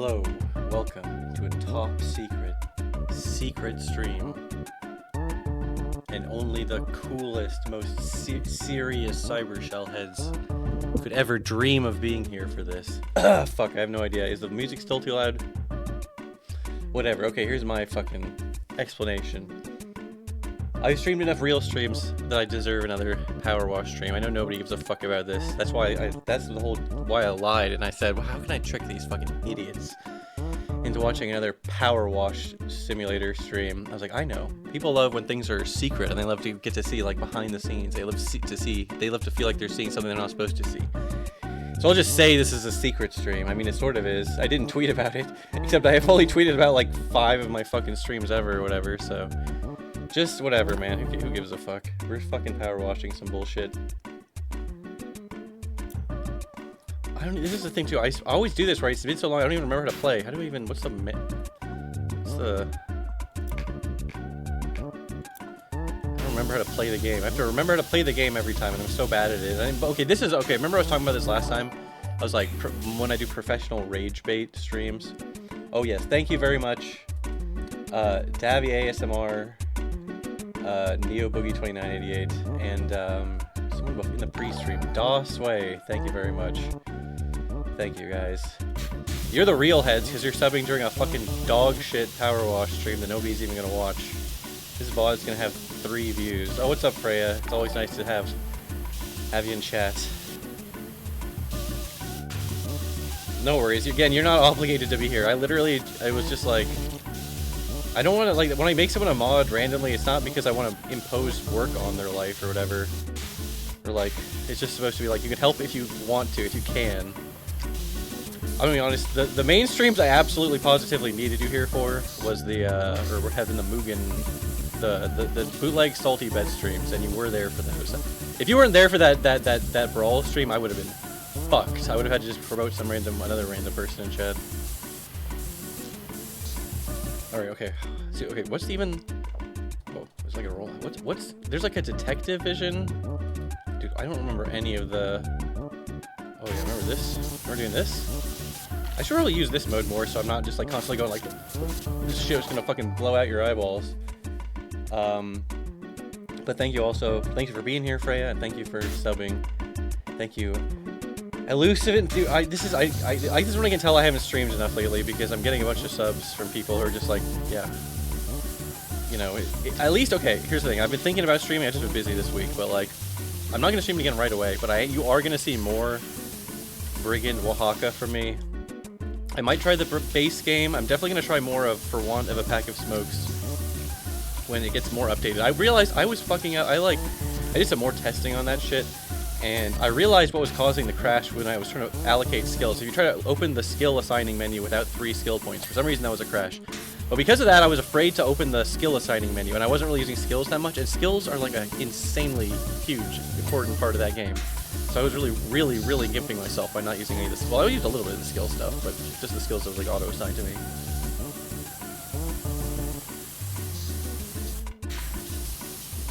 Hello, welcome to a top secret stream. And only the coolest, most serious cyber shellheads could ever dream of being here for this. Fuck, I have no idea. Is the music still too loud? Whatever, okay, here's my fucking explanation. I've streamed enough real streams that I deserve another PowerWash stream. I know nobody gives a fuck about this. That's why that's the whole why I lied and I said, well, how can I trick these fucking idiots into watching another PowerWash Simulator stream? I was like, I know. People love when things are secret and they love to get to see like behind the scenes. They love to feel like they're seeing something they're not supposed to see. So I'll just say this is a secret stream. I mean, it sort of is. I didn't tweet about it, except I have only tweeted about like 5 of my fucking streams ever or whatever, so just whatever, man. Who gives a fuck? We're fucking power washing some bullshit. This is the thing too. I always do this, right? It's been so long. I don't even remember how to play. How do I even? What's the? I don't remember how to play the game. I have to remember how to play the game every time, and I'm so bad at it. Okay, this is okay. Remember I was talking about this last time? I was like, when I do professional rage bait streams. Oh yes, thank you very much, Davy ASMR. Neo Boogie 2988 and someone in the pre-stream, Sway. Thank you very much. Thank you guys. You're the real heads because you're subbing during a fucking dog shit power wash stream that nobody's even gonna watch. This VOD's gonna have 3 views. Oh, what's up, Freya? It's always nice to have you in chat. No worries. Again, you're not obligated to be here. I was just like, I don't want to, like, when I make someone a mod randomly, it's not because I want to impose work on their life or whatever. Or, like, it's just supposed to be, like, you can help if you want to, if you can. I'm gonna be honest, the main streams I absolutely positively needed you here for was the, or we're having the Mugen, the bootleg salty bed streams, and you were there for those. If you weren't there for that Brawl stream, I would have been fucked. I would have had to just promote another random person in chat. Alright, okay. See, okay, what's even... Oh, there's like a roll... What's... There's like a detective vision? Dude, I don't remember any of the... Oh yeah, remember this? We're doing this? I should really use this mode more so I'm not just like constantly going like... This shit's gonna fucking blow out your eyeballs. But thank you also... Thank you for being here, Freya, and thank you for subbing. Thank you. Elusive, dude, I just really can tell I haven't streamed enough lately because I'm getting a bunch of subs from people who are just like, yeah, you know, at least, okay, here's the thing, I've been thinking about streaming, I've just been busy this week, but like, I'm not going to stream again right away, but you are going to see more Brigand Oaxaca from me. I might try the base game, I'm definitely going to try more of For Want of a Pack of Smokes when it gets more updated. I realized I was fucking up, I did some more testing on that shit. And I realized what was causing the crash when I was trying to allocate skills. If you try to open the skill assigning menu without 3 skill points, for some reason that was a crash. But because of that, I was afraid to open the skill assigning menu, and I wasn't really using skills that much, and skills are like an insanely huge, important part of that game. So I was really gimping myself by not using any of this. Well, I used a little bit of the skill stuff, but just the skills that was like auto-assigned to me.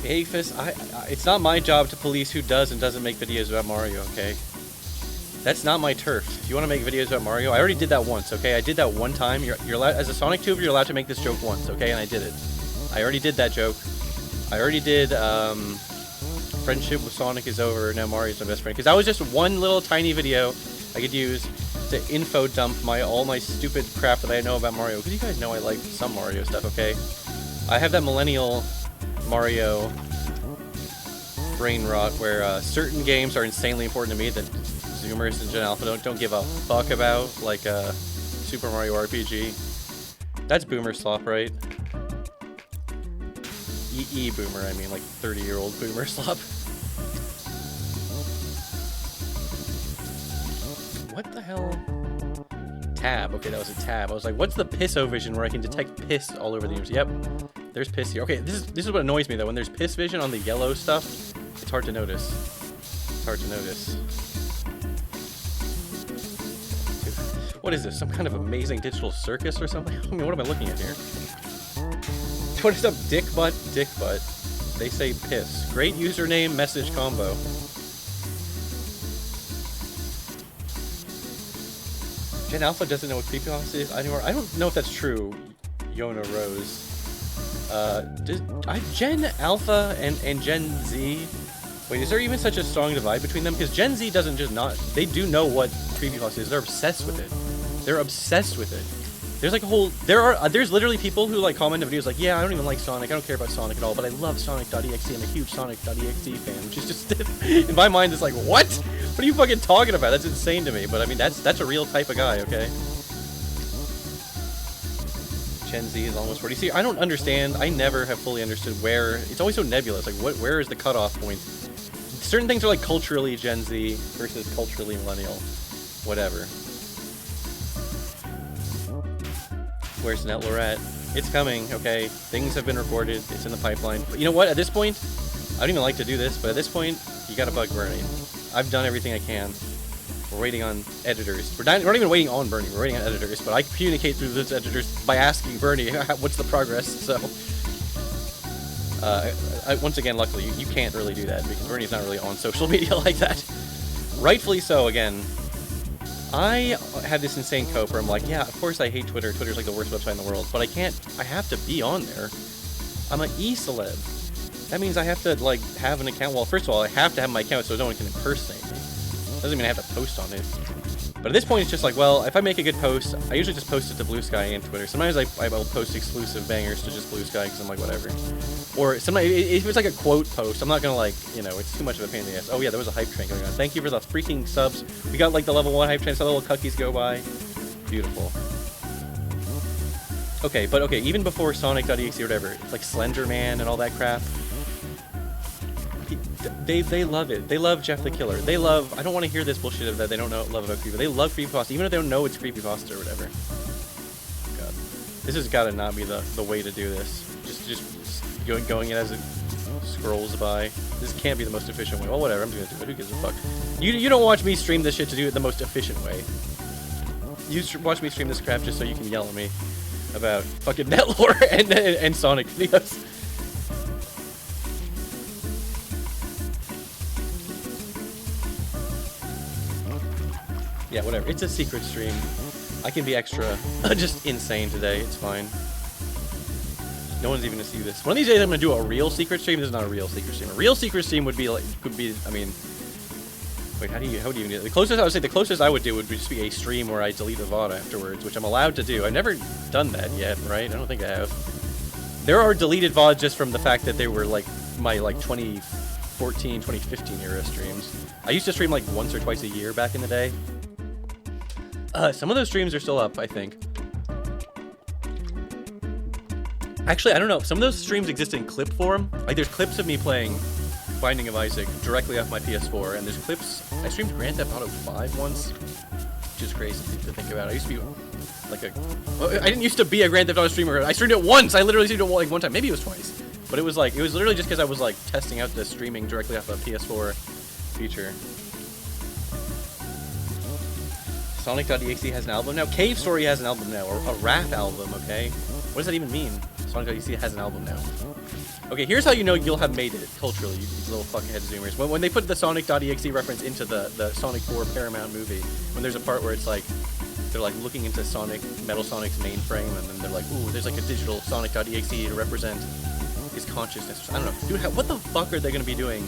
Aphis, it's not my job to police who does and doesn't make videos about Mario, okay? That's not my turf. If you want to make videos about Mario, I already did that once, okay? I did that one time. You're allowed, as a Sonic tuber, you're allowed to make this joke once, okay? And I did it. I already did that joke. I already did, friendship with Sonic is over, now Mario's my best friend. Because that was just one little tiny video I could use to info dump all my stupid crap that I know about Mario. Because you guys know I like some Mario stuff, okay? I have that millennial Mario brain rot where certain games are insanely important to me that Zoomers and Gen Alpha don't give a fuck about, like Super Mario RPG. That's Boomer Slop, right? Boomer, I mean, like 30-year-old Boomer Slop. What the hell? Tab. Okay, that was a tab. I was like, what's the pisso vision where I can detect piss all over the universe? Yep. There's piss here. Okay, this is what annoys me though. When there's piss vision on the yellow stuff, it's hard to notice. It's hard to notice. Dude, what is this? Some kind of amazing digital circus or something? I mean, what am I looking at here? What is up, dick butt? Dick butt. They say piss. Great username message combo. Gen Alpha doesn't know what creepypasta is anymore. I don't know if that's true, Yona Rose. Gen Alpha and Gen Z... Wait, is there even such a strong divide between them? Because Gen Z doesn't just not... They do know what creepypasta is. They're obsessed with it. They're obsessed with it. There's like a whole... There's literally people who like comment in videos like, yeah, I don't even like Sonic. I don't care about Sonic at all, but I love Sonic.exe. I'm a huge Sonic.exe fan, which is just... in my mind, it's like, what? What are you fucking talking about? That's insane to me. But I mean, that's a real type of guy, okay? Gen Z is almost 40. See, I don't understand. I never have fully understood where... It's always so nebulous. Like, where is the cutoff point? Certain things are like culturally Gen Z versus culturally millennial. Whatever. Where's Netlorette? It's coming, okay? Things have been recorded. It's in the pipeline. But you know what? At this point, I don't even like to do this, but at this point, you gotta bug Bernie. I've done everything I can. We're waiting on editors. We're not even waiting on Bernie. We're waiting on editors, but I communicate through those editors by asking Bernie what's the progress, so... once again, luckily, you can't really do that because Bernie's not really on social media like that. Rightfully so, again. I have this insane cope where I'm like, yeah, of course I hate Twitter. Twitter's like the worst website in the world, but I can't, I have to be on there. I'm an e-celeb. That means I have to, like, have an account. Well, first of all, I have to have my account so no one can impersonate me. Doesn't mean I have to post on it. But at this point, it's just like, well, if I make a good post, I usually just post it to Blue Sky and Twitter. Sometimes I will post exclusive bangers to just Blue Sky because I'm like, whatever. Or sometimes, if it's like a quote post, I'm not gonna like, you know, it's too much of a pain in the ass. Oh yeah, there was a hype train going on. Thank you for the freaking subs. We got like the level 1 hype train, so the little cookies go by. Beautiful. Okay, but okay, even before Sonic.exe or whatever, like Slender Man and all that crap, they love it. They love Jeff the Killer. They love... I don't want to hear this bullshit of that they don't love about creepypasta. They love creepypasta, even if they don't know it's creepypasta or whatever. God. This has got to not be the way to do this. Just going in as it scrolls by. This can't be the most efficient way. Well, whatever. I'm just going to do it. Who gives a fuck? You don't watch me stream this shit to do it the most efficient way. You watch me stream this crap just so you can yell at me about fucking Netlore and Sonic videos. Yeah, whatever. It's a secret stream. I can be extra, just insane today. It's fine. No one's even gonna see this. One of these days, I'm gonna do a real secret stream. This is not a real secret stream. A real secret stream would be like, I mean, wait, how do you even do it? The closest I would say, the closest I would do would just be a stream where I delete the VOD afterwards, which I'm allowed to do. I've never done that yet, right? I don't think I have. There are deleted VODs just from the fact that they were like my 2014, 2015 era streams. I used to stream like once or twice a year back in the day. Some of those streams are still up, I think. Actually, I don't know. Some of those streams exist in clip form. Like, there's clips of me playing Binding of Isaac directly off my PS4, and there's clips... I streamed Grand Theft Auto 5 once, which is crazy to think about. I used to be like a... I didn't used to be a Grand Theft Auto streamer. I streamed it once! I literally streamed it like one time. Maybe it was twice. But it was like... It was literally just because I was like testing out the streaming directly off a PS4 feature. Sonic.exe has an album now. Cave Story has an album now, or a rap album, okay? What does that even mean? Sonic.exe has an album now. Okay, here's how you know you'll have made it culturally, you these little fuckhead zoomers. When they put the Sonic.exe reference into the Sonic 4 Paramount movie, when there's a part where it's like, they're like looking into Metal Sonic's mainframe, and then they're like, ooh, there's like a digital Sonic.exe to represent his consciousness. I don't know. Dude, what the fuck are they gonna be doing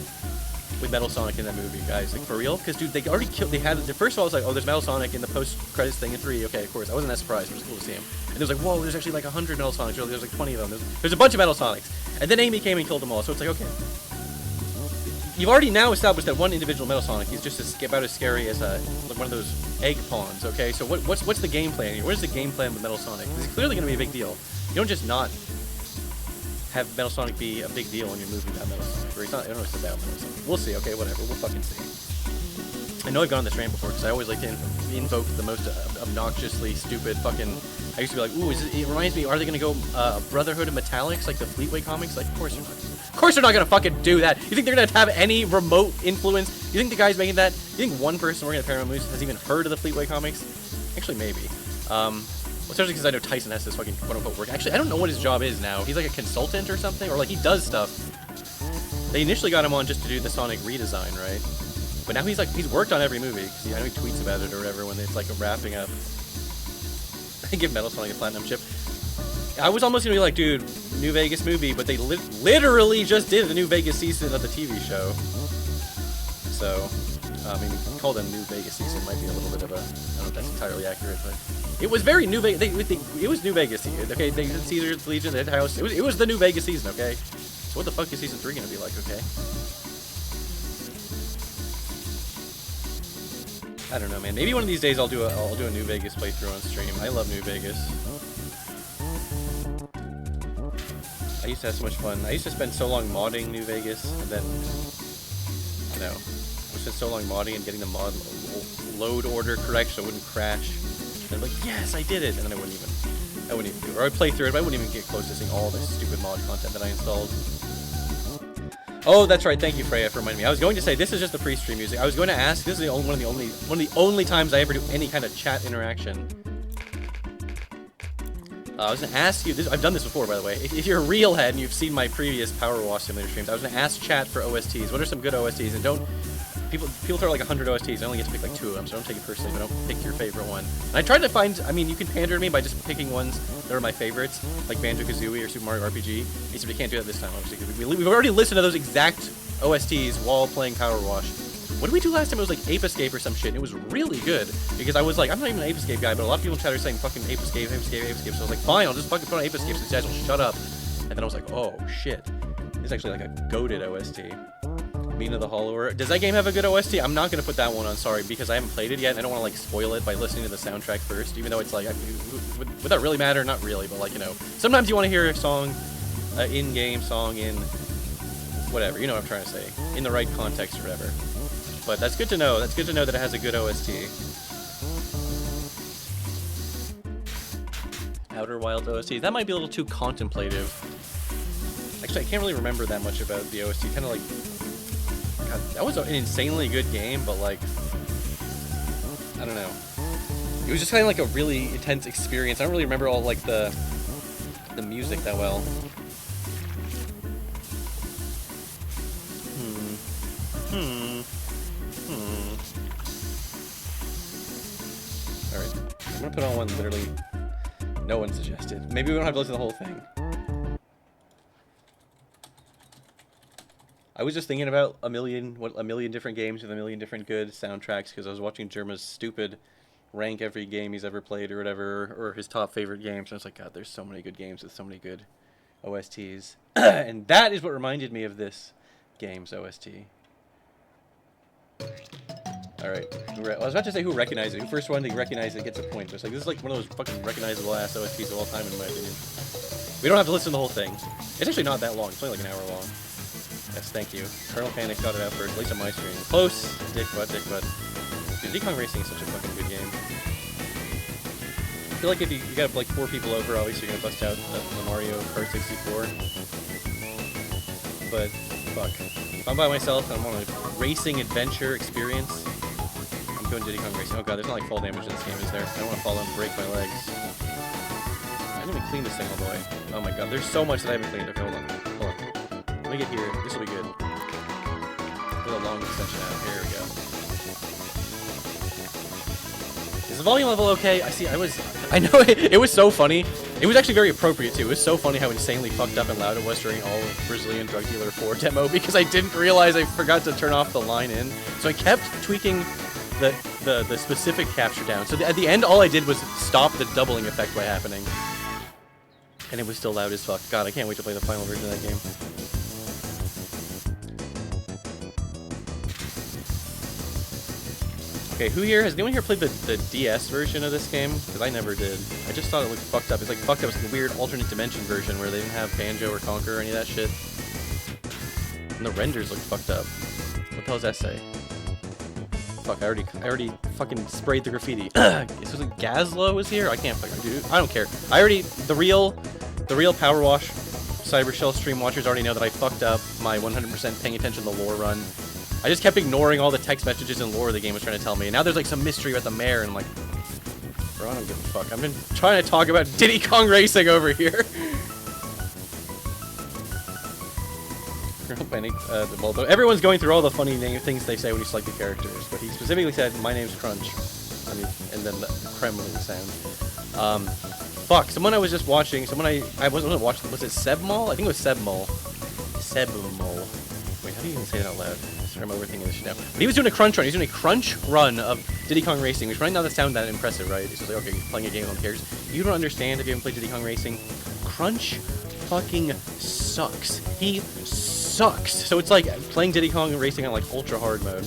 with Metal Sonic in that movie, guys? Like, for real? Because, dude, they already killed... They had... First of all, I was like, oh, there's Metal Sonic in the post-credits thing in 3. Okay, of course. I wasn't that surprised. It was cool to see him. And there's like, whoa, there's actually like 100 Metal Sonics. There's like 20 of them. There's a bunch of Metal Sonics. And then Amy came and killed them all. So it's like, okay. You've already now established that one individual Metal Sonic is just about as scary as like one of those egg pawns, okay? So what's the game plan here? What is the game plan with Metal Sonic? It's clearly going to be a big deal. You don't just not have Metal Sonic be a big deal when you're moving that Metal Sonic. Or it's not, I don't know if it's about Metal Sonic. We'll see, okay, whatever. We'll fucking see. I know I've gone on this rant before, because I always like to invoke the most obnoxiously stupid fucking... I used to be like, ooh, it reminds me, are they going to go Brotherhood of Metallics, like the Fleetway comics? Like, of course they're not. Of course they're not going to fucking do that. You think they're going to have any remote influence? You think the guys making that... You think one person working at Paramount Movies has even heard of the Fleetway comics? Actually, maybe. Well, especially because I know Tyson has this fucking quote-unquote work. Actually, I don't know what his job is now. He's like a consultant or something? Or like he does stuff. They initially got him on just to do the Sonic redesign, right? But now he's worked on every movie. Because I know he tweets about it or whatever when it's like wrapping up. Give Metal Sonic a platinum chip. I was almost gonna be like, dude, New Vegas movie, but they literally just did the New Vegas season of the TV show. So, I mean, called a New Vegas season might be a little bit of a, I don't know if that's entirely accurate, but it was very New Vegas. It was New Vegas season. Okay, they did Caesar's Legion, they had House. It was the New Vegas season. Okay, so what the fuck is season 3 gonna be like? Okay. I don't know, man. Maybe one of these days I'll do a New Vegas playthrough on stream. I love New Vegas. I used to have so much fun. I used to spend so long modding New Vegas, and then, you know, I spent so long modding and getting the mod load order correct so it wouldn't crash. And I'm like, yes, I did it, and then I wouldn't even do it. Or I'd play through it, but I wouldn't even get close to seeing all this stupid mod content that I installed. Oh, that's right. Thank you, Freya, for reminding me. I was going to say this is just the pre-stream music. I was going to ask. This is one of the only times I ever do any kind of chat interaction. I was going to ask you. I've done this before, by the way. If you're a real head and you've seen my previous PowerWash Simulator streams, I was going to ask chat for OSTs. What are some good OSTs? And don't people throw like 100 OSTs. I only get to pick like 2 of them, so don't take it personally. But don't pick your favorite one. And I tried to find. I mean, you can pander to me by just picking ones that are my favorites, like Banjo-Kazooie or Super Mario RPG. Except we can't do that this time, obviously, because we've already listened to those exact OSTs while playing PowerWash. What did we do last time? It was like Ape Escape or some shit, and it was really good, because I was like, I'm not even an Ape Escape guy, but a lot of people in chat are saying fucking Ape Escape, Ape Escape, Ape Escape, so I was like, fine, I'll just fucking put on Ape Escape so these guys will shut up. And then I was like, oh shit, this is actually like a goated OST. Mina the Hollower. Does that game have a good OST? I'm not going to put that one on, sorry, because I haven't played it yet, and I don't want to like spoil it by listening to the soundtrack first, even though it's like, would that really matter? Not really, but like, you know, sometimes you want to hear a song, in-game song in whatever, you know what I'm trying to say, in the right context or whatever. But that's good to know. That's good to know that it has a good OST. Outer Wilds OST. That might be a little too contemplative. Actually, I can't really remember that much about the OST. Kind of like, God, that was an insanely good game, but like, I don't know. It was just kind of like a really intense experience. I don't really remember all like the music that well. Alright, I'm gonna put on one literally no one suggested. Maybe we don't have to listen to the whole thing. I was just thinking about a million different games with a million different good soundtracks because I was watching Jerma's stupid rank every game he's ever played or whatever, or his top favorite games. And I was like, God, there's so many good games with so many good OSTs. And that is what reminded me of this game's OST. Alright, I was about to say who recognized it. Who first one to recognize it gets a point. But it's like, this is like one of those fucking recognizable ass OSTs of all time in my opinion. We don't have to listen to the whole thing. It's actually not that long. It's only like an hour long. Yes, thank you. Colonel Panic got it out first, at least on my stream. Close! Dick butt, dick butt. Dude, Diddy Kong Racing is such a fucking good game. I feel like if you got like 4 people over, obviously you're gonna bust out the Mario Kart 64. But, fuck. If I'm by myself and I'm on a racing adventure experience, I'm going Diddy Kong Racing. Oh god, there's not like fall damage in this game, is there? I don't want to fall and break my legs. I didn't even clean this thing all the way. Oh my god, there's so much that I haven't cleaned. Okay, hold on. Let me get here. This will be good. Do a long extension out. Here we go. Is the volume level okay? I know it was so funny. It was actually very appropriate too. It was so funny how insanely fucked up and loud it was during all of Brazilian Drug Dealer 4 demo because I didn't realize I forgot to turn off the line in. So I kept tweaking the specific capture down. So at the end, all I did was stop the doubling effect by happening. And it was still loud as fuck. God, I can't wait to play the final version of that game. Okay, has anyone here played the DS version of this game? Because I never did. I just thought it looked fucked up. It's like fucked up. It's the weird alternate dimension version where they didn't have Banjo or Conker or any of that shit. And the renders look fucked up. What the hell does that say? Fuck, I already fucking sprayed the graffiti. Is it Gazlo was here? I can't fucking do it. I don't care. The real PowerWash Cybershell stream watchers already know that I fucked up my 100% paying attention to the lore run. I just kept ignoring all the text messages and lore the game was trying to tell me. And now there's like some mystery about the mayor, and I'm like, bro, I don't give a fuck. I've been trying to talk about Diddy Kong Racing over here. Well, everyone's going through all the funny things they say when you select the characters, but he specifically said, "My name's Crunch," and then the Kremlin sound. Fuck, someone I was just watching, someone I wasn't watching, was it Sebmol? I think it was Sebmol. Sebmol. Wait, how do you even say that out loud? I'm overthinking this shit now. But he was doing a crunch run. He was doing a crunch run of Diddy Kong Racing, which right now doesn't sound that impressive, right? It's just like, okay, you're playing a game, no one cares. You don't understand if you haven't played Diddy Kong Racing. Crunch fucking sucks. He sucks. So it's like playing Diddy Kong Racing on like ultra hard mode.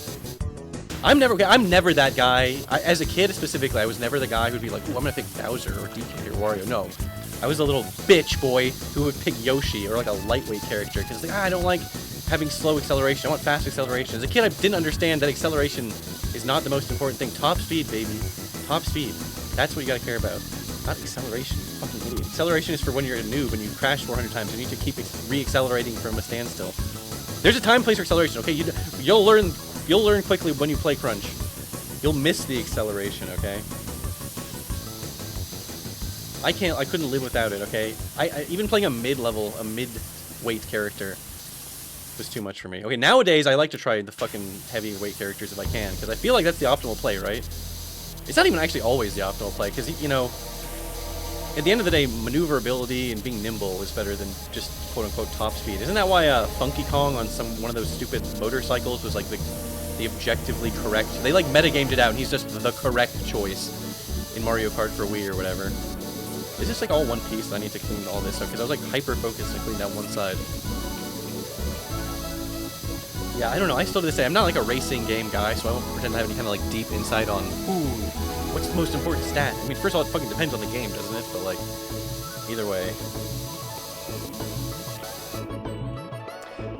I'm never that guy. As a kid specifically, I was never the guy who'd be like, "Ooh, I'm gonna pick Bowser or DK or Wario." No, I was a little bitch boy who would pick Yoshi or like a lightweight character because like, I don't like having slow acceleration. I want fast acceleration. As a kid, I didn't understand that acceleration is not the most important thing. Top speed, baby. Top speed. That's what you gotta care about. Not acceleration. Fucking idiot. Acceleration is for when you're a noob and you crash 400 times. You need to keep re-accelerating from a standstill. There's a time, place for acceleration. Okay, you'll learn quickly when you play Crunch. You'll miss the acceleration. Okay. I couldn't live without it. Okay. Even playing a mid-weight character was too much for me. Okay, nowadays I like to try the fucking heavyweight characters if I can, because I feel like that's the optimal play, right? It's not even actually always the optimal play, because, you know, at the end of the day, maneuverability and being nimble is better than just quote-unquote top speed. Isn't that why Funky Kong on one of those stupid motorcycles was like the objectively correct? They like metagamed it out, and he's just the correct choice in Mario Kart for Wii or whatever. Is this like all one piece? I need to clean all this up, because I was like hyper-focused to clean that one side. Yeah, I don't know. I still to this day, I'm not like a racing game guy, so I won't pretend to have any kind of like deep insight on, ooh, what's the most important stat? I mean, first of all, it fucking depends on the game, doesn't it? But like, either way.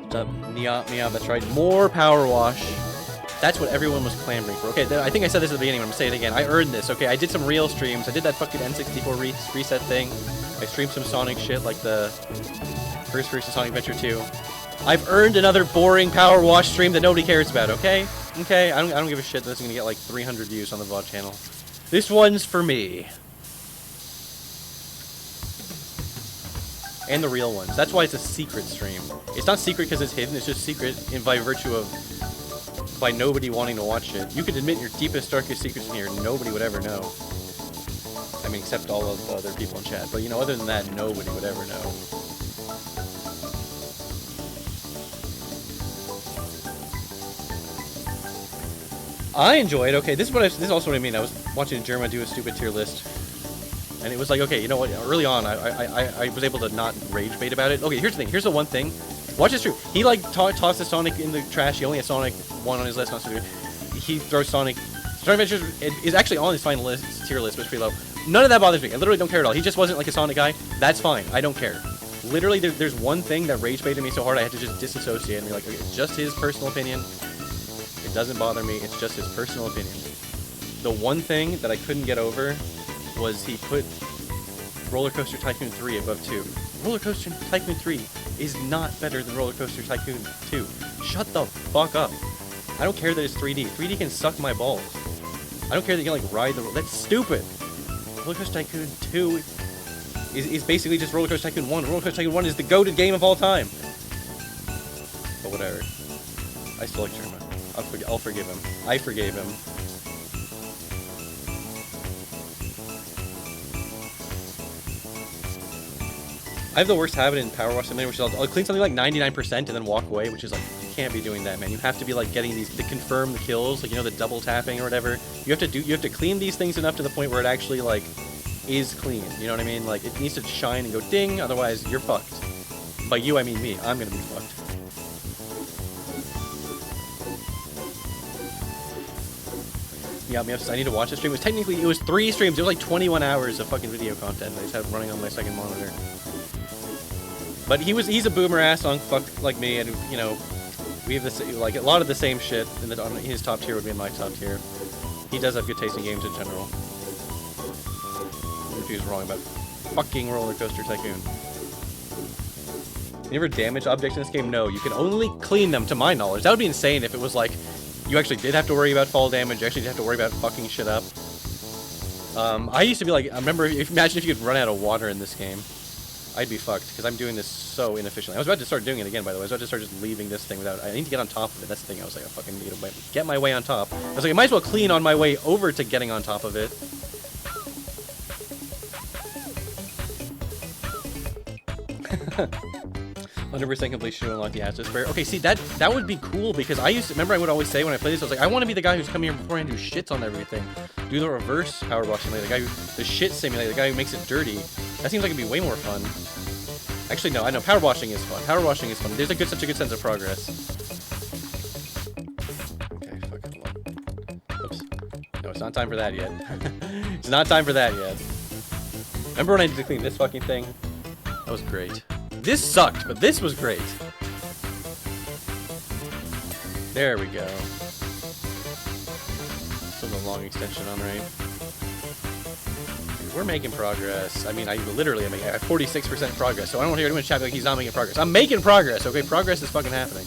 What's up? Meow, that's right. More Power Wash. That's what everyone was clamoring for. Okay, I think I said this at the beginning, but I'm gonna say it again. I earned this, okay? I did some real streams. I did that fucking N64 reset thing. I streamed some Sonic shit, like the first version Sonic Adventure 2. I've earned another boring Power Wash stream that nobody cares about, okay? Okay, I don't give a shit that this is gonna get like 300 views on the VOD channel. This one's for me. And the real ones. That's why it's a secret stream. It's not secret because it's hidden, it's just secret by virtue of by nobody wanting to watch it. You could admit your deepest, darkest secrets in here, nobody would ever know. I mean, except all of the other people in chat. But, you know, other than that, nobody would ever know. I enjoyed. Okay, this is also what I mean. I was watching Jerma do a stupid tier list, and it was like, okay, you know what? Early on, I was able to not rage bait about it. Okay, here's the thing. Here's the one thing. Watch this through. He like tosses Sonic in the trash. He only has Sonic 1 on his list. Not so good. He throws Sonic. Sonic Adventures is actually on his final list, tier list, which is pretty low. None of that bothers me. I literally don't care at all. He just wasn't like a Sonic guy. That's fine. I don't care. Literally, there's one thing that rage baited me so hard I had to just disassociate and be like, okay, it's just his personal opinion. It doesn't bother me, it's just his personal opinion. The one thing that I couldn't get over was he put Roller Coaster Tycoon 3 above 2. Roller Coaster Tycoon 3 is not better than Roller Coaster Tycoon 2. Shut the fuck up. I don't care that it's 3D. 3D can suck my balls. I don't care that you can like ride the... That's stupid. Roller Coaster Tycoon 2 is basically just Roller Coaster Tycoon 1. Roller Coaster Tycoon 1 is the goated game of all time. But whatever. I still like German. I'll forgive him. I forgave him. I have the worst habit in Power Wash Simulator, which is I'll clean something like 99% and then walk away, which is like, you can't be doing that, man. You have to be like getting these to confirm the kills, like, you know, the double tapping or whatever. You have to clean these things enough to the point where it actually like is clean. You know what I mean? Like, it needs to shine and go ding, otherwise you're fucked. By you, I mean me. I'm gonna be fucked. Yeah, I need to watch this stream. It was 3 streams. It was like 21 hours of fucking video content I just had running on my second monitor. But he's a boomer ass on fuck like me, and you know, we have this like a lot of the same shit. And his top tier would be in my top tier. He does have good taste in games in general. If he was wrong about fucking Roller Coaster Tycoon. You ever damage objects in this game? No, you can only clean them, to my knowledge. That would be insane if it was like, you actually did have to worry about fall damage, you actually did have to worry about fucking shit up. I used to be like, imagine if you could run out of water in this game. I'd be fucked, because I'm doing this so inefficiently. I was about to start doing it again, by the way. I was about to start just leaving this thing without, I need to get on top of it. That's the thing. I was like, I fucking need to get my way on top. I was like, I might as well clean on my way over to getting on top of it. 100% completion to unlock the Ashes Prayer. Okay, see, that would be cool, because I used to, remember I would always say when I played this, I was like, I want to be the guy who's coming here beforehand who shits on everything. Do the reverse PowerWash Simulator, the guy who, the shit simulator, the guy who makes it dirty. That seems like it'd be way more fun. Actually, no, I know, power washing is fun. Power washing is fun. There's such a good sense of progress. Okay, fuck, hold on. Oops. No, it's not time for that yet. It's not time for that yet. Remember when I had to clean this fucking thing? That was great. This sucked, but this was great. There we go. Still a long extension on, right? We're making progress. I mean, I literally am making 46% progress, so I don't hear anyone chat like he's not making progress. I'm making progress, okay? Progress is fucking happening.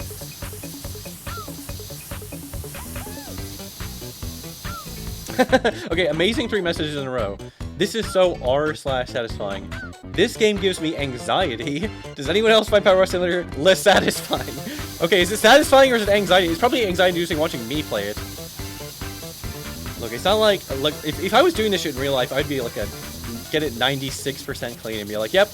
Okay, amazing 3 messages in a row. This is so r/satisfying. This game gives me anxiety. Does anyone else find PowerWash Simulator less satisfying? Okay, is it satisfying or is it anxiety? It's probably anxiety-inducing watching me play it. Look, it's not like if I was doing this shit in real life, I'd be like get it 96% clean and be like, yep,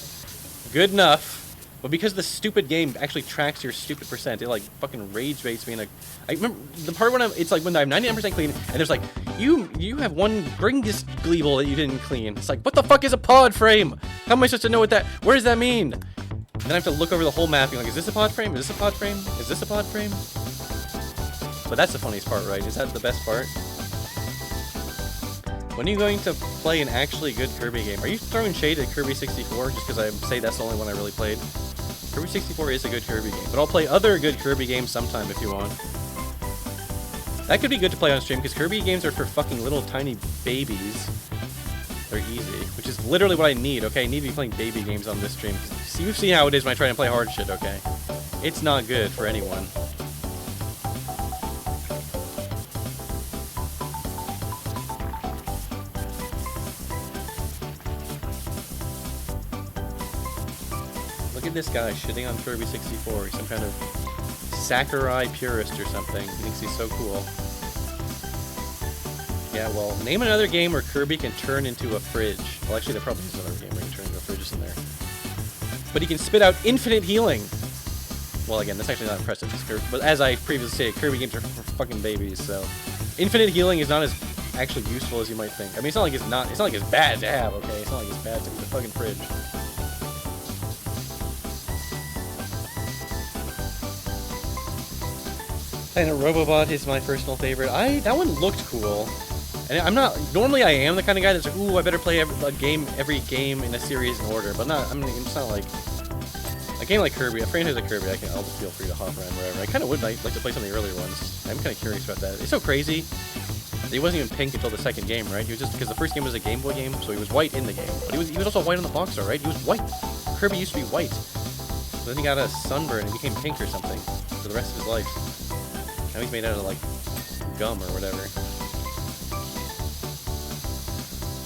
good enough. But because the stupid game actually tracks your stupid percent, it like fucking rage baits me. And I remember the part when it's like when I'm 99% clean and there's like you have one Gringus Gleeble that you didn't clean. It's like, what the fuck is a pod frame? How am I supposed to know what that? What does that mean? And then I have to look over the whole map, being like, is this a pod frame? Is this a pod frame? Is this a pod frame? But that's the funniest part, right? Is that the best part? When are you going to play an actually good Kirby game? Are you throwing shade at Kirby 64 just because I say that's the only one I really played? Kirby 64 is a good Kirby game, but I'll play other good Kirby games sometime if you want. That could be good to play on stream because Kirby games are for fucking little tiny babies. They're easy, which is literally what I need, okay? I need to be playing baby games on this stream. See, you've seen how it is when I try and play hard shit, okay? It's not good for anyone. Look at this guy shitting on Kirby 64. He's some kind of Sakurai purist or something. He thinks he's so cool. Yeah, well, name another game where Kirby can turn into a fridge. Well, actually, there probably is another game where he can turn into a fridge, isn't there? But he can spit out infinite healing. Well, again, that's actually not impressive. But as I previously said, Kirby games are for fucking babies, so infinite healing is not as actually useful as you might think. I mean, it's not like it's not like it's bad to have, okay? It's not like it's bad to be the fucking fridge. And a Robobot is my personal favorite. That one looked cool. And I'm not, normally I am the kind of guy that's like, ooh, I better play every game in a series in order. But not, I mean, it's not like, a game like Kirby, a franchise like Kirby, I'll just feel free to hop around wherever. I kind of would like to play some of the earlier ones. I'm kind of curious about that. It's so crazy. He wasn't even pink until the second game, right? He was just, because the first game was a Game Boy game, so he was white in the game. But he was also white on the box art, right? He was white. Kirby used to be white. So then he got a sunburn and became pink or something for the rest of his life. Now he's made out of, like, gum or whatever.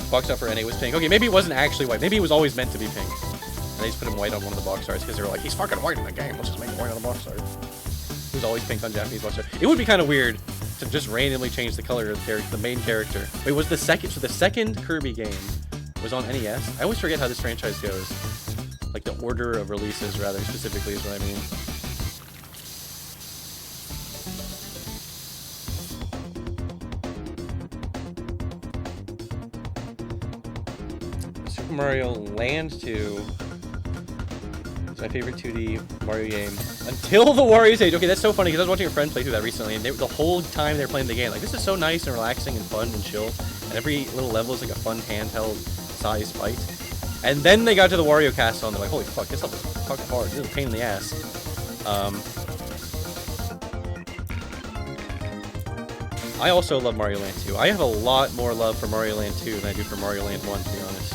Box art for NA was pink. Okay, maybe it wasn't actually white. Maybe it was always meant to be pink. And they just put him white on one of the box arts because they were like, he's fucking white in the game. Let's just make him white on the box art. He was always pink on Japanese box art. It would be kind of weird to just randomly change the color of the main character. Wait, was the second Kirby game was on NES? I always forget how this franchise goes. Like the order of releases, rather specifically, is what I mean. Super Mario Land 2 is my favorite 2D Mario game until the Warriors Age. Okay, that's so funny because I was watching a friend play through that recently, and the whole time they were playing the game, like, this is so nice and relaxing and fun and chill, and every little level is like a fun handheld size fight. And then they got to the Wario Castle, and they're like, holy fuck, this level is fucking hard. This is a pain in the ass. I also love Mario Land 2. I have a lot more love for Mario Land 2 than I do for Mario Land 1, to be honest.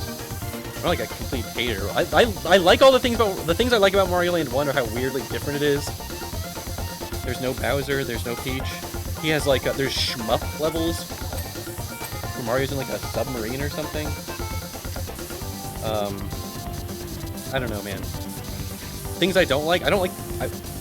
I'm not like a complete hater. I like all the things I like about Mario Land 1 are how weirdly different it is. There's no Bowser, there's no Peach. He has like, there's shmup levels where Mario's in like a submarine or something. I don't know, man. Things I don't like,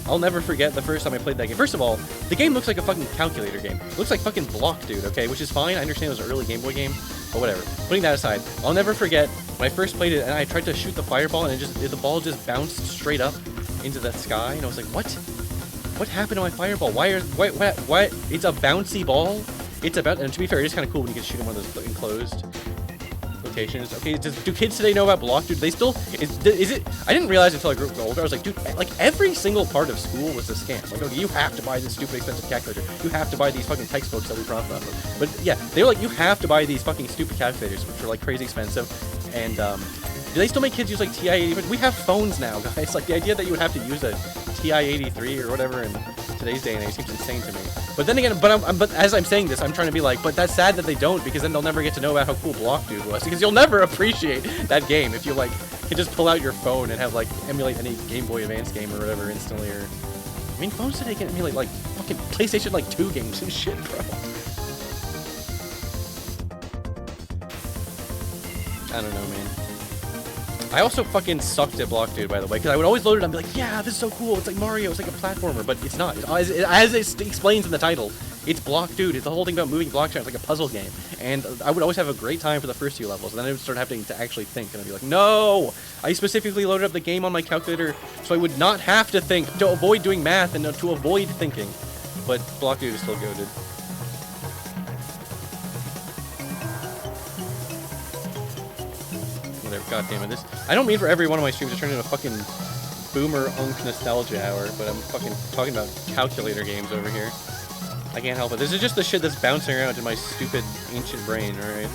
I'll never forget the first time I played that game. First of all, the game looks like a fucking calculator game. It looks like fucking Block, dude, okay? Which is fine, I understand it was an early Game Boy game. But whatever. Putting that aside, I'll never forget when I first played it and I tried to shoot the fireball and the ball just bounced straight up into the sky, and I was like, what? What happened to my fireball? Why? It's a bouncy ball. It's about, and to be fair, it is kind of cool when you can shoot in one of those enclosed locations. Okay, do kids today know about block, dude? They still, is it? I didn't realize until I grew older. I was like, dude, like every single part of school was a scam. Like, okay, you have to buy this stupid expensive calculator. You have to buy these fucking textbooks that we profit off of. But yeah, they were like, you have to buy these fucking stupid calculators, which are like crazy expensive. And do they still make kids use like TI-80? We have phones now, guys. Like the idea that you would have to use a TI-83 or whatever in today's day and age seems insane to me. But then again, but as I'm saying this, I'm trying to be like, but that's sad that they don't, because then they'll never get to know about how cool Block Dude was, because you'll never appreciate that game if you like can just pull out your phone and have like emulate any Game Boy Advance game or whatever instantly. Or I mean, phones today can emulate like fucking PlayStation like 2 games and shit, bro. I don't know, man. I also fucking sucked at Block Dude, by the way, because I would always load it and be like, yeah, this is so cool, it's like Mario, it's like a platformer, but it's not. As it explains in the title, it's Block Dude. It's the whole thing about moving blocks around. It's like a puzzle game. And I would always have a great time for the first few levels, and then I would start having to actually think, and I'd be like, no! I specifically loaded up the game on my calculator so I would not have to think, to avoid doing math and to avoid thinking. But Block Dude is still goated. God damn it, this. I don't mean for every one of my streams to turn into a fucking boomer unk nostalgia hour, but I'm fucking talking about calculator games over here. I can't help it. This is just the shit that's bouncing around in my stupid ancient brain, alright?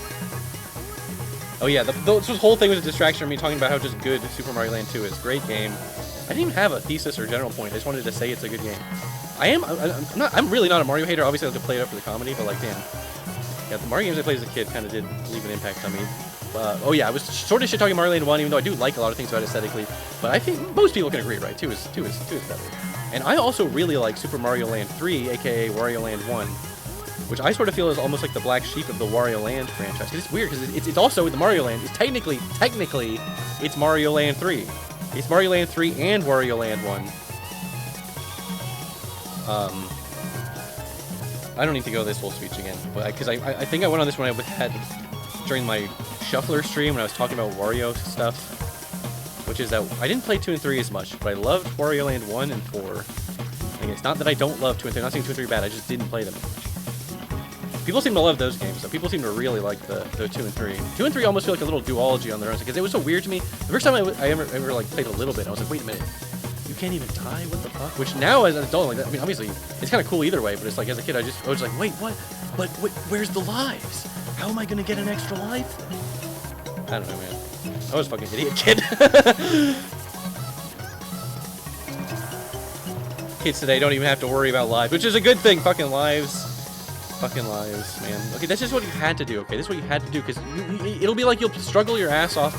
Oh yeah, this whole thing was a distraction from me talking about how just good Super Mario Land 2 is. Great game. I didn't even have a thesis or general point. I just wanted to say it's a good game. I'm really not a Mario hater. Obviously I have to play it up for the comedy, but like, damn. Yeah, the Mario games I played as a kid kind of did leave an impact on me. Oh yeah, I was sort of shit talking Mario Land 1, even though I do like a lot of things about it aesthetically. But I think most people can agree, right? 2 is better. And I also really like Super Mario Land 3, aka Wario Land 1, which I sort of feel is almost like the black sheep of the Wario Land franchise. 'Cause it's weird, because it's also the Mario Land. It's technically, it's Mario Land 3. It's Mario Land 3 and Wario Land 1. I don't need to go this whole speech again, but because I think I went on this when I had during my Shuffler stream when I was talking about Wario stuff, which is that I didn't play 2 and 3 as much, but I loved Wario Land 1 and 4. And it's not that I don't love 2 and 3, I'm not saying 2 and 3 are bad, I just didn't play them much. People seem to love those games, though. People seem to really like the 2 and 3. 2 and 3 almost feel like a little duology on their own, because it was so weird to me. The first time I ever like played a little bit, I was like, wait a minute, you can't even die? What the fuck? Which now as an adult, like, I mean, obviously, it's kind of cool either way, but it's like, as a kid, I was like, wait, what? But where's the lives? How am I gonna get an extra life? I don't know, man. I was a fucking idiot kid. Kids today don't even have to worry about lives, which is a good thing. Fucking lives. Fucking lives, man. Okay, that's just what you had to do, okay? This is what you had to do, because it'll be like you'll struggle your ass off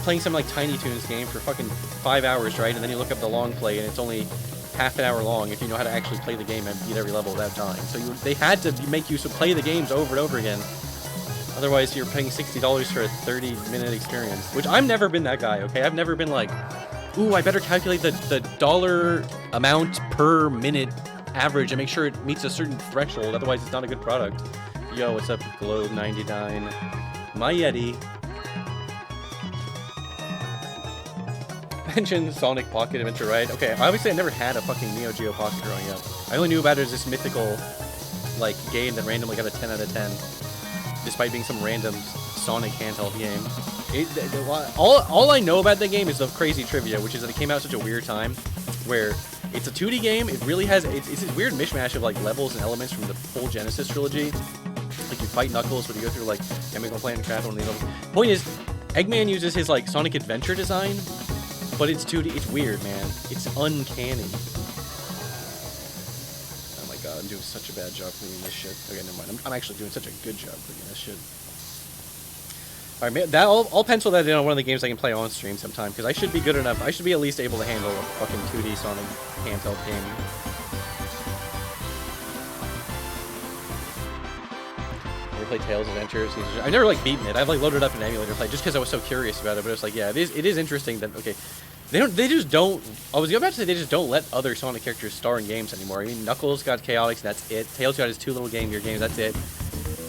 playing some, like, Tiny Toons game for fucking 5 hours, right? And then you look up the long play, and it's only half an hour long if you know how to actually play the game and beat every level without dying. So they had to make you play the games over and over again. Otherwise, you're paying $60 for a 30-minute experience, which I've never been that guy, okay? I've never been like, ooh, I better calculate the dollar amount per minute average and make sure it meets a certain threshold, otherwise it's not a good product. Yo, what's up, Globe99? My Yeti. Mention Sonic Pocket Adventure, right? Okay, obviously I never had a fucking Neo Geo Pocket growing up. I only knew about it as this mythical, like, game that randomly got a 10 out of 10. Despite being some random Sonic handheld game. All I know about the game is the crazy trivia, which is that it came out at such a weird time, where it's a 2D game, it really has, it's this weird mishmash of like levels and elements from the full Genesis trilogy. Like you fight Knuckles, but you go through like Chemical Plant and crap on these levels. Point is, Eggman uses his like Sonic Adventure design, but it's 2D, it's weird, man. It's uncanny. I'm doing such a bad job cleaning this shit. Okay, never mind. I'm actually doing such a good job cleaning this shit. Alright, I'll pencil that in on one of the games I can play on stream sometime, because I should be good enough. I should be at least able to handle a fucking 2D Sonic handheld game. Never played Tails Adventures. I've never like beaten it. I've like loaded up an emulator play just because I was so curious about it. But it's like, yeah, it is interesting that they just don't. I was about to say they just don't let other Sonic characters star in games anymore. I mean, Knuckles got Chaotix, that's it. Tails got his 2 little Game Gear games, that's it.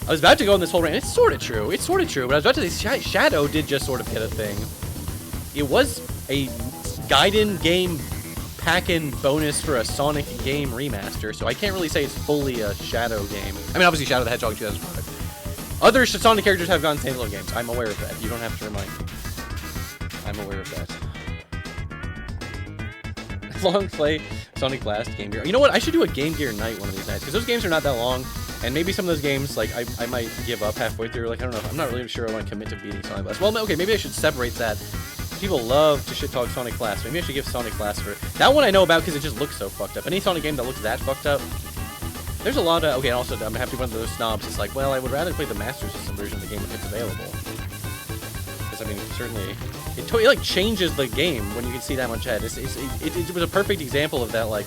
I was about to go on this whole rant. It's sort of true. It's sort of true. But I was about to say Shadow did just sort of get a thing. It was a Gaiden game pack-in bonus for a Sonic game remaster, so I can't really say it's fully a Shadow game. I mean, obviously Shadow the Hedgehog 2005. Other Sonic characters have gone standalone games. I'm aware of that. You don't have to remind me. I'm aware of that. Long play Sonic Blast Game Gear. You know what? I should do a Game Gear night one of these nights, because those games are not that long, and maybe some of those games, like, I might give up halfway through. Like, I don't know. I'm not really sure I want to commit to beating Sonic Blast. Well, okay, maybe I should separate that. People love to shit-talk Sonic Blast. Maybe I should give Sonic Blast for... That one I know about because it just looks so fucked up. Any Sonic game that looks that fucked up, there's a lot of... Okay, also, I'm going to have to be one of those snobs. It's like, well, I would rather play the Master System version of the game if it's available. Because, I mean, certainly... It like, changes the game when you can see that much head. It was a perfect example of that, like,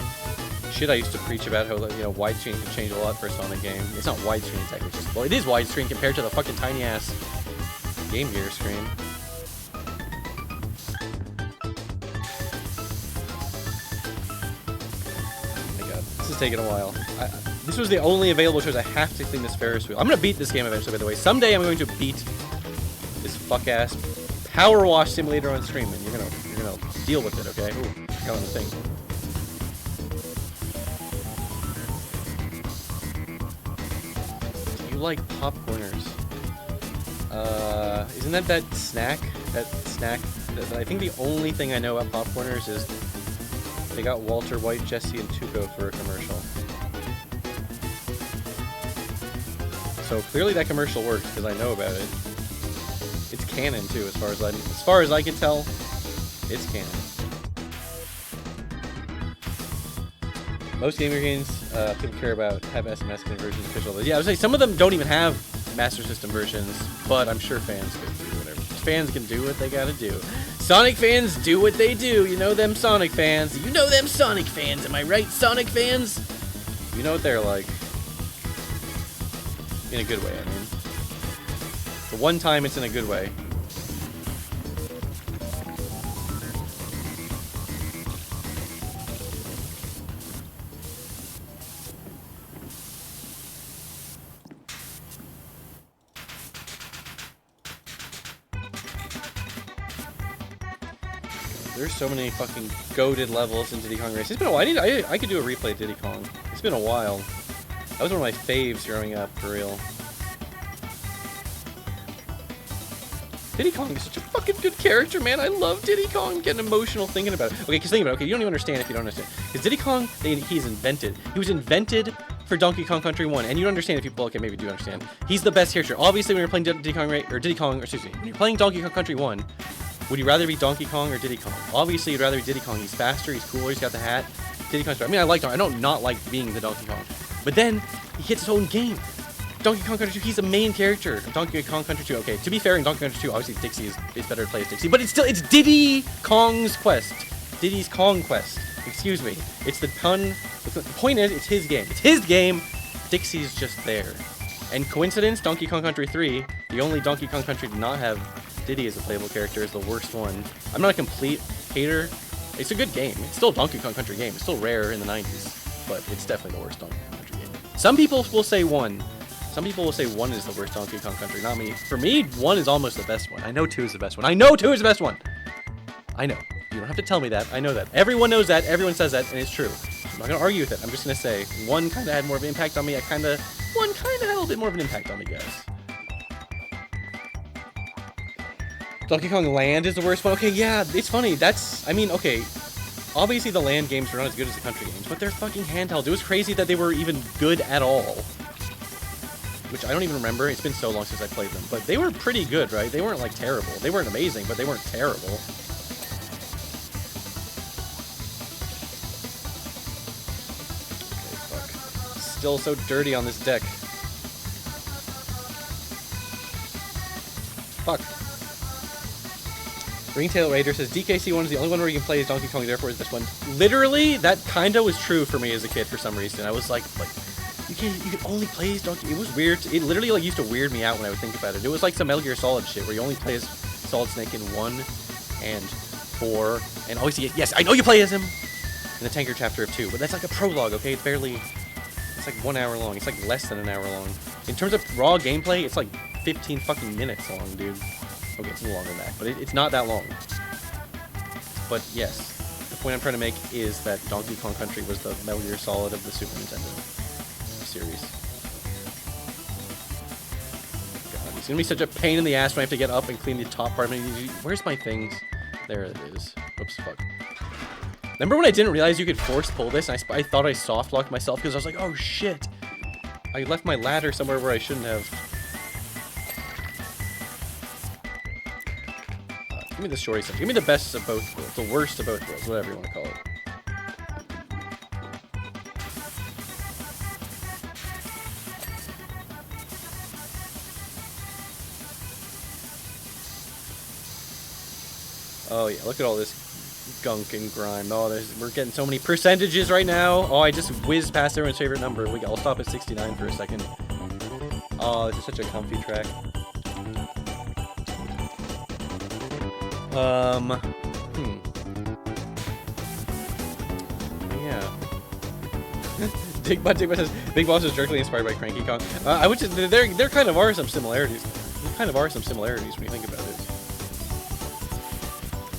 shit I used to preach about how, you know, widescreen can change a lot for a Sonic game. It's not widescreen, technically. Well, it is widescreen compared to the fucking tiny-ass Game Gear screen. This is taking a while. This was the only available choice. I have to clean this Ferris wheel. I'm gonna beat this game eventually, by the way. Someday I'm going to beat this fuck-ass PowerWash Simulator on stream, and you're gonna deal with it, okay? Ooh, got on the thing. Do you like popcorners? Isn't that snack? That I think the only thing I know about popcorners is they got Walter White, Jesse, and Tuco for a commercial. So clearly that commercial worked because I know about it. It's canon too, as far as I can tell. It's canon. Most gamer games people care about have SMS conversions official. Yeah, I would say some of them don't even have Master System versions, but I'm sure fans could do whatever. Fans can do what they gotta do. Sonic fans do what they do. You know them Sonic fans. You know them Sonic fans. Am I right, Sonic fans? You know what they're like. In a good way, I mean. The one time it's in a good way. There's so many fucking goated levels in Diddy Kong Race. It's been a while. I could do a replay of Diddy Kong. It's been a while. That was one of my faves growing up, for real. Diddy Kong is such a fucking good character, man. I love Diddy Kong. I'm getting emotional thinking about it. Okay, because think about it. Okay, you don't even understand if you don't understand. Because Diddy Kong, he's invented. He was invented for Donkey Kong Country 1. And you don't understand if people, okay, maybe do understand. He's the best character. Obviously, when you're playing when you're playing Donkey Kong Country 1, would you rather be Donkey Kong or Diddy Kong? Obviously, you'd rather be Diddy Kong. He's faster, he's cooler, he's got the hat. Diddy Kong's better. I mean, I like Donkey. I don't not like being the Donkey Kong. But then, he gets his own game. Donkey Kong Country 2, he's the main character of Donkey Kong Country 2. Okay, to be fair, in Donkey Kong Country 2, obviously Dixie is better to play as Dixie, but it's Diddy Kong's quest. Diddy's Kong quest. Excuse me. It's the pun. The point is, it's his game. It's his game. Dixie's just there. And coincidence, Donkey Kong Country 3, the only Donkey Kong Country to not have Diddy as a playable character, is the worst one. I'm not a complete hater. It's a good game. It's still a Donkey Kong Country game. It's still rare in the 90s, but it's definitely the worst Donkey Kong Country game. Some people will say 1. Some people will say 1 is the worst Donkey Kong Country, not me. For me, 1 is almost the best one. I know 2 is the best one. I know 2 is the best one! I know. You don't have to tell me that. I know that. Everyone knows that. Everyone says that, and it's true. I'm not gonna argue with it. I'm just gonna say 1 kinda had more of an impact on me. 1 kinda had a little bit more of an impact on me, guys. Donkey Kong Land is the worst one. Okay, yeah, it's funny. I mean, okay. Obviously, the land games are not as good as the country games, but they're fucking handheld. It was crazy that they were even good at all. Which I don't even remember. It's been so long since I played them. But they were pretty good, right? They weren't, like, terrible. They weren't amazing, but they weren't terrible. Okay, fuck. Still so dirty on this deck. Fuck. Ringtail Raider says, DKC1 is the only one where you can play as Donkey Kong, therefore is this one. Literally, that kinda was true for me as a kid for some reason. I was like, you can only play as Donkey. It was weird. It literally like used to weird me out when I would think about it. It was like some Metal Gear Solid shit where you only play as Solid Snake in 1 and 4, and always yes, I know you play as him in the Tanker chapter of 2, but that's like a prologue, okay? It's like 1 hour long. It's like less than an hour long. In terms of raw gameplay, it's like 15 fucking minutes long, dude. Okay, it's longer than that, but it's not that long. But yes, the point I'm trying to make is that Donkey Kong Country was the Metal Gear Solid of the Super Nintendo series. God, it's gonna be such a pain in the ass when I have to get up and clean the top part. Where's my things? There it is. Oops, fuck. Remember when I didn't realize you could force pull this? And I thought I soft locked myself because I was like, oh shit. I left my ladder somewhere where I shouldn't have. Give me the shorty stuff. Give me the best of both worlds. The worst of both worlds. Whatever you want to call it. Oh yeah, look at all this gunk and grime. Oh, we're getting so many percentages right now. Oh, I just whizzed past everyone's favorite number. I'll stop at 69 for a second. Oh, this is such a comfy track. Yeah. Digbutt says Big Boss is directly inspired by Cranky Kong. I would just there kind of are some similarities. There kind of are some similarities when you think about it.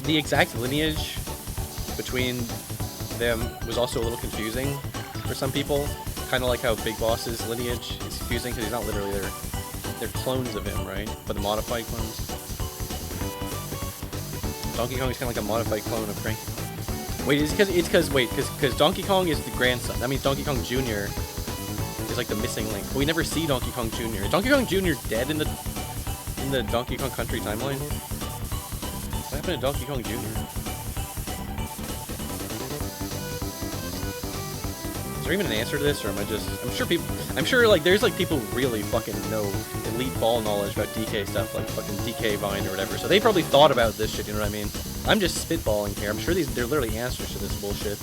The exact lineage between them was also a little confusing for some people. Kind of like how Big Boss's lineage is confusing because he's not literally they're clones of him, right? But the modified clones. Donkey Kong is kind of like a modified clone of Cranky Kong. Wait, because Donkey Kong is the grandson. That means Donkey Kong Jr. is like the missing link. But we never see Donkey Kong Jr. Is Donkey Kong Jr. dead in the Donkey Kong Country timeline? What happened to Donkey Kong Jr.? Is there even an answer to this, or am I just? I'm sure like there's like people who really fucking know elite ball knowledge about DK stuff, like fucking DK Vine or whatever. So they probably thought about this shit. You know what I mean? I'm just spitballing here. I'm sure they're literally answers to this bullshit.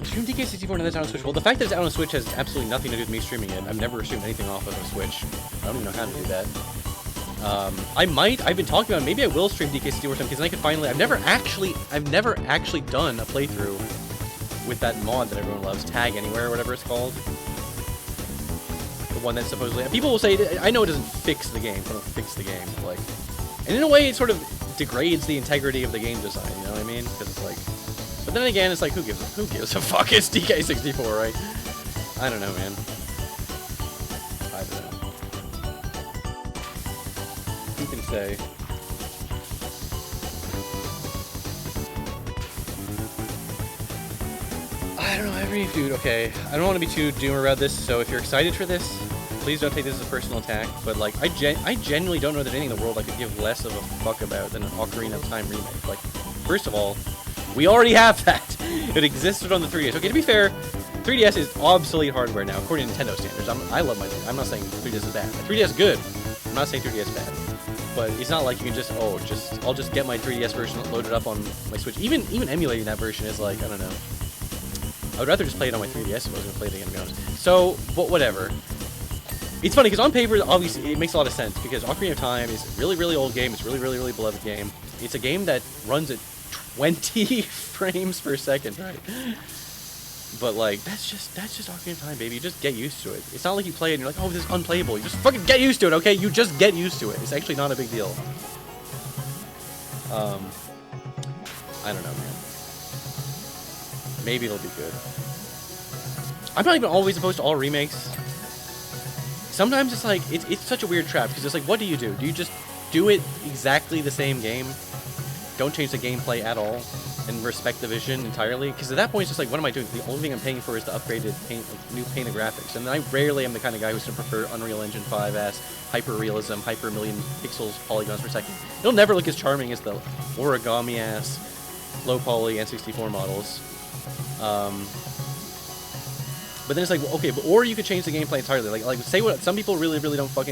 Stream DK64 and that's out on Switch. Well, the fact that it's out on Switch has absolutely nothing to do with me streaming it. I've never assumed anything off of a Switch. I don't even know how to do that. I've been talking about maybe I will stream DK64 because then I could finally. I've never actually done a playthrough with that mod that everyone loves, Tag Anywhere or whatever it's called. The one that's supposedly people will say I know it doesn't fix the game, it doesn't fix the game, like, and in a way it sort of degrades the integrity of the game design. You know what I mean? Because it's like, but then again, it's like who gives a fuck? It's DK64, right? I don't know, man. I don't know. Who can say? I don't know, dude, okay. I don't want to be too doomer about this, so if you're excited for this, please don't take this as a personal attack, but like, I genuinely don't know there's anything in the world I could give less of a fuck about than an Ocarina of Time remake. Like, first of all, we already have that. It existed on the 3DS. Okay, to be fair, 3DS is obsolete hardware now, according to Nintendo standards. I love my 3DS. I'm not saying 3DS is bad. My 3DS is good. I'm not saying 3DS is bad. But it's not like you can just, I'll just get my 3DS version loaded up on my Switch. Even emulating that version is like, I don't know. I would rather just play it on my 3DS if I was going to play it again, to be honest. So, but whatever. It's funny, because on paper, obviously, it makes a lot of sense, because Ocarina of Time is a really, really old game. It's a really, really, really beloved game. It's a game that runs at 20 frames per second, right? But, like, that's just Ocarina of Time, baby. You just get used to it. It's not like you play it and you're like, oh, this is unplayable. You just fucking get used to it, okay? You just get used to it. It's actually not a big deal. I don't know, man. Maybe it'll be good. I'm not even always opposed to all remakes. Sometimes it's like, it's such a weird trap, because it's like, what do? Do you just do it exactly the same game? Don't change the gameplay at all, and respect the vision entirely? Because at that point, it's just like, what am I doing? The only thing I'm paying for is the upgraded new painted graphics. And I rarely am the kind of guy who's going to prefer Unreal Engine 5-ass hyper-realism, hyper-million pixels, polygons per second. It'll never look as charming as the origami-ass, low-poly N64 models. But then it's like, well, okay, or you could change the gameplay entirely. Like say what some people really don't fuck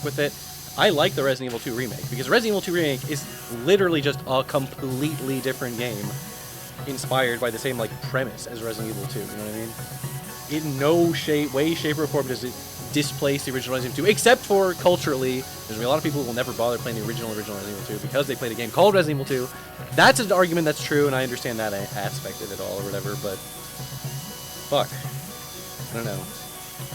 with it. I like the Resident Evil 2 remake, because Resident Evil 2 remake is literally just a completely different game, inspired by the same like premise as Resident Evil 2. You know what I mean? In no way, shape, or form does it displace the original Resident Evil 2, except for culturally. There's gonna be a lot of people who will never bother playing the original Resident Evil 2 because they played a game called Resident Evil 2. That's an argument that's true, and I understand that aspect of it all or whatever. But fuck. I don't know.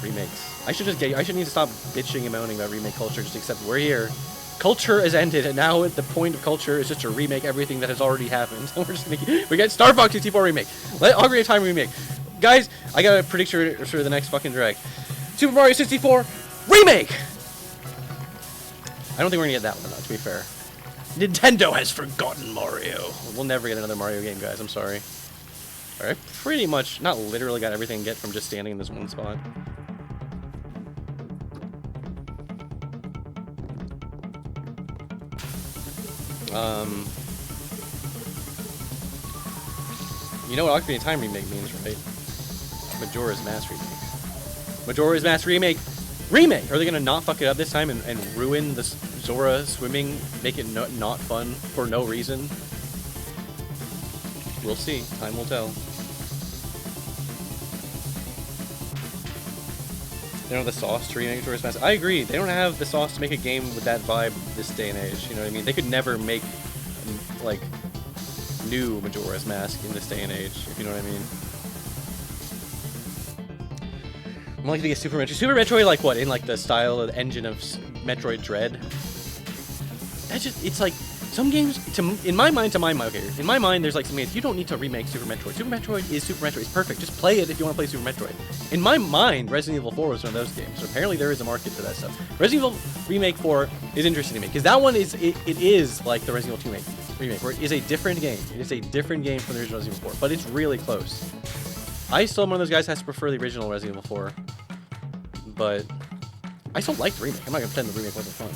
Remakes. I should need to stop bitching and moaning about remake culture, just accept we're here. Culture is ended, and now the point of culture is just to remake everything that has already happened. We got Star Fox 64 remake. Let Ocarina of Time remake. Guys, I got a prediction for the next fucking direct. Super Mario 64 remake! I don't think we're gonna get that one, to be fair. Nintendo has forgotten Mario. We'll never get another Mario game, guys. I'm sorry. Alright, pretty much, not literally got everything I get from just standing in this one spot. You know what Ocarina of Time remake means, right? Majora's Mask remake. Majora's Mask remake! Remake! Are they gonna not fuck it up this time and ruin the Zora swimming, make it not fun for no reason? We'll see. Time will tell. They don't have the sauce to remake Majora's Mask. I agree. They don't have the sauce to make a game with that vibe this day and age. You know what I mean? They could never make, like, new Majora's Mask in this day and age, if you know what I mean. I'm likely to get Super Metroid. Super Metroid, like, what? In, like, the style of the engine of Metroid Dread? That just, it's like, some games, in my mind, okay, in my mind, there's like some games, you don't need to remake Super Metroid. Super Metroid is Super Metroid. It's perfect. Just play it if you want to play Super Metroid. In my mind, Resident Evil 4 was one of those games. So apparently there is a market for that stuff. Resident Evil Remake 4 is interesting to me, because that one is, it is like the Resident Evil 2 remake, where it is a different game. It is a different game from the original Resident Evil 4, but it's really close. I still am one of those guys who has to prefer the original Resident Evil 4, but I still like the remake. I'm not going to pretend the remake wasn't fun.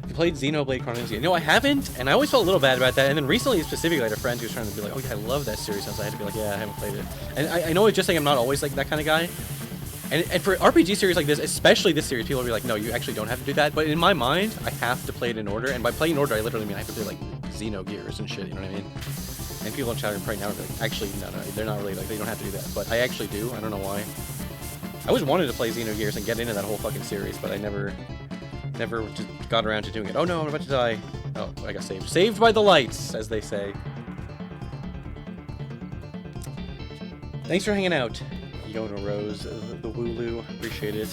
You played Xenoblade Chronicles yet? No, I haven't, and I always felt a little bad about that. And then recently, specifically, I had a friend who was trying to be like, "Oh yeah, I love that series." So I had to be like, "Yeah, I haven't played it." And I know it's just saying I'm not always like that kind of guy. And for RPG series like this, especially this series, people will be like, "No, you actually don't have to do that." But in my mind, I have to play it in order. And by playing in order, I literally mean I have to play like Xenogears and shit. You know what I mean? And people in chat right now are like, "Actually, no, they're not really like they don't have to do that." But I actually do. I don't know why. I always wanted to play Xenogears and get into that whole fucking series, but I never just got around to doing it. Oh no, I'm about to die. Oh, I got saved. Saved by the lights, as they say. Thanks for hanging out, Yona Rose, the Wooloo. Appreciate it.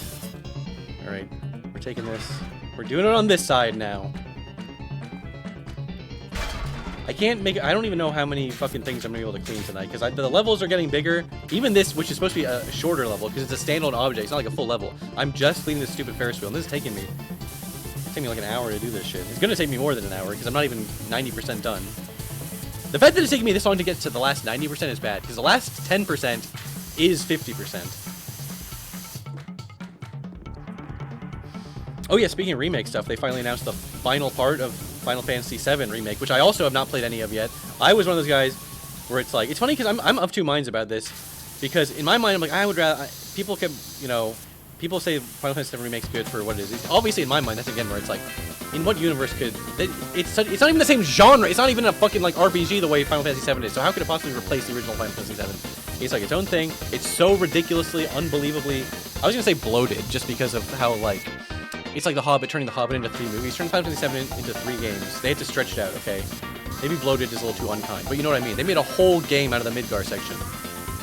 Alright, we're taking this. We're doing it on this side now. I can't make it. I don't even know how many fucking things I'm gonna be able to clean tonight, because the levels are getting bigger. Even this, which is supposed to be a shorter level, because it's a standalone object. It's not like a full level. I'm just cleaning this stupid Ferris wheel, and this is taking me like an hour to do this shit. It's gonna take me more than an hour because I'm not even 90% done. The fact that it's taking me this long to get to the last 90% is bad, because the last 10% is 50%. Oh yeah, speaking of remake stuff, they finally announced the final part of Final Fantasy VII Remake, which I also have not played any of yet. I was one of those guys where it's like, it's funny because I'm of two minds about this, because in my mind I'm like, I would rather, people can, you know, people say Final Fantasy VII Remake's good for what it is. It's obviously, in my mind, that's again where it's like, in what universe could... It's not even the same genre. It's not even a fucking, like, RPG the way Final Fantasy VII is. So how could it possibly replace the original Final Fantasy VII? It's like its own thing. It's so ridiculously, unbelievably... I was gonna say bloated, just because of how, like... It's like The Hobbit, turning The Hobbit into 3 movies. Turning Final Fantasy VII into 3 games. They had to stretch it out, okay? Maybe bloated is a little too unkind, but you know what I mean. They made a whole game out of the Midgar section.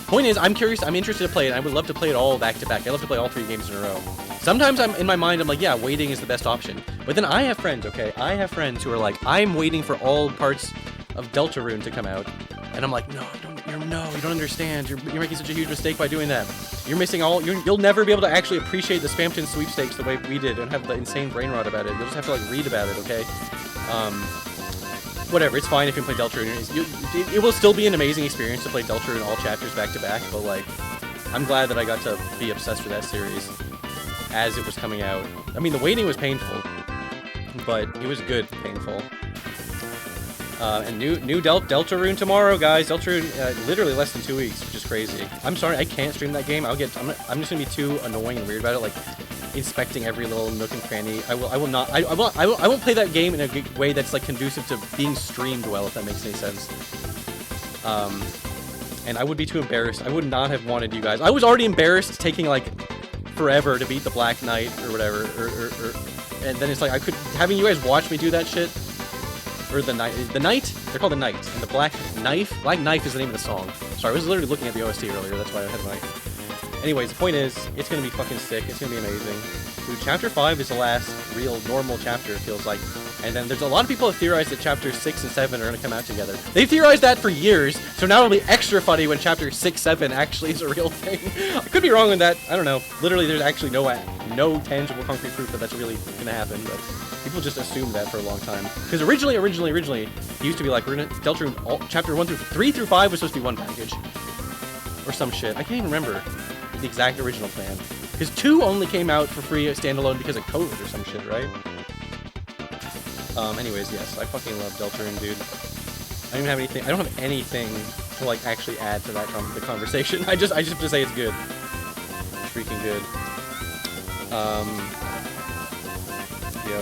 Point is, I'm curious, I'm interested to play it, and I would love to play it all back to back. I love to play all 3 games in a row. Sometimes in my mind, I'm like, yeah, waiting is the best option. But then I have friends, okay? I have friends who are like, I'm waiting for all parts of Deltarune to come out. And I'm like, no, you don't understand. You're making such a huge mistake by doing that. You're missing all, you'll never be able to actually appreciate the Spamton sweepstakes the way we did and have the insane brain rot about it. You'll just have to, like, read about it, okay? Whatever, it's fine if you play Deltarune. It will still be an amazing experience to play Deltarune all chapters back to back, but like, I'm glad that I got to be obsessed with that series as it was coming out. I mean, the waiting was painful, but it was good painful. And new Deltarune tomorrow, guys. Deltarune, literally less than 2 weeks, which is crazy. I'm sorry, I can't stream that game. I'm just gonna be too annoying and weird about it, like inspecting every little nook and cranny. I won't play that game in a way that's like conducive to being streamed well, if that makes any sense. And I would be too embarrassed. I would not have wanted you guys. I was already embarrassed taking like forever to beat the Black Knight or whatever, and then it's like having you guys watch me do that shit. or the Knight, they're called the Knight, and the Black Knife is the name of the song. Sorry, I was literally looking at the OST earlier, that's why I had my... Anyways, the point is, it's gonna be fucking sick, it's gonna be amazing. Dude, Chapter 5 is the last real normal chapter, it feels like. And then there's a lot of people have theorized that Chapters 6 and 7 are gonna come out together. They've theorized that for years, so now it'll be extra funny when Chapter 6, 7 actually is a real thing. I could be wrong on that, I don't know. Literally, there's actually no tangible concrete proof that that's really gonna happen, but people just assumed that for a long time. Because originally, it used to be like, we're gonna, Deltarune, Chapter 3 through 5 was supposed to be one package. Or some shit. I can't even remember the exact original plan. Because 2 only came out for free standalone because of COVID or some shit, right? Anyways, yes, I fucking love Deltarune, dude. I don't even have anything, I don't have anything to, like, actually add to that the conversation. I just have to say it's good. It's freaking good. Yo.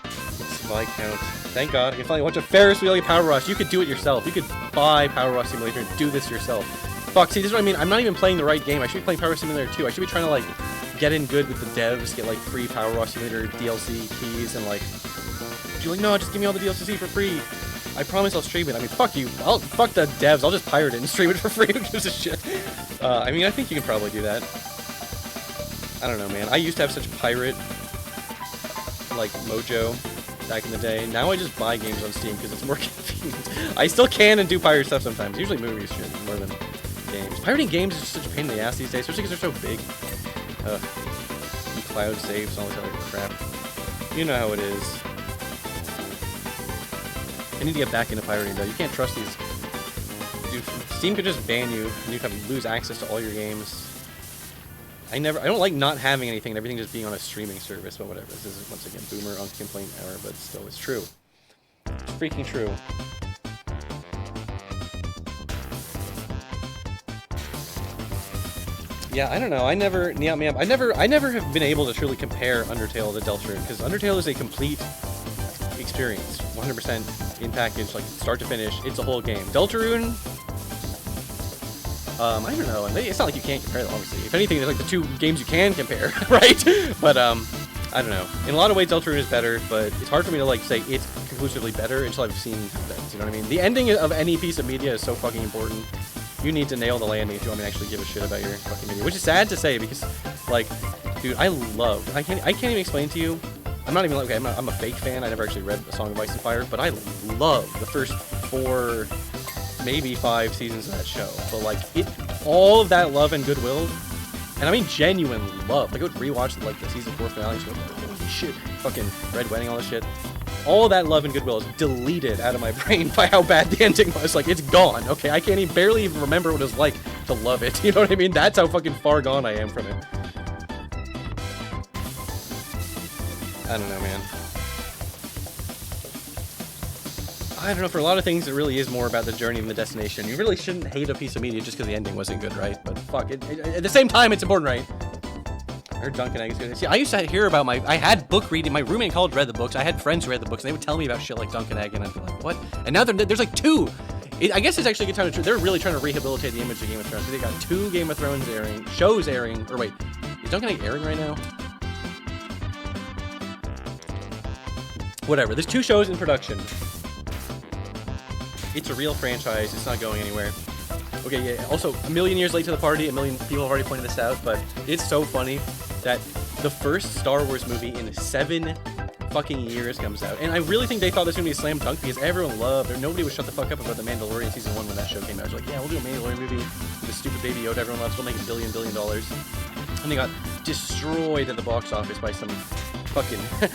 It's Viscount. Thank God, I can finally watch a Ferris wheel Power Wash. You could do it yourself. You could buy PowerWash Simulator and do this yourself. Fuck, see, this is what I mean. I'm not even playing the right game. I should be playing PowerWash Simulator 2. I should be trying to, like, get in good with the devs, get, like, free PowerWash Simulator DLC keys, and, like... You're like, no, just give me all the DLC for free. I promise I'll stream it. I mean, fuck you. Fuck the devs. I'll just pirate it and stream it for free. Who gives a shit? I mean, I think you can probably do that. I don't know, man. I used to have such pirate, like, mojo back in the day. Now I just buy games on Steam because it's more convenient. I still can and do pirate stuff sometimes. Usually movies shit more than games. Pirating games is just such a pain in the ass these days, especially because they're so big. And cloud saves and all this other crap. You know how it is. I need to get back into pirating though. You can't trust these. Dude, Steam could just ban you and you'd have lose access to all your games. I don't like not having anything and everything just being on a streaming service, but whatever. This is once again boomer on complaint hour, but still it's true. It's freaking true. Yeah, I don't know. I never have been able to truly compare Undertale to Deltarune because Undertale is a complete experience, 100% in package, like start to finish. It's a whole game. Deltarune, I don't know. It's not like you can't compare them, obviously. If anything, there's like the 2 games you can compare, right? But I don't know. In a lot of ways, Deltarune is better, but it's hard for me to like say it's conclusively better until I've seen things. You know what I mean? The ending of any piece of media is so fucking important. You need to nail the landing if you want me to actually give a shit about your fucking media, which is sad to say because, like, dude, I can't even explain to you. I'm not even like, okay, I'm a fake fan. I never actually read A Song of Ice and Fire, but I love the first 4, maybe 5 seasons of that show. But like, all of that love and goodwill, and I mean genuine love. Like I would rewatch like the season 4 finale, and go, holy shit, fucking Red Wedding, all this shit. All of that love and goodwill is deleted out of my brain by how bad the ending was. Like, it's gone, okay? I can't even barely even remember what it was like to love it. You know what I mean? That's how fucking far gone I am from it. I don't know, man. I don't know, for a lot of things, it really is more about the journey than the destination. You really shouldn't hate a piece of media just because the ending wasn't good, right? But fuck, at the same time, it's important, right? I heard Duncan Egg is good. See, I used to hear about I had book reading. My roommate in college read the books. I had friends who read the books, and they would tell me about shit like Duncan Egg, and I'd be like, what? And now there's like 2. I guess it's actually a good time to... They're really trying to rehabilitate the image of Game of Thrones. So they got 2 Game of Thrones shows airing. Or wait, is Duncan Egg airing right now? Whatever. There's 2 shows in production. It's a real franchise. It's not going anywhere. Okay, yeah. Also, a million years late to the party. A million people have already pointed this out, but it's so funny that the first Star Wars movie in 7 fucking years comes out. And I really think they thought this was going to be a slam dunk because everyone loved, or nobody would shut the fuck up about The Mandalorian Season 1 when that show came out. It was like, yeah, we'll do a Mandalorian movie with the stupid Baby Yoda everyone loves. We'll make $1 billion. And they got destroyed at the box office by some fucking, I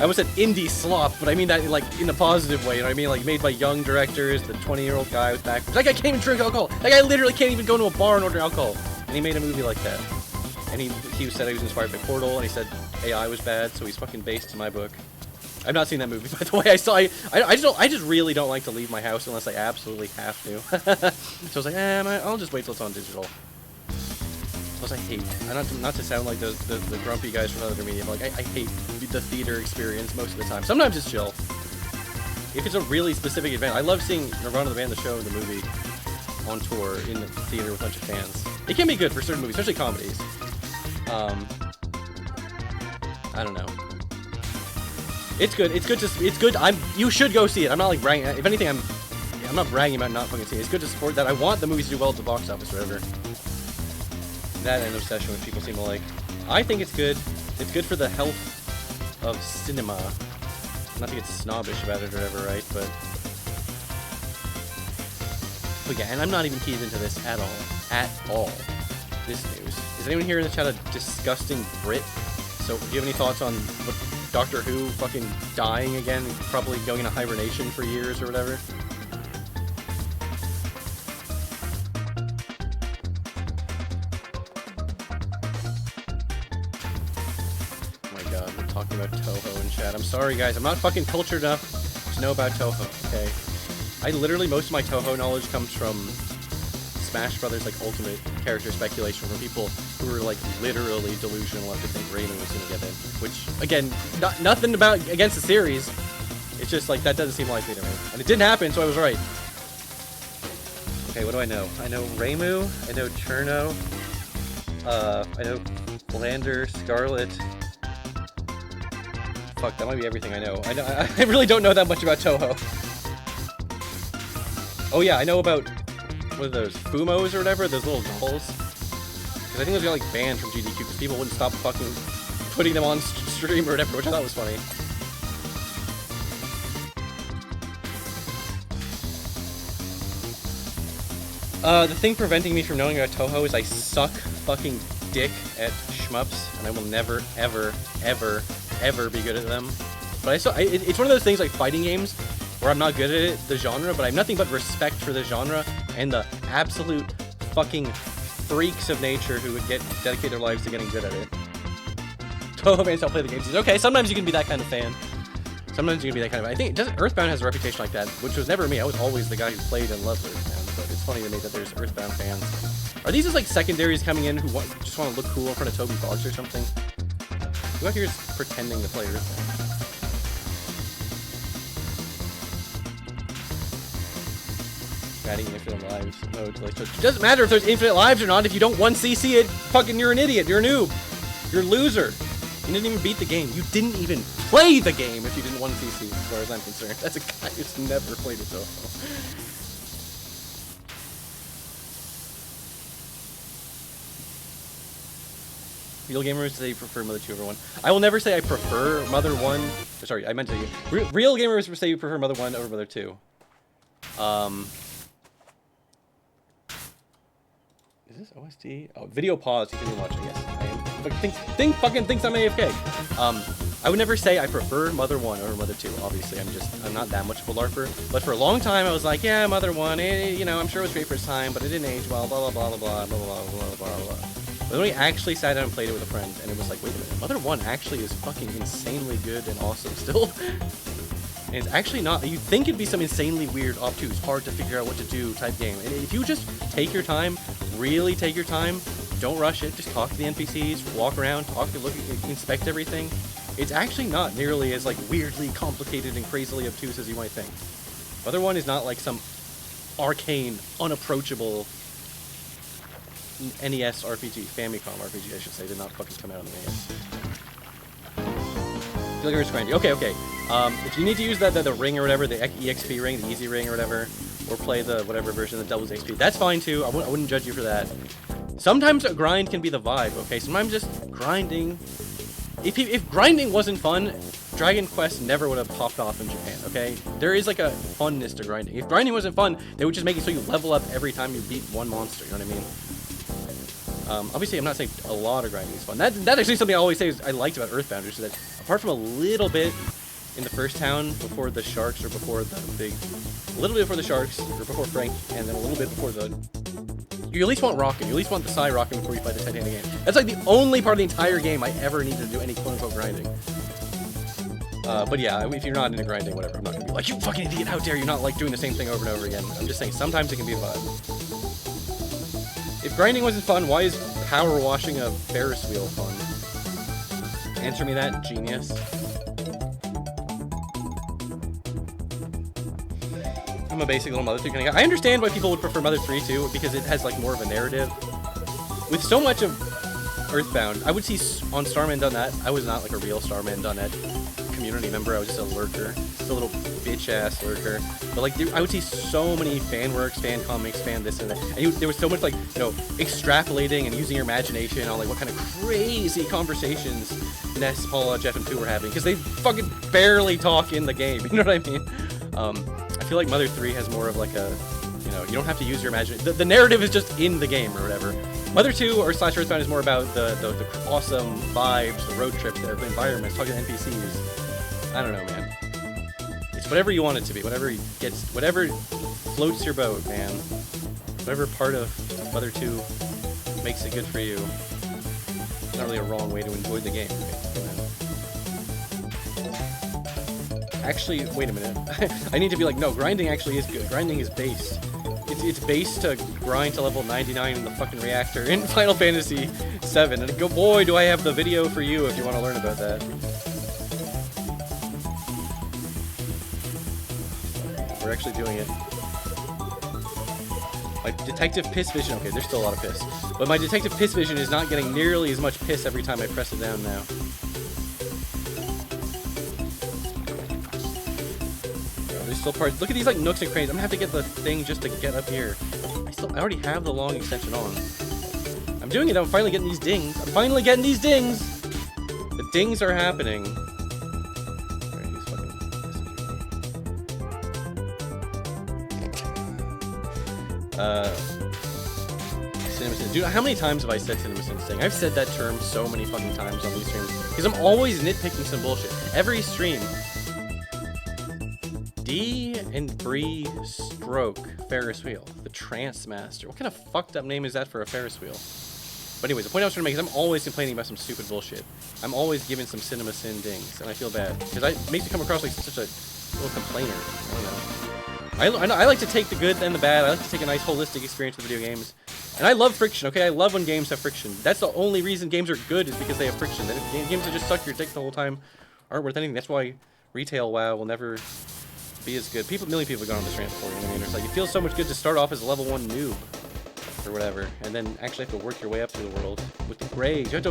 almost said indie slop, but I mean that like in a positive way, you know what I mean? Like made by young directors, the 20-year-old guy was back. That guy can't even drink alcohol. That guy literally can't even go to a bar and order alcohol. And he made a movie like that. And he said he was inspired by Portal, and he said AI was bad, so he's fucking based in my book. I've not seen that movie, by the way. I just really don't like to leave my house unless I absolutely have to. So I was like, I'll just wait till it's on digital. Plus, I hate, not to sound like the grumpy guys from other media, but like I hate the theater experience most of the time. Sometimes it's chill. If it's a really specific event, I love seeing Nirvana the band, the show, the movie on tour in the theater with a bunch of fans. It can be good for certain movies, especially comedies. I don't know. It's good. It's good. It's good. You should go see it. I'm not like bragging. If anything, I'm not bragging about not fucking seeing it. It's good to support that. I want the movies to do well at the box office, whatever. That and obsession with people seem to like. I think it's good. It's good for the health of cinema. Not to get snobbish about it or whatever, right? But yeah, and I'm not even keyed into this at all. At all. This news. Is anyone here in the chat a disgusting Brit? So, do you have any thoughts on what Doctor Who fucking dying again, probably going into hibernation for years or whatever? Oh my god, we're talking about Toho in chat. I'm sorry guys, I'm not fucking cultured enough to know about Toho, okay? Literally, most of my Toho knowledge comes from Smash Brothers, like, ultimate character speculation from people who were, like, literally delusional enough to think Raymond was gonna get in. Which, again, nothing against the series. It's just, like, that doesn't seem likely to me. And it didn't happen, so I was right. Okay, what do I know? I know Reimu, I know Cherno, I know Blander, Scarlet. Fuck, that might be everything I know. I really don't know that much about Toho. Oh yeah, I know about, what are those, Fumos or whatever, those little dolls? Because I think those got like banned from GDQ because people wouldn't stop fucking putting them on stream or whatever, which I thought was funny. The thing preventing me from knowing about Toho is I suck fucking dick at shmups, and I will never, ever, ever, ever be good at them. But it's one of those things like fighting games, where I'm not good at it, the genre, but I have nothing but respect for the genre and the absolute fucking freaks of nature who would dedicate their lives to getting good at it. Toho fans don't play the games. Okay, sometimes you can be that kind of fan. Sometimes you can be that kind of. I think Earthbound has a reputation like that, which was never me. I was always the guy who played and loved Earthbound. But it's funny to me that there's Earthbound fans. Are these just like secondaries coming in who just want to look cool in front of Toby Fox or something? Who out here is pretending to play Earthbound? Adding infinite lives. No, it doesn't matter if there's infinite lives or not. If you don't 1cc it, fucking you're an idiot. You're a noob. You're a loser. You didn't even beat the game. You didn't even play the game if you didn't 1cc, as far as I'm concerned. That's a guy who's never played it so well. Real gamers say you prefer Mother 2 over 1. I will never say I prefer Mother 1. Sorry, I meant to say real gamers say you prefer Mother 1 over Mother 2. Is this OST? Oh, video pause. You can watch it. Yes, I am. Fucking thinks I'm AFK. I would never say I prefer Mother 1 over Mother 2. Obviously, I'm not that much of a LARPer. But for a long time, I was like, yeah, Mother 1. You know, I'm sure it was great for its time, but it didn't age well. Blah blah blah blah blah blah blah blah blah. But then we actually sat down and played it with a friend, and it was like, wait a minute, Mother 1 actually is fucking insanely good and awesome still. And it's actually not. You'd think it'd be some insanely weird, obtuse, hard to figure out what to do type game. And if you just take your time, really take your time, don't rush it, just talk to the NPCs, walk around, inspect everything, it's actually not nearly as like weirdly complicated and crazily obtuse as you might think. Mother 1 is not like some arcane, unapproachable NES RPG, Famicom RPG, I should say, did not fucking come out on the NES. Feel like it's grindy. Okay. If you need to use the ring or whatever, the EXP ring, the easy ring or whatever, or play the whatever version that doubles XP, that's fine too. I wouldn't judge you for that. Sometimes a grind can be the vibe, okay? Sometimes just grinding. If grinding wasn't fun, Dragon Quest never would have popped off in Japan, okay? There is like a funness to grinding. If grinding wasn't fun, they would just make it so you level up every time you beat one monster, you know what I mean? Obviously, I'm not saying a lot of grinding is fun. That's actually something I always say I liked about Earthbound, is that apart from a little bit in the first town before the sharks or before the big, a little bit before the sharks or before Frank, and then a little bit before the, you at least want rocking. You at least want the Psy rocking before you fight the Titanic game. That's like the only part of the entire game I ever needed to do any quote-unquote grinding. But yeah, if you're not into grinding, whatever, I'm not gonna be like, you fucking idiot, how dare you not like doing the same thing over and over again. I'm just saying, sometimes it can be a vibe. If grinding wasn't fun, why is power washing a Ferris wheel fun? Answer me that, genius. I'm a basic little Mother 3 kind of guy. I understand why people would prefer Mother 3 too, because it has like more of a narrative. With so much of Earthbound, I would see on Starman Done That. I was not like a real Starman Done That community member. I was just a lurker, just a little bitch-ass lurker. But like, I would see so many fan works, fan comics, fan this and that. And there was so much like, you know, extrapolating and using your imagination on like what kind of crazy conversations Ness, Paula, Jeff, and Pooh were having, because they fucking barely talk in the game. You know what I mean? I feel like Mother 3 has more of like a, you know, you don't have to use your imagination. The narrative is just in the game or whatever. Mother 2 or / Earthbound is more about the awesome vibes, the road trip, the environments, talking to NPCs. I don't know, man. It's whatever you want it to be. Whatever floats your boat, man. Whatever part of Mother 2 makes it good for you. It's not really a wrong way to enjoy the game. Actually, wait a minute. I need to be like, no, grinding actually is good. Grinding is based. It's based to grind to level 99 in the fucking reactor in Final Fantasy VII. And go, boy, do I have the video for you if you want to learn about that. We're actually doing it. My detective piss vision, okay, there's still a lot of piss. But my detective piss vision is not getting nearly as much piss every time I press it down now. Still parts. Look at these like nooks and crannies. I'm gonna have to get the thing just to get up here. I already have the long extension on. I'm doing it. I'm finally getting these dings. I'm finally getting these dings. The dings are happening. CinemaSins. Dude, how many times have I said CinemaSins thing? I've said that term so many fucking times on these streams because I'm always nitpicking some bullshit. Every stream. D and Bree Stroke Ferris wheel. The Trance Master. What kind of fucked up name is that for a Ferris wheel? But anyways, the point I was trying to make is I'm always complaining about some stupid bullshit. I'm always giving some CinemaSin dings, and I feel bad because it makes me come across like such a little complainer. I don't know. I like to take the good and the bad. I like to take a nice holistic experience with video games, and I love friction. Okay, I love when games have friction. That's the only reason games are good is because they have friction. That games that just suck your dick the whole time aren't worth anything. That's why retail WoW will never be as good. A million people have gone on this rant before, you know what I mean? It's like, it feels so much good to start off as a level 1 noob, or whatever, and then actually have to work your way up through the world with the grays. If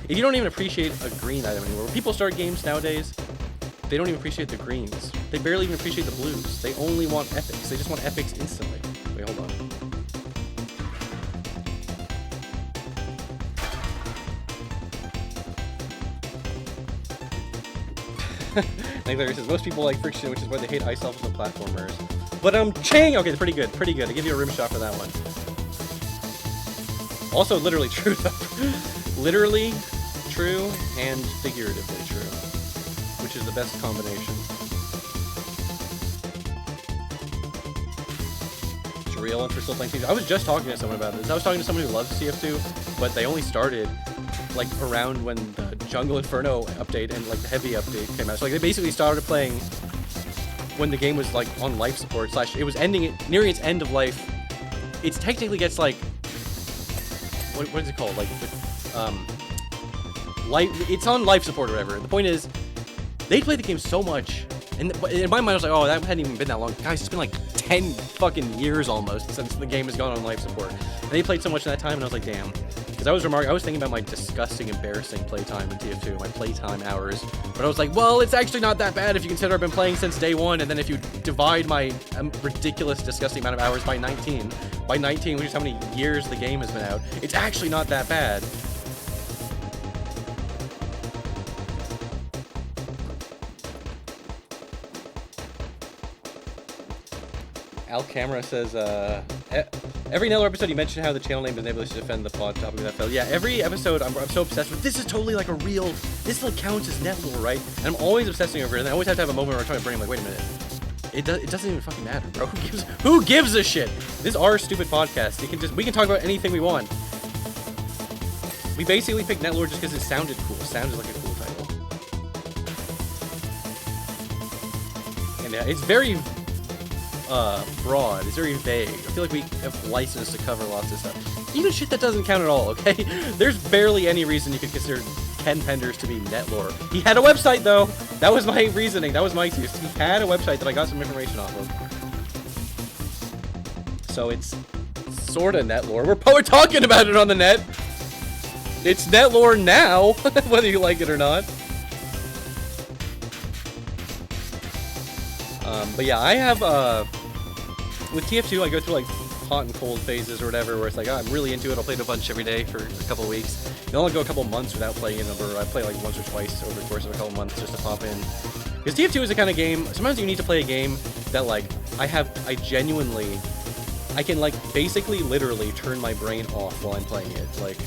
you don't even appreciate a green item anymore, when people start games nowadays, they don't even appreciate the greens. They barely even appreciate the blues. They only want epics. They just want epics instantly. Wait, hold on. Larry says most people like friction, which is why they hate ice levels and platformers. But ching! Okay, pretty good, pretty good. I give you a rim shot for that one. Also, literally true though. Literally true and figuratively true, which is the best combination. It's a real one for still playing TF2. I was just talking to someone about this. I was talking to someone who loves TF2, but they only started like around when the Jungle Inferno update and like the heavy update came out. So like they basically started playing when the game was like on life support / it was nearing its end of life. It technically gets like what is it called? Like it's on life support or whatever. The point is they played the game so much, and in my mind I was like, oh, that hadn't even been that long. Guys, it's been like 10 fucking years almost since the game has gone on life support. And they played so much in that time, and I was like, damn. Because I was thinking about my disgusting, embarrassing playtime in TF2, my playtime hours. But I was like, well, it's actually not that bad if you consider I've been playing since day one, and then if you divide my ridiculous, disgusting amount of hours by 19, which is how many years the game has been out, it's actually not that bad. Al Camera says, every Nello episode you mentioned how the channel name enables you to defend the plot topic of that fell. Yeah, every episode I'm so obsessed with. This is totally like a real, this like counts as netlore, right? And I'm always obsessing over it, and I always have to have a moment where I'm trying to bring, like, wait a minute. It doesn't even fucking matter, bro. Who gives a shit? This is our stupid podcast. We can talk about anything we want. We basically picked netlore just because it sounded cool. It sounded like a cool title. And yeah, it's very broad. It's very vague. I feel like we have license to cover lots of stuff. Even shit that doesn't count at all, okay? There's barely any reason you could consider Ken Penders to be netlore. He had a website, though. That was my reasoning. That was my excuse. He had a website that I got some information off of. So it's sort of netlore. We're talking about it on the net. It's netlore now, whether you like it or not. But yeah, I have, with TF2, I go through like hot and cold phases or whatever, where it's like, oh, I'm really into it, I'll play it a bunch every day for a couple of weeks. Then I'll go a couple months without playing it, or I play like once or twice over the course of a couple months just to pop in. Because TF2 is the kind of game, sometimes you need to play a game that like, I can like basically literally turn my brain off while I'm playing it. Like,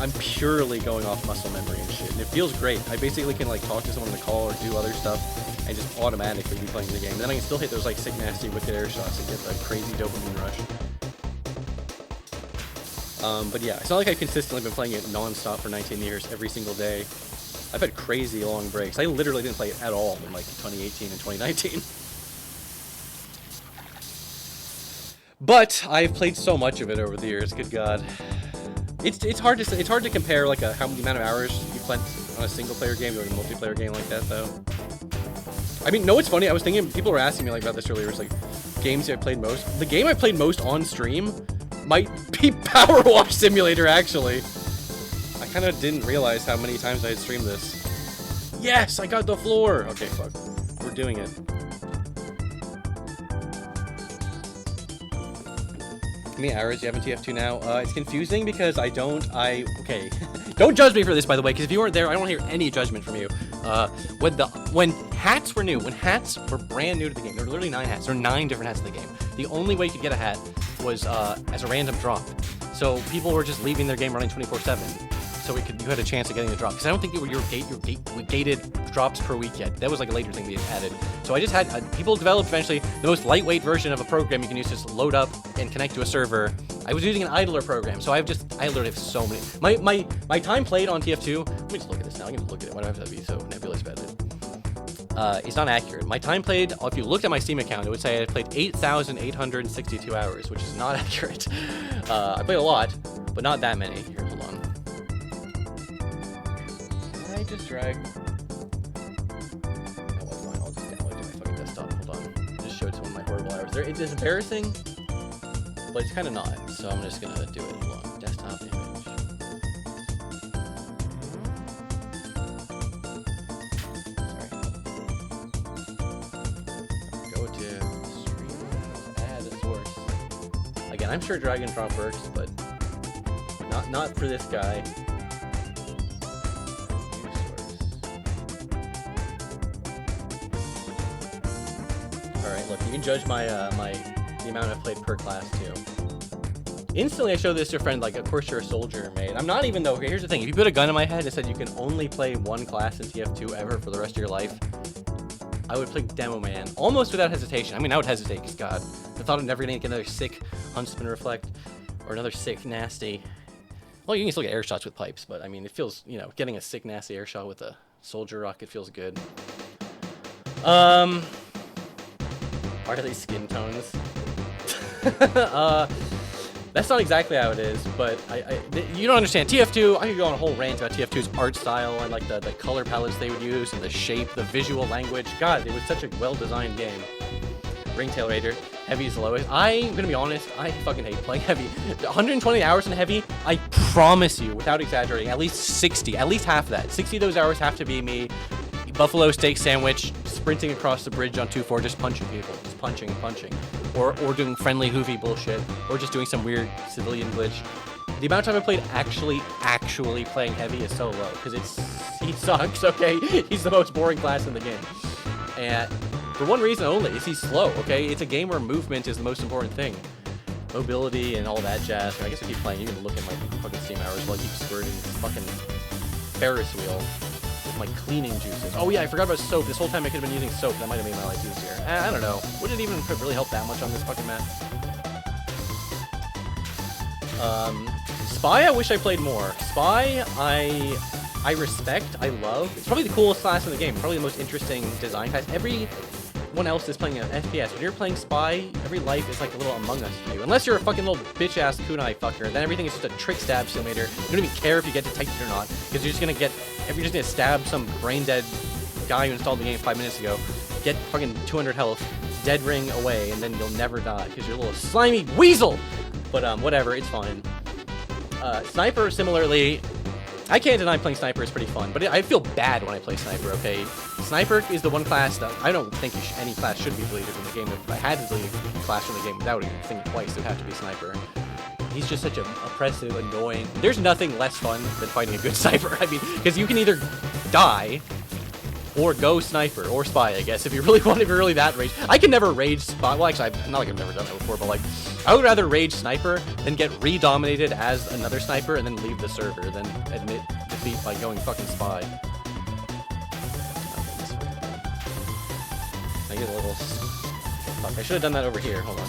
I'm purely going off muscle memory and shit, and it feels great. I basically can like talk to someone on the call or do other stuff and just automatically be playing the game. And then I can still hit those like sick, nasty, wicked air shots and get the crazy dopamine rush. But yeah, it's not like I've consistently been playing it non-stop for 19 years every single day. I've had crazy long breaks. I literally didn't play it at all in like 2018 and 2019. But I've played so much of it over the years. Good God, it's hard to say, it's hard to compare like how many amount of hours you spent on a single player game to like a multiplayer game like that though. I mean, no, what's funny? I was thinking, people were asking me like about this earlier. It's like games I played most. The game I played most on stream might be PowerWash Simulator. Actually, I kind of didn't realize how many times I had streamed this. Yes, I got the floor. Okay, fuck, we're doing it. How many hours do you have in TF2 now? It's confusing because okay. Don't judge me for this, by the way, because if you weren't there, I don't hear any judgment from you. When hats were new, when hats were brand new to the game, there were literally 9 hats. There were 9 different hats in the game. The only way you could get a hat was as a random drop. So people were just leaving their game running 24/7. So you had a chance of getting the drop. Because I don't think they were your gated drops per week yet. That was like a later thing they added. So I just had people developed eventually the most lightweight version of a program you can use to just load up and connect to a server. I was using an idler program, so I literally have so many. My time played on TF2. Let me just look at this now. I can just look at it. Why do I have to be so nebulous about it? It's not accurate. My time played, if you looked at my Steam account, it would say I played 8,862 hours, which is not accurate. I played a lot, but not that many. Here, hold on. Can I just drag? No, it's fine. I'll just download it to my fucking desktop. Hold on. Just show it to one of my horrible hours. It's embarrassing, but it's kind of not. So I'm just gonna do it. Hold on. Desktop image. Again, I'm sure drag and drop works, but not for this guy. Alright, look, you can judge my the amount I've played per class too. Instantly I show this to a friend, like, of course you're a soldier, mate. I'm not even though. Okay, here's the thing. If you put a gun in my head and said you can only play one class in TF2 ever for the rest of your life, I would play Demo Man, almost without hesitation. I mean, I would hesitate, because God, the thought of never gonna get another sick Huntsman Reflect, or another sick, nasty... Well, you can still get air shots with pipes, but I mean, it feels, you know, getting a sick, nasty air shot with a soldier rocket feels good. Why are these skin tones? That's not exactly how it is, but you don't understand. TF2, I could go on a whole rant about TF2's art style and like the color palettes they would use and the shape, the visual language. God, it was such a well-designed game. Ringtail Raider, Heavy is the lowest. I'm gonna be honest, I fucking hate playing Heavy. 120 hours in Heavy, I promise you, without exaggerating, at least 60, at least half of that. 60 of those hours have to be me, buffalo steak sandwich, sprinting across the bridge on 2-4, just punching people, just punching. Or doing friendly hoovy bullshit, or just doing some weird civilian glitch. The amount of time I played actually playing Heavy is so low, because he sucks, okay? He's the most boring class in the game. And for one reason only, is he's slow, okay? It's a game where movement is the most important thing. Mobility and all that jazz. I guess if you keep playing, you can look at my fucking Steam hours while I keep squirting this fucking Ferris wheel. My cleaning juices. Oh yeah, I forgot about soap. This whole time I could have been using soap. That might have made my life easier. I don't know. Would it even really help that much on this fucking map? Spy, I wish I played more. Spy, I respect, I love. It's probably the coolest class in the game. Probably the most interesting design class. Everyone else is playing an FPS. When you're playing Spy, every life is like a little Among Us to you. Unless you're a fucking little bitch-ass kunai fucker, then everything is just a trick stab simulator. You don't even care if you get detected or not, because you're just gonna stab some brain-dead guy who installed the game 5 minutes ago, get fucking 200 health, dead ring away, and then you'll never die, because you're a little slimy weasel! But, whatever, it's fine. Sniper, similarly, I can't deny playing Sniper is pretty fun, but I feel bad when I play Sniper, okay? Sniper is the one class that I don't think any class should be deleted from the game. If I had to delete a class from the game without even thinking twice, it would have to be Sniper. He's just such an oppressive, annoying... There's nothing less fun than fighting a good Sniper. I mean, because you can either die or go Sniper or Spy, I guess, if you really want, if you're really that rage. I can never rage Spy. Well, actually, not like I've never done that before, but like, I would rather rage Sniper than get re-dominated as another Sniper and then leave the server than admit defeat by going fucking Spy. I get a little... Fuck, I should have done that over here. Hold on.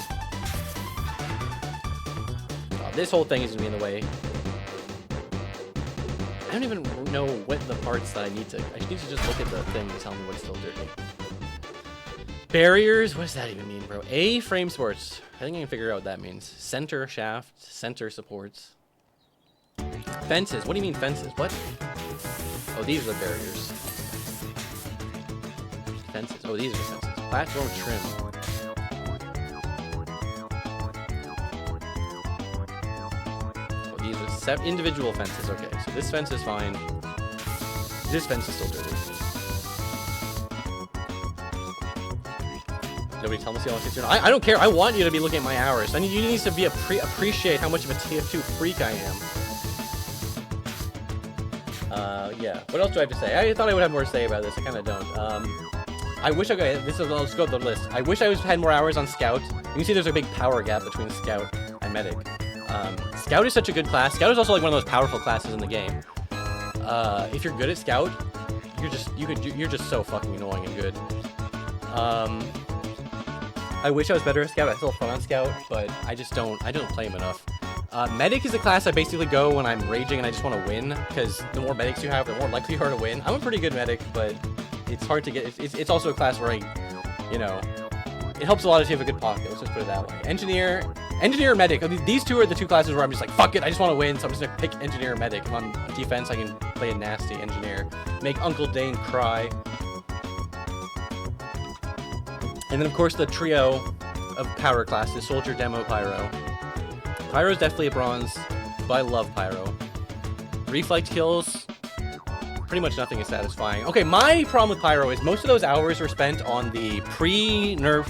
This whole thing is gonna be in the way. I don't even know what the parts that I need to... I need to just look at the thing to tell me what's still dirty. Barriers? What does that even mean, bro? A frame supports. I think I can figure out what that means. Center shaft. Center supports. Fences. What do you mean fences? What? Oh, these are the barriers. Fences. Oh, these are the fences. Platform trim. Individual fences. Okay, so this fence is fine. This fence is still dirty. Nobody tell me I don't care. I want you to be looking at my hours. I mean, you need to be appreciate how much of a TF2 freak I am. Yeah. What else do I have to say? I thought I would have more to say about this. I kind of don't. I wish let's go to the list. I wish I had more hours on Scout. You can see there's a big power gap between Scout and Medic. Scout is such a good class. Scout is also like one of those powerful classes in the game. If you're good at Scout, you're just so fucking annoying and good. I wish I was better at Scout. I still have fun on Scout, but I don't play him enough. Medic is a class I basically go when I'm raging and I just want to win, because the more medics you have, the more likely you are to win. I'm a pretty good medic, but it's hard to get. It's also a class where it helps a lot if you have a good pocket. Let's just put it that way. Engineer or Medic. These two are the two classes where I'm just like, fuck it, I just want to win, so I'm just going to pick Engineer or Medic. If I'm on defense, I can play a nasty Engineer. Make Uncle Dane cry. And then, of course, the trio of power classes, Soldier, Demo, Pyro. Pyro is definitely a bronze, but I love Pyro. Reflect kills, pretty much nothing is satisfying. Okay, my problem with Pyro is most of those hours were spent on the pre-nerf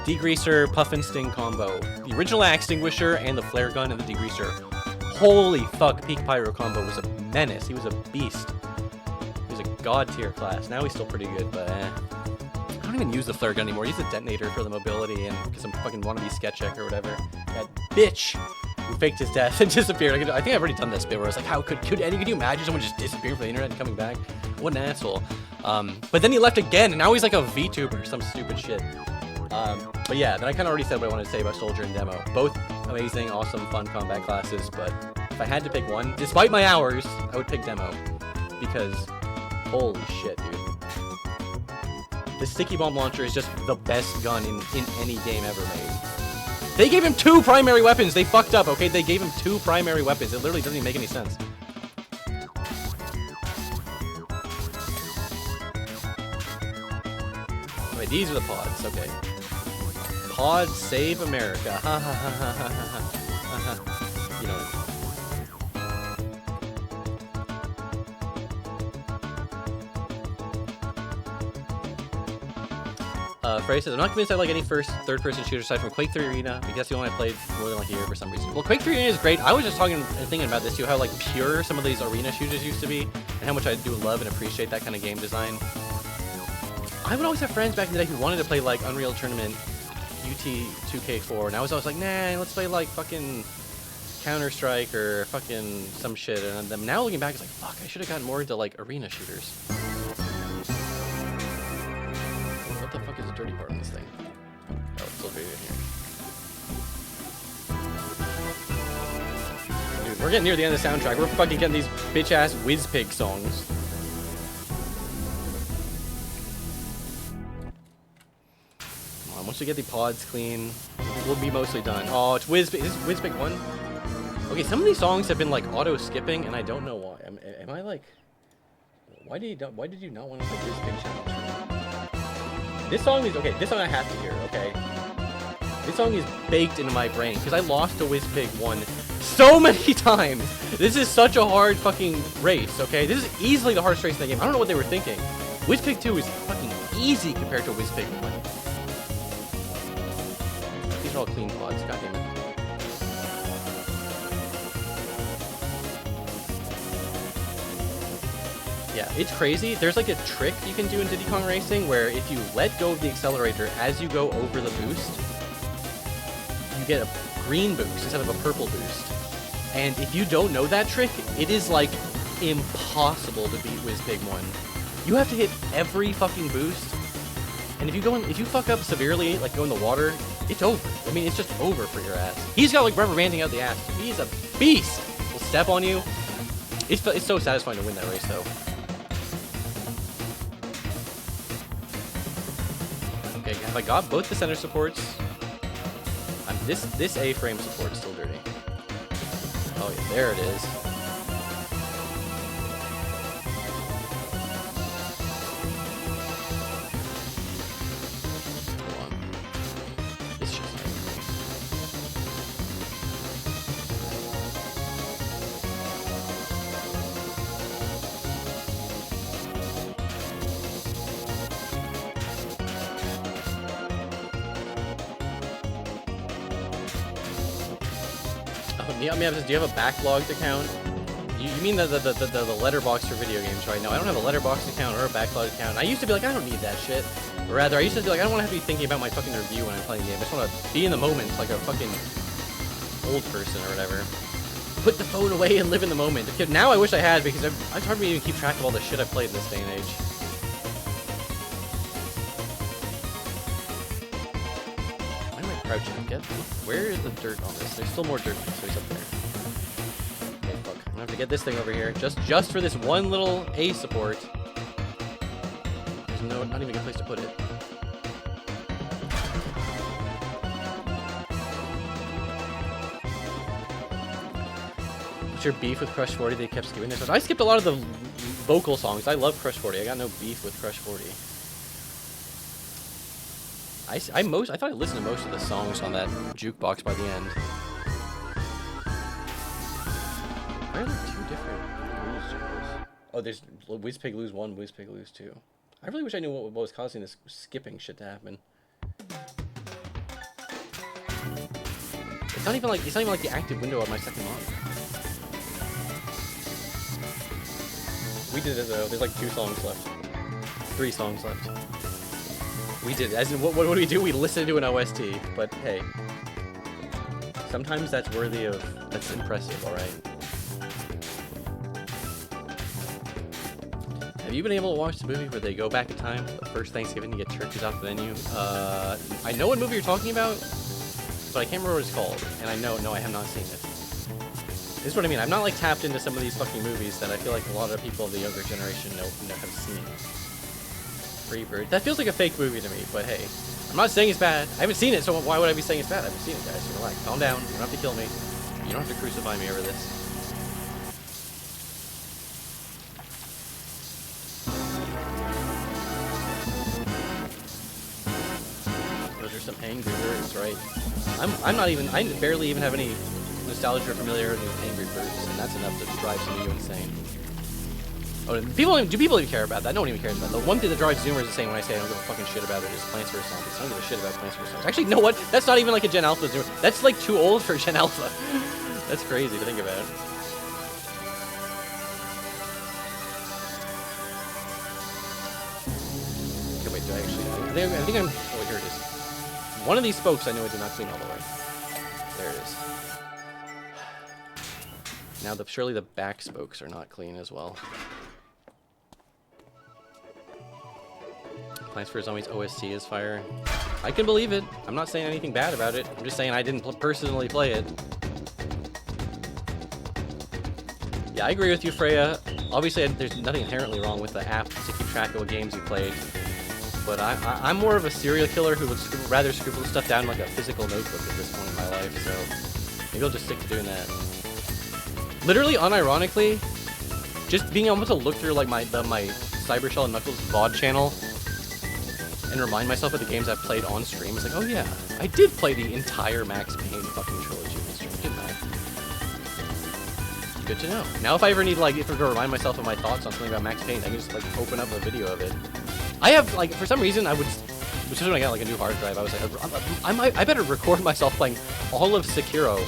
Degreaser Puff and Sting combo. The original Extinguisher and the Flare Gun and the Degreaser. Holy fuck, Peak Pyro combo was a menace. He was a beast. He was a god tier class. Now he's still pretty good, but I don't even use the Flare Gun anymore. I use the Detonator for the mobility and because I'm fucking wannabe sketch check or whatever. That bitch who faked his death and disappeared. I think I've already done this bit where I was like, how could you imagine someone just disappearing from the internet and coming back? What an asshole. But then he left again and now he's like a VTuber or some stupid shit. But yeah, then I kind of already said what I wanted to say about Soldier and Demo. Both amazing, awesome, fun combat classes, but if I had to pick one, despite my hours, I would pick Demo. Because, holy shit, dude. The Sticky Bomb Launcher is just the best gun in any game ever made. They gave him 2 primary weapons! They fucked up, okay? They gave him 2 primary weapons. It literally doesn't even make any sense. Wait, these are the pods, okay. Pod save America. Ha ha ha ha ha ha ha. You know. Frey says, I'm not convinced I like any third-person shooter aside from Quake 3 Arena, because that's the one I played more than like a year for some reason. Well, Quake 3 Arena is great. I was just talking and thinking about this too, how like pure some of these arena shooters used to be, and how much I do love and appreciate that kind of game design. I would always have friends back in the day who wanted to play like Unreal Tournament, UT 2K4, and I was always like, nah, let's play like fucking Counter-Strike or fucking some shit. And then now looking back, it's like, fuck, I should have gotten more into like arena shooters. What the fuck is the dirty part of this thing? Oh, it's still video in here. Dude, we're getting near the end of the soundtrack. We're fucking getting these bitch-ass Whizpig songs. Once we get the pods clean, we'll be mostly done. Oh, it's Whizpig. Is this Whizpig 1? Okay, some of these songs have been like auto-skipping, and I don't know why. Am I like... Why did you not want to play Whizpig challenge? This song is... Okay, this song I have to hear, okay? This song is baked into my brain, because I lost to Whizpig 1 so many times! This is such a hard fucking race, okay? This is easily the hardest race in the game. I don't know what they were thinking. WizPig 2 is fucking easy compared to WizPig 1. These are all clean quads, goddammit. Yeah, it's crazy. There's like a trick you can do in Diddy Kong Racing where if you let go of the accelerator as you go over the boost, you get a green boost instead of a purple boost. And if you don't know that trick, it is like impossible to beat WizPig 1. You have to hit every fucking boost. And if you fuck up severely, like go in the water, it's over. I mean, it's just over for your ass. He's got like rubber banding out the ass. He's a beast. He'll step on you. It's so satisfying to win that race though. Okay, have I got both the center supports? This A-frame support is still dirty. Oh yeah, there it is. Hold on. This shit's do you have a backlogged account? You mean the letterbox for video games, right? No, I don't have a letterbox account or a backlogged account. I used to be like, I don't need that shit. Or rather, I used to be like, I don't want to have to be thinking about my fucking review when I'm playing the game. I just want to be in the moment like a fucking old person or whatever. Put the phone away and live in the moment. Now I wish I had because it's hard for me to even keep track of all the shit I've played in this day and age. Where is the dirt on this? There's still more dirt so he's up there. Okay, fuck. I'm gonna have to get this thing over here. Just for this one little A support. There's not even a good place to put it. What's your beef with Crush 40? They kept skipping this. I skipped a lot of the vocal songs. I love Crush 40. I got no beef with Crush 40. I thought I listened to most of the songs on that jukebox by the end. Why are there two different lose jingles? Oh, there's WizPig Lose 1, WizPig Lose 2. I really wish I knew what was causing this skipping shit to happen. It's not even like the active window of my second mod. We did it though. There's like 2 songs left. 3 songs left. We did. As in, what do we do? We listen to an OST. But hey, sometimes that's worthy of. That's impressive. All right. Have you been able to watch the movie where they go back in time for the first Thanksgiving to get turkeys off the menu? I know what movie you're talking about, but I can't remember what it's called. And I know, no, I have not seen it. This is what I mean. I'm not like tapped into some of these fucking movies that I feel like a lot of people of the younger generation have seen. Freebird. That feels like a fake movie to me, but hey, I'm not saying it's bad. I haven't seen it, so why would I be saying it's bad? I haven't seen it, guys. So relax. Calm down. You don't have to kill me. You don't have to crucify me over this. Those are some angry birds, right? I barely even have any nostalgia or familiarity with Angry Birds, and that's enough to drive some of you insane. Oh, do people even care about that? No one even cares about that. The one thing that drives Zoomers insane when I say I don't give a fucking shit about it is Plants vs. Zombies. I don't give a shit about Plants vs. Zombies. Actually, you know what? That's not even like a Gen Alpha Zoomer. That's like too old for Gen Alpha. That's crazy to think about. Okay, wait, do I actually... I think I'm... Oh, wait, here it is. One of these spokes I know I did not clean all the way. There it is. Now, surely the back spokes are not clean as well. Plants vs. Zombies OST is fire. I can believe it. I'm not saying anything bad about it. I'm just saying I didn't personally play it. Yeah, I agree with you, Freya. Obviously, there's nothing inherently wrong with the app to keep track of what games you played. But I'm more of a serial killer who would rather scribble stuff down in like a physical notebook at this point in my life, so maybe I'll just stick to doing that. Literally, unironically, just being able to look through like my Cybershell and Knuckles VOD channel and remind myself of the games I've played on stream. It's like, oh yeah, I did play the entire Max Payne fucking trilogy on stream, didn't I? good to know. Now if I ever need, like, if I to remind myself of my thoughts on something about Max Payne, I can just, like, open up a video of it. I have, like, for some reason, which is when I got, like, a new hard drive, I was like, I better record myself playing all of Sekiro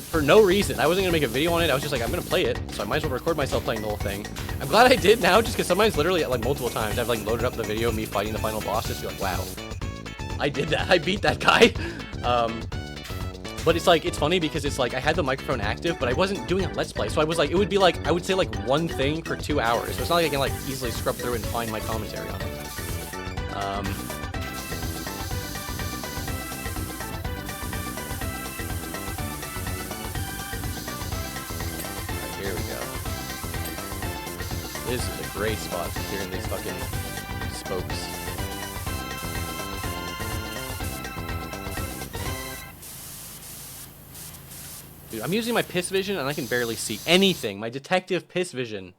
for no reason. I wasn't gonna make a video on it, I was just like, I'm gonna play it, so I might as well record myself playing the whole thing. I'm glad I did now, just because sometimes, literally, like, multiple times, I've, like, loaded up the video of me fighting the final boss, just to be like, wow, I did that, I beat that guy. But it's like, it's funny because it's like, I had the microphone active, but I wasn't doing a Let's Play. So I was like, it would be like, I would say like one thing for 2 hours. So it's not like I can like easily scrub through and find my commentary on it. Alright, here we go. This is a great spot for hearing these fucking spokes. Dude, I'm using my piss vision and I can barely see anything. My detective piss vision.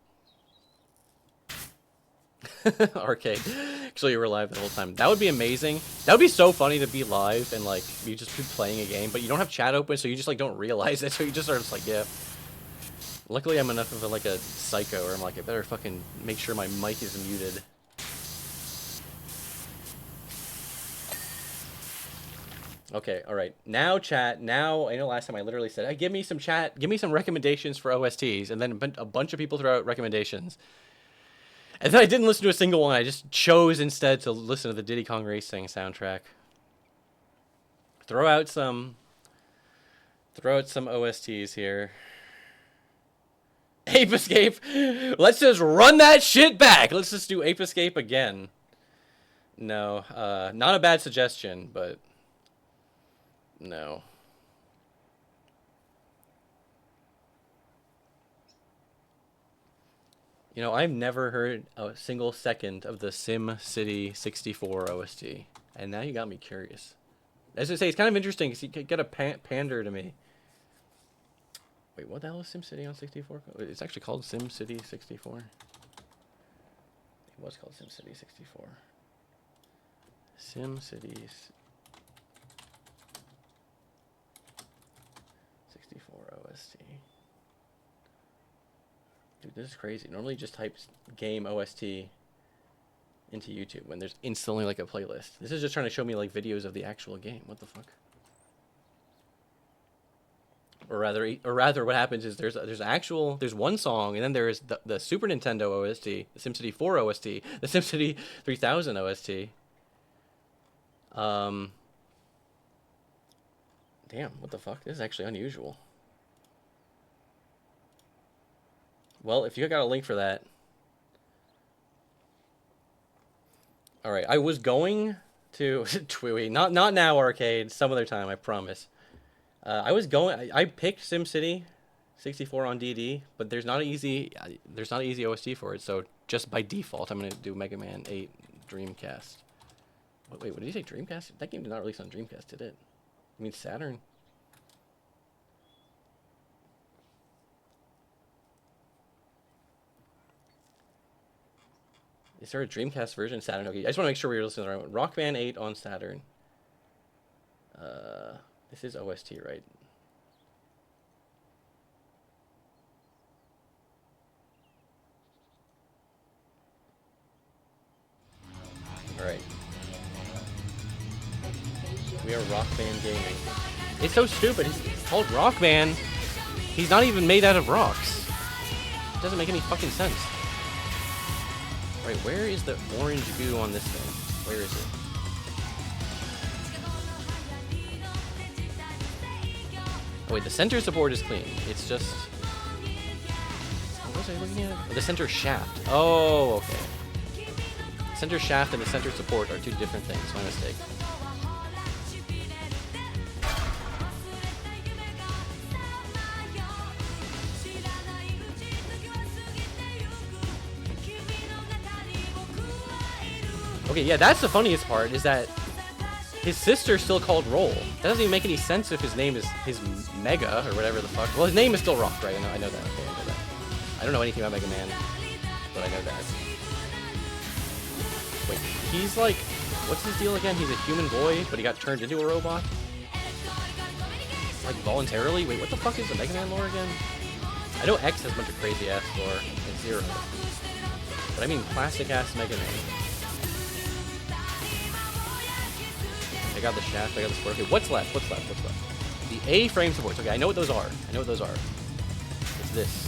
Arcade. Actually, you were live the whole time. That would be amazing. That would be so funny to be live and like you just be playing a game, but you don't have chat open, so you just like don't realize it. So you just are just like, yeah. Luckily, I'm enough of a, like a psycho, where I'm like, I better fucking make sure my mic is muted. Okay, alright. Now, chat, now, I know last time I literally said, hey, give me some chat, give me some recommendations for OSTs, and then a bunch of people throw out recommendations. And then I didn't listen to a single one, I just chose instead to listen to the Diddy Kong Racing soundtrack. Throw out some OSTs here. Ape Escape! Let's just run that shit back! Let's just do Ape Escape again. No, not a bad suggestion, but... no. You know, I've never heard a single second of the Sim City 64 OST. And now you got me curious. As I say, it's kind of interesting because you could get a pander to me. Wait, what the hell is Sim City on 64? It's actually called Sim City 64. It was called Sim City 64. Sim City 64 OST. Dude, this is crazy. Normally just type game OST into YouTube when there's instantly like a playlist. This is just trying to show me like videos of the actual game. What the fuck? Or rather what happens is there's one song, and then there is the Super Nintendo OST, the SimCity 4 OST, the SimCity 3000 OST. Damn, what the fuck? This is actually unusual. Well, if you got a link for that. Alright, I was going to... Twiwi, not now, Arcade. Some other time, I promise. I picked SimCity 64 on DD, but there's not an easy OST for it, so just by default, I'm going to do Mega Man 8 Dreamcast. Wait, what did you say, Dreamcast? That game did not release on Dreamcast, did it? I mean, Saturn? Is there a Dreamcast version? Saturn? Okay, I just want to make sure we were listening to the right one. Rock Band 8 on Saturn. This is OST, right? Alright. We are Rock Band Gaming. It's so stupid. It's called Rock Band. He's not even made out of rocks. It doesn't make any fucking sense. Right, where is the orange goo on this thing? Where is it? Oh wait, the center support is clean. It's just... what was I looking at? Oh, the center shaft. Oh, okay. Center shaft and the center support are two different things. My mistake. Okay, yeah, that's the funniest part, is that his sister's still called Roll. That doesn't even make any sense if his name is his Mega, or whatever the fuck. Well, his name is still Rock, right? I know that. Okay, I know that. I don't know anything about Mega Man, but I know that. Wait, he's like... what's his deal again? He's a human boy, but he got turned into a robot? Like, voluntarily? Wait, what the fuck is the Mega Man lore again? I know X has a bunch of crazy ass lore, and Zero. But I mean classic ass Mega Man. I got the shaft, I got the sport. Okay, what's left? What's left? What's left? The A frame supports. Okay, I know what those are. I know what those are. It's this.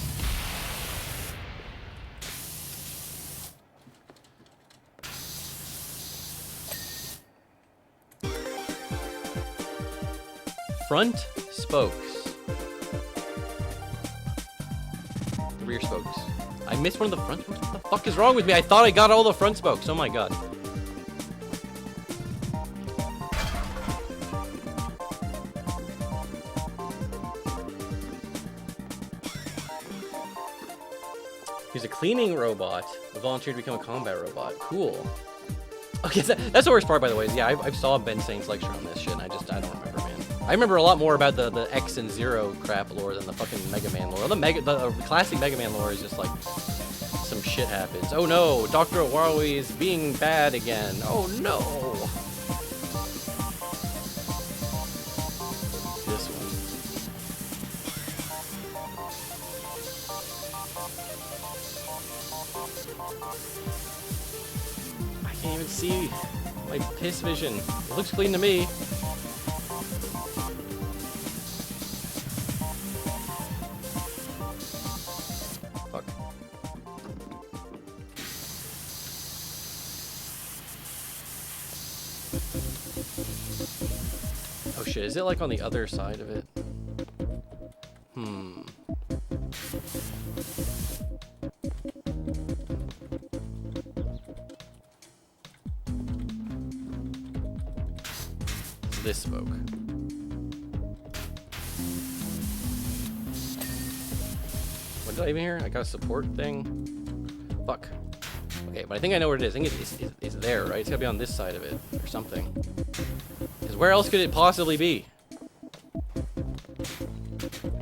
Front spokes. The rear spokes. I missed one of the front spokes? What the fuck is wrong with me? I thought I got all the front spokes. Oh my god. He's a cleaning robot who volunteered to become a combat robot. Cool. Okay, that's the worst part, by the way. Is, yeah, I saw Ben Saint's lecture on this shit, and I don't remember, man. I remember a lot more about the X and Zero crap lore than the fucking Mega Man lore. The classic Mega Man lore is just like some shit happens. Oh no, Dr. Warwi is being bad again. Oh no. This one. I can't even see my piss vision. It looks clean to me. Fuck. Oh shit, is it like on the other side of it? This spoke. What did I even hear? I got a support thing. Fuck. Okay, but I think I know what it is. I think it's there, right? It's gotta be on this side of it or something. Because where else could it possibly be?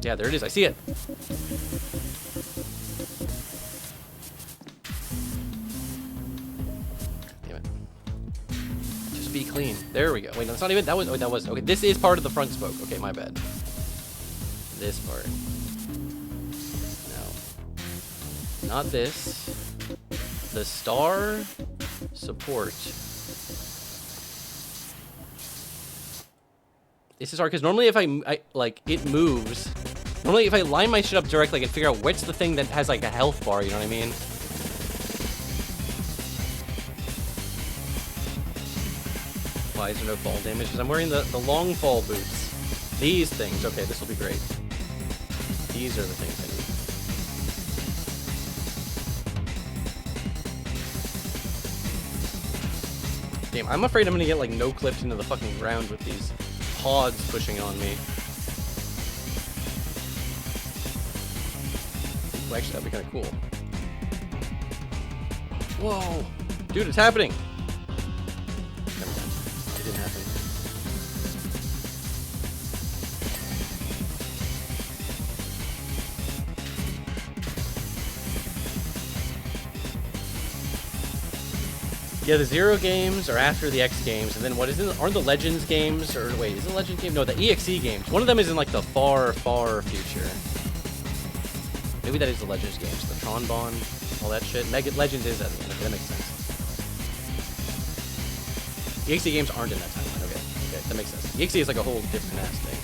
Yeah, there it is. I see it. Damn it. Just be clean. There we go. Wait, no, that's not even. That was. Oh, that was. Okay, this is part of the front spoke. Okay, my bad. This part. No. Not this. The star support. This is hard because normally if I like it moves. Normally if I line my shit up directly, I can figure out what's the thing that has like a health bar. You know what I mean? Why is there no fall damage? Because I'm wearing the long fall boots. These things. Okay, this will be great. These are the things I need. Damn, I'm afraid I'm gonna get like no clipped into the fucking ground with these pods pushing on me. Well, actually, that'd be kind of cool. Whoa, dude, it's happening. Never mind, it didn't happen. Yeah, the Zero games are after the X games, and then what is it? Aren't the Legends games, or wait, is it Legends game? No, the EXE games. One of them is in like the far, far future. Maybe that is the Legends games, the Tron Bond, all that shit. Legends is at the end. Okay, that makes sense. The EXE games aren't in that timeline. Okay, okay, that makes sense. The EXE is like a whole different ass thing.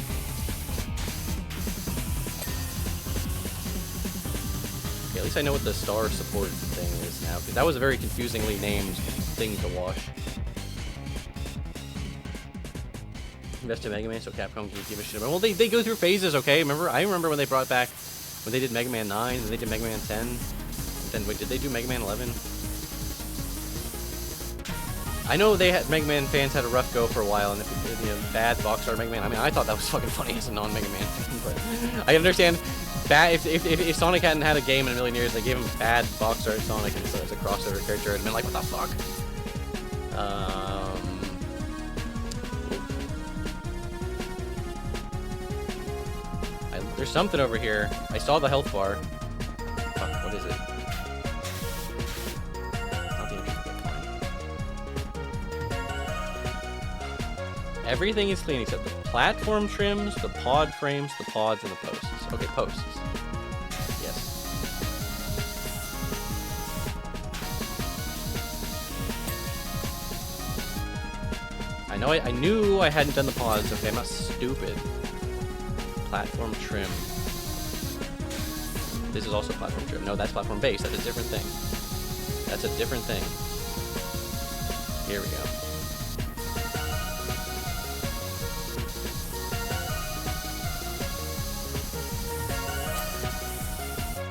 Okay, at least I know what the star support thing is now, because that was a very confusingly named thing to wash. Invest in Mega Man so Capcom can give a shit about. Well, they go through phases, okay? I remember when they brought back, when they did Mega Man 9, and they did Mega Man 10. And then, wait, did they do Mega Man 11? I know Mega Man fans had a rough go for a while, and bad box art Mega Man. I mean, I thought that was fucking funny as a non-Mega Man fan, but I understand. If Sonic hadn't had a game in a million years, they gave him bad box art Sonic as a crossover character, I'd been like, what the fuck? There's something over here. I saw the health bar. Fuck, what is it? Everything is clean except the platform trims, the pod frames, the pods, and the posts. Okay, posts. I know I knew I hadn't done the pods. Okay, I'm not stupid. Platform trim. This is also platform trim. No, that's platform base. That's a different thing. That's a different thing. Here we go.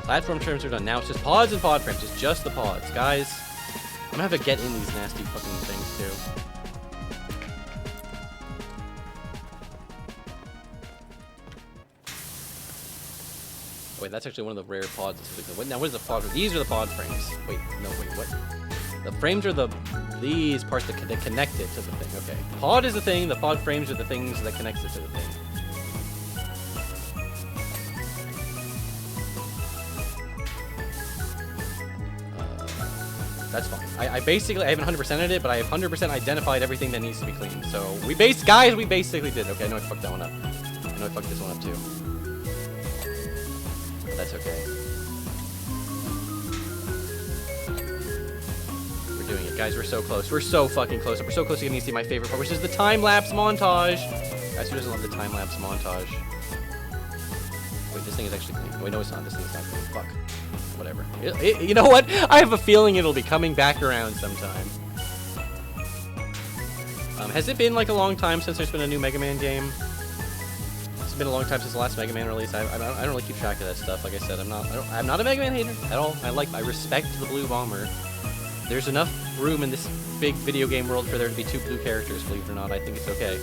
Platform trims are done. Now it's just pods and pod frames. It's just the pods. Guys, I'm gonna have to get in these nasty fucking things too. Wait, that's actually one of the rare pods. Now, what is the pod? These are the pod frames. Wait, no, wait, what? The frames are these parts that connect it to the thing. Okay. Pod is the thing. The pod frames are the things that connects it to the thing. That's fine. I basically, I haven't 100%ed it, but I have 100% identified everything that needs to be cleaned. So, guys, we basically did. Okay, I know I fucked that one up. I know I fucked this one up too. But that's okay. We're doing it. Guys, we're so close. We're so fucking close. We're so close to getting to see my favorite part, which is the time-lapse montage. Guys, who doesn't love the time-lapse montage? Wait, this thing is actually clean. Wait, no, it's not. This thing is not clean. Fuck. Whatever. You know what? I have a feeling it'll be coming back around sometime. Has it been like a long time since there's been a new Mega Man game? It's been a long time since the last Mega Man release. I don't really keep track of that stuff. Like I said, I'm not a Mega Man hater at all. I respect the Blue Bomber. There's enough room in this big video game world for there to be 2 blue characters, believe it or not. I think it's okay.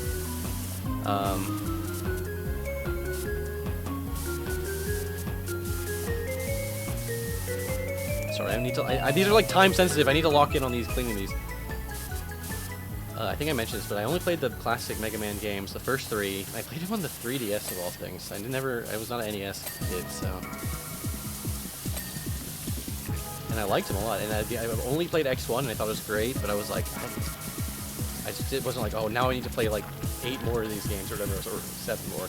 Sorry, I need to. These are like time sensitive. I need to lock in on these, cleaning these. I think I mentioned this, but I only played the classic Mega Man games, the first 3. I played them on the 3DS of all things. I was not an NES kid, so. And I liked them a lot. And I've only played X1, and I thought it was great, but I was like, it wasn't like, oh, now I need to play like 8 more of these games or whatever, or 7 more.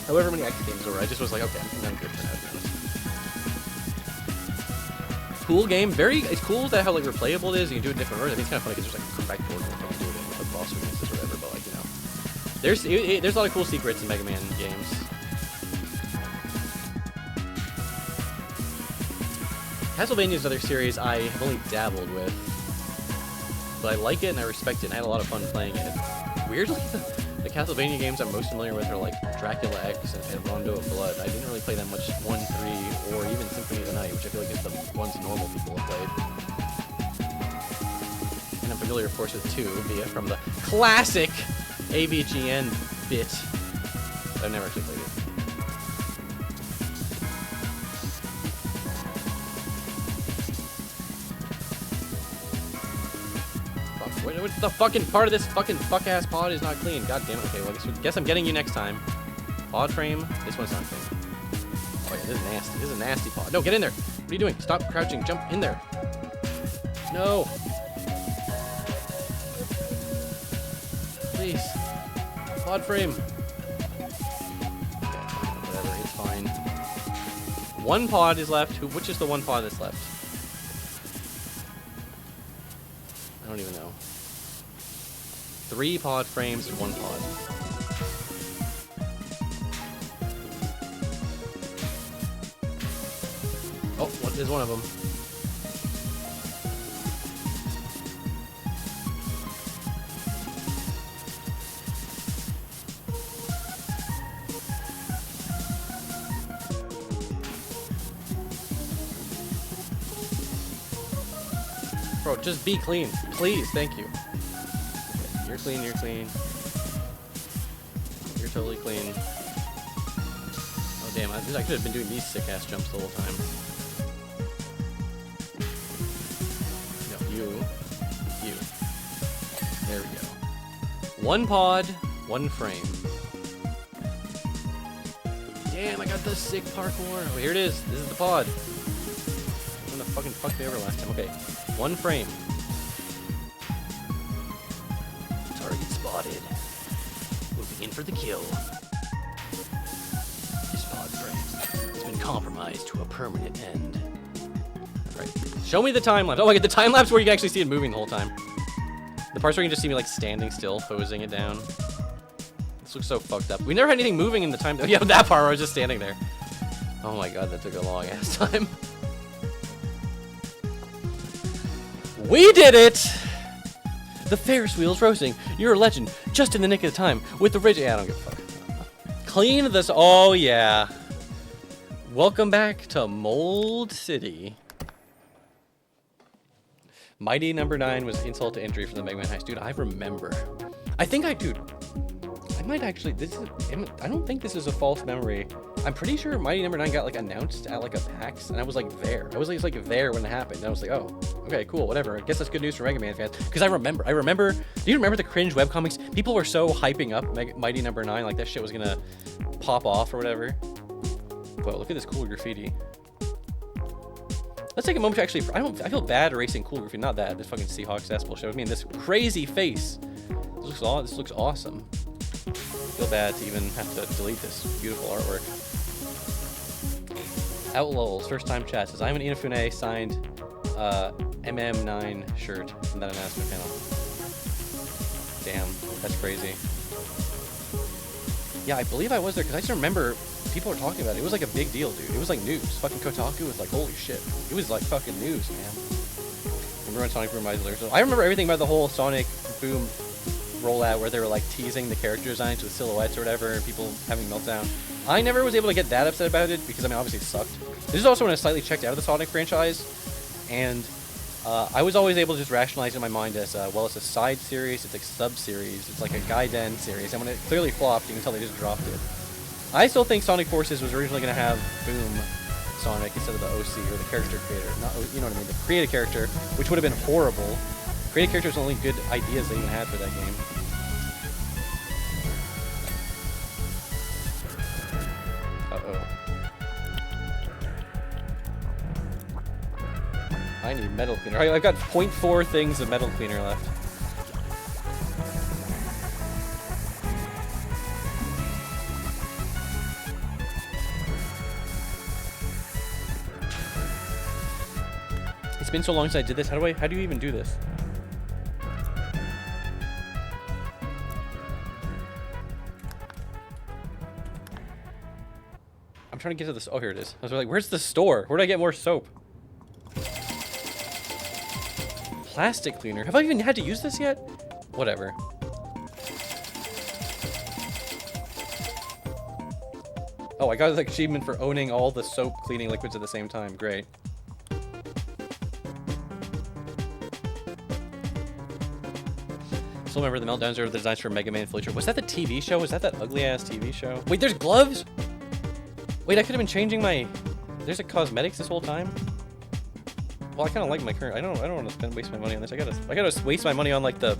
However many X games there were, I just was like, okay, I'm good for now, to be honest. Cool game. It's cool that how like replayable it is. You can do it in different order. I think it's kind of funny because there's like correct order and you can do it in like boss weaknesses or whatever. But like there's a lot of cool secrets in Mega Man games. Castlevania is another series I have only dabbled with, but I like it and I respect it. And I had a lot of fun playing it. Weirdly, the Castlevania games I'm most familiar with are like Dracula X and Rondo of Blood. I didn't really play that much 1, 3, or even Symphony of the Night, which I feel like is the ones normal people have played. And I'm familiar, of course, with 2, from the classic AVGN bit. But I've never actually played it. What the fucking part of this fucking fuck-ass pod is not clean? God damn it. Okay, well, I guess I'm getting you next time. Pod frame. This one's not clean. Oh, yeah, this is nasty. This is a nasty pod. No, get in there. What are you doing? Stop crouching. Jump in there. No. Please. Pod frame. Okay, whatever. It's fine. 1 pod is left. Which is the 1 pod that's left? I don't even know. 3 pod frames and 1 pod. Oh, what is one of them? Bro, just be clean. Please, thank you. Okay, you're clean, you're clean. You're totally clean. Oh damn, I could have been doing these sick-ass jumps the whole time. No, you. There we go. 1 pod, 1 frame. Damn, I got the sick parkour. Oh, here it is. This is the pod. I'm gonna fucking fuck me over last time. Okay. 1 frame. Target spotted. Moving in for the kill. This pod frame has been compromised to a permanent end. Alright. Show me the time lapse. Oh my god, the time lapse where you can actually see it moving the whole time. The parts where you can just see me like standing still, posing it down. This looks so fucked up. We never had anything moving in the time. Yeah, that part where I was just standing there. Oh my god, that took a long ass time. We did it! The Ferris wheel's roasting. You're a legend, just in the nick of the time. With the ridge. Yeah, I don't give a fuck. Clean this. Oh yeah. Welcome back to Mold City. Mighty number 9 was insult to injury from the Mega Man heist. Dude, I remember. I think dude, I might actually, I don't think this is a false memory. I'm pretty sure Mighty number 9 got like announced at like a PAX, and I was like there. I was like there when it happened. And I was like, oh, okay, cool, whatever. I guess that's good news for Mega Man fans. Because I remember, do you remember the cringe webcomics? People were so hyping up Mighty number 9, like that shit was gonna pop off or whatever. But look at this cool graffiti. Let's take a moment to actually, I feel bad erasing cool graffiti, not that, this fucking Seahawks ass bullshit. I mean, this crazy face. This looks awesome. I feel bad to even have to delete this beautiful artwork. Outlaws, first time chat, says, I'm an Inafune signed MM9 shirt from that announcement panel. Damn, that's crazy. Yeah, I believe I was there because I just remember people were talking about it. It was like a big deal, dude. It was like news. Fucking Kotaku was like, holy shit. It was like fucking news, man. Remember when Sonic Boom Rising? I remember everything about the whole Sonic Boom rollout where they were like teasing the character designs with silhouettes or whatever and people having meltdown. I never was able to get that upset about it because, I mean, obviously it sucked. This is also when I slightly checked out of the Sonic franchise, and I was always able to just rationalize it in my mind as, well, it's a side series, it's a sub-series, it's like a Gaiden series, and when it clearly flopped, you can tell they just dropped it. I still think Sonic Forces was originally going to have Boom Sonic instead of the OC, or the character creator, not, you know what I mean, the created character, which would have been horrible. Created character was the only good ideas they even had for that game. Uh-oh. I need metal cleaner. I've got 0.4 things of metal cleaner left. It's been so long since I did this. How do you even do this? I'm trying to get to this. Oh, here it is. I was like, where's the store? Where do I get more soap? Plastic cleaner. Have I even had to use this yet? Whatever. Oh, I got the achievement for owning all the soap cleaning liquids at the same time. Great. Still remember the meltdowns are the designs for Mega Man Felicia. Was that the TV show? Was that ugly ass TV show? Wait, there's gloves? Wait, I could have been changing my... There's a cosmetics this whole time? Well, I kind of like my current... I don't want to waste my money on this. I gotta waste my money on, like, the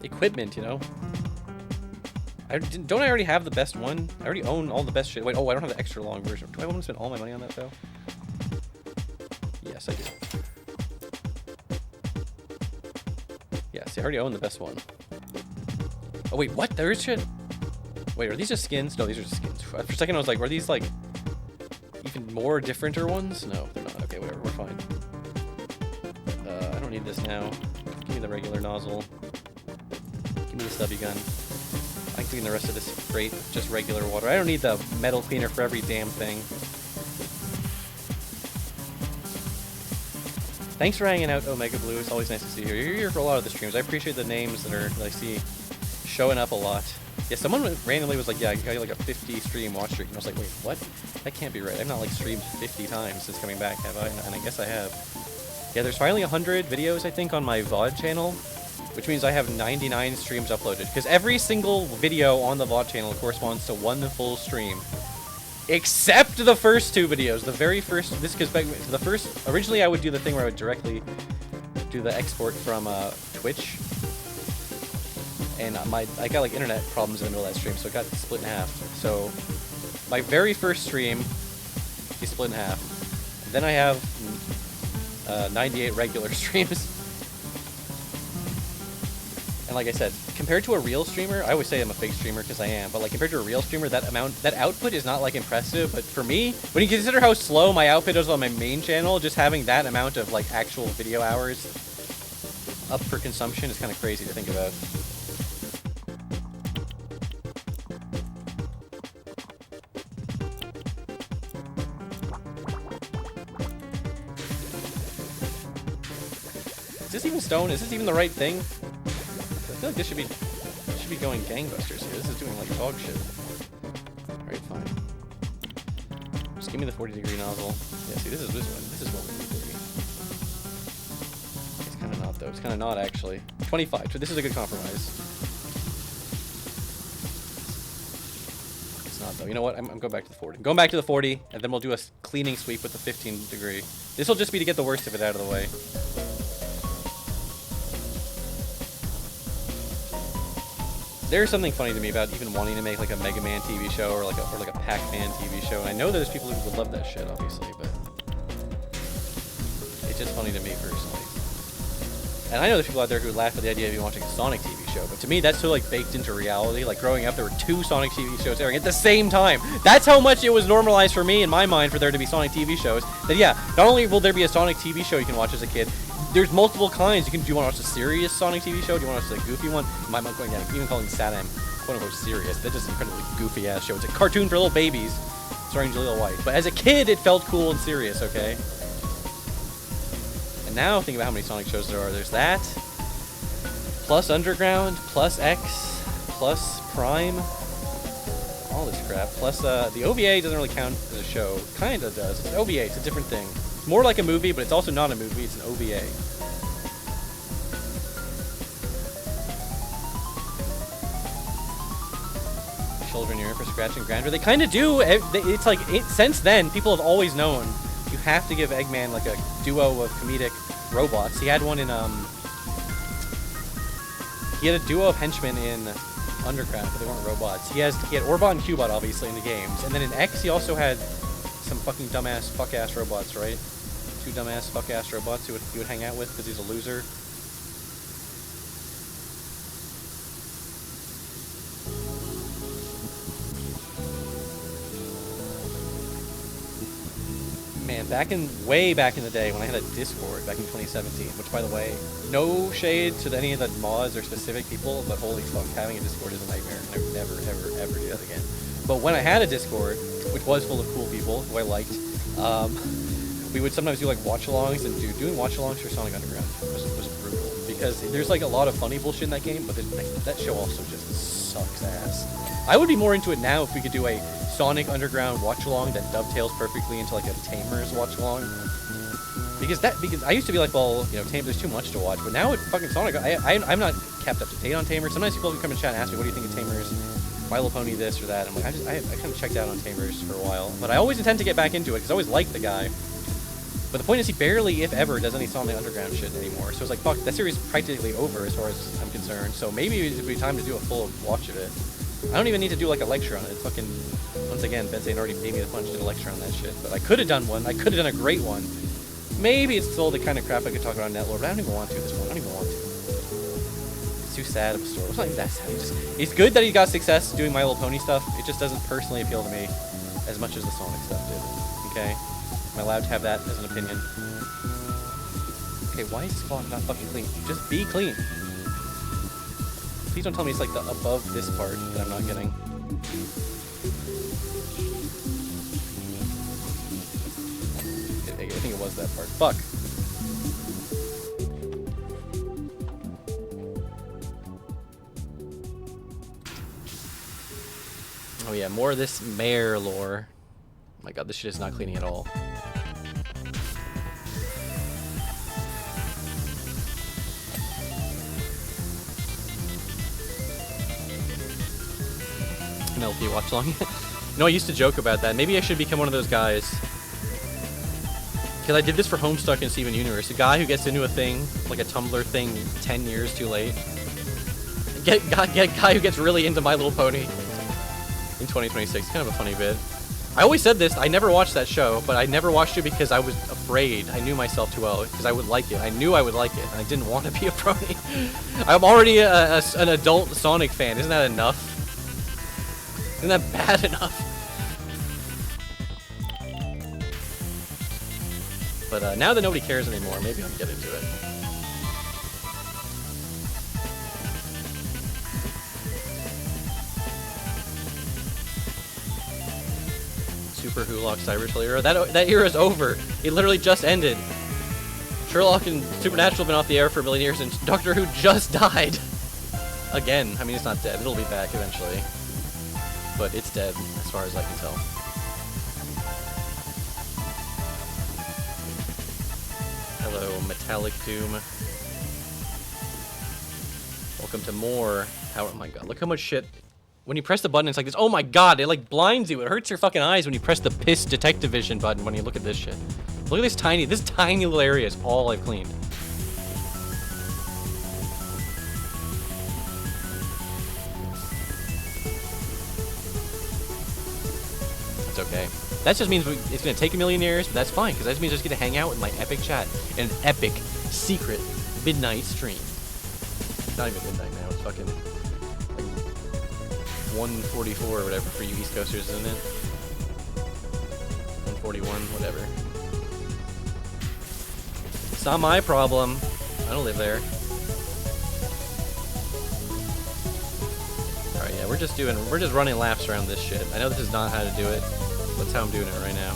equipment, you know? Don't I already have the best one? I already own all the best shit. Wait, oh, I don't have the extra long version. Do I want to spend all my money on that, though? Yes, I do. Yeah, see, I already own the best one. Oh, wait, what? There is shit? Wait, are these just skins? No, these are just skins. For a second, I was like, were these, like, even more differenter ones? No, they're not. Okay, whatever, we're fine. I don't need this now. Give me the regular nozzle. Give me the stubby gun. I can clean the rest of this crate with just regular water. I don't need the metal cleaner for every damn thing. Thanks for hanging out, Omega Blue. It's always nice to see you. You're here for a lot of the streams. I appreciate the names that I see showing up a lot. Yeah, someone randomly was like, yeah, I got like a 50 stream watch streak. And I was like, wait, what? That can't be right. I've not like streamed 50 times since coming back, have I? And I guess I have. Yeah, there's finally 100 videos, I think, on my VOD channel, which means I have 99 streams uploaded. Because every single video on the VOD channel corresponds to one full stream. Except the first 2 videos. The very first, this goes back to the first, originally I would do the thing where I would directly do the export from Twitch. And I got like internet problems in the middle of that stream, so it got split in half. So my very first stream is split in half. Then I have 98 regular streams. And like I said, compared to a real streamer, I always say I'm a fake streamer because I am, but like compared to a real streamer, that output is not like impressive. But for me, when you consider how slow my output is on my main channel, just having that amount of like actual video hours up for consumption is kind of crazy to think about. Is this even stone? Is this even the right thing? I feel like this should be going gangbusters here. This is doing like dog shit. Alright, fine. Just give me the 40-degree nozzle. Yeah, see, this is what we need to be. It's kind of not though. It's kind of not actually. 25. So this is a good compromise. It's not though. You know what? I'm going back to the 40. I'm going back to the 40, and then we'll do a cleaning sweep with the 15-degree. This will just be to get the worst of it out of the way. There's something funny to me about even wanting to make like a Mega Man TV show or like a Pac-Man TV show. And I know there's people who would love that shit, obviously, but it's just funny to me personally. And I know there's people out there who laugh at the idea of you watching a Sonic TV show, but to me that's so like baked into reality. Like growing up, there were 2 Sonic TV shows airing at the same time. That's how much it was normalized for me in my mind for there to be Sonic TV shows. That yeah, not only will there be a Sonic TV show you can watch as a kid, there's multiple kinds. Do you want to watch a serious Sonic TV show? Do you want to watch a goofy one? My mom going down, even calling Saddam quote unquote serious. That's just an incredibly goofy ass show. It's a cartoon for little babies, starring Jaleel White. But as a kid, it felt cool and serious. Okay. And now think about how many Sonic shows there are. There's that, plus Underground, plus X, plus Prime, all this crap. Plus the OVA doesn't really count as a show. Kinda does. It's an OVA. It's a different thing. It's more like a movie, but it's also not a movie. It's an OVA. Children yearn for scratch and grandeur. They kind of do. It's like since then, people have always known you have to give Eggman like a duo of comedic robots. He had one in he had a duo of henchmen in Underground, but they weren't robots. He had Orbot and Cubot obviously in the games, and then in X he also had some fucking dumbass fuck-ass robots, right? 2 dumbass fuck-ass robots he would hang out with because he's a loser. Man, way back in the day when I had a Discord back in 2017, which by the way, no shade to any of the mods or specific people, but holy fuck, having a Discord is a nightmare, and I would never, ever, ever do that again. But when I had a Discord, which was full of cool people who I liked, we would sometimes do like watch-alongs, and doing watch-alongs for Sonic Underground was brutal, because there's like a lot of funny bullshit in that game, but that show also just sucks ass. I would be more into it now if we could do a Sonic Underground watch-along that dovetails perfectly into like a Tamers watch-along. Because I used to be like, well, you know, there's too much to watch, but now with fucking Sonic, I'm not kept up to date on Tamers. Sometimes people come in chat and ask me, what do you think of Tamers? My Little Pony this or that. I'm like, I kind of checked out on Tamers for a while, but I always intend to get back into it because I always liked the guy. But the point is, he barely, if ever, does any Sonic Underground shit anymore. So it's like, fuck, that series is practically over as far as I'm concerned. So maybe it would be time to do a full watch of it. I don't even need to do like a lecture on it. It's fucking, once again, Bensei already gave me the punch to do a lecture on that shit. But I could have done one. I could have done a great one. Maybe it's still the kind of crap I could talk about on Netlore, but I don't even want to at this point. I don't even want to. It's too sad of a story. It's not even that sad. It's good that he got success doing My Little Pony stuff. It just doesn't personally appeal to me as much as the Sonic stuff did. Okay? Am I allowed to have that as an opinion? Okay, why is this clock not fucking clean? Just be clean. Please don't tell me it's like the above this part that I'm not getting. I think it was that part. Fuck. Oh yeah, more of this mare lore. Oh my god, this shit is not cleaning at all. MLP watch along. You know, I used to joke about that. Maybe I should become one of those guys. Because I did this for Homestuck and Steven Universe. A guy who gets into a thing, like a Tumblr thing, 10 years too late. Get guy who gets really into My Little Pony in 2026. Kind of a funny bit. I always said this, I never watched that show, but I never watched it because I was afraid. I knew myself too well, because I would like it. I knew I would like it, and I didn't want to be a brony. I'm already an adult Sonic fan. Isn't that enough? Isn't that bad enough? But now that nobody cares anymore, maybe I'll get into it. Super Hulock Cybershell era. That era's over. It literally just ended. Sherlock and Supernatural have been off the air for a million years, and Doctor Who just died. Again. I mean, it's not dead. It'll be back eventually. But it's dead, as far as I can tell. Hello, Metallic Doom. Welcome to more. Oh my god, look how much shit. When you press the button, it's like this. Oh my god, it like blinds you. It hurts your fucking eyes when you press the piss detective vision button when you look at this shit. Look at this tiny little area is all I've cleaned. That's okay. That just means it's gonna take a million years, but that's fine, because that just means I just get to hang out with my epic chat in an epic, secret, midnight stream. It's not even midnight now, it's fucking like 1:44 or whatever for you East Coasters, isn't it? 1:41, whatever. It's not my problem. I don't live there. Alright, yeah, we're just running laps around this shit. I know this is not how to do it. That's how I'm doing it right now.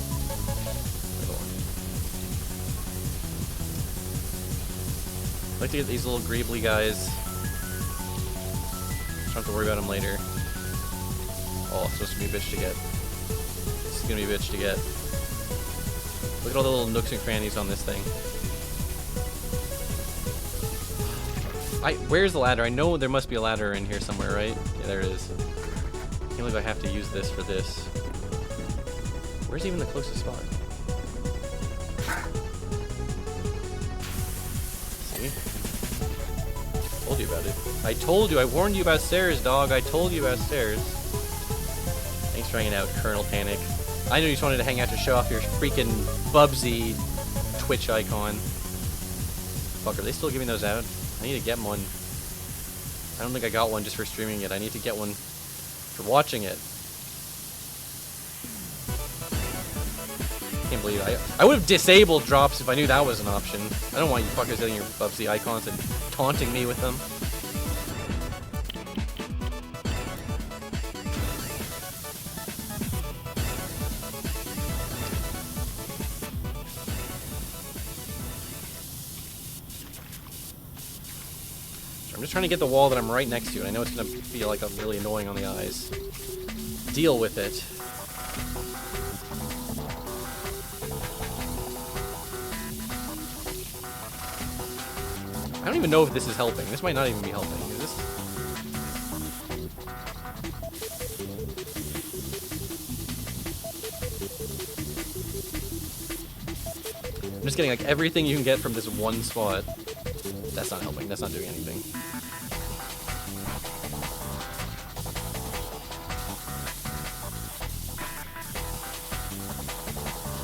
I like to get these little greebly guys. Don't have to worry about them later. Oh, it's supposed to be a bitch to get. This is gonna be a bitch to get. Look at all the little nooks and crannies on this thing. Where's the ladder? I know there must be a ladder in here somewhere, right? Yeah, there it is. I can't believe I have to use this for this. Where's even the closest spot? See? Told you about it. I told you. I warned you about stairs, dog. I told you about stairs. Thanks for hanging out, Colonel Panic. I know you just wanted to hang out to show off your freaking Bubsy Twitch icon. Fuck, are they still giving those out? I need to get one. I don't think I got one just for streaming it. I need to get one for watching it. Can't believe it. I would have disabled drops if I knew that was an option. I don't want you fuckers getting your Bubsy icons and taunting me with them. I'm just trying to get the wall that I'm right next to, and I know it's going to feel like I'm really annoying on the eyes. Deal with it. I don't even know if this is helping. This might not even be helping. Is this? I'm just getting like everything you can get from this one spot. That's not helping. That's not doing anything.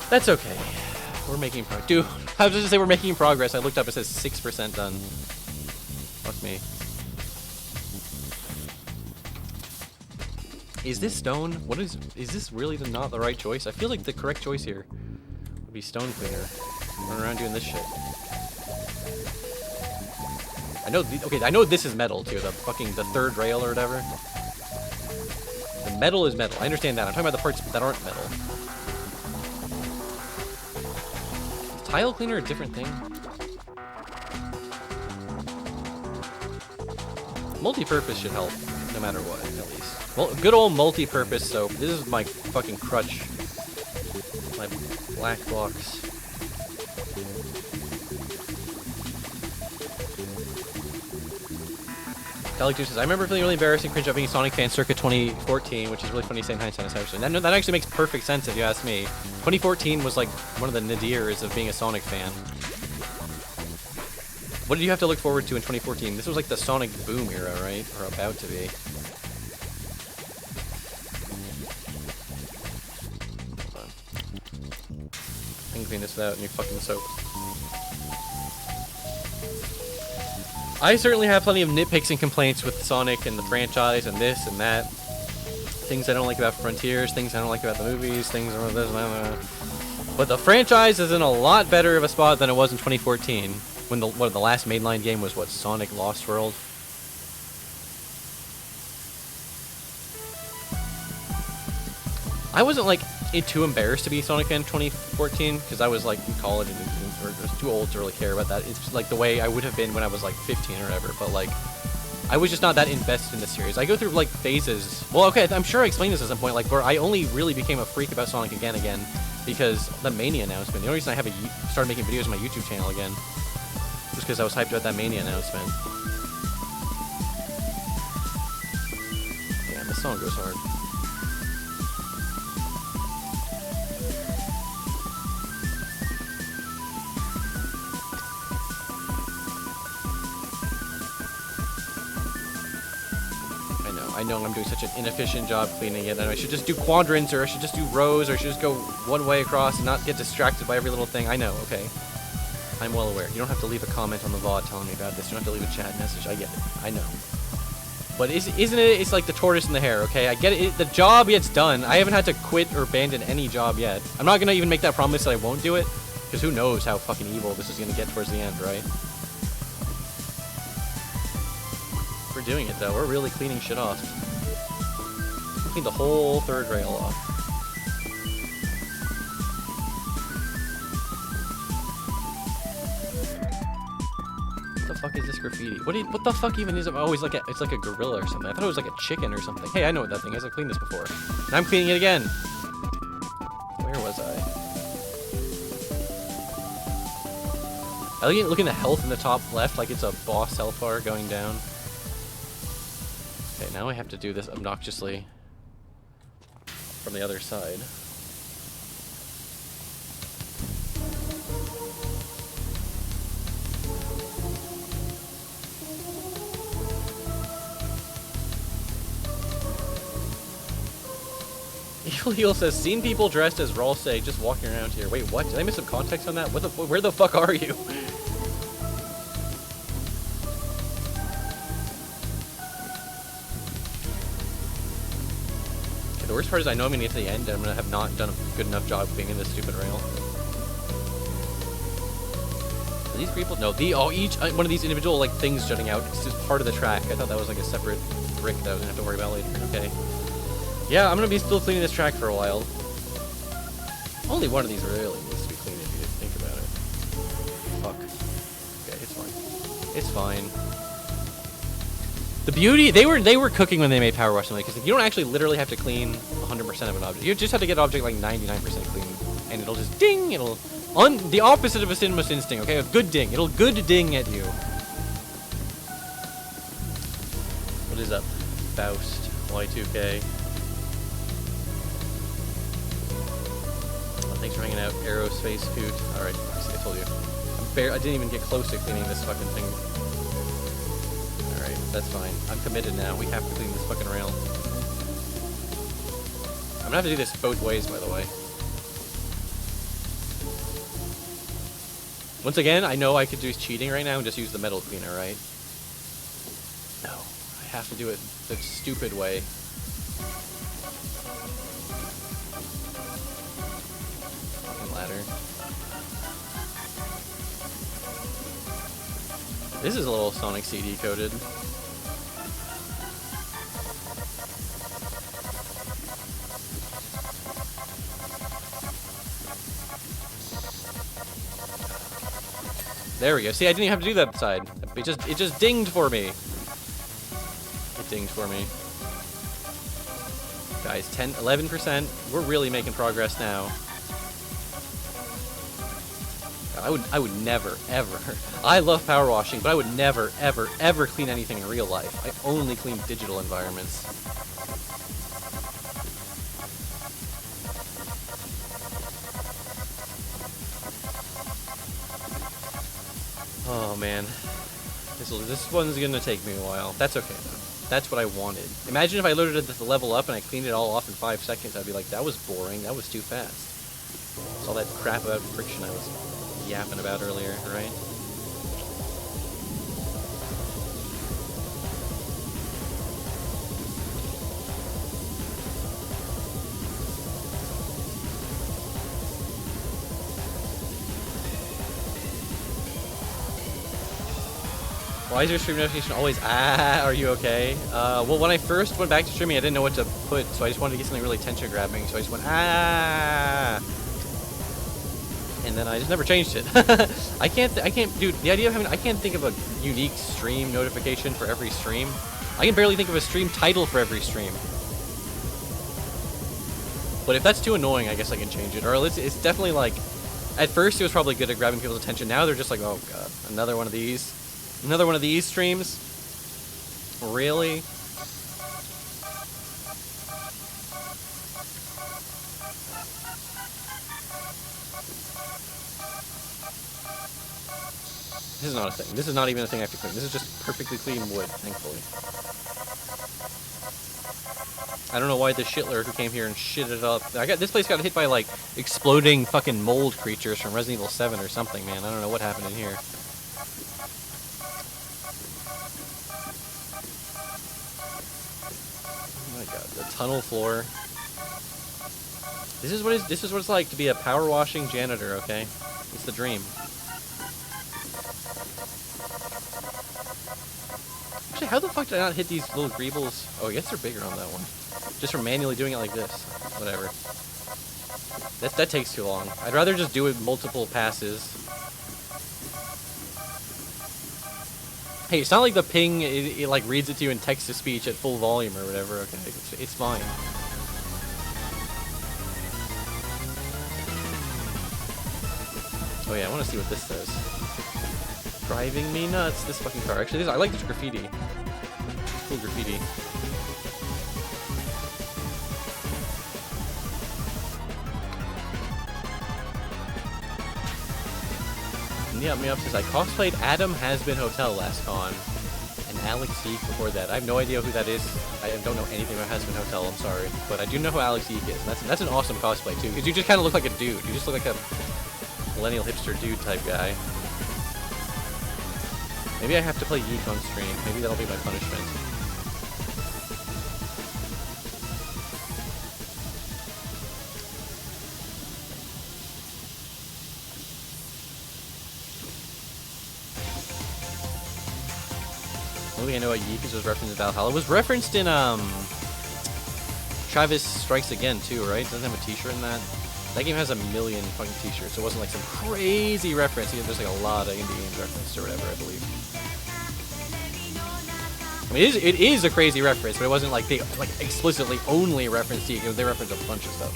That's okay. We're making progress. Dude, I was just gonna say we're making progress. I looked up, it says 6% done. Fuck me. Is this stone? Is this really not the right choice? I feel like the correct choice here would be stone cleaner. Run around doing this shit. I know, okay, I know this is metal too, the third rail or whatever. The metal is metal, I understand that. I'm talking about the parts that aren't metal. Is tile cleaner a different thing? Multi-purpose should help, no matter what, at least. Well, good old multi-purpose soap. This is my fucking crutch. My black box. Alec says, I remember feeling really embarrassing cringe of being a Sonic fan circa 2014, which is really funny saying hindsight, actually. That actually makes perfect sense if you ask me. 2014 was like one of the nadirs of being a Sonic fan. What did you have to look forward to in 2014? This was like the Sonic boom era, right? Or about to be. Hold on. I can clean this without any fucking soap. I certainly have plenty of nitpicks and complaints with Sonic and the franchise and this and that. Things I don't like about Frontiers, things I don't like about the movies, things about this and that. But the franchise is in a lot better of a spot than it was in 2014. When the last mainline game was, what, Sonic Lost World? I wasn't like too embarrassed to be a Sonic fan in 2014 because I was like in college and or was too old to really care about that. It's like the way I would have been when I was like 15 or whatever. But like, I was just not that invested in the series. I go through like phases. Well, okay, I'm sure I explained this at some point. Like where I only really became a freak about Sonic again because the Mania announcement. The only reason I have started making videos on my YouTube channel again was because I was hyped about that Mania announcement. Damn, this song goes hard. I know I'm doing such an inefficient job cleaning it, and I should just do quadrants, or I should just do rows, or I should just go one way across and not get distracted by every little thing. I know, okay. I'm well aware. You don't have to leave a comment on the VOD telling me about this. You don't have to leave a chat message. I get it. I know. But isn't it? It's like the tortoise and the hare, okay? I get it. The job gets done. I haven't had to quit or abandon any job yet. I'm not gonna even make that promise that I won't do it, because who knows how fucking evil this is gonna get towards the end, right? We're doing it though. We're really cleaning shit off. Clean the whole third rail off. What the fuck is this graffiti? What the fuck even is it? Oh, it's like a gorilla or something. I thought it was like a chicken or something. Hey, I know what that thing is. I've cleaned this before. And I'm cleaning it again. Where was I? Look at the health in the top left, like it's a boss health bar going down. Okay, now I have to do this obnoxiously from the other side. Evil Heel says, seen people dressed as Ralsei just walking around here. Wait, what? Did I miss some context on that? Where the fuck are you? The worst part is I know I'm gonna get to the end and I'm gonna have not done a good enough job being in this stupid rail. Are these people? No, each one of these individual like things jutting out is just part of the track. I thought that was like a separate brick that I was gonna have to worry about later. Okay. Yeah, I'm gonna be still cleaning this track for a while. Only one of these really needs to be cleaned if you think about it. Fuck. Okay, it's fine. It's fine. The beauty, they were cooking when they made PowerWash Simulator, because you don't actually literally have to clean 100% of an object. You just have to get an object like 99% clean, and it'll just ding. It'll the opposite of a Cinema's Instinct. Okay, a good ding. It'll good ding at you. What is up, Faust Y2K? Oh, thanks for hanging out, Aerospace Coot. All right, I told you. I didn't even get close to cleaning this fucking thing. That's fine. I'm committed now. We have to clean this fucking rail. I'm gonna have to do this both ways, by the way. Once again, I know I could do cheating right now and just use the metal cleaner, right? No. I have to do it the stupid way. Fucking ladder. This is a little Sonic CD coded. There we go. See, I didn't even have to do that side. It just dinged for me. It dinged for me. Guys, 11%. We're really making progress now. I would never, ever. I love power washing, but I would never, ever, ever clean anything in real life. I only clean digital environments. Oh man, this one's gonna take me a while. That's okay though. That's what I wanted. Imagine if I loaded the level up and I cleaned it all off in 5 seconds. I'd be like, that was boring. That was too fast. It's all that crap about friction I was yapping about earlier, right? Why is your stream notification always, are you okay? Well, when I first went back to streaming, I didn't know what to put, so I just wanted to get something really tension-grabbing, so I just went, and then I just never changed it. I can't, dude, the idea of having, I can't think of a unique stream notification for every stream. I can barely think of a stream title for every stream. But if that's too annoying, I guess I can change it. Or it's definitely like, at first it was probably good at grabbing people's attention. Now they're just like, oh god, another one of these. Another one of these streams? Really? This is not a thing. This is not even a thing I have to clean. This is just perfectly clean wood, thankfully. I don't know why the shitler who came here and shit it up. This place got hit by like exploding fucking mold creatures from Resident Evil 7 or something, man. I don't know what happened in here. Oh my god, the tunnel floor. This is what it's like to be a power washing janitor, okay? It's the dream. Actually, how the fuck did I not hit these little greebles? Oh, I guess they're bigger on that one. Just from manually doing it like this. Whatever. That takes too long. I'd rather just do it multiple passes. Hey, it's not like the ping, it like reads it to you in text-to-speech at full volume or whatever. Okay, it's fine. Oh yeah, I want to see what this says. Driving me nuts, this fucking car. Actually, I like this graffiti. It's cool graffiti. Yeah, me up says, I cosplayed Adam Has-Been Hotel last con, and Alex Yeek before that. I have no idea who that is. I don't know anything about Has-Been Hotel, I'm sorry. But I do know who Alex Yeek is. That's an awesome cosplay, too, because you just kind of look like a dude. You just look like a millennial hipster dude type guy. Maybe I have to play Yeek on stream. Maybe that'll be my punishment. The only thing I know about Yeek is it was referenced in Valhalla. It was referenced in Travis Strikes Again too, right? Doesn't it have a t-shirt in that? That game has a million fucking t-shirts, so it wasn't like some crazy reference. There's like a lot of indie games referenced or whatever, I believe. I mean, it is a crazy reference, but it wasn't like they like explicitly only referenced Yeek. They referenced a bunch of stuff.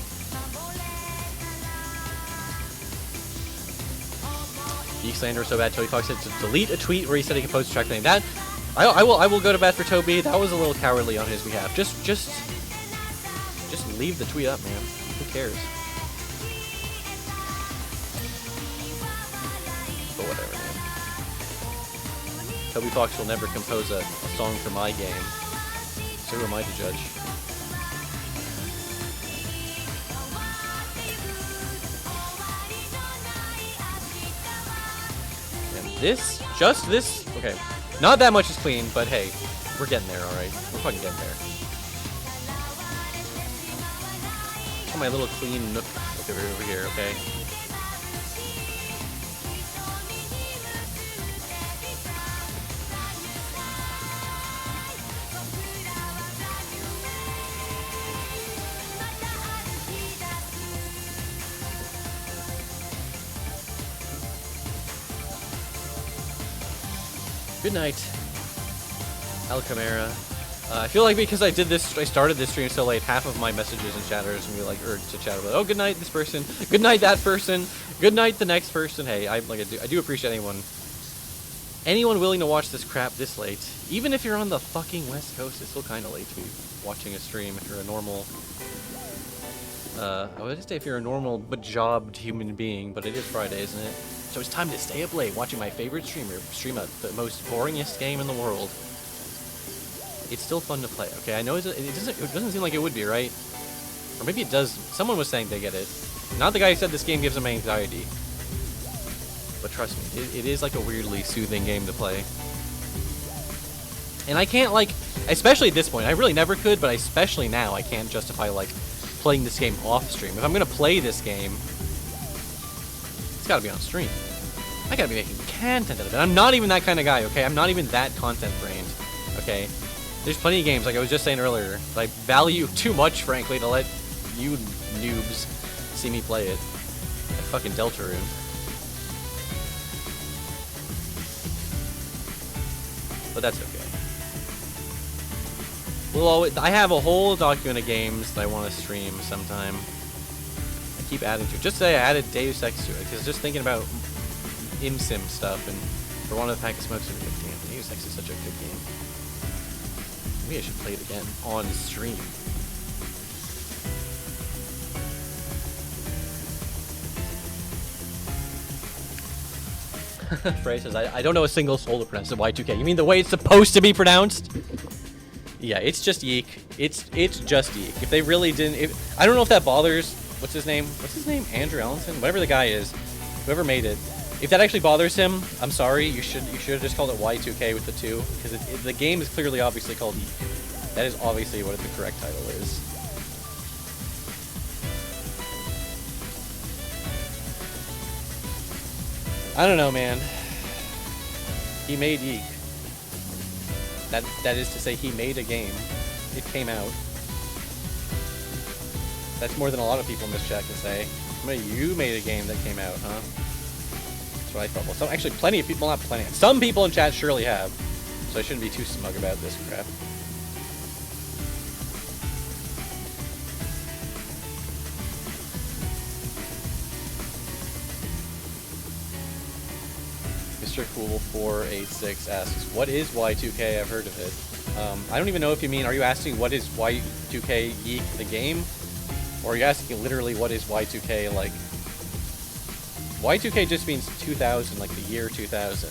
Yeek slander was so bad. Toby Fox said to delete a tweet where he said he could post a track name. That I will go to bat for Toby. That was a little cowardly on his behalf. Just leave the tweet up, man. Who cares? But whatever, man. Toby Fox will never compose a song for my game. So who am I to judge? And this, just this, okay. Not that much is clean, but hey, we're getting there, alright? We're fucking getting there. Oh, my little clean nook over here, okay? Good night, Al Camara. I feel like because I started this stream so late, half of my messages and chatters and be like, or to chat about, oh, good night, this person, good night, that person, good night, the next person. Hey, I do appreciate anyone willing to watch this crap this late. Even if you're on the fucking West Coast, it's still kind of late to be watching a stream if you're a normal. I would say if you're a normal bejobbed human being, but it is Friday, isn't it? So it's time to stay up late watching my favorite streamer stream the most boringest game in the world. It's still fun to play, okay? I know it doesn't seem like it would be, right? Or maybe it does. Someone was saying they get it. Not the guy who said this game gives him anxiety. But trust me, it is like a weirdly soothing game to play. And I can't, like, especially at this point, I really never could, but especially now, I can't justify, like, playing this game off stream. If I'm gonna play this game, it's gotta be on stream. I gotta be making content out of it. I'm not even that kind of guy, okay? I'm not even that content brained, okay? There's plenty of games, like I was just saying earlier, that I value too much, frankly, to let you noobs see me play it. Like fucking Deltarune. But that's okay. I have a whole document of games that I want to stream sometime. I keep adding to it. Just say I added Deus Ex to it, because just thinking about ImSim stuff and for one of the pack of smokes is a good game. Deus Ex is such a good game. Maybe I should play it again on stream. Frey says, I don't know a single soul to pronounce it Y2K. You mean the way it's supposed to be pronounced? Yeah, it's just Yeek. It's just Yeek. If they really didn't... I don't know if that bothers... What's his name? Andrew Allenson? Whatever the guy is. Whoever made it. If that actually bothers him, I'm sorry. You should have just called it Y2K with the 2. Because the game is clearly obviously called Yeek. That is obviously what the correct title is. I don't know, man. He made Yeek. That is to say, he made a game. It came out. That's more than a lot of people in this chat can say. You made a game that came out, huh? That's what I thought. Well, actually, plenty of people, not plenty. Some people in chat surely have. So I shouldn't be too smug about this crap. Mr. Cool 486 asks, what is Y2K? I've heard of it. I don't even know if you mean, are you asking what is Y2K Yeek the game? Or are you asking literally what is Y2K like? Y2K just means 2000, like the year 2000.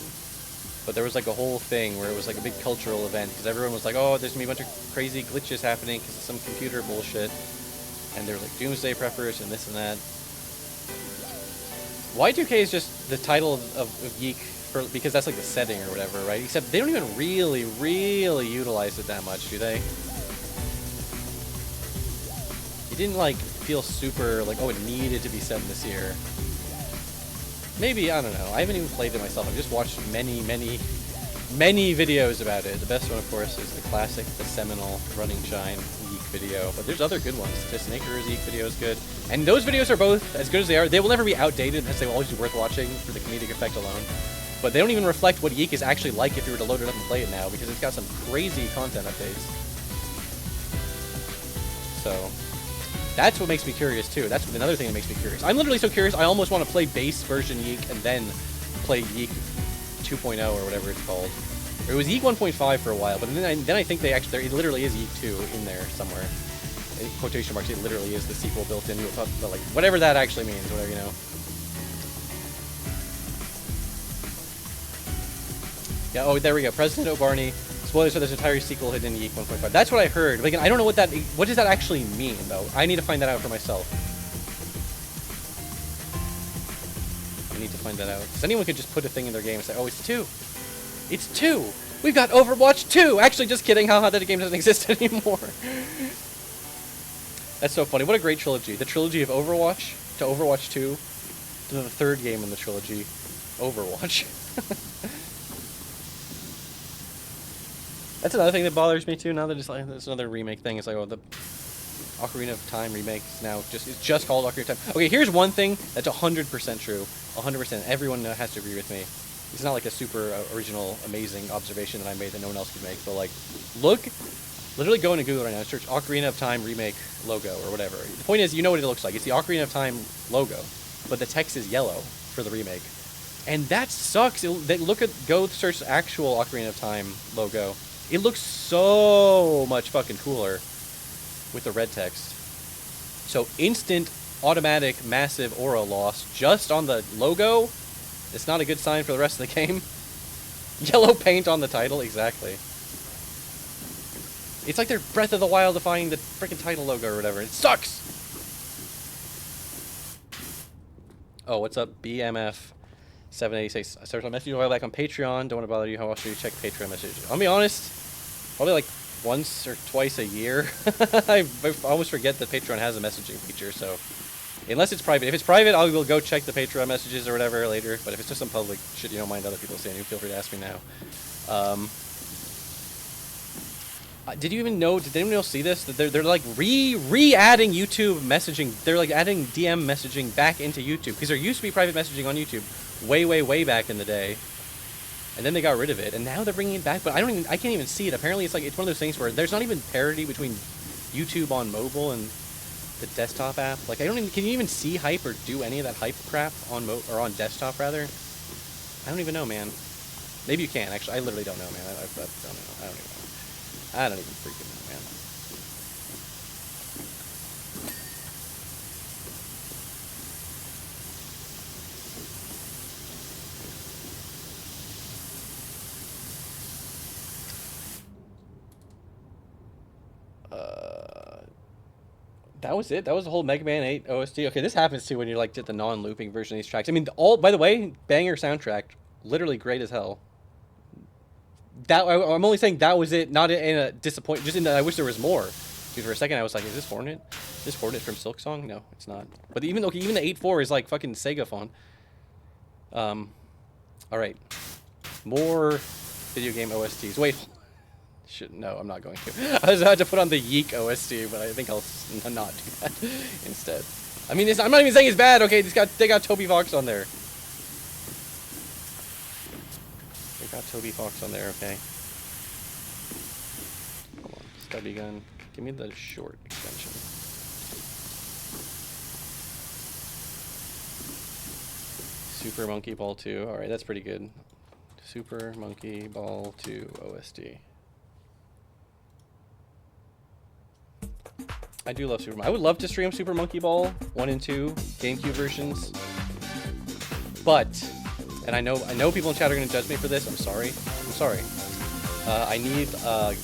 But there was like a whole thing where it was like a big cultural event because everyone was like, oh, there's gonna be a bunch of crazy glitches happening because of some computer bullshit. And there's like doomsday preppers and this and that. Y2K is just the title of Yeek because that's like the setting or whatever, right? Except they don't even really utilize it that much, do they? It didn't like feel super like, oh, it needed to be set in this year. Maybe, I don't know. I haven't even played it myself. I've just watched many videos about it. The best one, of course, is the classic, the seminal Running Shine Yeek video. But there's other good ones. The Snaker's Yeek video is good. And those videos are both as good as they are. They will never be outdated, as they will always be worth watching for the comedic effect alone. But they don't even reflect what Yeek is actually like if you were to load it up and play it now, because it's got some crazy content updates. So that's what makes me curious too. That's another thing that makes me curious. I'm literally so curious, I almost want to play base version Yeek and then play Yeek 2.0 or whatever it's called. Or it was Yeek 1.5 for a while, but then I think it literally is Yeek 2 in there somewhere. In quotation marks, it literally is the sequel built into it, but like whatever that actually means, whatever, you know. Yeah, oh, there we go. President O'Barney. Spoilers for this entire sequel hidden in Yeek 1.5. That's what I heard. But again, I don't know what does that actually mean, though? I need to find that out for myself. I need to find that out. Because anyone could just put a thing in their game and say, oh, it's 2. It's 2. We've got Overwatch 2. Actually, just kidding. Haha, that game doesn't exist anymore. That's so funny. What a great trilogy. The trilogy of Overwatch to Overwatch 2 to the third game in the trilogy, Overwatch. That's another thing that bothers me too. Now that it's like there's another remake thing. It's like, oh, the Ocarina of Time remake is now it's just called Ocarina of Time. Okay, here's one thing that's 100% true. 100%. Everyone has to agree with me. It's not like a super original, amazing observation that I made that no one else could make. But like, look, literally go into Google right now, search Ocarina of Time remake logo or whatever. The point is, you know what it looks like. It's the Ocarina of Time logo, but the text is yellow for the remake, and that sucks. Go search the actual Ocarina of Time logo. It looks so much fucking cooler with the red text. So instant, automatic, massive aura loss just on the logo. It's not a good sign for the rest of the game. Yellow paint on the title, exactly. It's like they're Breath of the Wild-ifying the freaking title logo or whatever. It sucks! Oh, what's up, BMF? 786. I started my message a while back on Patreon. Don't want to bother you. How else should you check Patreon messages? I'll be honest, probably like once or twice a year. I always forget that Patreon has a messaging feature, so Unless it's private. If it's private, I will go check the Patreon messages or whatever later. But if it's just some public shit you don't mind other people saying, feel free to ask me now. Did you even know? Did anyone else see this? That they're like re-adding YouTube messaging. They're like adding DM messaging back into YouTube because there used to be private messaging on YouTube way back in the day, and then they got rid of it, and now they're bringing it back. But I can't even see it. Apparently, it's one of those things where there's not even parity between YouTube on mobile and the desktop app. Like can you even see hype or do any of that hype crap on on desktop rather? I don't even know, man. Maybe you can actually. I literally don't know, man. I don't know. I don't even know. I don't even freaking know, man. That was it. That was the whole Mega Man 8 OST. Okay, this happens too when you're like did the non-looping version of these tracks. I mean, by the way, banger soundtrack, literally great as hell. I'm only saying that was it, not in a disappointment, just in that I wish there was more. Dude, for a second I was like, is this Hornet? Is this Hornet from Silk Song? No, it's not. But even the 8.4 is like fucking Sega font. Alright. More video game OSTs. Wait. No, I'm not going to. I was about to put on the Yeek OST, but I think I'll not do that instead. I mean, I'm not even saying it's bad, okay? They got Toby Fox on there. They got Toby Fox on there, okay? Hold on, stubby gun. Give me the short extension. Super Monkey Ball 2. Alright, that's pretty good. Super Monkey Ball 2 OST. I do love Super. I would love to stream Super Monkey Ball 1 and 2 GameCube versions, but, and I know people in chat are gonna judge me for this. I'm sorry. I need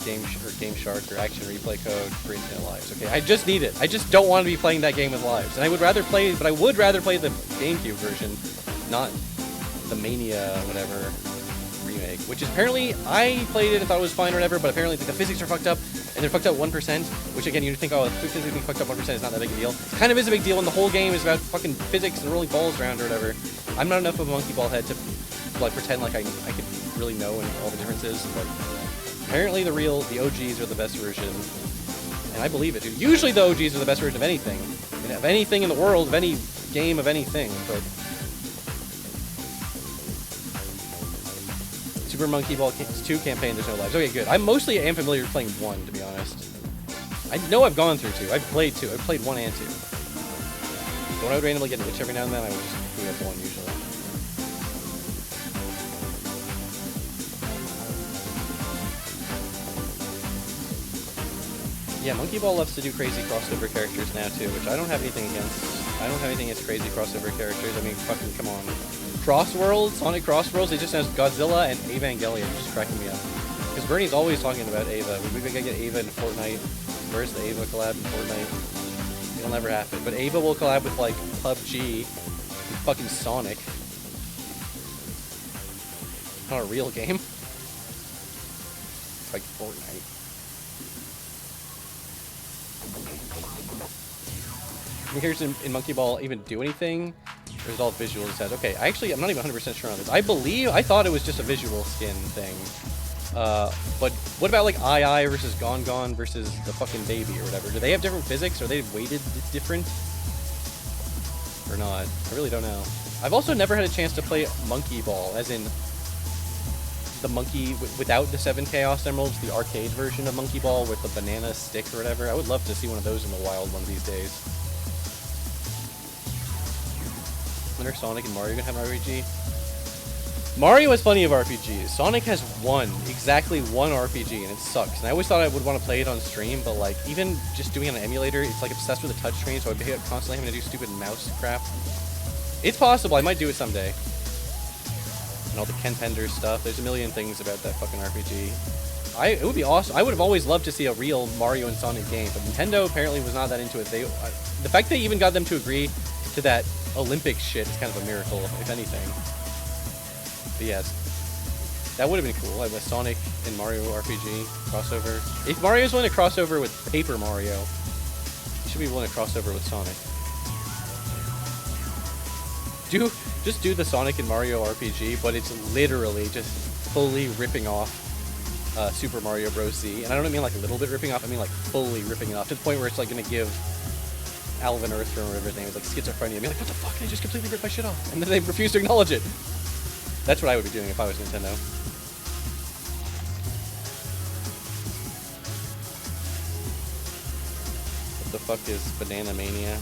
Game Shark or Action Replay code for Infinite Lives. Okay, I just need it. I just don't want to be playing that game with lives, and I would rather play the GameCube version, not the Mania whatever remake. Which is apparently I played it and thought it was fine or whatever, but apparently the physics are fucked up. And they're fucked up 1%, which again, you'd think, oh, physics being fucked up 1% is not that big a deal. It kind of is a big deal when the whole game is about fucking physics and rolling balls around or whatever. I'm not enough of a monkey ball head to like pretend like I could really know all the differences, but apparently the OGs are the best version. And I believe it, dude. Usually the OGs are the best version of anything. I mean, of anything in the world, of any game, of anything, but Super Monkey Ball 2 campaign, there's no lives. Okay, good. I mostly am familiar with playing 1, to be honest. I know I've gone through 2. I've played 2. I've played 1 and 2. So when I would randomly get an itch every now and then, I would just boot up 1 usually. Yeah, Monkey Ball loves to do crazy crossover characters now too, which I don't have anything against. I don't have anything against crazy crossover characters. I mean, fucking come on. Crossworlds, Sonic Crossworlds, they just announced Godzilla and Evangelion, which is cracking me up. Because Bernie's always talking about Ava. We gotta get Ava in Fortnite. Where's the Ava collab in Fortnite? It'll never happen. But Ava will collab with, like, PUBG and fucking Sonic. Not a real game. It's like Fortnite. Can characters in Monkey Ball even do anything? Or is it all visual instead? Okay, I'm not even 100% sure on this. I thought it was just a visual skin thing. But what about like II versus Gon versus the fucking baby or whatever? Do they have different physics? Are they weighted different? Or not? I really don't know. I've also never had a chance to play Monkey Ball, as in the monkey without the 7 Chaos Emeralds, the arcade version of Monkey Ball with the banana stick or whatever. I would love to see one of those in the wild one of these days. When are Sonic and Mario gonna have an RPG? Mario has plenty of RPGs. Sonic has exactly one RPG, and it sucks. And I always thought I would want to play it on stream, but like even just doing it on an emulator, it's like obsessed with the touchscreen, so I'd be constantly having to do stupid mouse crap. It's possible. I might do it someday. And all the Ken Pender stuff. There's a million things about that fucking RPG. It would be awesome. I would have always loved to see a real Mario and Sonic game, but Nintendo apparently was not that into it. The fact they even got them to agree to that Olympic shit is kind of a miracle, if anything. But yes, that would have been cool. Like a Sonic and Mario RPG crossover. If Mario's willing to crossover with Paper Mario, he should be willing to crossover with Sonic. just do the Sonic and Mario RPG, but it's literally just fully ripping off Super Mario Bros. Z. And I don't mean like a little bit ripping off, I mean like fully ripping it off to the point where it's like gonna give Alvin Earthworm, or whatever his name is, like schizophrenia. I mean like, what the fuck? I just completely ripped my shit off. And then they refuse to acknowledge it. That's what I would be doing if I was Nintendo. What the fuck is Banana Mania?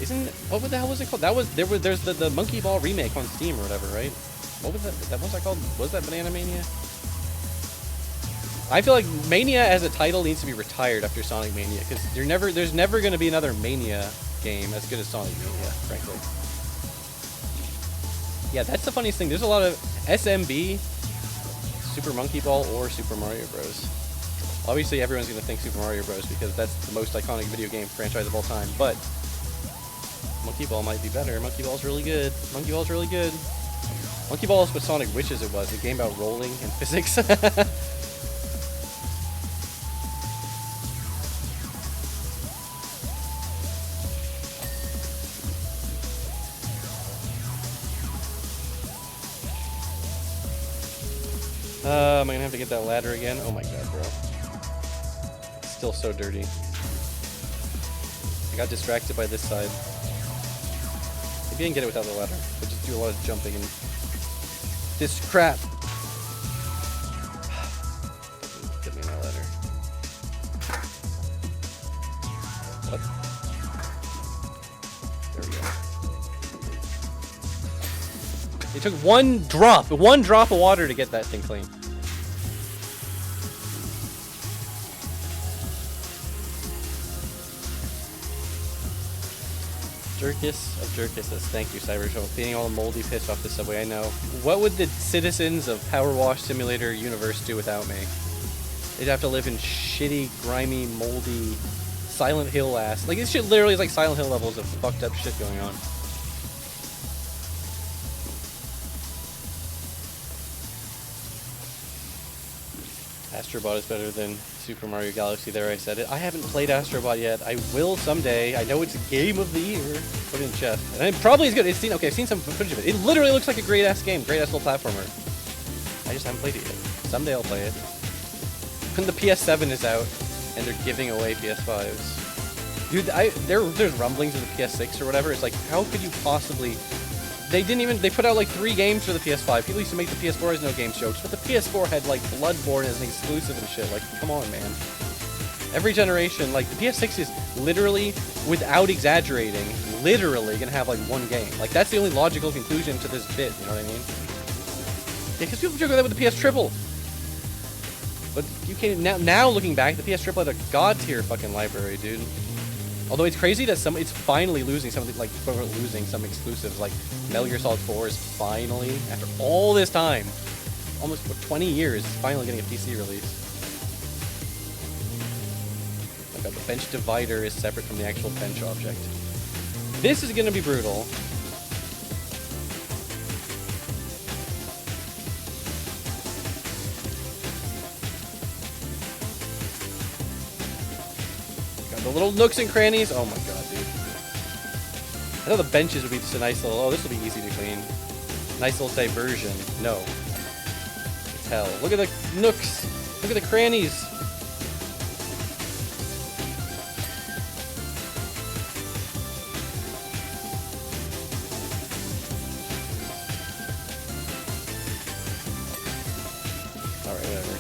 Isn't, what the hell was it called? That was, there's the Monkey Ball remake on Steam or whatever, right? What was that? What was that called? Was that Banana Mania? I feel like Mania as a title needs to be retired after Sonic Mania, because there's never going to be another Mania game as good as Sonic Mania, frankly. Yeah, that's the funniest thing. There's a lot of SMB, Super Monkey Ball, or Super Mario Bros. Obviously, everyone's going to think Super Mario Bros. Because that's the most iconic video game franchise of all time, but Monkey Ball might be better. Monkey Ball's really good. Monkey Ball's really good. Monkey Ball is what Sonic Wishes it was, a game about rolling and physics. Am I gonna have to get that ladder again? Oh my god, bro. It's still so dirty. I got distracted by this side. Maybe I can get it without the ladder, but just do a lot of jumping and this crap. Get me my ladder. What? There we go. It took one drop of water to get that thing clean. Jerkus of Jerkuses. Thank you, Cybertron, cleaning all the moldy piss off the subway. I know. What would the citizens of PowerWash Simulator universe do without me? They'd have to live in shitty, grimy, moldy, Silent Hill ass. Like, this shit literally is like Silent Hill levels of fucked up shit going on. Astrobot is better than Super Mario Galaxy. There, I said it. I haven't played Astrobot yet. I will someday. I know it's game of the year. Put it in chest. And it probably is good. I've seen some footage of it. It literally looks like a great ass game. Great ass little platformer. I just haven't played it yet. Someday I'll play it. When the PS7 is out and they're giving away PS5s. Dude, there's rumblings of the PS6 or whatever. It's like, how could you possibly... They put out like 3 games for the PS5. People used to make the PS4 as no games jokes, but the PS4 had like Bloodborne as an exclusive and shit. Like, come on, man. Every generation, like, the PS6 is literally, without exaggerating, literally gonna have like 1 game. Like, that's the only logical conclusion to this bit, you know what I mean? Yeah, because people joke that with the PS Triple. But you can't, now looking back, the PS Triple had a god tier fucking library, dude. Although it's crazy that it's finally losing some exclusives, like Metal Gear Solid 4 is finally, after all this time, almost 20 years, finally getting a PC release. Oh god, the bench divider is separate from the actual bench object. This is gonna be brutal. The little nooks and crannies. Oh my god, dude. I thought the benches would be just a nice little... Oh, this will be easy to clean. Nice little diversion. No. It's hell. Look at the nooks. Look at the crannies. Alright, whatever.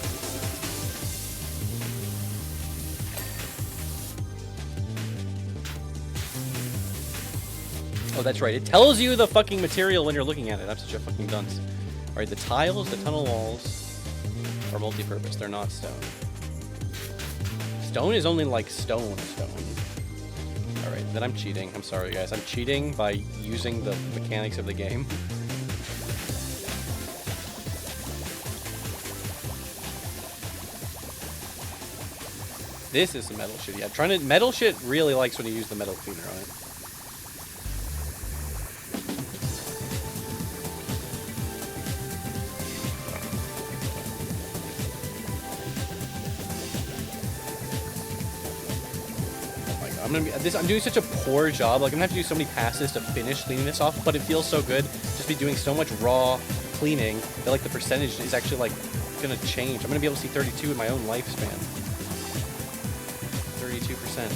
Oh, that's right. It tells you the fucking material when you're looking at it. I'm such a fucking dunce. Alright, the tiles, the tunnel walls are multi-purpose. They're not stone. Stone is only like stone. Alright, then I'm cheating. I'm sorry, guys. I'm cheating by using the mechanics of the game. This is some metal shit. Yeah, metal shit really likes when you use the metal cleaner on it. I'm doing such a poor job. Like, I'm gonna have to do so many passes to finish cleaning this off, but it feels so good. Just be doing so much raw cleaning that, like, the percentage is actually, like, gonna change. I'm gonna be able to see 32 in my own lifespan. 32%.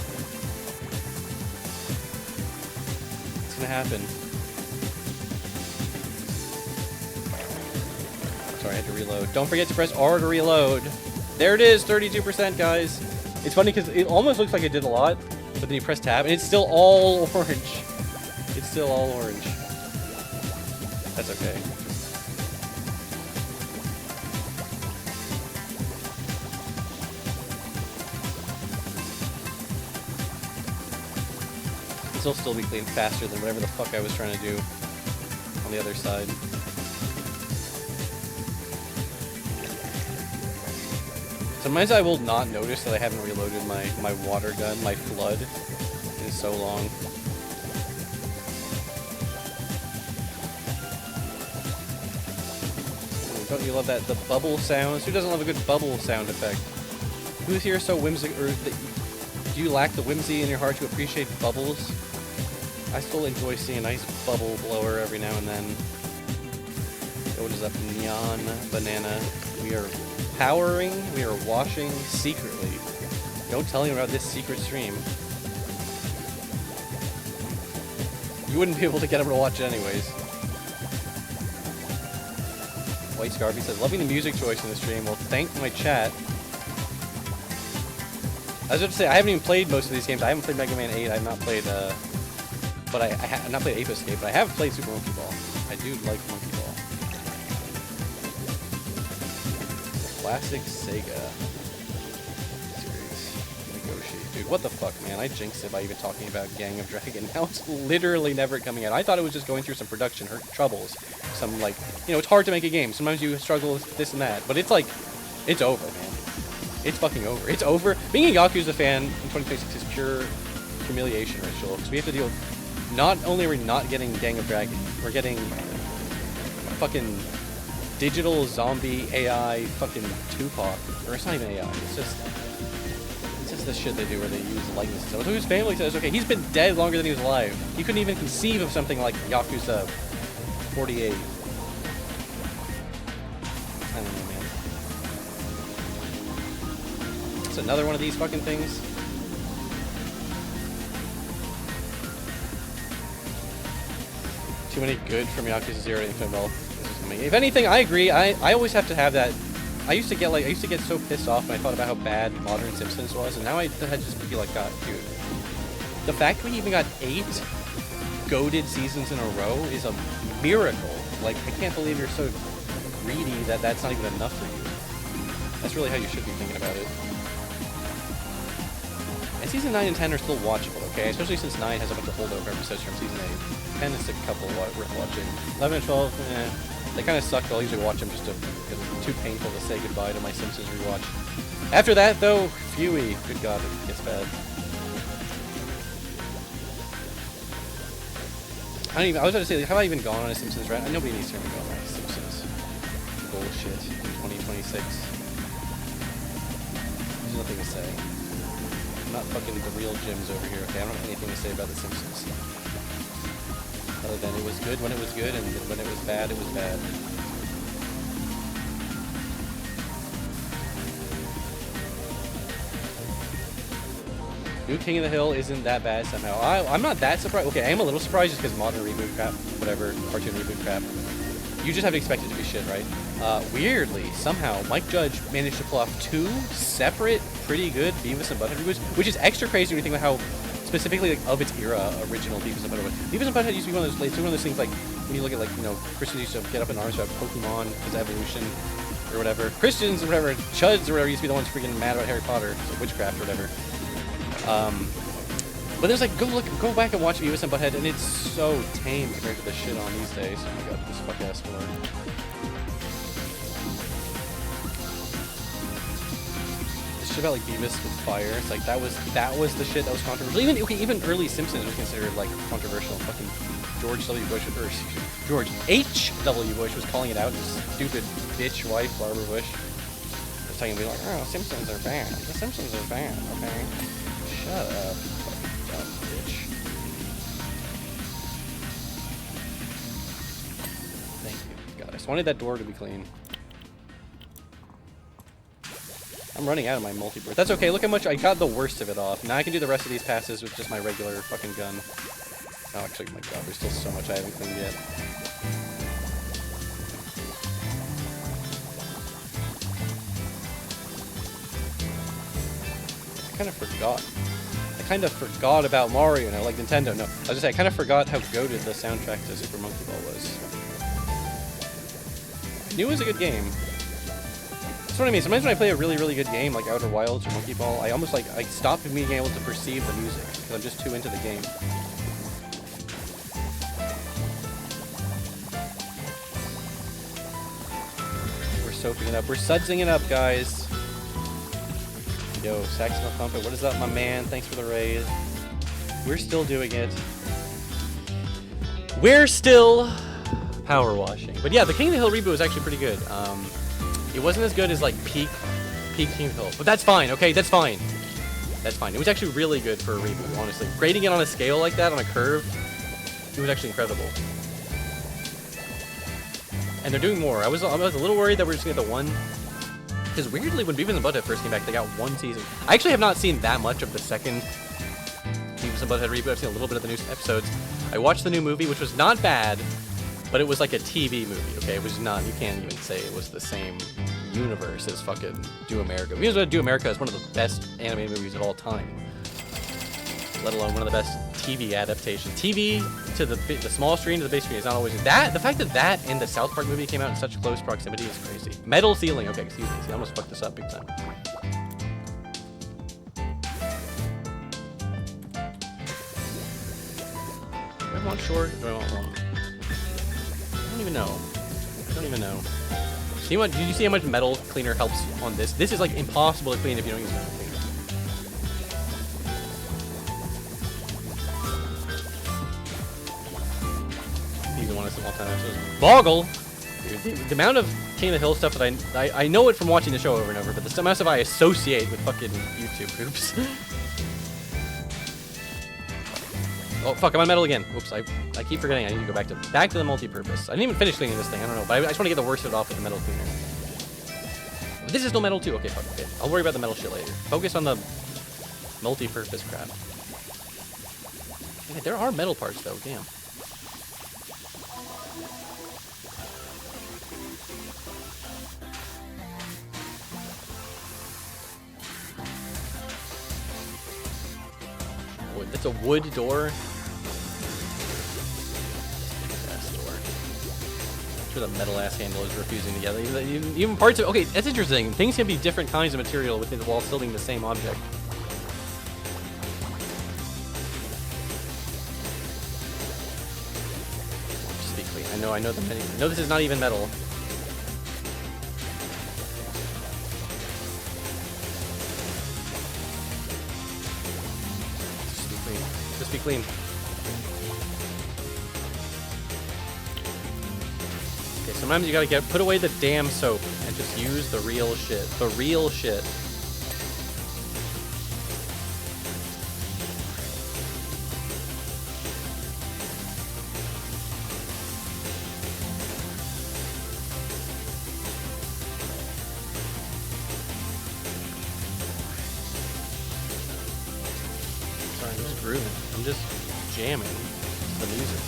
It's gonna happen. Sorry, I had to reload. Don't forget to press R to reload. There it is, 32%, guys. It's funny because it almost looks like I did a lot, but then you press tab and it's still all orange. It's still all orange. That's okay. This will still be cleaned faster than whatever the fuck I was trying to do on the other side. Sometimes I will not notice that I haven't reloaded my water gun, my flood, in so long. Don't you love that? The bubble sounds? Who doesn't love a good bubble sound effect? Who's here so whimsical? Or do you lack the whimsy in your heart to appreciate bubbles? I still enjoy seeing a nice bubble blower every now and then. What is up, Neon Banana? We are powering, we are washing secretly. Don't tell anyone about this secret stream. You wouldn't be able to get them to watch it anyways. White Scarfy says, loving the music choice in the stream. Well, thank my chat. I was about to say, I haven't even played most of these games. I haven't played Mega Man 8. I have not played, but I've not played Ape Escape, but I have played Super Monkey Ball. I do like Monkey Ball. Classic Sega series. Negotiate. Dude, what the fuck, man? I jinxed it by even talking about Gang of Dragon. Now it's literally never coming out. I thought it was just going through some production troubles. Some, like, you know, it's hard to make a game. Sometimes you struggle with this and that. But it's like, it's over, man. It's fucking over. It's over. Being a Yakuza fan in 2026 is pure humiliation ritual. Because we have to deal with, not only are we not getting Gang of Dragon, we're getting fucking digital zombie AI fucking Tupac. Or it's not even AI. It's just the shit they do where they use likenesses. So his family says, okay, he's been dead longer than he was alive. He couldn't even conceive of something like Yakuza 48. I don't know, man. It's another one of these fucking things. Too many good from Yakuza 0 to Infinite Wealth. If anything, I agree. I always have to have that. I used to get so pissed off when I thought about how bad Modern Simpsons was, and now I just feel like, God, dude. The fact we even got 8 goated seasons in a row is a miracle. Like, I can't believe you're so greedy that that's not even enough for you. That's really how you should be thinking about it. And season 9 and 10 are still watchable, okay? Especially since 9 has a bunch of holdover episodes from season 8. 10 is a couple worth watching. 11 and 12, eh. They kind of suck, but I'll usually watch them just because it's too painful to say goodbye to my Simpsons rewatch. After that, though, phewy. Good God, it gets bad. I was about to say, have I even gone on a Simpsons rant? Nobody needs to hear me go on my Simpsons bullshit in 2026. There's nothing to say. I'm not fucking the real Jims over here, okay? I don't have anything to say about the Simpsons. Other than it was good when it was good, and when it was bad, it was bad. New King of the Hill isn't that bad somehow. I'm not that surprised. Okay, I am a little surprised just because modern reboot crap, whatever, cartoon reboot crap. You just have to expect it to be shit, right? Weirdly, somehow, Mike Judge managed to pull off 2 separate, pretty good Beavis and Butthead reboots, which is extra crazy when you think about how specifically, like, of its era, original Beavis and Butthead. Beavis and Butthead used to be one of those things, like, when you look at, like, you know, Christians used to get up in arms about Pokemon, his evolution, or whatever. Christians, or whatever, Chuds, or whatever, used to be the ones freaking mad about Harry Potter, so witchcraft, or whatever. But there's, like, go back and watch Beavis and Butthead, and it's so tame compared to the shit on these days. Oh my God, this fuck-ass floor. Shit about, like, Beavis with fire. It's like that was the shit that was controversial. Even early Simpsons was considered, like, controversial. Fucking George W. Bush, or George H.W. Bush was calling it out. His stupid bitch wife, Barbara Bush, was talking, be like, oh, Simpsons are bad. The Simpsons are bad. Okay, shut up. just wanted that door to be clean. I'm running out of my multi-burst. That's okay, look how much I got the worst of it off. Now I can do the rest of these passes with just my regular fucking gun. Oh, actually, my god, there's still so much I haven't cleaned yet. I kind of forgot about Mario now, like Nintendo. No, I was gonna say, I kind of forgot how goated the soundtrack to Super Monkey Ball was. I knew it was a good game. That's what I mean. Sometimes when I play a really, really good game, like Outer Wilds or Monkey Ball, I almost like, I stop being able to perceive the music, because I'm just too into the game. We're soaping it up. We're sudsing it up, guys. Yo, Saxophone Pumpet, what is up, my man? Thanks for the raise. We're still doing it. We're still power washing. But yeah, the King of the Hill reboot was actually pretty good. It wasn't as good as like peak King of the Hill, but that's fine. Okay, that's fine. That's fine. It was actually really good for a reboot, honestly. Grading it on a scale like that, on a curve, it was actually incredible. And they're doing more. I was a little worried that we were just gonna get the one. Because weirdly, when Beavis and Butthead first came back, they got one season. I actually have not seen that much of the second Beavis and Butthead reboot. I've seen a little bit of the new episodes. I watched the new movie, which was not bad, but it was like a TV movie, okay? It was not, you can't even say it was the same universe as fucking Do America. Beavis and Butthead Do America is one of the best animated movies of all time. Let alone one of the best TV adaptations. TV to the small screen to the big screen is not always... The fact that that and the South Park movie came out in such close proximity is crazy. Metal ceiling. Okay, excuse me. See, I almost fucked this up big time. Do I want short or do I want long? I don't even know. I don't even know. See what? Did you see how much metal cleaner helps on this? This is like impossible to clean if you don't use metal cleaner. Boggle! Dude, the amount of King of the Hill stuff that I know it from watching the show over and over, but the amount of stuff I associate with fucking YouTube groups. Oh fuck, I'm on metal again. Whoops, I keep forgetting I need to go back to the multi-purpose. I didn't even finish cleaning this thing, I don't know, but I just want to get the worst of it off with the metal cleaner. But this is still metal too. Okay, fuck, okay. I'll worry about the metal shit later. Focus on the multi-purpose crap. Okay, there are metal parts though, damn. It's a wood door. Ass door. I'm sure the metal ass handle is refusing together. Even parts of... Okay, that's interesting. Things can be different kinds of material within the wall, still being the same object. Just be clean. I know the many. I know this is not even metal. Just be clean. Okay, sometimes you gotta put away the damn soap and just use the real shit. The real shit. I'm just jamming the music.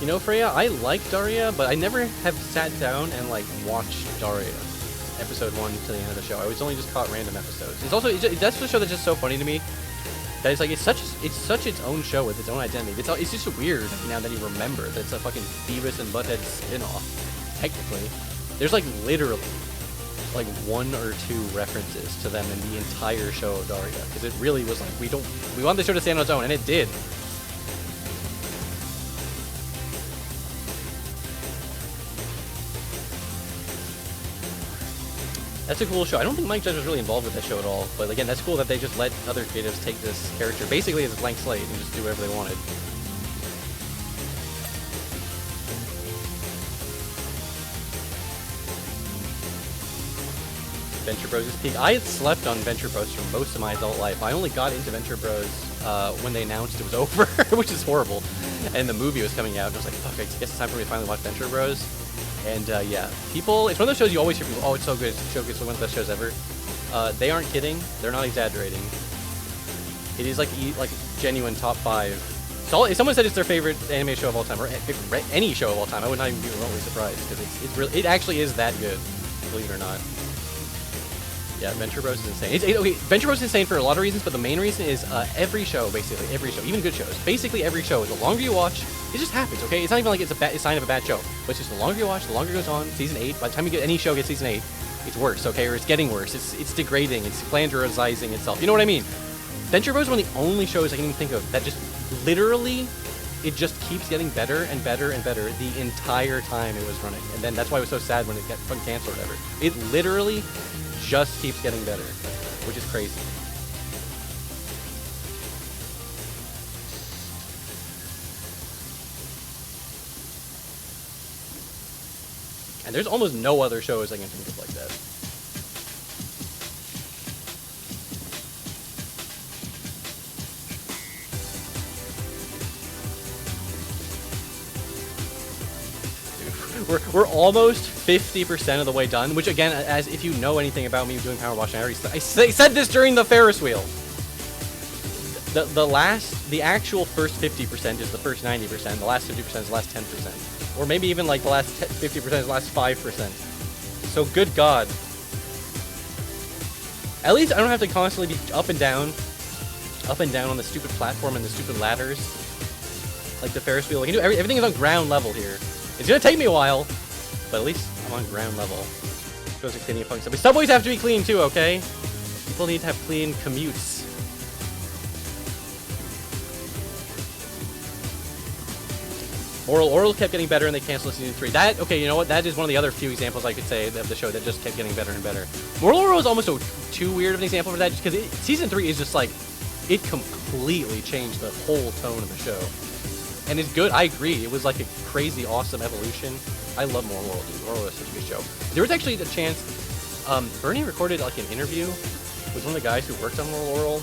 You know, Freya, I like Daria, but I never have sat down and like watched Daria. Episode 1 to the end of the show. I was only just caught random episodes. That's the show that's just so funny to me. That it's like it's such its own show with its own identity. It's just weird now that you remember that it's a fucking Beavis and Butthead spin-off. Technically, there's like literally like 1 or 2 references to them in the entire show of Daria, because it really was like we want the show to stand on its own, and it did. That's a cool show. I don't think Mike Judge was really involved with that show at all. But again, that's cool that they just let other creatives take this character basically as a blank slate and just do whatever they wanted. Venture Bros' peak. I had slept on Venture Bros for most of my adult life. I only got into Venture Bros when they announced it was over, which is horrible. And the movie was coming out, and I was like, fuck, I guess it's time for me to finally watch Venture Bros. And yeah, people, it's one of those shows you always hear people, oh, it's so good, it's so good, it's one of the best shows ever. They aren't kidding, they're not exaggerating. It is like genuine top 5. So if someone said it's their favorite anime show of all time, or any show of all time, I would not even be remotely surprised, because it actually is that good, believe it or not. Yeah, Venture Bros is insane. Okay, Venture Bros is insane for a lot of reasons, but the main reason is every show, basically, every show, even good shows, basically every show, the longer you watch, it just happens, okay? It's not even like it's a sign of a bad show, but it's just the longer you watch, the longer it goes on. Season 8, by the time you get any show gets Season 8, it's worse, okay? Or it's getting worse. It's degrading. It's plagiarizing itself. You know what I mean? Venture Bros is one of the only shows I can even think of that just literally, it just keeps getting better and better and better the entire time it was running. And then that's why it was so sad when it got canceled or whatever. It literally just keeps getting better, which is crazy. And there's almost no other shows I can think of like that. We're almost 50% of the way done, which again, as if you know anything about me doing power washing, I said this during the Ferris wheel. The actual first 50% is the first 90%, the last 50% is the last 10%. Or maybe even like the last 50% is the last 5%. So good God. At least I don't have to constantly be up and down on the stupid platform and the stupid ladders. Like the Ferris wheel. I can do everything is on ground level here. It's gonna take me a while, but at least I'm on ground level. Goes to cleaning fun stuff. But subways have to be clean too, okay? People need to have clean commutes. Oral kept getting better and they canceled season 3. That, okay, you know what? That is one of the other few examples I could say of the show that just kept getting better and better. Oral is almost too weird of an example for that, just because season 3 is just like, it completely changed the whole tone of the show. And it's good, I agree. It was like a crazy, awesome evolution. I love more Oral, dude. Oral is such a good show. There was actually a chance, Bernie recorded like an interview with one of the guys who worked on Oral.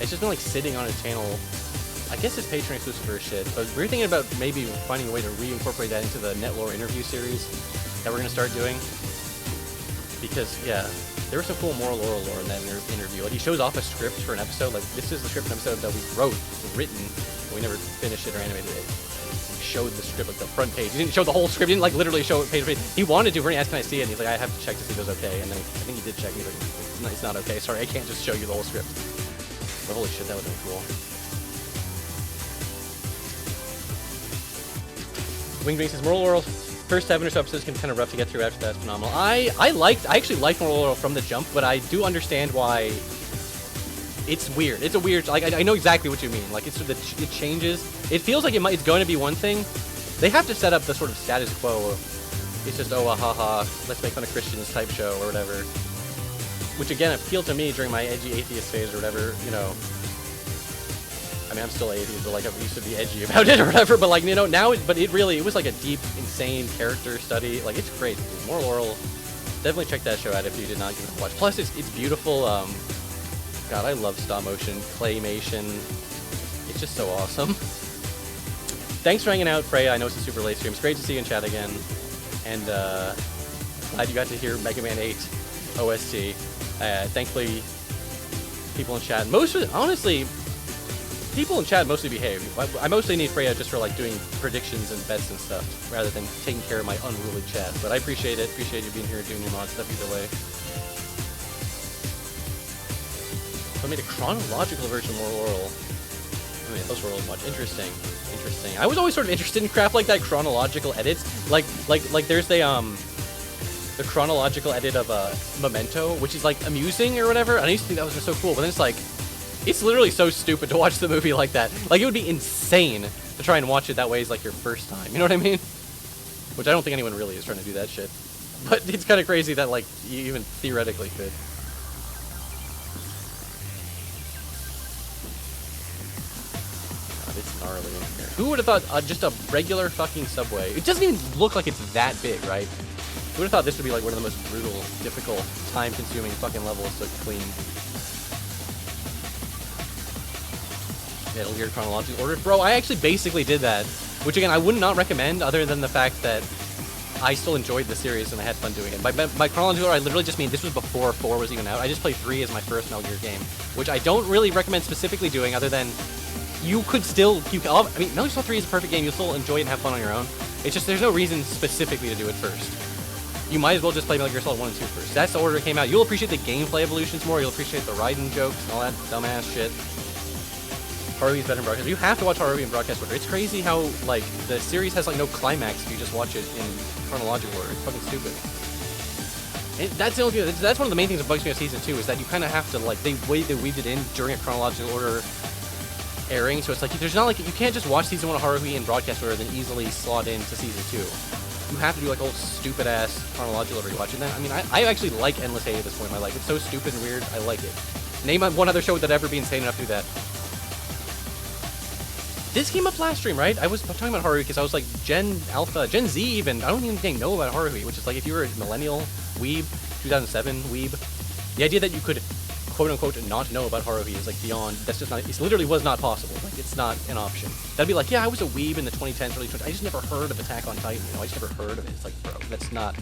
It's just been like sitting on his channel. I guess it's Patreon exclusive for his shit, but we're thinking about maybe finding a way to reincorporate that into the Netlore interview series that we're gonna start doing. Because, yeah, there was some cool moral Oral lore in that interview. Like, he shows off a script for an episode. Like, this is the script of an episode that we written, but we never finished it or animated it. He showed the script, like the front page. He didn't show the whole script. He didn't, like, literally show it page to page. He wanted to. Bernie asked, can I see it? And he's like, I have to check to see if it was okay. And then I think he did check. And he's like, it's not okay. Sorry, I can't just show you the whole script. But holy shit, that would have been cool. Winged Wing says, Moral Oral, first 7 or so episodes can be kind of rough to get through. After that's phenomenal. I actually liked Moral Oral from the jump, but I do understand why it's weird. It's a weird, like, I know exactly what you mean. Like, it changes. It feels like it's going to be one thing. They have to set up the sort of status quo of, it's just, oh, haha, let's make fun of Christians type show or whatever. Which, again, appealed to me during my edgy atheist phase or whatever, you know. I mean, I'm still atheist, but like I used to be edgy about it or whatever. But like, you know, now, it was like a deep, insane character study. Like, it's great. Dude. Moral Oral, definitely check that show out if you did not give it a watch. Plus, it's beautiful. God, I love stop motion, claymation. It's just so awesome. Thanks for hanging out, Freya. I know it's a super late stream. It's great to see you in chat again, and glad you got to hear Mega Man 8 OST. Thankfully, people in chat, honestly. People in chat mostly behave. I mostly need Freya just for like doing predictions and bets and stuff, rather than taking care of my unruly chat. But I appreciate it. Appreciate you being here doing your mod stuff either way. So I made a chronological version of Moral Oral. I mean, those were all much interesting. Interesting. I was always sort of interested in crap like that, chronological edits. Like there's the chronological edit of Memento, which is like amusing or whatever. And I used to think that was just so cool, but then it's like, it's literally so stupid to watch the movie like that. Like, it would be insane to try and watch it that way as, like, your first time. You know what I mean? Which I don't think anyone really is trying to do that shit. But it's kind of crazy that, like, you even theoretically could. God, it's gnarly in here. Who would have thought just a regular fucking subway? It doesn't even look like it's that big, right? Who would have thought this would be like one of the most brutal, difficult, time-consuming fucking levels to clean? Metal Gear chronological order. Bro, I actually basically did that. Which again, I would not recommend other than the fact that I still enjoyed the series and I had fun doing it. By chronological order, I literally just mean this was before 4 was even out. I just played 3 as my first Metal Gear game. Which I don't really recommend specifically doing other than you could still... I mean, Metal Gear Solid 3 is a perfect game. You'll still enjoy it and have fun on your own. It's just there's no reason specifically to do it first. You might as well just play Metal Gear Solid 1 and 2 first. That's the order it came out. You'll appreciate the gameplay evolutions more. You'll appreciate the Raiden jokes and all that dumbass shit. Haruhi's better in broadcast. You have to watch Haruhi in broadcast order. It's crazy how, like, the series has, like, no climax if you just watch it in chronological order. It's fucking stupid. And that's one of the main things that bugs me about Season 2 is that you kind of have to, like, they weaved it in during a chronological order airing. So it's like, there's not, like, you can't just watch Season 1 of Haruhi in broadcast order and then easily slot into Season 2. You have to do like a whole stupid-ass chronological rewatch. And then, I mean, I actually like Endless Hate at this point in my life. It's so stupid and weird, I like it. Name one other show that'd ever be insane enough to do that. This came up last stream, right? I was talking about Haruhi because I was like, Gen Z even, I don't even think know about Haruhi, which is like if you were a millennial weeb, 2007 weeb, the idea that you could quote-unquote not know about Haruhi is like beyond, that's just not, it literally was not possible. Like, it's not an option. That'd be like, yeah, I was a weeb in the 2010s, early 2010s, I just never heard of Attack on Titan, you know, I just never heard of it. It's like, bro, that's not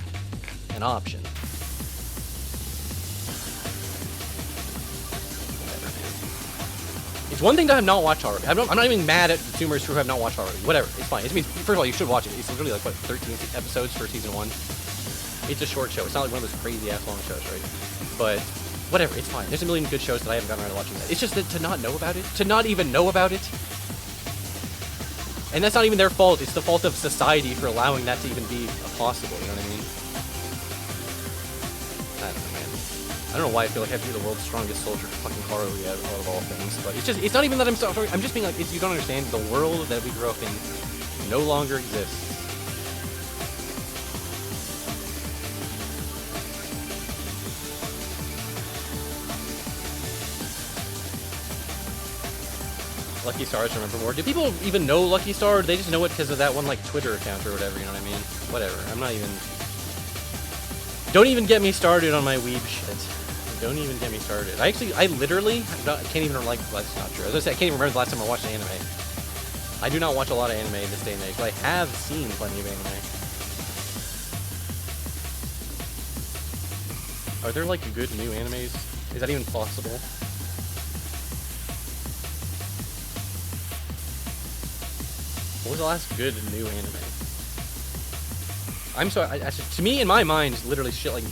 an option. Whatever, man. It's one thing to have not watched Haruhi. I'm not even mad at consumers who have not watched Haruhi. Whatever, it's fine. It means, first of all, you should watch it. It's literally like, what, 13 episodes for Season 1? It's a short show. It's not like one of those crazy-ass long shows, right? But whatever, it's fine. There's a million good shows that I haven't gotten around to watching that. It's just that to not know about it, to not even know about it, and that's not even their fault. It's the fault of society for allowing that to even be possible, you know what I mean? I don't know, man. I don't know why I feel like I have to be the world's strongest soldier for fucking Haruhi out of all things, but it's not even that I'm sorry. I'm just being like, you don't understand, the world that we grew up in no longer exists. Lucky Stars, remember more. Do people even know Lucky Star, or do they just know it because of that one, like, Twitter account or whatever, you know what I mean? Whatever, I'm not even... Don't even get me started on my weeb shit. Don't even get me started. I literally can't even, like, that's not true. As I said, I can't even remember the last time I watched an anime. I do not watch a lot of anime in this day and age, but I have seen plenty of anime. Are there, like, good new animes? Is that even possible? What was the last good new anime? To me, in my mind, literally shit like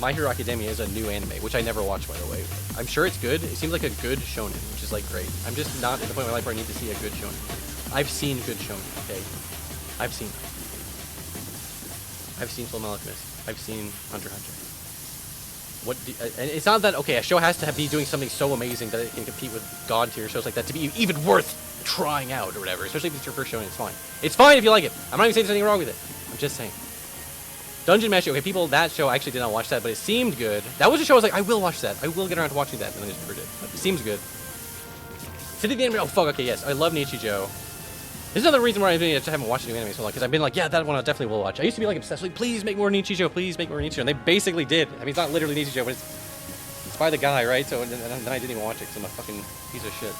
My Hero Academia is a new anime, which I never watched, by the way. I'm sure it's good. It seems like a good shonen, which is like great. I'm just not at the point in my life where I need to see a good shonen. I've seen good shonen, okay? I've seen Full Metal Alchemist. I've seen Hunter x Hunter. And it's not that, okay, a show has to be doing something so amazing that it can compete with god tier shows like that to be even worth trying out or whatever, especially if it's your first show and it's fine. It's fine if you like it. I'm not even saying there's anything wrong with it. I'm just saying. Dungeon Meshi, okay, people, that show, I actually did not watch that, but it seemed good. That was a show I was like, I will watch that. I will get around to watching that, and I just never did. But it seems good. City of the Anime, oh fuck, okay, yes, I love Nichijou. This is another reason why I haven't watched new anime so long, because I've been like, yeah, that one I definitely will watch. I used to be like obsessed, like, please make more Nichijou, please make more Nichijou, and they basically did. I mean, it's not literally Nichijou, but it's by the guy, right? So then I didn't even watch it, because I'm a fucking piece of shit.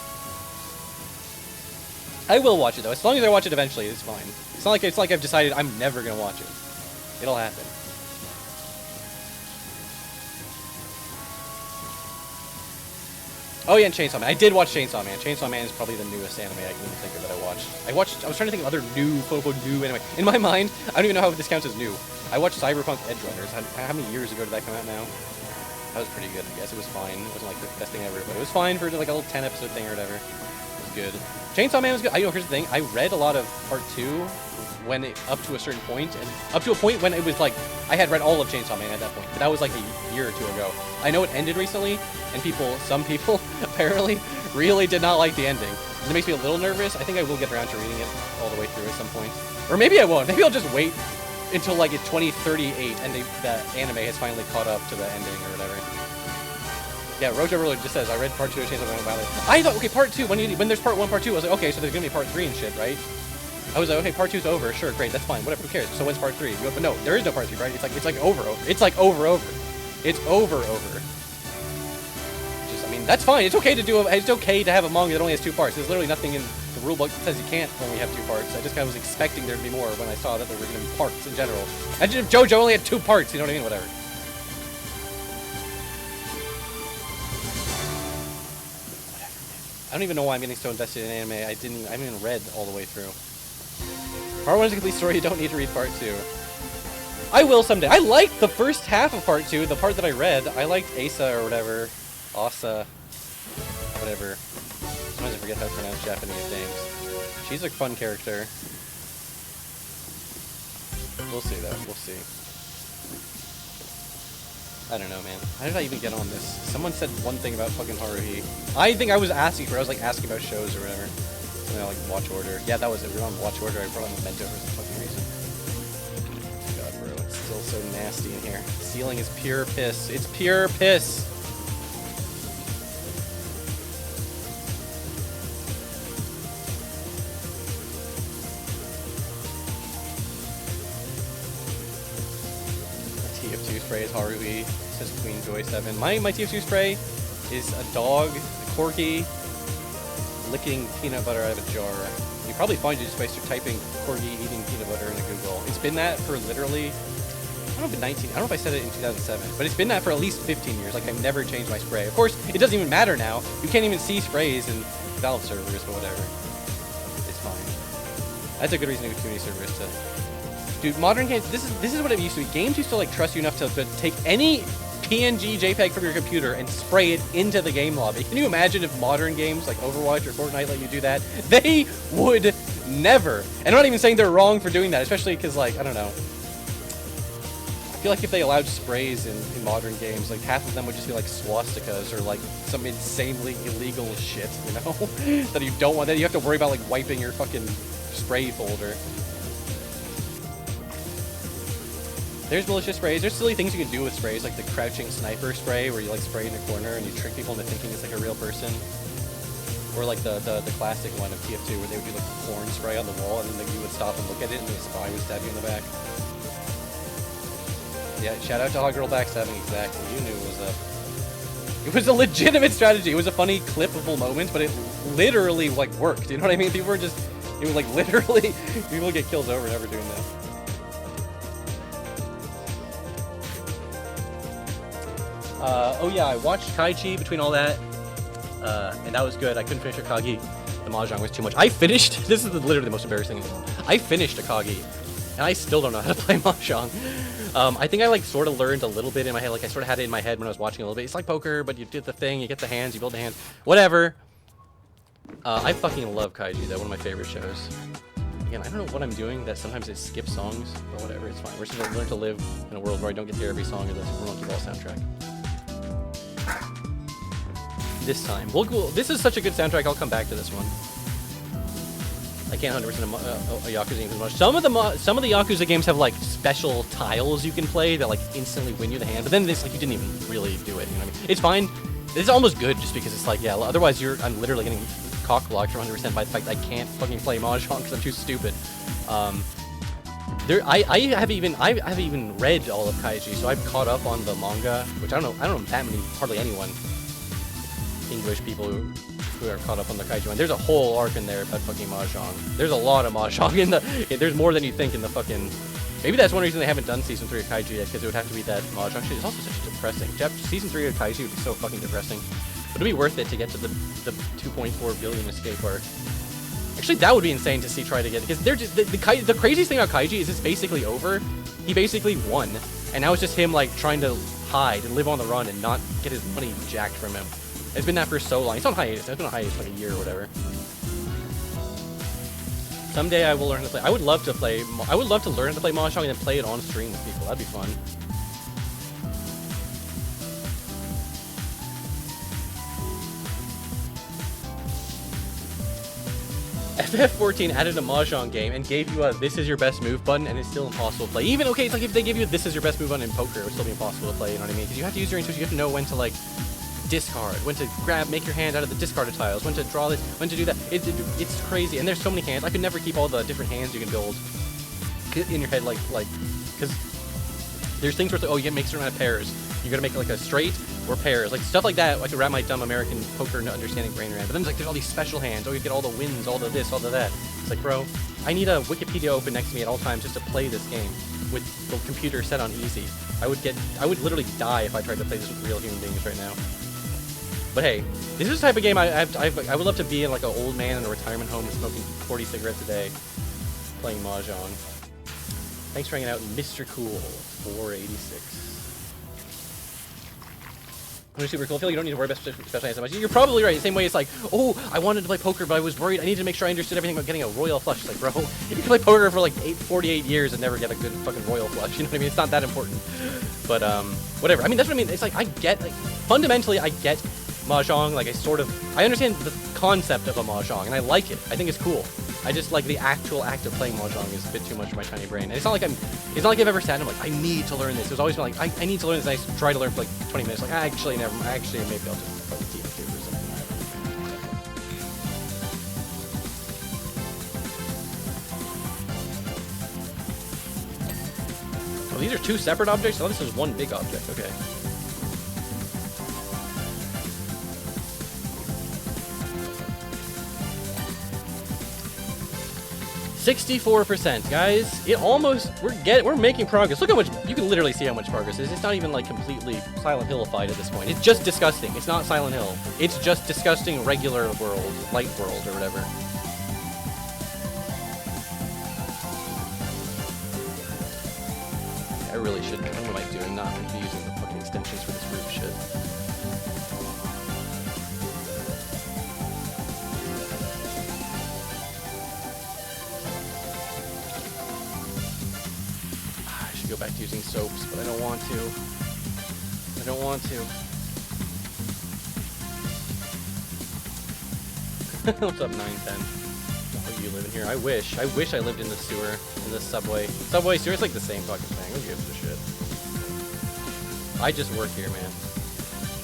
I will watch it, though. As long as I watch it eventually, it's fine. It's like I've decided I'm never gonna watch it. It'll happen. Oh yeah, and Chainsaw Man. I did watch Chainsaw Man. Chainsaw Man is probably the newest anime I can even think of that I watched. I was trying to think of other new, quote-unquote, new anime. In my mind, I don't even know how this counts as new. I watched Cyberpunk Edge Runners. How many years ago did that come out now? That was pretty good, I guess. It was fine. It wasn't like the best thing ever, but it was fine for like a little 10-episode thing or whatever. It was good. Chainsaw Man was good. Here's the thing. I read a lot of Part 2 up to a certain point, and up to a point when it was like, I had read all of Chainsaw Man at that point, but that was like a year or two ago. I know it ended recently, and some people, apparently, really did not like the ending. And it makes me a little nervous. I think I will get around to reading it all the way through at some point. Or maybe I won't. Maybe I'll just wait until like it's 2038 and the anime has finally caught up to the ending or whatever. Yeah, Rojo Ruler just says, I read Part 2 of Chainsaw Man. I thought, okay, Part 2, when there's Part 1, Part 2, I was like, okay, so there's gonna be Part 3 and shit, right? I was like, okay, part 2's over. Sure, great, that's fine. Whatever, who cares? So when's part 3? You go, but no, there is no part 3, right? It's like over. It's like over. It's over. Just, I mean, that's fine. It's okay to do. It's okay to have a manga that only has 2 parts. There's literally nothing in the rulebook that says you can't only have 2 parts. I just kind of was expecting there to be more when I saw that there were going to be parts in general. Imagine if JoJo only had 2 parts. You know what I mean? Whatever. I don't even know why I'm getting so invested in anime. I haven't even read all the way through. Part 1 is a complete story. You don't need to read part 2. I will someday. I liked the first half of part 2, the part that I read. I liked Asa or whatever. Asa. Whatever. Sometimes I forget how to pronounce Japanese names. She's a fun character. We'll see, though. We'll see. I don't know, man. How did I even get on this? Someone said one thing about fucking Haruhi. I think I was asking for it. I was like asking about shows or whatever. Something like watch order. Yeah, that was it. We were on watch order. I brought on Memento for some fucking reason. God, bro. It's still so nasty in here. The ceiling is pure piss. It's pure piss. TF2 spray is Haruhi. Says Queen Joy 7. My TF2 spray is a dog, a corgi, licking peanut butter out of a jar. You probably find it just by typing corgi eating peanut butter into Google. It's been that for literally, I don't know if I said it in 2007, but it's been that for at least 15 years. Like, I've never changed my spray. Of course, it doesn't even matter now. You can't even see sprays in Valve servers, but whatever. It's fine. That's a good reason to go to community servers to... Dude, modern games, this is what it used to be. Games used to, like, trust you enough to take any PNG JPEG from your computer and spray it into the game lobby. Can you imagine if modern games like Overwatch or Fortnite let you do that? They would never. And I'm not even saying they're wrong for doing that, especially because, like, I don't know. I feel like if they allowed sprays in modern games, like, half of them would just be like swastikas or like some insanely illegal shit, you know? that you don't want, that you have to worry about, like, wiping your fucking spray folder. There's malicious sprays. There's silly things you can do with sprays, like the crouching sniper spray, where you, like, spray in a corner and you trick people into thinking it's like a real person. Or like the classic one of TF2, where they would do, like, porn spray on the wall, and then, like, you would stop and look at it, and the spy would stab you in the back. Yeah, shout out to Hot Girl Backstabbing. Exactly. You knew it was a. It was a legitimate strategy. It was a funny, clippable moment, but it literally, like, worked. You know what I mean? People were just, it was like literally, people would get killed over and over doing that. Oh yeah, I watched Kaichi between all that, and that was good. I couldn't finish Akagi. The Mahjong was too much. I finished, this is literally the most embarrassing thing in the world. I finished Akagi, and I still don't know how to play Mahjong. I think I, like, sort of learned a little bit in my head. Like, I sort of had it in my head when I was watching a little bit. It's like poker, but you did the thing, you get the hands, you build the hands, whatever. I fucking love Kaiji, though. One of my favorite shows. Again, I don't know what I'm doing, that sometimes it skips songs, but whatever, it's fine. We're just gonna learn to live in a world where I don't get to hear every song of the Super Monkey Ball soundtrack. This time. This is such a good soundtrack, I'll come back to this one. I can't 100% a Yakuza game as much. Some of the Yakuza games have, like, special tiles you can play that, like, instantly win you the hand, but then this, like, you didn't even really do it, you know what I mean? It's fine. It's almost good just because it's like, yeah, otherwise I'm literally getting cock-blocked for 100% by the fact that I can't fucking play Mahjong because I'm too stupid. I have even read all of Kaiji, so I've caught up on the manga, which I don't know that many, hardly anyone, English people who are caught up on the Kaiju, and there's a whole arc in there about fucking Mahjong. There's a lot of Mahjong in the, there's more than you think in the fucking, maybe that's one reason they haven't done Season 3 of Kaiju yet, because it would have to be that Mahjong shit. It's also such depressing. Season 3 of Kaiju would be so fucking depressing. But it'd be worth it to get to the 2.4 billion escape arc. Actually, that would be insane to see try to get, because they're just, the craziest thing about Kaiji is it's basically over. He basically won, and now it's just him, like, trying to hide and live on the run and not get his money jacked from him. It's been that for so long. It's on hiatus. It's been on hiatus for like a year or whatever. Someday I will learn to play. I would love to learn to play Mahjong and then play it on stream with people. That'd be fun. FF14 added a Mahjong game and gave you a "this is your best move" button, and it's still impossible to play. Even, okay, it's like if they give you a "this is your best move" button in poker, it would still be impossible to play, you know what I mean? Because you have to use your intuition, you have to know when to, like, discard, when to make your hand out of the discarded tiles, when to draw this, when to do that. It's crazy, and there's so many hands. I could never keep all the different hands you can build in your head, because there's things where it's like, oh, you can make certain amount of pairs. You gotta make like a straight or pairs, like stuff like that. I could wrap my dumb American poker understanding brain around. But then there's all these special hands. Oh, you get all the wins, all the this, all the that. It's like, bro, I need a Wikipedia open next to me at all times just to play this game with the computer set on easy. I would literally die if I tried to play this with real human beings right now. But hey, this is the type of game I would love to be in, like an old man in a retirement home smoking 40 cigarettes a day, playing Mahjong. Thanks for hanging out, Mr. Cool 486. Super cool. I feel like you don't need to worry about special hands so much. You're probably right. The same way it's like, oh, I wanted to play poker, but I was worried. I needed to make sure I understood everything about getting a royal flush. It's like, bro, you can play poker for like 48 years and never get a good fucking royal flush. You know what I mean? It's not that important. But whatever. I mean, that's what I mean. It's like I get, like, fundamentally, I get Mahjong. Like, I understand the concept of a Mahjong, and I like it. I think it's cool. I just like the actual act of playing Mahjong is a bit too much for my tiny brain. And it's not like I've ever sat and I'm like, I need to learn this. It was always been like, I need to learn this, and I try to learn for like 20 minutes. Like, actually, maybe I'll just play the team too or something. Oh, these are two separate objects? Oh, this is one big object. Okay. 64%, guys. It almost, we're making progress. Look how much, you can literally see how much progress is. It's not even like completely Silent Hill-ified at this point. It's just disgusting. It's not Silent Hill. It's just disgusting regular world, light world or whatever. I really should, what am I doing? Not be using the fucking extensions for this roof shit. Go back to using soaps, but I don't want to. I don't want to. What's up, 910? Oh, you live in here? I wish I lived in the sewer, in the subway. Subway, sewer, it's like the same fucking thing. Who gives a shit? I just work here, man.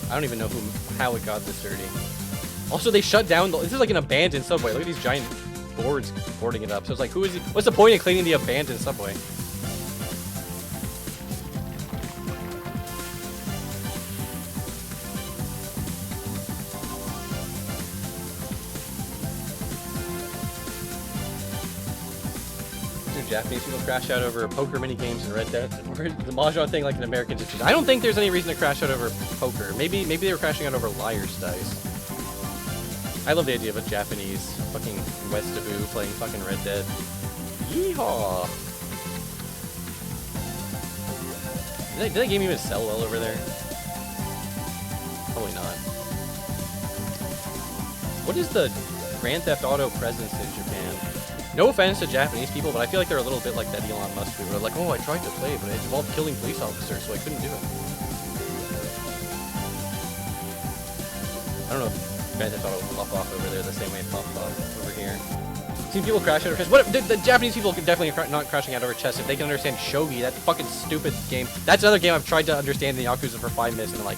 I don't even know how it got this dirty. Also, they shut down this is like an abandoned subway. Look at these giant boards boarding it up. So it's like, what's the point of cleaning the abandoned subway? Japanese people crash out over poker mini games and Red Dead. The Mahjong thing like an American situation. I don't think there's any reason to crash out over poker. Maybe they were crashing out over liar's dice. I love the idea of a Japanese fucking Westaboo playing fucking Red Dead. Yeehaw! Did that game even sell well over there? Probably not. What is the Grand Theft Auto presence in Japan? No offense to Japanese people, but I feel like they're a little bit like that Elon Musk dude. Where like, oh, I tried to play, but it involved killing police officers, so I couldn't do it. I don't know if Grand Theft Auto will pop off over there the same way it popped off over here. Seen people crash out over chess. What? The Japanese people can definitely not crashing out over chess if they can understand shogi, that fucking stupid game. That's another game I've tried to understand in the Yakuza for 5 minutes, and I'm like,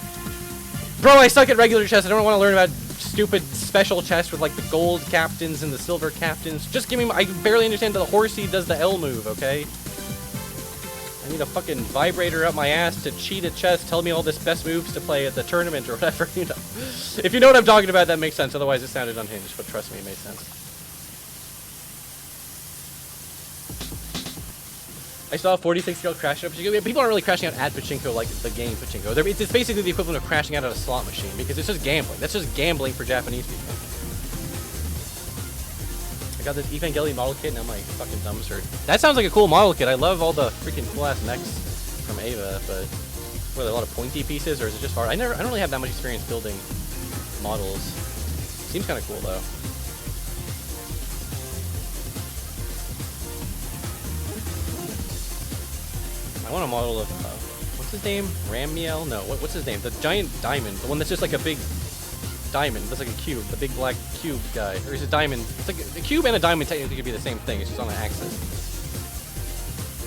bro, I suck at regular chess. I don't want to learn about stupid special chess with like the gold captains and the silver captains. Just give me I barely understand that the horsey does the L move, okay? I need a fucking vibrator up my ass to cheat at chess, tell me all this best moves to play at the tournament or whatever, you know. If you know what I'm talking about, that makes sense. Otherwise it sounded unhinged, but trust me, it made sense. I saw a 46-year-old crash out Pachinko. People aren't really crashing out at Pachinko like the game Pachinko. It's basically the equivalent of crashing out at a slot machine because it's just gambling. That's just gambling for Japanese people. I got this Evangelion model kit, now my fucking thumbs hurt. That sounds like a cool model kit. I love all the freaking cool-ass mechs from Ava, but were there a lot of pointy pieces, or is it just hard? I don't really have that much experience building models. Seems kind of cool, though. I want a model of, what's his name? Ramiel? No, what's his name? The giant diamond. The one that's just like a big diamond. That's like a cube. The big black cube guy. Or is it diamond? It's like a cube and a diamond technically could be the same thing. It's just on an axis.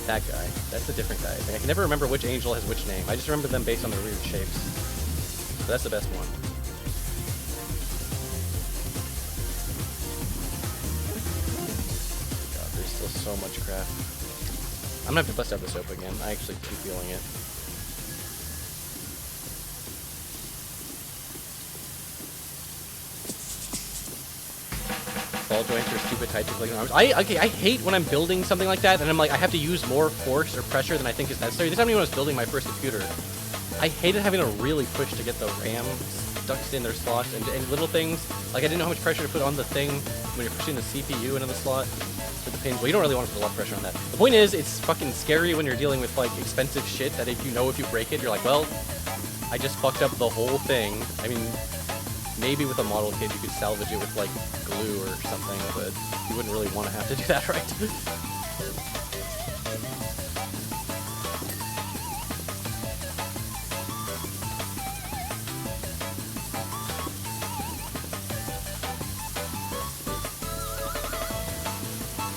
That guy. That's a different guy. I can never remember which angel has which name. I just remember them based on their weird shapes. So that's the best one. so much crap. I'm gonna have to bust out the soap again. I actually keep feeling it. Ball joints are stupid tight to like arms. Okay, I hate when I'm building something like that and I'm like, I have to use more force or pressure than I think is necessary. This time when I was building my first computer, I hated having to really push to get the RAM stuck in their slots and little things. Like I didn't know how much pressure to put on the thing when you're pushing the CPU into the slot with the pins. Well, you don't really want to put a lot of pressure on that. The point is, it's fucking scary when you're dealing with like expensive shit that if you break it, you're like, well, I just fucked up the whole thing. I mean, maybe with a model kit you could salvage it with like glue or something, but you wouldn't really want to have to do that, right?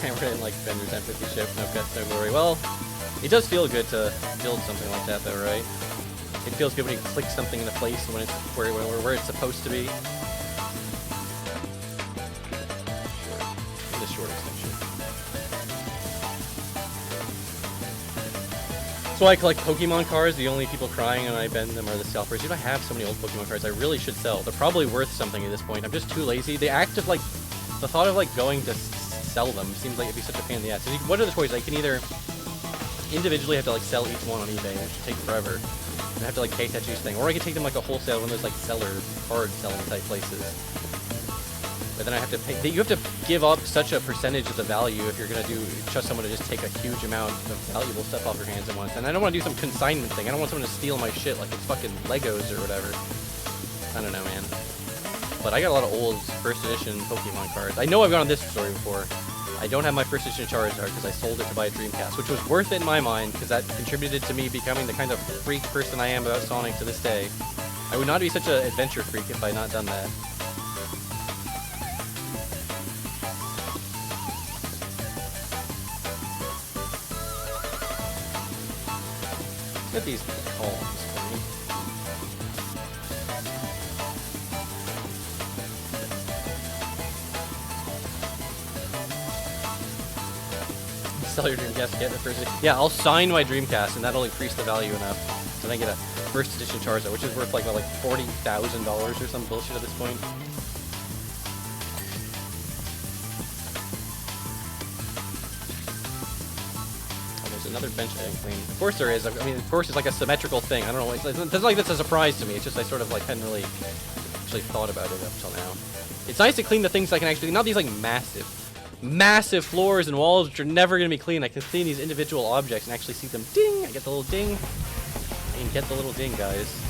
Hammer in like Bender's M50 ship, no guts, no glory. Well, it does feel good to build something like that though, right? It feels good when you click something into place when it's where it's supposed to be. The short extension. So I collect Pokemon cards. The only people crying when I bend them are the scalpers. Dude, I have so many old Pokemon cards I really should sell. They're probably worth something at this point. I'm just too lazy. The thought of like going to sell them seems like it'd be such a pain in the ass. What are the choices? I can either individually have to like sell each one on eBay, which would take forever. And I have to like pay attention to each thing, or I can take them like a wholesale when there's like seller card selling type places. But then I have to pay. You have to give up such a percentage of the value if you're gonna trust someone to just take a huge amount of valuable stuff off your hands at once. And I don't want to do some consignment thing. I don't want someone to steal my shit like it's fucking Legos or whatever. I don't know, man. But I got a lot of old first edition Pokemon cards. I know I've gone on this story before. I don't have my first edition Charizard because I sold it to buy a Dreamcast, which was worth it in my mind because that contributed to me becoming the kind of freak person I am about Sonic to this day. I would not be such an adventure freak if I had not done that. Let's get these columns for me. Sell your Dreamcast, get the first edition. Yeah, I'll sign my Dreamcast, and that'll increase the value enough. So then I get a first edition Charizard, which is worth like what, like $40,000 or some bullshit at this point. Oh, there's another bench I didn't clean. Of course there is. I mean, of course it's like a symmetrical thing. I don't know. It's like that's a surprise to me. It's just I sort of like hadn't really actually thought about it up till now. It's nice to clean the things I can actually, not these like massive floors and walls which are never going to be clean. I can clean these individual objects and actually see them ding. I get the little ding. I can get the little ding, guys.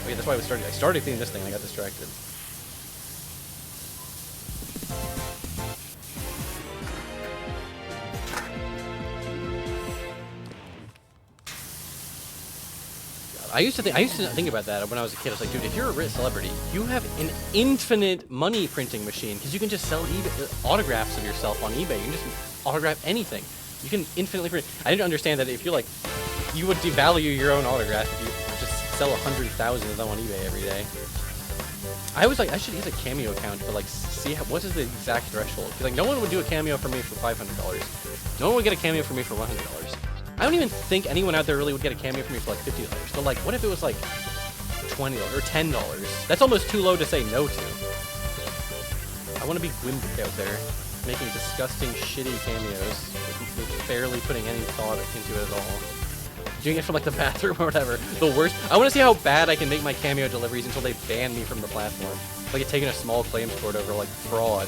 Oh yeah, that's why I started cleaning this thing and I got distracted. I used to think about that when I was a kid. I was like, dude, if you're a rich celebrity, you have an infinite money printing machine because you can just sell autographs of yourself on eBay. You can just autograph anything. You can infinitely print. I didn't understand that if you're like, you would devalue your own autograph if you just sell 100,000 of them on eBay every day. I was like, I should use a Cameo account to like see what is the exact threshold. Because like no one would do a Cameo for me for $500. No one would get a Cameo for me for $100. I don't even think anyone out there really would get a Cameo from me for like $50. But like, what if it was like $20 or $10? That's almost too low to say no to. I want to be Gwynwick out there, making disgusting, shitty cameos, with barely putting any thought into it at all. Doing it from like the bathroom or whatever. The worst. I want to see how bad I can make my Cameo deliveries until they ban me from the platform. Like taking a small claims court over like fraud.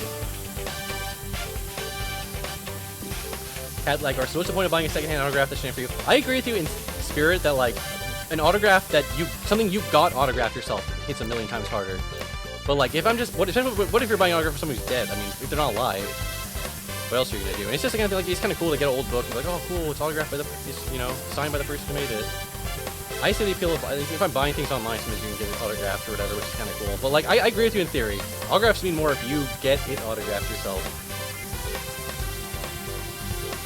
Cat Legor, so what's the point of buying a secondhand autograph that's for you? I agree with you in spirit that like an autograph that something you got autographed yourself hits a million times harder. But like if I'm just what if you're buying an autograph for somebody who's dead? I mean, if they're not alive, what else are you gonna do? And it's just like it's kind of cool to get an old book and be like, oh cool, it's autographed by signed by the person who made it. I see the appeal of if I'm buying things online, sometimes you can get it autographed or whatever, which is kind of cool. But like I agree with you in theory. Autographs mean more if you get it autographed yourself.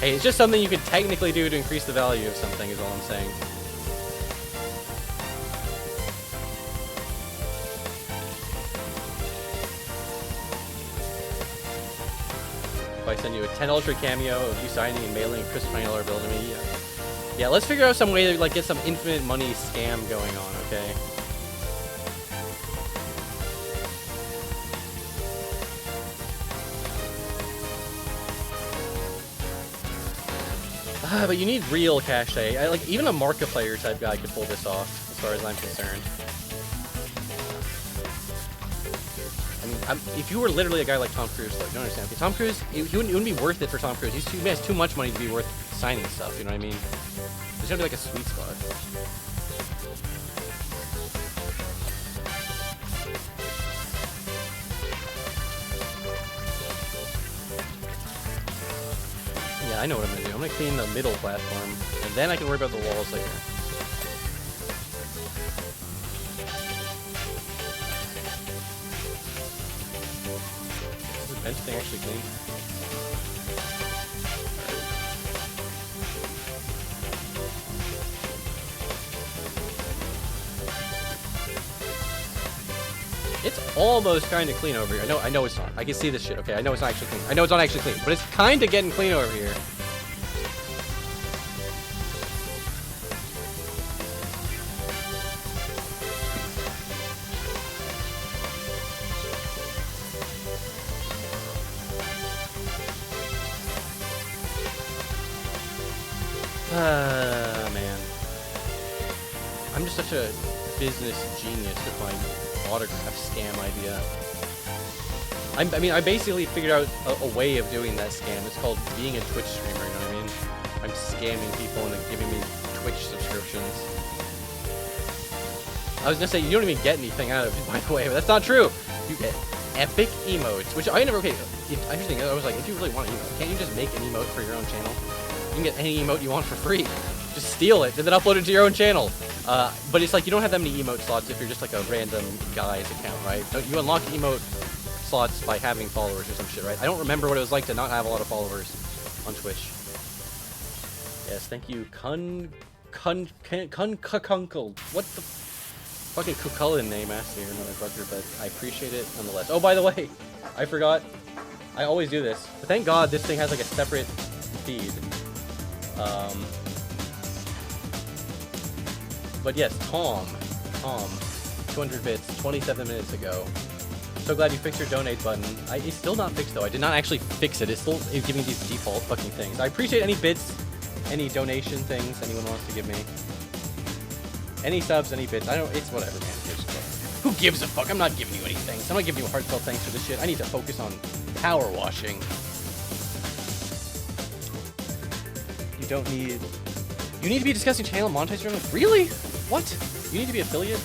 Hey, it's just something you could technically do to increase the value of something, is all I'm saying. if I send you a $10 trade cameo of you signing and mailing a crisp $20 bill to me? Yeah, let's figure out some way to like get some infinite money scam going on, okay? But you need real cachet. Like even a Markiplier type guy could pull this off, as far as I'm concerned. I mean, if you were literally a guy like Tom Cruise, though, you don't understand. Okay, Tom Cruise, it wouldn't be worth it for Tom Cruise. He has too much money to be worth signing stuff. You know what I mean? There's gotta be like a sweet spot. Yeah, I know what I'm gonna do. I'm gonna clean the middle platform, and then I can worry about the walls later. Is the bench thing actually clean? It's almost kind of clean over here. I know it's not. I can see this shit, okay? I know it's not actually clean. I know it's not actually clean, but it's kind of getting clean over here. Man. I'm just such a business genius with my autograph scam idea. I mean, I basically figured out a way of doing that scam. It's called being a Twitch streamer, you know what I mean? I'm scamming people into giving me Twitch subscriptions. I was gonna say, you don't even get anything out of it, by the way, but that's not true! You get epic emotes, which I never, okay, I was like, if you really want an emote, can't you just make an emote for your own channel? You can get any emote you want for free. Just steal it, and then upload it to your own channel. But it's like, you don't have that many emote slots if you're just like a random guy's account, right? You unlock emote slots by having followers or some shit, right? I don't remember what it was like to not have a lot of followers on Twitch. Yes, thank you, Kunkunkel. What the fucking Kukulin name asked here, motherfucker, but I appreciate it nonetheless. Oh, by the way, I forgot. I always do this, but thank God this thing has like a separate feed. But yes, Tom, 200 bits, 27 minutes ago. So glad you fixed your donate button. It's still not fixed though. I did not actually fix it. It's still giving me these default fucking things. I appreciate any bits, any donation things anyone wants to give me. Any subs, any bits. It's whatever, man. Who gives a fuck? I'm not giving you any thanks. I'm not giving you a heartfelt thanks for this shit. I need to focus on power washing. You need to be discussing channel monetization. Really? What? You need to be affiliate?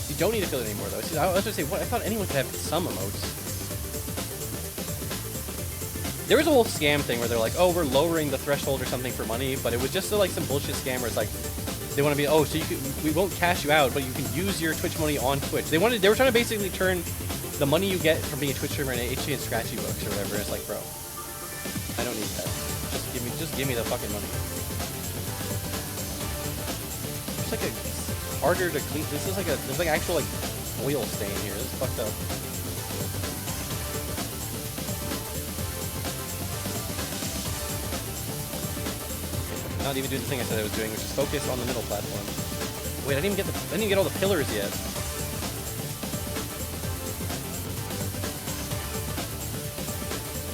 You don't need affiliate anymore though. See, I was gonna say, what? I thought anyone could have some emotes. There was a whole scam thing where they're like, oh, we're lowering the threshold or something for money, but it was just like some bullshit scam where it's like, they want to be, oh, so we won't cash you out, but you can use your Twitch money on Twitch. They were trying to basically turn the money you get from being a Twitch streamer into HG and Scratchy books or whatever. It's like, bro, I don't need that. Just give me the fucking money. It's like a harder to clean. This is like there's like actual like oil stain here. This is fucked up. I'm not even doing the thing I said I was doing, which is focus on the middle platform. Wait, I didn't even get all the pillars yet.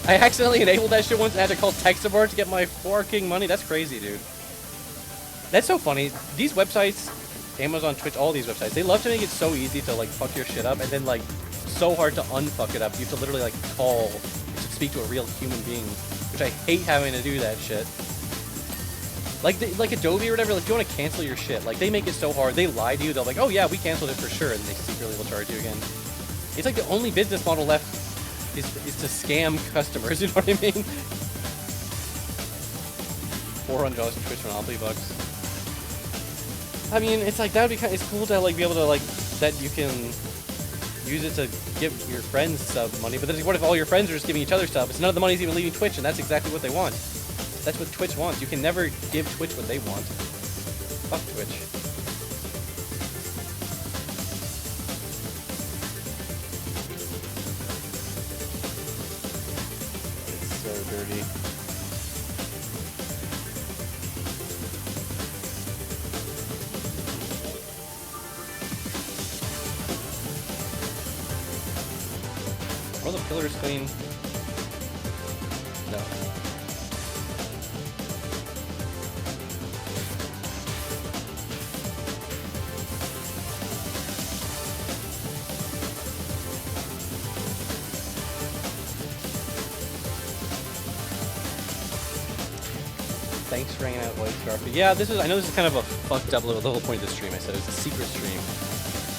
I accidentally enabled that shit once and had to call tech support to get my fucking money. That's crazy, dude. That's so funny. These websites, Amazon, Twitch, all these websites, they love to make it so easy to like fuck your shit up and then like so hard to unfuck it up. You have to literally like call to speak to a real human being, which I hate having to do that shit. Like Adobe or whatever, like if you want to cancel your shit, like they make it so hard, they lie to you, they're like, oh yeah, we canceled it for sure, and they secretly will charge you again. It's like the only business model left is to scam customers, you know what I mean? $400 in Twitch Monopoly bucks. I mean, it's like, that would be kind of, it's cool to like be able to like, that you can use it to give your friends sub money, but then what if all your friends are just giving each other subs? None of the money's even leaving Twitch, and that's exactly what they want. That's what Twitch wants. You can never give Twitch what they want. Fuck Twitch. It's so dirty. Are the pillars clean? No. Thanks for hanging out, White Scarf. Yeah, I know this is kind of a fucked up little, the whole point of the stream. I said it was a secret stream.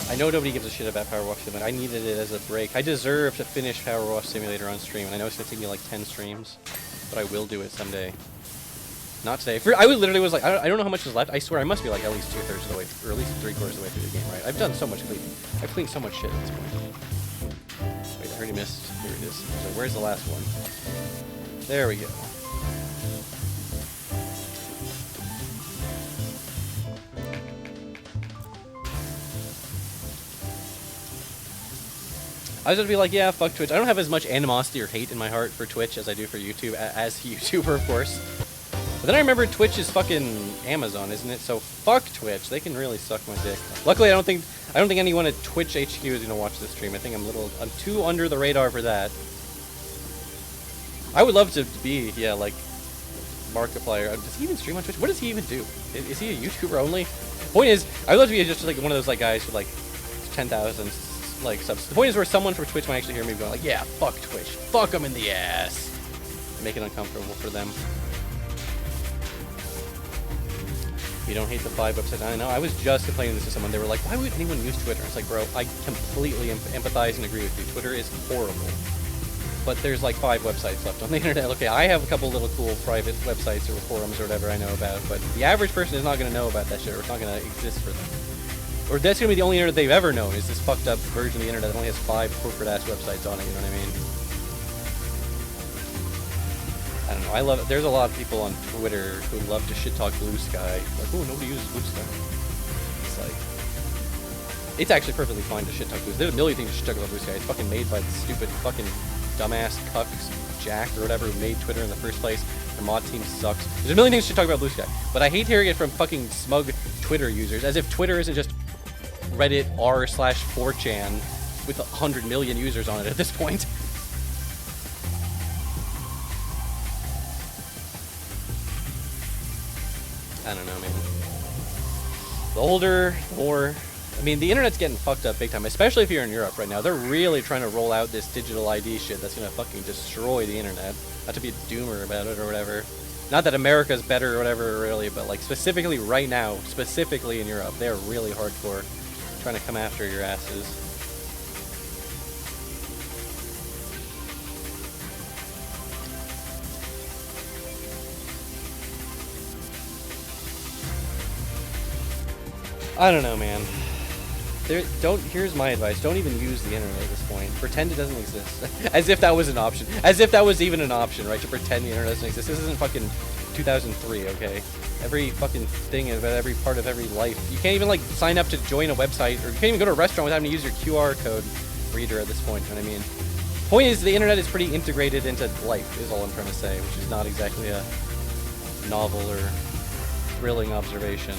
I know nobody gives a shit about PowerWash Simulator. I needed it as a break. I deserve to finish PowerWash Simulator on stream, and I know it's gonna take me like 10 streams, but I will do it someday. Not today. I literally was like, I don't know how much is left. I swear I must be like at least 2/3 of the way, or at least 3/4 of the way through the game, right? I've done so much cleaning. I've cleaned so much shit at this point. Wait, I already missed. Here it is. So where's the last one? There we go. I was gonna be like, yeah, fuck Twitch. I don't have as much animosity or hate in my heart for Twitch as I do for YouTube, as a YouTuber, of course. But then I remember Twitch is fucking Amazon, isn't it? So fuck Twitch. They can really suck my dick. Luckily, I don't think anyone at Twitch HQ is gonna watch this stream. I think I'm too under the radar for that. I would love to be, yeah, like Markiplier. Does he even stream on Twitch? What does he even do? Is he a YouTuber only? Point is, I would love to be just like one of those like guys with like 10,000 like subs. The point is where someone from Twitch might actually hear me going like, yeah, fuck Twitch, fuck them in the ass, and make it uncomfortable for them. You don't hate the 5 websites. I know. I was just complaining this to someone. They were like, why would anyone use Twitter? It's like, bro, I completely empathize and agree with you. Twitter is horrible. But there's like 5 websites left on the internet. Okay, I have a couple little cool private websites or forums or whatever I know about, but the average person is not going to know about that shit, or it's not going to exist for them. Or that's going to be the only internet they've ever known, is this fucked up version of the internet that only has 5 corporate-ass websites on it, you know what I mean? I don't know, I love it. There's a lot of people on Twitter who love to shit-talk Blue Sky. Like, oh, nobody uses Blue Sky. It's like... It's actually perfectly fine to shit-talk Blue Sky. There's a million things to shit-talk about Blue Sky. It's fucking made by the stupid fucking dumbass cucks, Jack or whatever, who made Twitter in the first place. The mod team sucks. There's a million things to talk about Blue Sky. But I hate hearing it from fucking smug Twitter users, as if Twitter isn't just Reddit r/4chan with 100 million users on it at this point. I don't know, man. The older, the more... I mean, the internet's getting fucked up big time, especially if you're in Europe right now. They're really trying to roll out this digital ID shit that's gonna fucking destroy the internet. Not to be a doomer about it or whatever. Not that America's better or whatever, really, but like specifically right now, specifically in Europe, they're really hardcore trying to come after your asses. I don't know, man. Here's my advice. Don't even use the internet at this point. Pretend it doesn't exist. As if that was an option. As if that was even an option, right? To pretend the internet doesn't exist. This isn't fucking 2003, okay? Every fucking thing about every part of every life. You can't even like sign up to join a website, or you can't even go to a restaurant without having to use your QR code reader at this point, you know what I mean? Point is, the internet is pretty integrated into life, is all I'm trying to say, which is not exactly a novel or thrilling observation.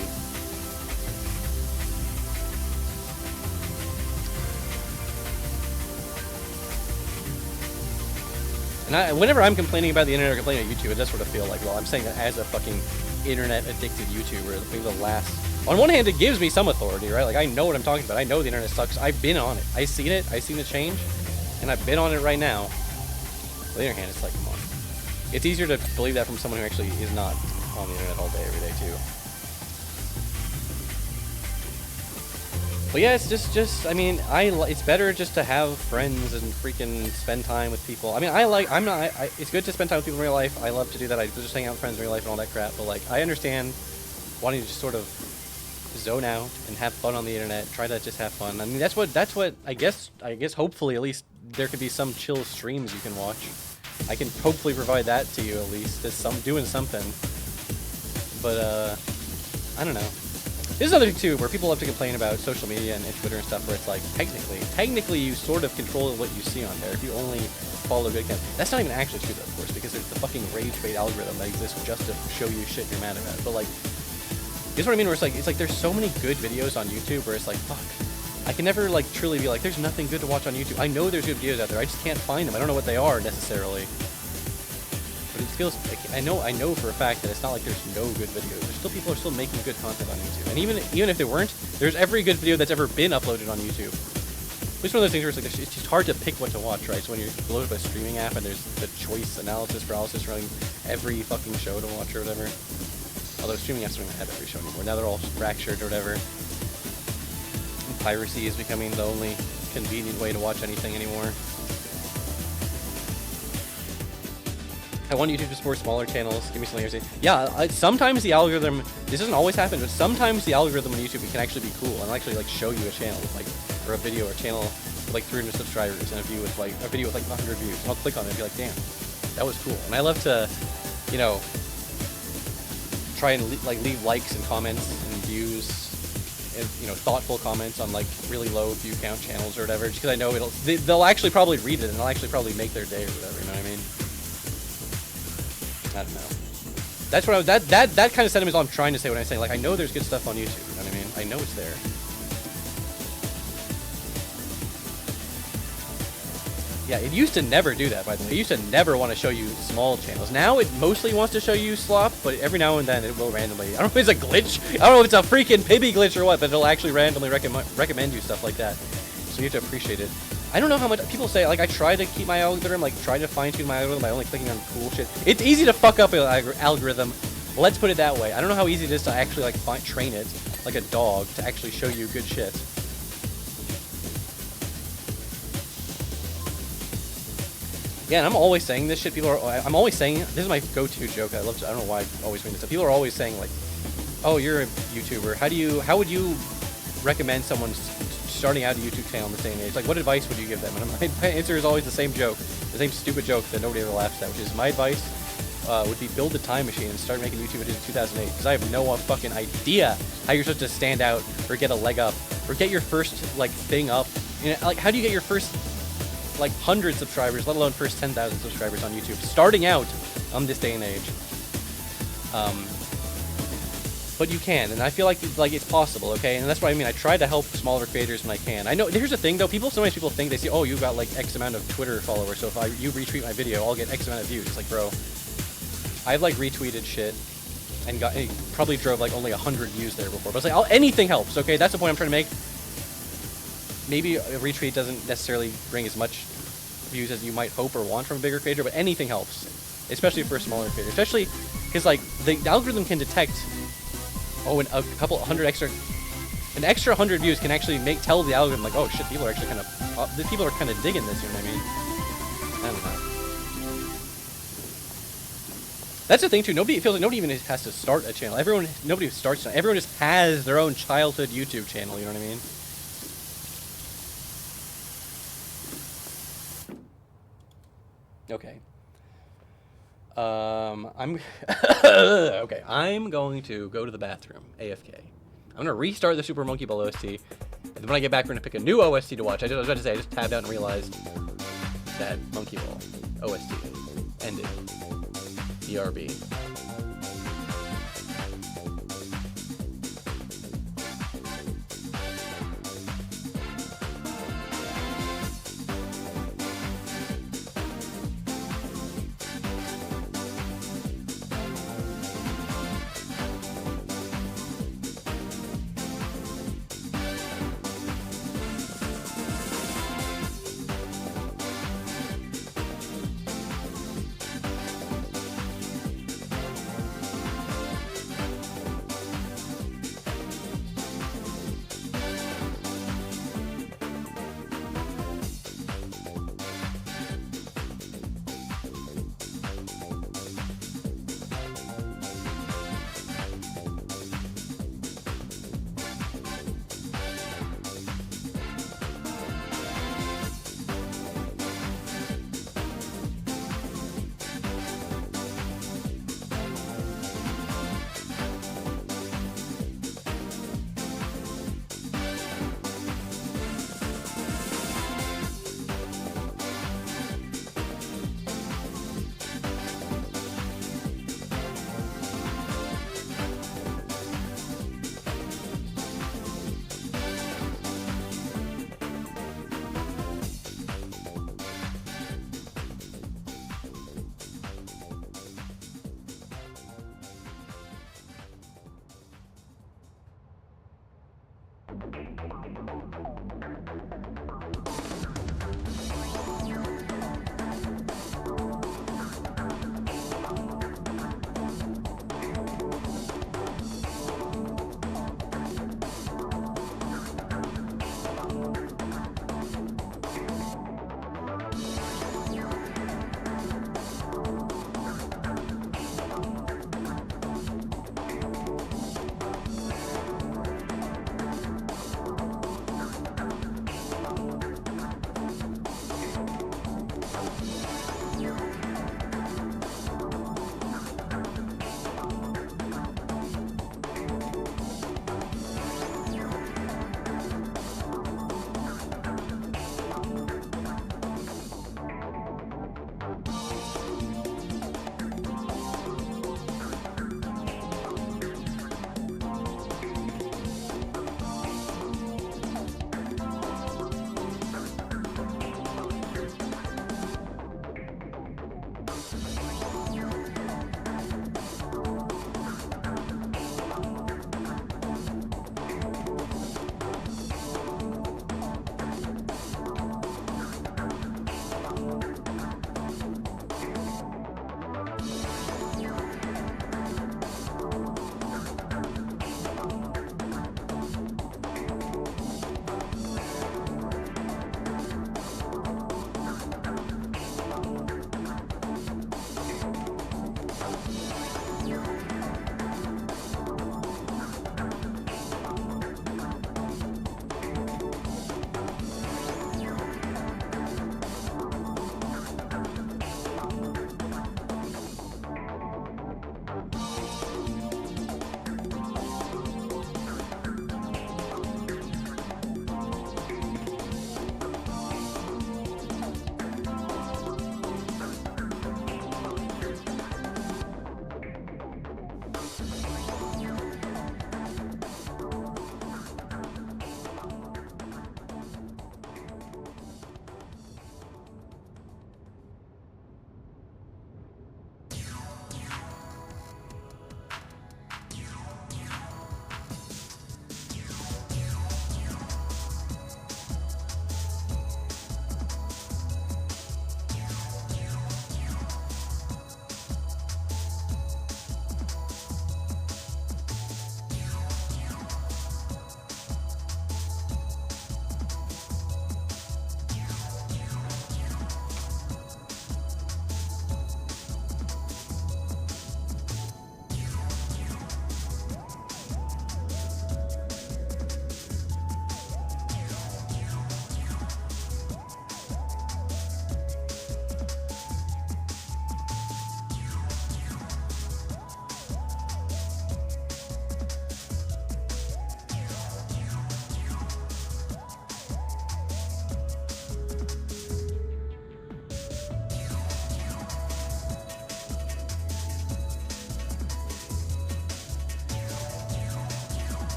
And whenever I'm complaining about the internet or complaining about YouTube, it does sort of feel like, well, I'm saying that as a fucking internet-addicted YouTuber, maybe the last... On one hand, it gives me some authority, right? Like, I know what I'm talking about. I know the internet sucks. I've been on it. I've seen it. I've seen the change. And I've been on it right now. On the other hand, it's like, come on. It's easier to believe that from someone who actually is not on the internet all day, every day, too. But yeah, it's just, I mean, it's better just to have friends and freaking spend time with people. I mean, it's good to spend time with people in real life. I love to do that. I just hang out with friends in real life and all that crap. But like, I understand wanting to just sort of zone out and have fun on the internet. Try to just have fun. I mean, that's what I guess hopefully at least there could be some chill streams you can watch. I can hopefully provide that to you at least as doing something. But I don't know. This is another thing too, where people love to complain about social media and Twitter and stuff, where it's like, technically you sort of control what you see on there if you only follow good accounts. That's not even actually true though, of course, because there's the fucking rage bait algorithm that exists just to show you shit you're mad about. But like, here's what I mean, where it's like there's so many good videos on YouTube where it's like, fuck, I can never like truly be like, there's nothing good to watch on YouTube. I know there's good videos out there, I just can't find them. I don't know what they are necessarily. But it feels like, I know for a fact that it's not like there's no good videos. There's still people are still making good content on YouTube. And even if there weren't, there's every good video that's ever been uploaded on YouTube. It's one of those things where it's like, it's just hard to pick what to watch, right? So when you're loaded up a streaming app and there's the choice analysis paralysis running every fucking show to watch or whatever. Although streaming apps don't even have every show anymore. Now they're all fractured or whatever. And piracy is becoming the only convenient way to watch anything anymore. I want YouTube to support smaller channels. Give me something to say. Yeah, sometimes the algorithm, this doesn't always happen, but sometimes the algorithm on YouTube can actually be cool and actually like show you a channel with like, or a video or a channel with like 300 subscribers and a video with like 100 views. And I'll click on it and be like, damn, that was cool. And I love to, you know, try and leave likes and comments and views and, you know, thoughtful comments on like really low view count channels or whatever, just because I know they'll actually probably read it and they'll actually probably make their day or whatever, you know what I mean? I don't know. That's what that kind of sentiment is all I'm trying to say when I say, like, I know there's good stuff on YouTube, you know what I mean? I know it's there. Yeah, it used to never do that, by the way. It used to never want to show you small channels. Now it mostly wants to show you slop, but every now and then it will randomly. I don't know if it's a glitch. I don't know if it's a freaking Pibby glitch or what, but it'll actually randomly recommend you stuff like that. So you have to appreciate it. I don't know how much people say, like, I try to keep my algorithm, like, try to fine-tune my algorithm by only clicking on cool shit. It's easy to fuck up an algorithm. Let's put it that way. I don't know how easy it is to actually, like, train it, like a dog, to actually show you good shit. Yeah, and I'm always saying this shit. I'm always saying, this is my go-to joke. I don't know why I always bring this up. People are always saying, like, oh, you're a YouTuber. How would you recommend someone starting out a YouTube channel in the same age? Like, what advice would you give them? And my answer is always the same joke, the same stupid joke that nobody ever laughs at, which is my advice would be build a time machine and start making YouTube videos in 2008, because I have no fucking idea how you're supposed to stand out or get a leg up or get your first, like, thing up. You know, like, how do you get your first, like, 100 subscribers, let alone first 10,000 subscribers on YouTube, starting out on this day and age? But you can, and I feel like it's possible, okay? And that's what I mean. I try to help smaller creators when I can. I know, here's the thing, though. Sometimes people think, they see, oh, you got, like, X amount of Twitter followers, so if you retweet my video, I'll get X amount of views. It's like, bro, I've, like, retweeted shit and probably drove, like, only 100 views there before. But it's like, anything helps, okay? That's the point I'm trying to make. Maybe a retweet doesn't necessarily bring as much views as you might hope or want from a bigger creator, but anything helps, especially for a smaller creator. Especially because, like, the algorithm can detect, oh, and a couple 100 extra, an extra 100 views can actually tell the algorithm, like, oh shit, people are actually kind of digging this, you know what I mean? I don't know. That's the thing too. It feels like nobody even has to start a channel. Nobody starts. Everyone just has their own childhood YouTube channel. You know what I mean? Okay. Okay. I'm going to go to the bathroom. AFK. I'm gonna restart the Super Monkey Ball OST, and then when I get back, we're gonna pick a new OST to watch. I was about to say, I just tabbed out and realized that Monkey Ball OST ended. BRB.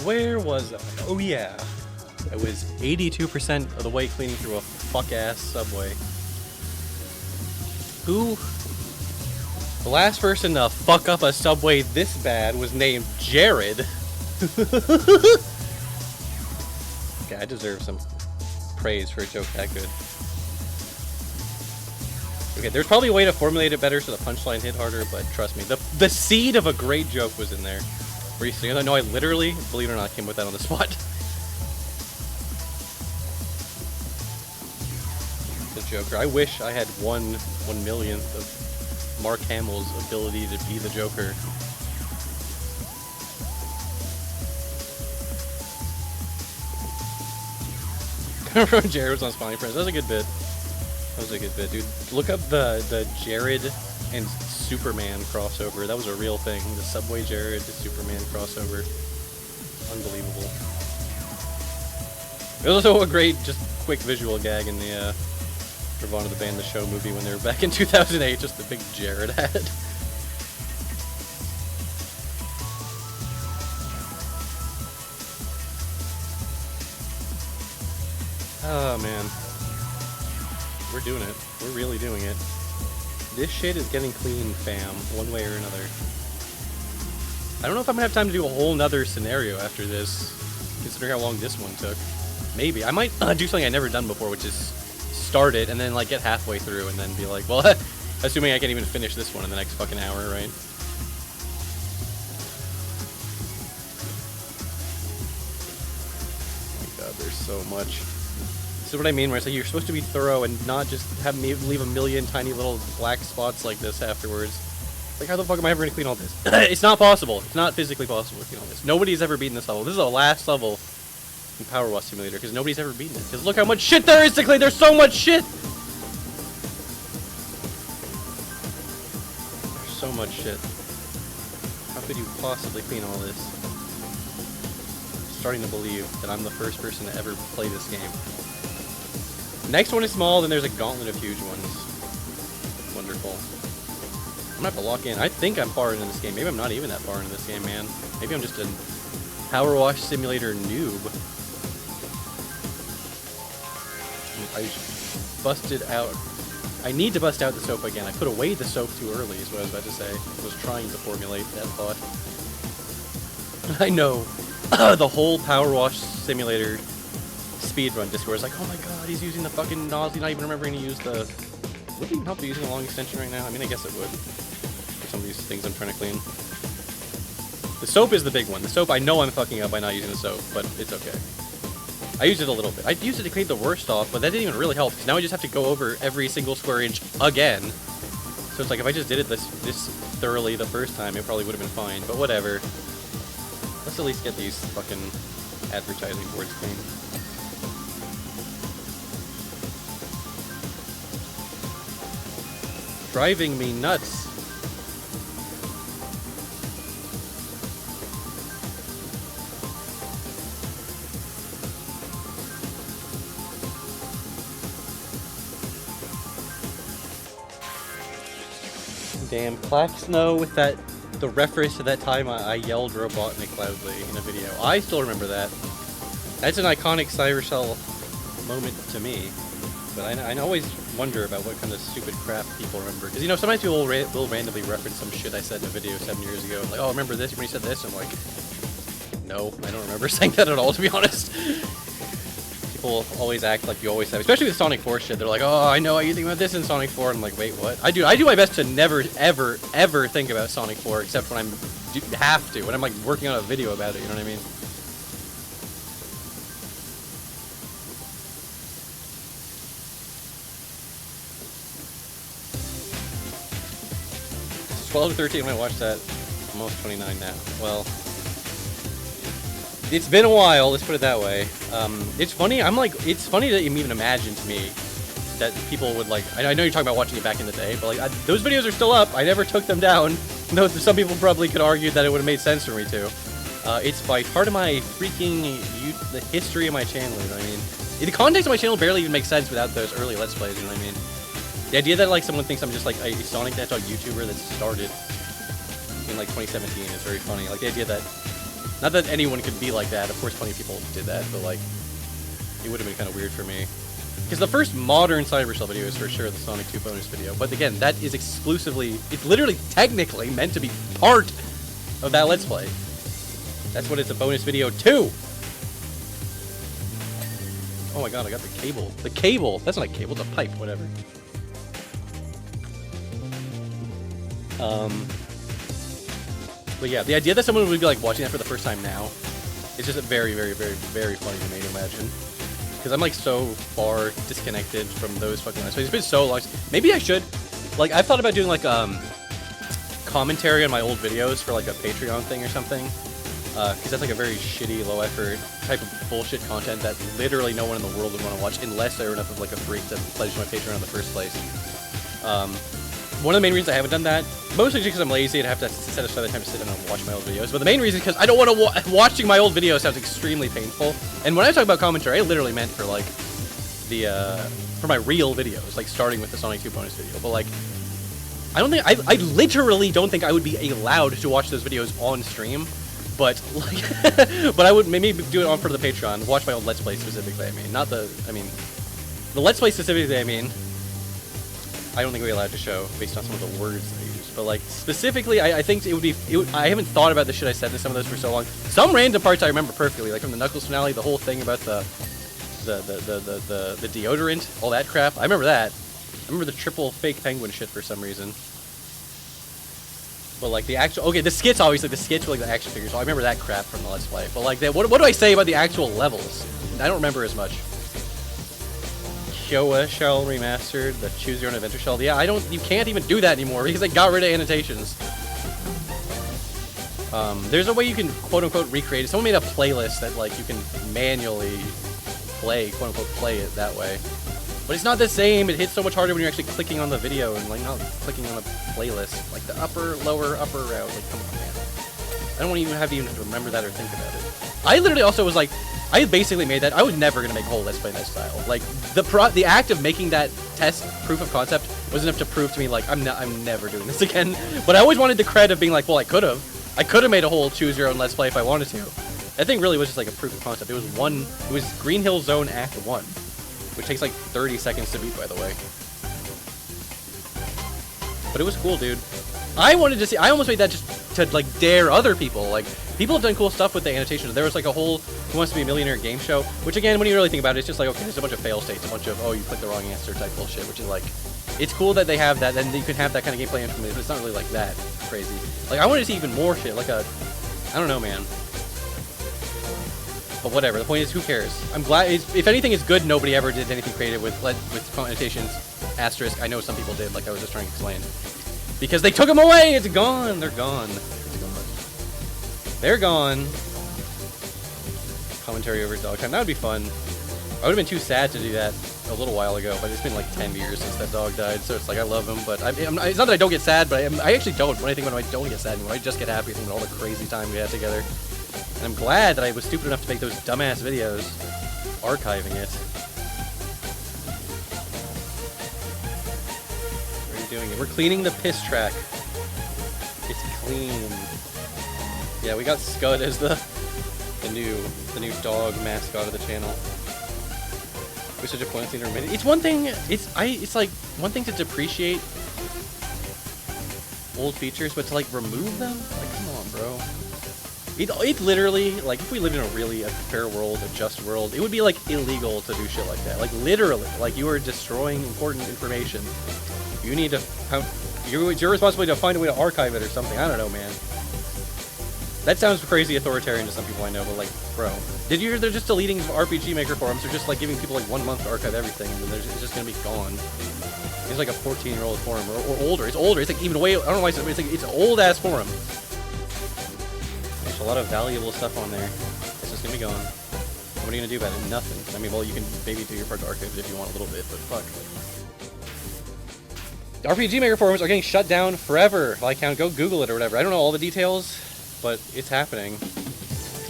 Where was I? Oh yeah. I was 82% of the way cleaning through a fuck-ass subway. Who? The last person to fuck up a subway this bad was named Jared. Okay, I deserve some praise for a joke that good. Okay, there's probably a way to formulate it better so the punchline hit harder, but trust me, the seed of a great joke was in there. Were you serious? No, I literally, believe it or not, came with that on the spot. The Joker. I wish I had 1/1,000,000th of Mark Hamill's ability to be the Joker. Remember when Jared was on Spawning Friends? That was a good bit. That was a good bit, dude. Look up the Jared and Superman crossover. That was a real thing. The Subway Jared to Superman crossover. Unbelievable. It was also a great, just quick visual gag in the Nirvana the Band the Show movie when they were back in 2008. Just the big Jared head. Oh man. We're doing it. We're really doing it. This shit is getting clean, fam, one way or another. I don't know if I'm gonna have time to do a whole nother scenario after this, considering how long this one took. Maybe. I might do something I've never done before, which is start it and then like get halfway through and then be like, well, assuming I can't even finish this one in the next fucking hour, right? Oh my god, there's so much. This is what I mean, where it's like you're supposed to be thorough and not just have me leave a million tiny little black spots like this afterwards. Like, how the fuck am I ever gonna clean all this? It's not possible. It's not physically possible to clean all this. Nobody's ever beaten this level. This is the last level in PowerWash Simulator, because nobody's ever beaten it. Because look how much shit there is to clean! There's so much shit! There's so much shit. How could you possibly clean all this? I'm starting to believe that I'm the first person to ever play this game. Next one is small, then there's a gauntlet of huge ones. Wonderful. I'm gonna have to lock in. I think I'm far into this game. Maybe I'm not even that far into this game, man. Maybe I'm just a PowerWash Simulator noob. I busted out. I need to bust out the soap again. I put away the soap too early, is what I was about to say. I was trying to formulate that thought. I know. The whole PowerWash Simulator speedrun Discord is like, oh my god, he's using the fucking nozzle, not even remembering to use the... Would it even help using a long extension right now? I mean, I guess it would. For some of these things I'm trying to clean. The soap is the big one. The soap, I know I'm fucking up by not using the soap, but it's okay. I used it a little bit. I used it to clean the worst off, but that didn't even really help, because now I just have to go over every single square inch again. So it's like, if I just did it this thoroughly the first time, it probably would have been fine, but whatever. Let's at least get these fucking advertising boards clean. Driving me nuts. Damn, Claxno with that, the reference to that time I yelled Robotnik loudly in a video. I still remember that. That's an iconic Cybershell moment to me. But I always wonder about what kind of stupid crap people remember. Because, you know, sometimes people will randomly reference some shit I said in a video 7 years ago. Like, oh, remember this when you said this? I'm like, no, I don't remember saying that at all, to be honest. People always act like you always have. Especially with Sonic 4 shit. They're like, oh, I know how you think about this in Sonic 4. And I'm like, wait, what? I do my best to never, ever, ever think about Sonic 4 except when I have to. When I'm, like, working on a video about it, you know what I mean? 12 to 13 when I watched that. I'm almost 29 now. Well, it's been a while, let's put it that way. It's funny, it's funny that you even imagine to me that people would like, I know you're talking about watching it back in the day, but like, those videos are still up. I never took them down. Though some people probably could argue that it would have made sense for me to. It's by part of my freaking, the history of my channel, you know what I mean? The context of my channel barely even makes sense without those early Let's Plays, you know what I mean? The idea that like someone thinks I'm just like a Sonic the Hedgehog YouTuber that started in like 2017 is very funny. Like the idea that, not that anyone could be like that, of course plenty of people did that, but like, it would have been kind of weird for me. Because the first modern Cybershell video is for sure the Sonic 2 bonus video, but again, that is exclusively, it's literally technically meant to be part of that Let's Play. That's what it's a bonus video to! Oh my god, I got the cable. The cable! That's not a cable, it's a pipe, whatever. But yeah, the idea that someone would be like watching that for the first time now is just very, very, very, very funny to me to imagine. Because I'm like so far disconnected from those fucking Let's Plays. It's been so long. Maybe I should, like, I've thought about doing like commentary on my old videos for like a Patreon thing or something. Because that's like a very shitty, low effort type of bullshit content that literally no one in the world would want to watch unless they were enough of like a freak to pledge to my Patreon in the first place. one of the main reasons I haven't done that, mostly just because I'm lazy and have to set aside the time to sit down and watch my old videos, but the main reason is because I don't want to watching my old videos sounds extremely painful. And when I talk about commentary, I literally meant for like the for my real videos, like starting with the Sonic 2 bonus video. But like, I don't think I literally don't think I would be allowed to watch those videos on stream. But like, but I would maybe do it on for the Patreon. Watch my old Let's Play specifically. I mean, not the. I mean, the Let's Play specifically. I mean, I don't think we're allowed to show based on some of the words they use. But like specifically, I think it would be. I haven't thought about the shit I said in some of those for so long. Some random parts I remember perfectly, like from the Knuckles finale, the whole thing about the deodorant, all that crap. I remember that. I remember the triple fake penguin shit for some reason. But like the actual, okay, the skits, obviously the skits were like the action figures, so I remember that crap from the Let's Play. But like, what do I say about the actual levels? I don't remember as much. Showa Shell remastered, the Choose Your Own Adventure Shell. Yeah, you can't even do that anymore because they got rid of annotations. There's a way you can quote unquote recreate it. Someone made a playlist that like you can manually play, quote unquote play it that way. But it's not the same. It hits so much harder when you're actually clicking on the video and like not clicking on a playlist. Like the upper, lower, upper route. Like, come on, man. I don't want to even have to remember that or think about it. I literally also was like, I basically made that. I was never gonna make a whole Let's Play in that style. Like the act of making that test proof of concept was enough to prove to me like I'm never doing this again. But I always wanted the cred of being like, well, I could have made a whole choose your own Let's Play if I wanted to. That thing really was just like a proof of concept. It was Green Hill Zone Act 1. Which takes like 30 seconds to beat, by the way. But it was cool, dude. I wanted to see. I almost made that just to like dare other people. Like people have done cool stuff with the annotations. There was like a whole Who Wants to Be a Millionaire game show. Which again, when you really think about it, it's just like okay, there's a bunch of fail states, a bunch of oh you clicked the wrong answer type bullshit. Which is like, it's cool that they have that, and you can have that kind of gameplay information. But it's not really like that crazy. Like I wanted to see even more shit. Like I don't know, man. But whatever, the point is, who cares? I'm glad, if anything is good, nobody ever did anything creative with connotations, asterisk. I know some people did, like I was just trying to explain. Because they took them away! It's gone! They're gone. It's gone. They're gone. Commentary over dog time. That would be fun. I would have been too sad to do that a little while ago, but it's been like 10 years since that dog died, so it's like I love him, but it's not that I don't get sad, but I actually don't. When I think about it, I don't get sad anymore. I just get happy thinking about all the crazy time we had together. And I'm glad that I was stupid enough to make those dumbass videos, archiving it. What are you doing? We're cleaning the piss track. It's clean. Yeah, we got Scud as the new dog mascot of the channel. We're such a pointless thing to remit. It's one thing. It's like one thing to depreciate old features, but to like remove them. Like, come on, bro. It literally, like, if we lived in a really fair world, a just world, it would be, like, illegal to do shit like that. Like, literally. Like, you are destroying important information. You need to... It's your responsibility to find a way to archive it or something. I don't know, man. That sounds crazy authoritarian to some people I know, but, like, bro. Did you hear they're just deleting RPG Maker forums? They're just, like, giving people, like, 1 month to archive everything, and then it's just gonna be gone. It's like a 14-year-old forum, or older. It's older. It's, like, even way... I don't know why it's like... It's an old-ass forum. A lot of valuable stuff on there. It's just gonna be gone. What are you gonna do about it? Nothing. I mean, well, you can maybe do your part to archive it if you want a little bit, but fuck. The RPG Maker forums are getting shut down forever. If I count, go Google it or whatever. I don't know all the details, but it's happening.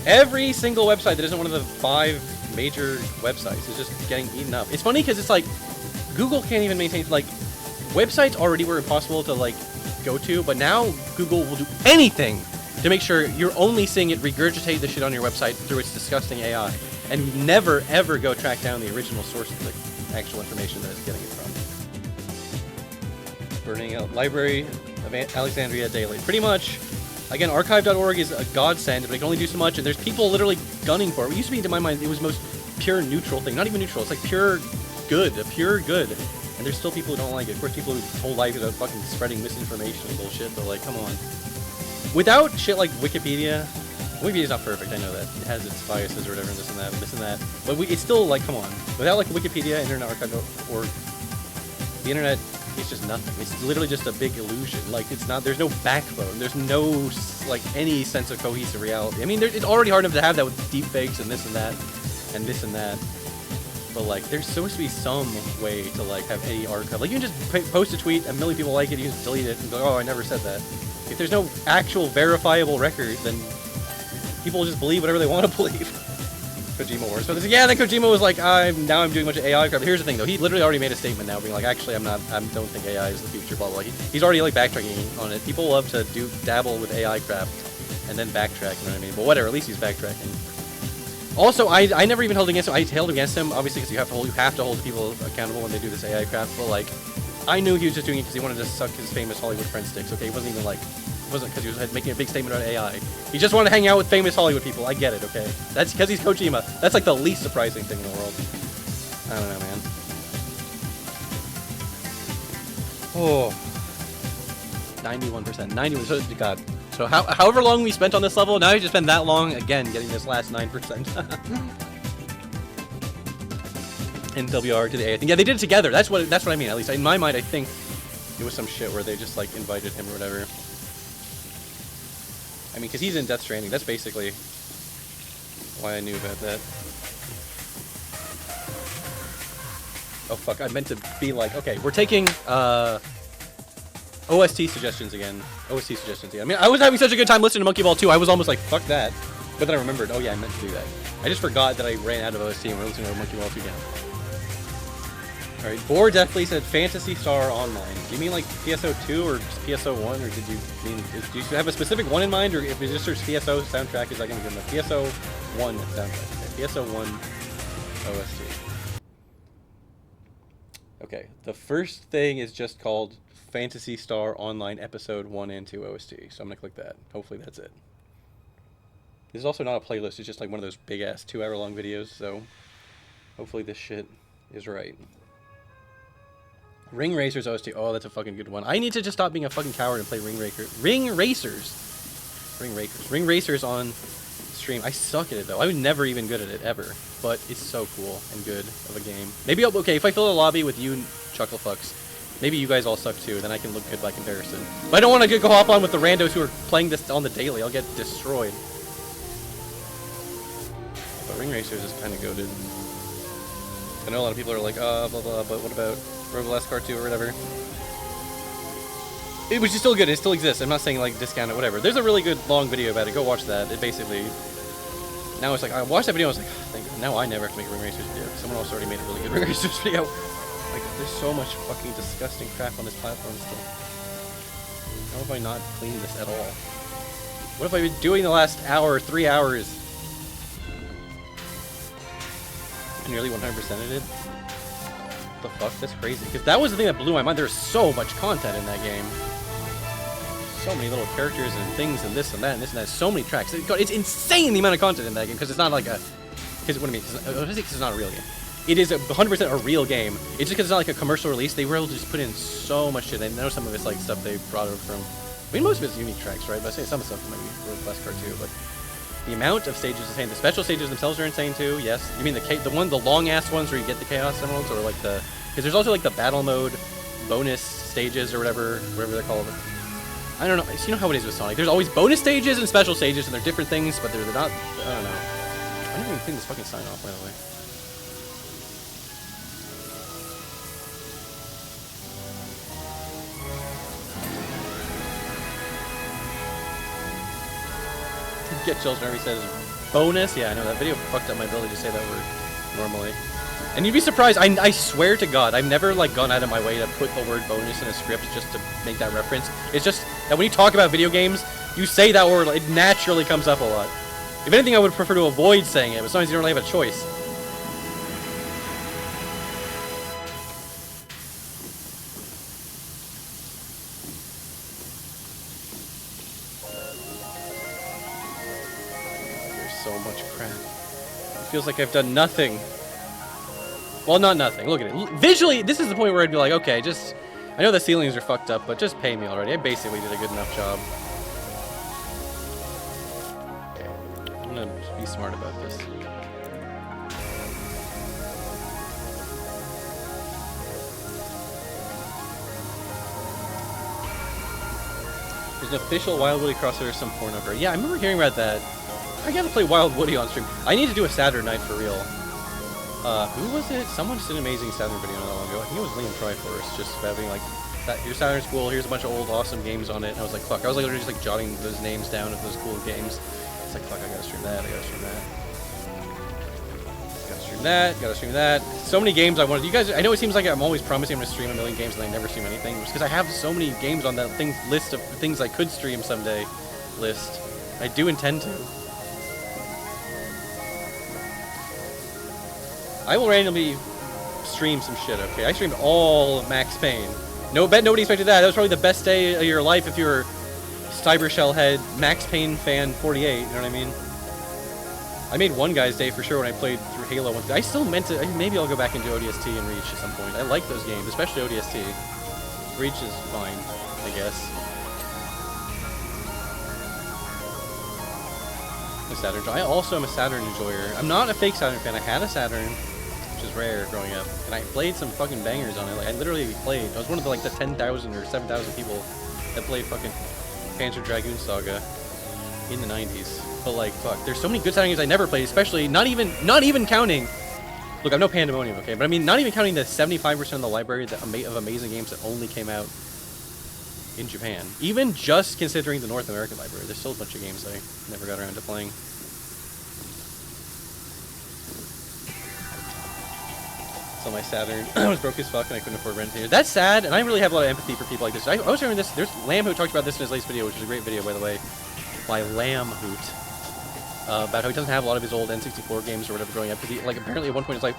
Every single website that isn't one of the 5 major websites is just getting eaten up. It's funny because it's like Google can't even maintain, like, websites already were impossible to like go to, but now Google will do anything to make sure you're only seeing it regurgitate the shit on your website through its disgusting AI, and never ever go track down the original source of the actual information that it's getting it from. Burning out Library of Alexandria daily. Pretty much, again, archive.org is a godsend, but it can only do so much, and there's people literally gunning for it. It used to be, to my mind, it was the most pure neutral thing. Not even neutral, it's like pure good, a pure good. And there's still people who don't like it. Of course, people whose whole life is about fucking spreading misinformation and bullshit, but like, come on. Without shit like Wikipedia, Wikipedia's not perfect, I know that. It has its biases or whatever, and this and that. But it's still, like, come on. Without, like, Wikipedia, Internet Archive.org, the internet is just nothing. It's literally just a big illusion. Like, it's not, there's no backbone. There's no, like, any sense of cohesive reality. I mean, it's already hard enough to have that with deep fakes and this and that, and this and that. But like, there's supposed to be some way to like have any archive. Like, you can just post a tweet, a million people like it, you just delete it and go, oh, I never said that. If there's no actual verifiable record, then people just believe whatever they want to believe. Kojima Wars. So yeah, then Kojima was like, now I'm doing a bunch of AI crap. Here's the thing though, he literally already made a statement now, being like, actually, I don't think AI is the future. Blah blah. He's already like backtracking on it. People love to dabble with AI crap and then backtrack. You know what I mean? But whatever. At least he's backtracking. Also, I never even held against him. I held against him, obviously, because you have to hold people accountable when they do this AI crap. But like, I knew he was just doing it because he wanted to suck his famous Hollywood friend sticks. Okay, it wasn't even like, it wasn't because he was making a big statement about AI. He just wanted to hang out with famous Hollywood people. I get it. Okay, that's because he's Kojima. That's like the least surprising thing in the world. I don't know, man. Oh, 91%, 91%. God. So however long we spent on this level, now we just spend that long again getting this last 9%. And WR to the A. I think, yeah, they did it together. That's what I mean. At least in my mind, I think it was some shit where they just like invited him or whatever. I mean, because he's in Death Stranding. That's basically why I knew about that. Oh fuck! I meant to be like, okay, we're taking OST suggestions again. I mean, I was having such a good time listening to Monkey Ball 2, I was almost like, fuck that. But then I remembered, oh yeah, I meant to do that. I just forgot that I ran out of OST and we're listening to Monkey Ball 2 again. Alright, Boar definitely said Phantasy Star Online. Do you mean like PSO2 or just PSO1? Or did you mean, do you have a specific one in mind? Or if you just search PSO soundtrack, is that going to be good enough? PSO1 soundtrack. Okay, PSO1 OST. Okay, the first thing is just called Phantasy Star Online Episode 1 and 2 OST. So I'm going to click that. Hopefully that's it. This is also not a playlist. It's just like one of those big-ass 2-hour-long videos. So hopefully this shit is right. Ring Racers OST. Oh, that's a fucking good one. I need to just stop being a fucking coward and play Ring Racers on stream. I suck at it, though. I was never even good at it, ever. But it's so cool and good of a game. Maybe, okay, if I fill a lobby with you chucklefucks, maybe you guys all suck too, then I can look good by comparison. But I don't want to go hop on with the randos who are playing this on the daily. I'll get destroyed. But Ring Racers is kind of goated. I know a lot of people are like, blah blah, but what about Robolescar 2 or whatever? It was just still good. It still exists. I'm not saying like discount it, whatever. There's a really good long video about it. Go watch that. It basically... Now it's like, I watched that video, I was like, thank God. Now I never have to make a Ring Racers video. Someone else already made a really good Ring Racers video. Like, there's so much fucking disgusting crap on this platform still. How have I not cleaned this at all? What have I been doing the last hour, 3 hours? I nearly 100%ed it. What the fuck? That's crazy. Because that was the thing that blew my mind. There's so much content in that game. So many little characters and things and this and that and this and that. So many tracks. It's insane the amount of content in that game because it's not like a... Because what I mean, because it's not a real game. It is 100% a real game. It's just because it's not like a commercial release. They were able to just put in so much shit. I know some of it's like stuff they brought over from... I mean, most of it's unique tracks, right? But I say some of the stuff might be Robolescar too. But the amount of stages is insane. The special stages themselves are insane too. Yes. You mean the long-ass ones where you get the Chaos Emeralds, or like the... Because there's also like the battle mode bonus stages or whatever they're called. I don't know. You know how it is with Sonic. There's always bonus stages and special stages, and they're different things, but they're not... I don't know. I didn't even clean this fucking sign off, by the way. Get chills whenever he says bonus. Yeah, I know that video fucked up my ability to say that word normally. And you'd be surprised, I swear to God, I've never like gone out of my way to put the word bonus in a script just to make that reference. It's just that when you talk about video games, you say that word, it naturally comes up a lot. If anything, I would prefer to avoid saying it, but sometimes you don't really have a choice. There's so much crap. It feels like I've done nothing. Well, not nothing. Look at it. Visually, this is the point where I'd be like, okay, just... I know the ceilings are fucked up, but just pay me already. I basically did a good enough job. Okay. I'm gonna be smart about this. There's an official Wild Woody crossover, some porn over. Yeah, I remember hearing about that. I gotta play Wild Woody on stream. I need to do a Saturday night for real. Who was it? Someone just did an amazing Saturn video not that long ago. I think it was Liam Triforce, just about being like, here's Saturn's cool, here's a bunch of old awesome games on it. And I was like, fuck. I was like literally just like jotting those names down of those cool games. It's like, fuck, I gotta stream that, I gotta stream that. Gotta stream that, gotta stream that. So many games I wanted. You guys, I know it seems like I'm always promising I'm gonna stream a million games and I never stream anything. It's because I have so many games on that list of things I could stream someday list. I do intend to. I will randomly stream some shit, okay? I streamed all of Max Payne. No, bet nobody expected that. That was probably the best day of your life if you were Cyber Shellhead, Max Payne fan 48, you know what I mean? I made one guy's day for sure when I played through Halo once. I still meant to, maybe I'll go back and do ODST and Reach at some point. I like those games, especially ODST. Reach is fine, I guess. A Saturn. I also am a Saturn enjoyer. I'm not a fake Saturn fan. I had a Saturn, which is rare growing up, and I played some fucking bangers on it. Like I literally played. I was one of the like the 10,000 or 7,000 people that played fucking Panzer Dragoon Saga in the 90s. But like, fuck, there's so many good Saturn games I never played. Especially not even counting. Look, I'm no Pandemonium, okay, but I mean not even counting the 75% of the library of amazing games that only came out in Japan. Even just considering the North American library, there's still a bunch of games I never got around to playing. So my Saturn was broke as fuck and I couldn't afford rent here. That's sad, and I really have a lot of empathy for people like this. I was hearing this. There's Lamb who talked about this in his latest video, which is a great video, by the way, by Lamb Hoot, about how he doesn't have a lot of his old N64 games or whatever growing up. Because he, like, apparently at one point it's like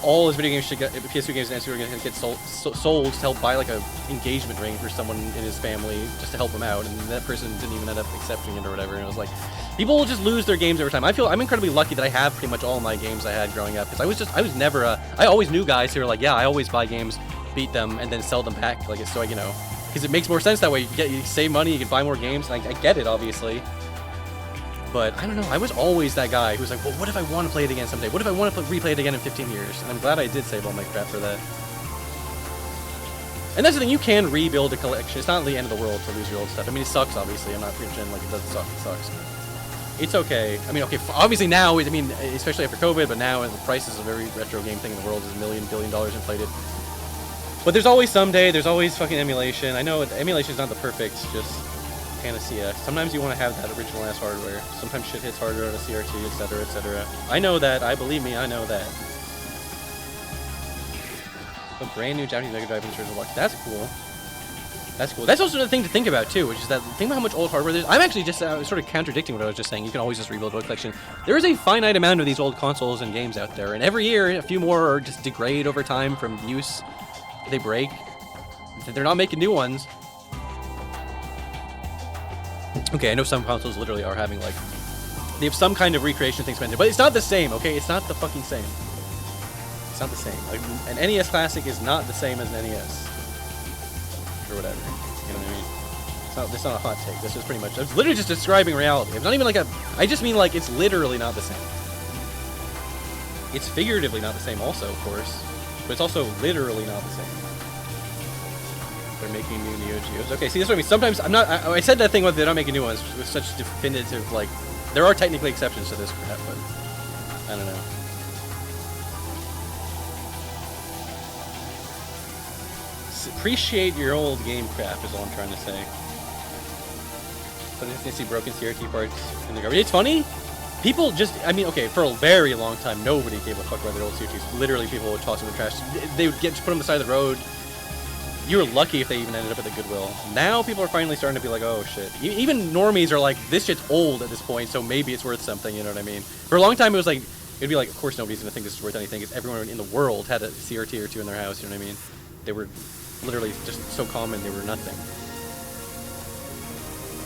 all his video games should get PS2 games and N64 games get sold to help buy like a engagement ring for someone in his family just to help him out, and that person didn't even end up accepting it or whatever. And it was like, people will just lose their games over time. I feel I'm incredibly lucky that I have pretty much all my games I had growing up, because I was never I always knew guys who were like, yeah, I always buy games, beat them, and then sell them back, like, so, you know, because it makes more sense that way. You save money, you can buy more games, and I get it, obviously. But I don't know, I was always that guy who was like, well, what if I want to play it again someday? What if I want to replay it again in 15 years? And I'm glad I did save all my crap for that. And that's the thing, you can rebuild a collection. It's not the end of the world to lose your old stuff. I mean, it sucks, obviously. I'm not pretending like it doesn't suck. It sucks. It's okay. I mean, okay, obviously now, I mean, especially after COVID, but now the prices of every retro game thing in the world is $1 billion inflated. But there's always someday, there's always fucking emulation. I know emulation is not the perfect, just panacea. Sometimes you want to have that original ass hardware. Sometimes shit hits harder on a CRT, etc., etc. I know that. Believe me, I know that. A brand new Japanese Mega Drive in Search of Luck. That's cool. That's cool. That's also the thing to think about too, which is that think about how much old hardware there's. I'm actually just sort of contradicting what I was just saying. You can always just rebuild a collection. There is a finite amount of these old consoles and games out there, and every year a few more are just degrade over time from use. They break. They're not making new ones. Okay, I know some consoles literally are having, like, they have some kind of recreation thing spent, but it's not the same, okay? It's not the fucking same. It's not the same. Like, an NES Classic is not the same as an NES. Or whatever. You know what I mean? It's not a hot take. This is pretty much, I was literally just describing reality. It's not even like I just mean, like, it's literally not the same. It's figuratively not the same also, of course, but it's also literally not the same. They're making new Neo Geos. Okay, see, this is what I mean. Sometimes I'm not. I said that thing about they're not making new ones with such definitive, like, there are technically exceptions to this crap, but I don't know. Appreciate your old game crap is all I'm trying to say. But if you see broken CRT parts in the garbage, it's funny. People just, I mean, okay, for a very long time, nobody gave a fuck about their old CRTs. Literally, people would toss them in the trash. They would put them on the side of the road. You were lucky if they even ended up at the Goodwill. Now people are finally starting to be like, oh shit. Even normies are like, this shit's old at this point, so maybe it's worth something, you know what I mean? For a long time it was like, it'd be like, of course nobody's gonna think this is worth anything, because everyone in the world had a CRT or two in their house, you know what I mean? They were literally just so common, they were nothing.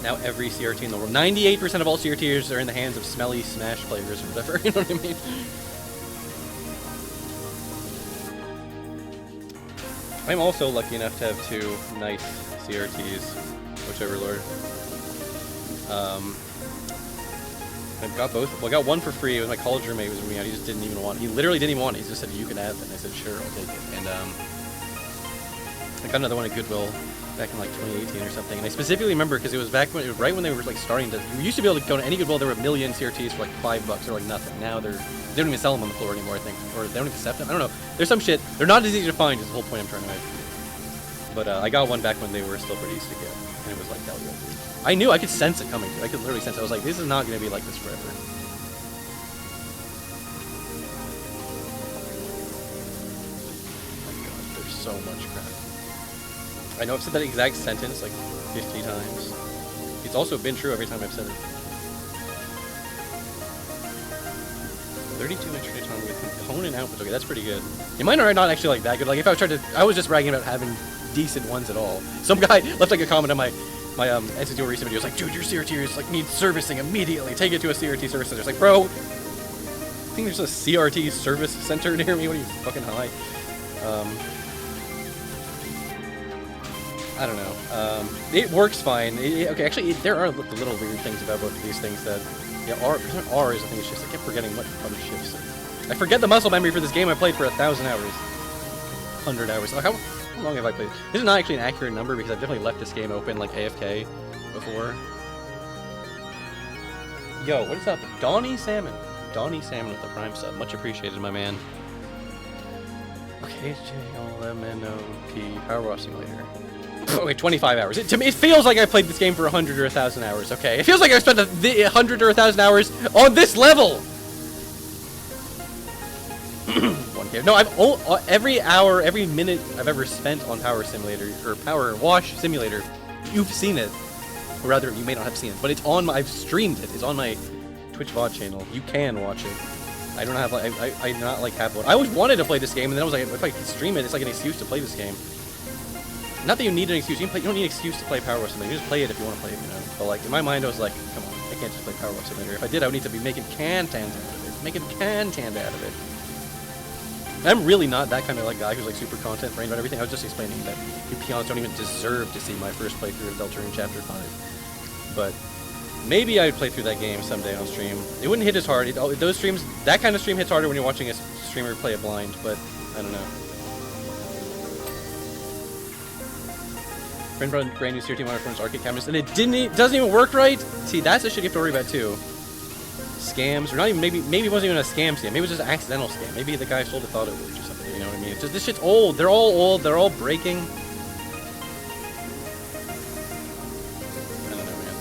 Now every CRT in the world, 98% of all CRTs are in the hands of smelly Smash players or whatever, you know what I mean? I'm also lucky enough to have two nice CRTs, whichever lord. I've got both. Well, I got one for free. It was my college roommate who was with me out. He just didn't even want it. He literally didn't even want it. He just said, you can have it. And I said, sure, I'll take it. And I got another one at Goodwill back in like 2018 or something, and I specifically remember because it was back when, right when they were like starting to. You used to be able to go to any Goodwill. There were a million CRTs for like $5 or like nothing. Now they don't even sell them on the floor anymore, I think, or they don't accept them. I don't know. There's some shit. They're not as easy to find. Is the whole point I'm trying to make. But I got one back when they were still pretty easy to get, and it was like hell yeah, dude. I knew I could sense it coming. I could literally sense it. I was like, this is not gonna be like this forever. So much crap. I know I've said that exact sentence like 50 times. It's also been true every time I've said it. 32-inch return with component outputs. Okay, that's pretty good. Yeah, mine are not actually like that good. Like if I was trying to, I was just bragging about having decent ones at all. Some guy left like a comment on my NCTO recent video. Was like, dude, your CRT is like needs servicing immediately. Take it to a CRT service center. It's like, bro, I think there's a CRT service center near me. What are you fucking high? I don't know. It works fine. Okay, actually, there are little weird things about both of these things that, yeah, R is the thing. It's just I kept forgetting what other shifts. I forget the muscle memory for this game I played for 1,000 hours, 100 hours. Oh, how long have I played? This is not actually an accurate number because I've definitely left this game open like AFK before. Yo, what is up, Donnie Salmon? Donnie Salmon with the Prime sub, much appreciated, my man. Okay, HJLMNOP PowerWash Simulator. Okay, 25 hours. To me, it feels like I played this game for 100 or 1,000 hours, okay? It feels like I spent 100 or 1,000 hours on this level! 1K. No, every hour, every minute I've ever spent on Power Simulator, or Power Wash Simulator, you've seen it. Or rather, you may not have seen it, but it's on my, I've streamed it. It's on my Twitch VOD channel. You can watch it. I don't have, like, I not, like, have one. I always wanted to play this game, and then I was like, if I could stream it, it's like an excuse to play this game. Not that you need an excuse. You don't need an excuse to play Power Wash Simulator. You just play it if you want to play it, you know. But like in my mind, I was like, come on, I can't just play Power Wash Simulator. If I did, I would need to be making cans out of it. Making cans out of it. I'm really not that kind of like guy who's like super content brain about everything. I was just explaining that you peons don't even deserve to see my first playthrough of Deltarune Chapter 5. But maybe I'd play through that game someday on stream. It wouldn't hit as hard. Those streams, that kind of stream hits harder when you're watching a streamer play it blind. But I don't know. Friend brought a brand new CRT monitor from his arcade cabinets, and it doesn't even work right. See, that's the shit you have to worry about too. Scams, or not even maybe it wasn't even a scam. Maybe it was just an accidental scam. Maybe the guy sold it thought it was or something. You know what I mean? It's just this shit's old. They're all old. They're all breaking. I don't know, man.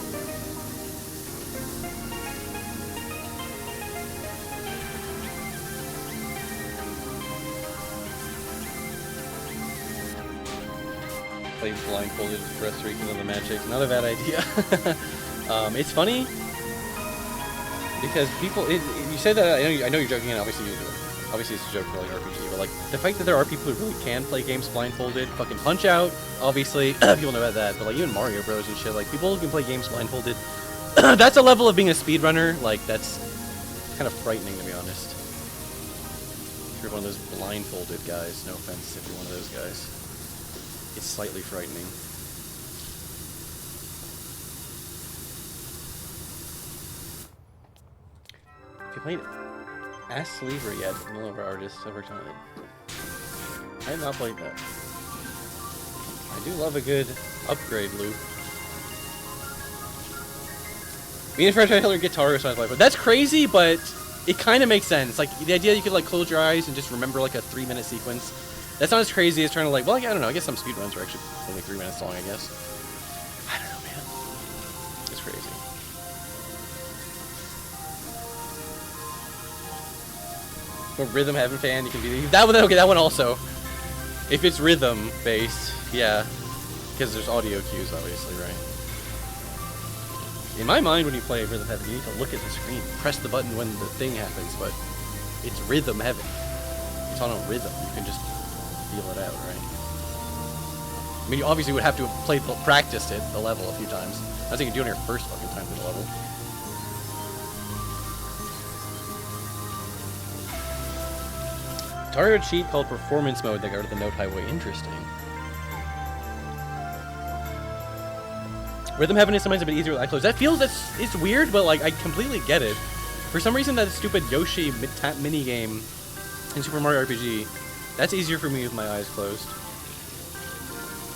Play blindfolded for us 3 on the magic. Not a bad idea. It's funny because people. You said that I know you're joking, and obviously you do. Obviously it's a joke for like RPG, but like the fact that there are people who really can play games blindfolded, fucking Punch Out, obviously people know about that. But like even Mario Bros and shit, like people who can play games blindfolded. That's a level of being a speedrunner. Like that's kind of frightening to be honest. If you're one of those blindfolded guys, no offense if you're one of those guys. It's slightly frightening. If you played Ask Lever yet, none of our artists have worked on it. I have not played that. I do love a good upgrade loop. Me and French Hiller guitarist on life, but that's crazy, but it kind of makes sense. Like the idea you could like close your eyes and just remember like a 3-minute sequence. That's not as crazy as trying to like, well, I don't know. I guess some speedruns are actually only 3 minutes long, I guess. I don't know, man. It's crazy. But Rhythm Heaven fan, you can be that one. Okay, that one also. If it's rhythm based, yeah, because there's audio cues, obviously, right? In my mind, when you play Rhythm Heaven, you need to look at the screen, press the button when the thing happens, but it's Rhythm Heaven. It's on a rhythm. You can just feel it out, right? I mean, you obviously would have to have practiced it, the level, a few times. I think you can do it on your first fucking time through the level. Target cheat called Performance Mode that got rid of the Note Highway. Interesting. Rhythm Heaven is sometimes a bit easier with eye closed. That feels, it's weird, but like I completely get it. For some reason, that stupid Yoshi tap mini game in Super Mario RPG, that's easier for me with my eyes closed.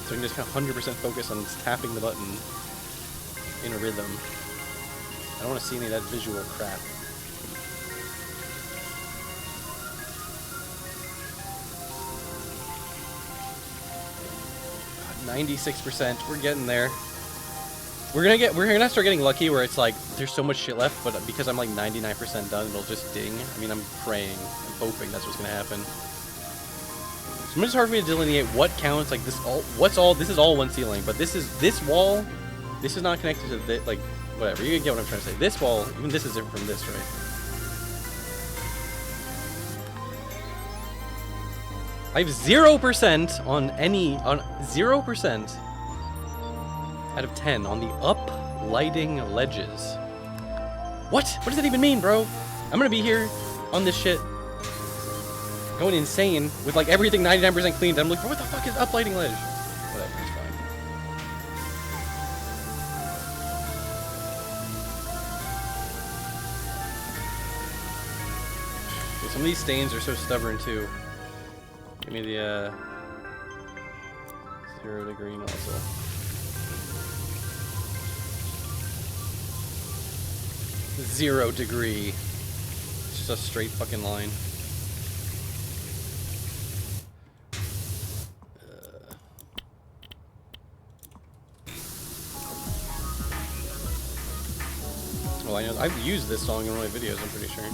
So I can just kind of 100% focus on tapping the button in a rhythm. I don't want to see any of that visual crap. 96%. We're getting there. We're gonna start getting lucky where it's like there's so much shit left, but because I'm like 99% done, it'll just ding. I mean, I'm praying, I'm hoping that's what's gonna happen. It's much hard for me to delineate what counts. Like this all, this is all one ceiling, but this wall. This is not connected to the, like whatever. You get what I'm trying to say. This wall, even this is different from this, right? I have 0% on 0% out of 10 on the up lighting ledges. What? What does that even mean, bro? I'm gonna be here on this shit going insane with like everything 99% cleaned. I'm like, what the fuck is up lighting ledge? Whatever, it's fine. Okay, some of these stains are so stubborn too. Give me the 0 degree nozzle. Zero degree. It's just a straight fucking line. Well, I know I've used this song in one of my videos, I'm pretty sure.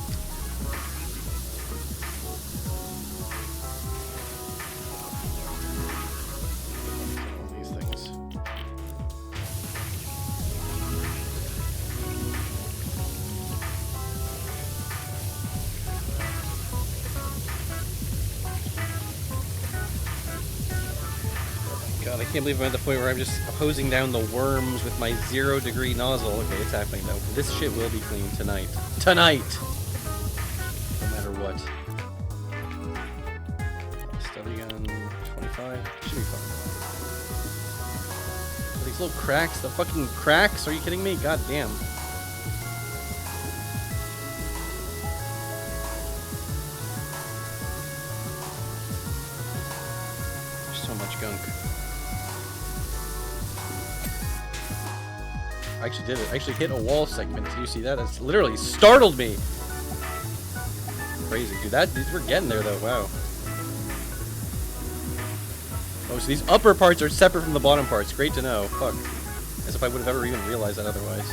God, I can't believe I'm at the point where I'm just hosing down the worms with my 0 degree nozzle. Okay, it's happening though. This shit will be clean tonight. Tonight! No matter what. Study gun 25. Should be fine. Oh, these little cracks, the fucking cracks? Are you kidding me? God damn. There's so much gunk. I actually did it. I actually hit a wall segment. Did you see that? That's literally startled me. Crazy, dude. We're getting there though. Wow. Oh, so these upper parts are separate from the bottom parts. Great to know. Fuck. As if I would have ever even realized that otherwise.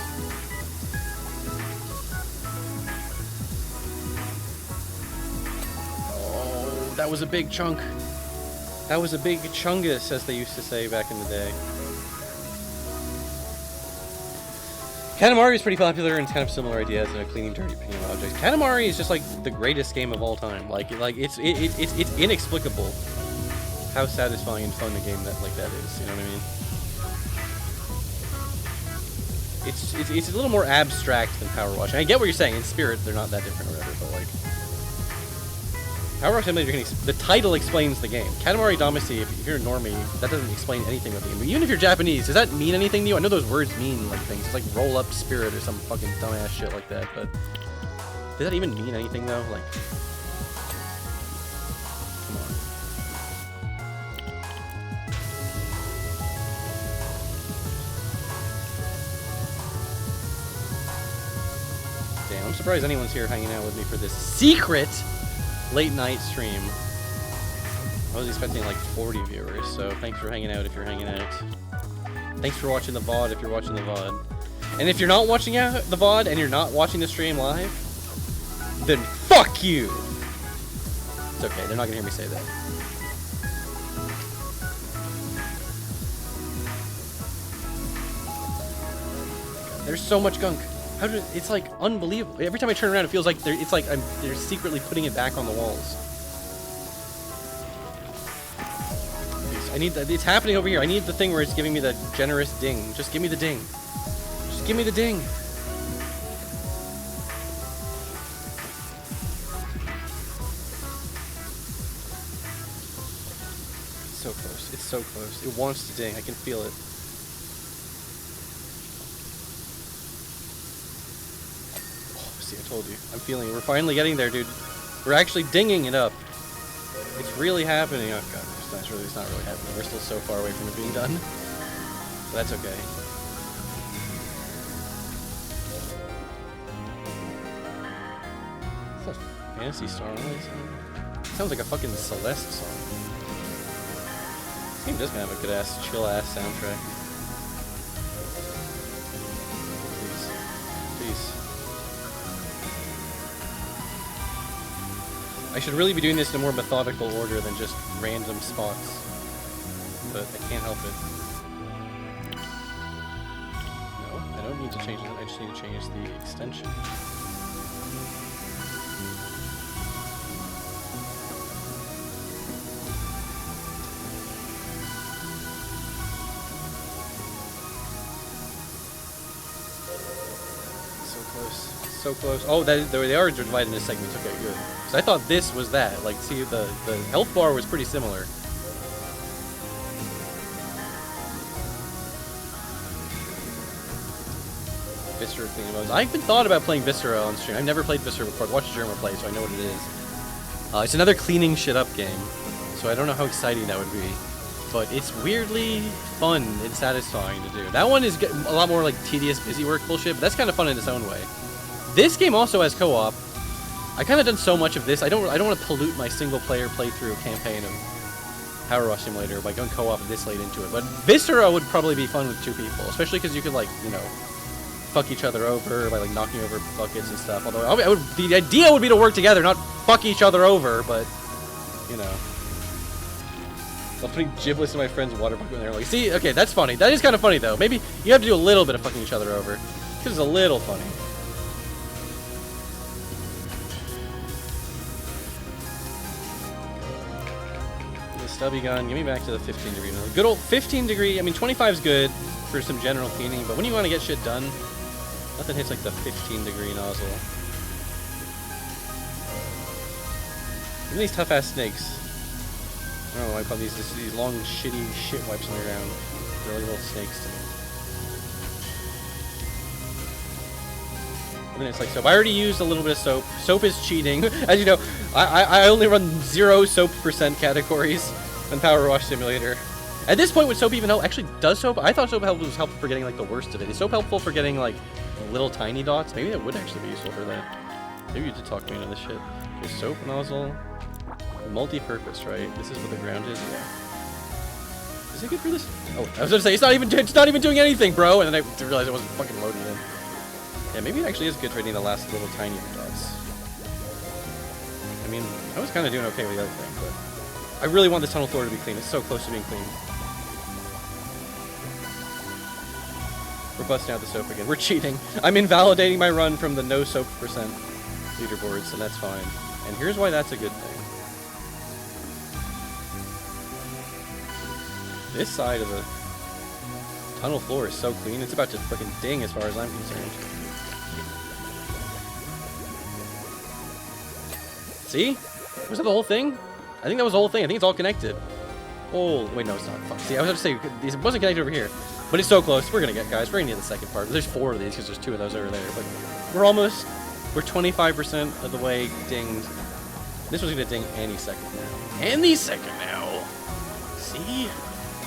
Oh, that was a big chunk. That was a big chungus, as they used to say back in the day. Katamari is pretty popular and it's kind of similar ideas in cleaning dirty painting objects. Katamari is just like the greatest game of all time. Like it's inexplicable how satisfying and fun a game that is. You know what I mean? It's a little more abstract than PowerWash. And I get what you're saying. In spirit, they're not that different or whatever. But like PowerWash Simulator, the title explains the game. Katamari Damacy, if you're a normie, that doesn't explain anything about the game. Even if you're Japanese, does that mean anything to you? I know those words mean like things. It's like roll up spirit or some fucking dumbass shit like that, but does that even mean anything though? Like, come on. Damn, I'm surprised anyone's here hanging out with me for this secret late night stream. I was expecting like 40 viewers, so thanks for hanging out if you're hanging out. Thanks for watching the VOD if you're watching the VOD. And if you're not watching the VOD and you're not watching the stream live, then fuck you! It's okay, they're not gonna hear me say that. God, there's so much gunk. It's like unbelievable. Every time I turn around, it feels like they're secretly putting it back on the walls. I need that. It's happening over here. I need the thing where it's giving me the generous ding. Just give me the ding. Just give me the ding. It's so close. It's so close. It wants to ding. I can feel it. See, I told you. I'm feeling it. We're finally getting there, dude. We're actually dinging it up. It's really happening. Oh, God. It's not really happening. We're still so far away from it being done. But that's okay. Is that Fantasy Star Online song? It sounds like a fucking Celeste song. This game does kind of have a good ass, chill ass soundtrack. Please. I should really be doing this in a more methodical order than just random spots. But I can't help it. No, I don't need to change it. I just need to change the extension. So close. Oh, they are divided into segments. Okay, good. So I thought this was that. Like, see, the health bar was pretty similar. Viscera cleaning modes. I've been thought about playing Viscera on stream. I've never played Viscera before. I've watched Jeremy play, so I know what it is. It's another cleaning shit up game. So I don't know how exciting that would be. But it's weirdly fun and satisfying to do. That one is a lot more like tedious, busy work bullshit, but that's kind of fun in its own way. This game also has co-op. I kind of done so much of this. I don't want to pollute my single-player playthrough campaign of PowerWash Simulator by going co-op this late into it. But Viscera would probably be fun with two people, especially because you could, like, you know, fuck each other over by like knocking over buckets and stuff. Although the idea would be to work together, not fuck each other over. But you know. I'm putting giblets in my friend's water bucket when they're like, see, okay, that's funny. That is kind of funny, though. Maybe you have to do a little bit of fucking each other over. Because it's a little funny. The stubby gun, give me back to the 15 degree. Good old 15 degree, I mean, 25 is good for some general cleaning, but when you want to get shit done, nothing hits like the 15 degree nozzle. Even these tough-ass snakes. I don't know why I call these long, shitty shit wipes on the ground. They're like little snakes to me. And then it's like soap. I already used a little bit of soap. Soap is cheating. As you know, I only run 0 soap % categories on PowerWash Simulator. At this point, would soap even help? Actually, does soap? I thought soap was helpful for getting like the worst of it. Is soap helpful for getting like little tiny dots? Maybe that would actually be useful for that. Maybe you did talk me into this shit. Okay, soap nozzle. Multi-purpose, right? This is what the ground is. Yeah. Is it good for this? Oh, I was gonna say it's not even doing anything, bro. And then I realized it wasn't fucking loaded in. Yeah, maybe it actually is good for getting the last little tiny dots. I mean, I was kind of doing okay with the other thing, but I really want this tunnel floor to be clean. It's so close to being clean. We're busting out the soap again. We're cheating. I'm invalidating my run from the no soap % leaderboards, and that's fine. And here's why that's a good thing. This side of the tunnel floor is so clean, it's about to fucking ding as far as I'm concerned. See? Was that the whole thing? I think that was the whole thing. I think it's all connected. Oh, wait, no, it's not. Fuck. See, I was about to say, it wasn't connected over here. But it's so close. We're gonna get, guys. We're gonna get the second part. There's 4 of these because there's 2 of those over there. But we're 25% of the way dinged. This was gonna ding any second now. Any second now. See?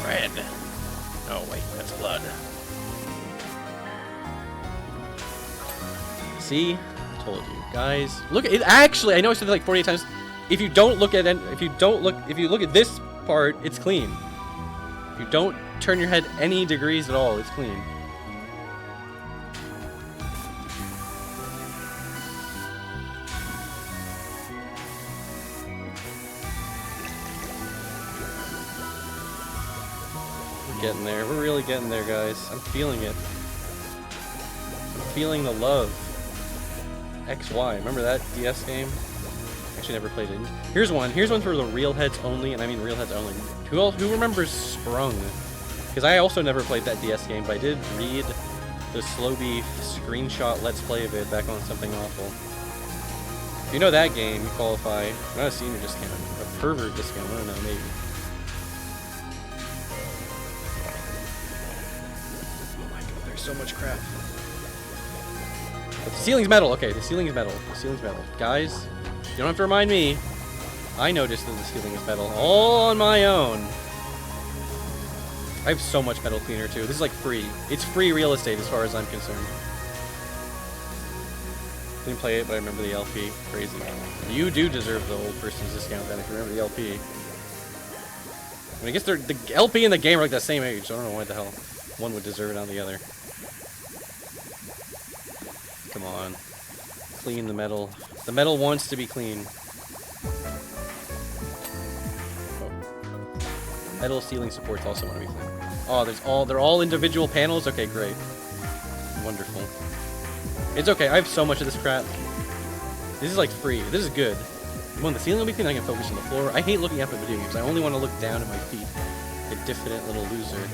Red. Oh, wait, that's blood. See? I told you. Guys, look at it. Actually, I know I said it like 48 times. If you look at this part, it's clean. If you don't turn your head any degrees at all, it's clean. Getting there. We're really getting there, guys. I'm feeling it. I'm feeling the love. XY. Remember that DS game? Actually never played it. Here's one. Here's one for the real heads only, and I mean real heads only. Who remembers Sprung? Because I also never played that DS game, but I did read the Slow Beef screenshot Let's Play of it back on Something Awful. If you know that game, you qualify. Not a senior discount. A pervert discount. I don't know, maybe. So much crap. But the ceiling's metal. Okay, the ceiling's metal. The ceiling's metal. Guys, you don't have to remind me. I noticed that the ceiling is metal all on my own. I have so much metal cleaner too. This is like free. It's free real estate as far as I'm concerned. Didn't play it, but I remember the LP. Crazy. You do deserve the old person's discount then if you remember the LP. I mean, I guess the LP and the game are like the same age, so I don't know why the hell one would deserve it on the other. Come on. Clean the metal. The metal wants to be clean. Oh. Metal ceiling supports also want to be clean. Oh, they're all individual panels? Okay, great. Wonderful. It's okay, I have so much of this crap. This is like free. This is good. When the ceiling will be clean, I can focus on the floor. I hate looking up at video games. I only want to look down at my feet. A diffident little loser.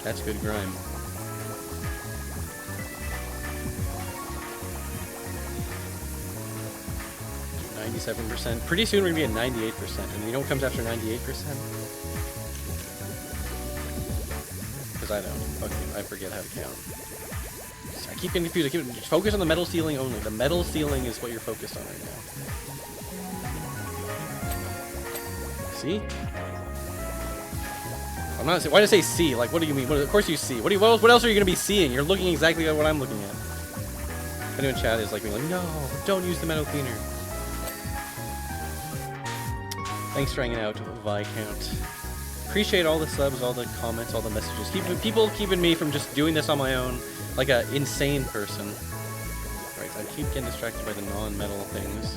That's good grime. %. Pretty soon we're gonna be at 98%. And you know what comes after 98%? Because I don't. Okay, I forget how to count. I keep getting confused. Just focus on the metal ceiling only. The metal ceiling is what you're focused on right now. See? I'm not saying. Why did I say see? Like, what do you mean? Of course you see. What else are you gonna be seeing? You're looking exactly at what I'm looking at. If anyone in chat is like me, like, no, don't use the metal cleaner. Thanks for hanging out, Viscount. Appreciate all the subs, all the comments, all the messages. People keeping me from just doing this on my own, like an insane person. Right, I keep getting distracted by the non-metal things.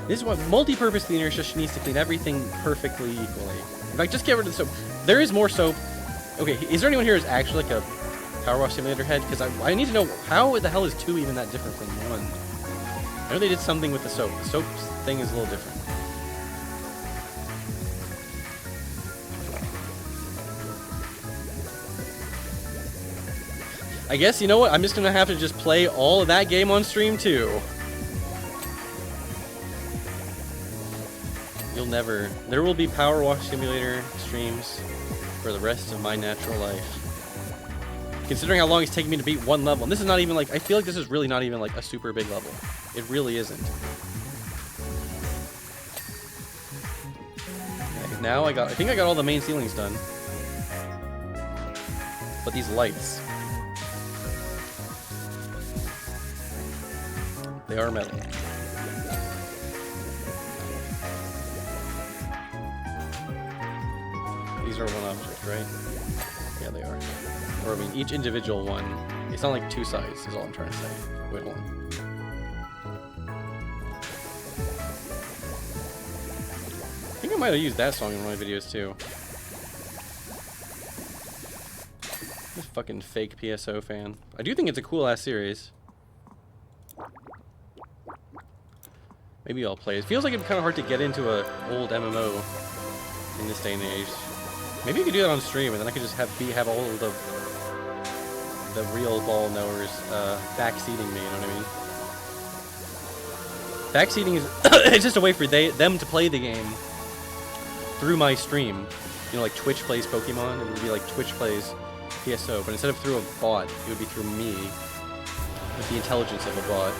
This is what multi-purpose cleaner just needs to clean everything perfectly equally. In fact, just get rid of the soap. There is more soap. Okay, is there anyone here who's actually like a PowerWash Simulator head? Because I need to know, how the hell is 2 even that different from 1? I know they did something with the soap. The soap thing is a little different. I guess, you know what? I'm just going to have to just play all of that game on stream too. You'll never... There will be PowerWash Simulator streams for the rest of my natural life. Considering how long it's taking me to beat 1 level. And this is not even like... I feel like this is really not even like a super big level. It really isn't. Okay, now I think I got all the main ceilings done. But these lights... They are metal. These are one object, right? Yeah, they are. Or, I mean, each individual one. It's not like 2 sides, is all I'm trying to say. Wait, hold on. I think I might have used that song in one of my videos, too. This fucking fake PSO fan. I do think it's a cool-ass series. Maybe I'll play it. It feels like it'd be kind of hard to get into an old MMO in this day and age. Maybe you could do that on stream, and then I could just have all of the real ball knowers backseating me. You know what I mean? Backseating is it's just a way for them to play the game through my stream. You know, like Twitch plays Pokemon, it would be like Twitch plays PSO, but instead of through a bot, it would be through me with the intelligence of a bot.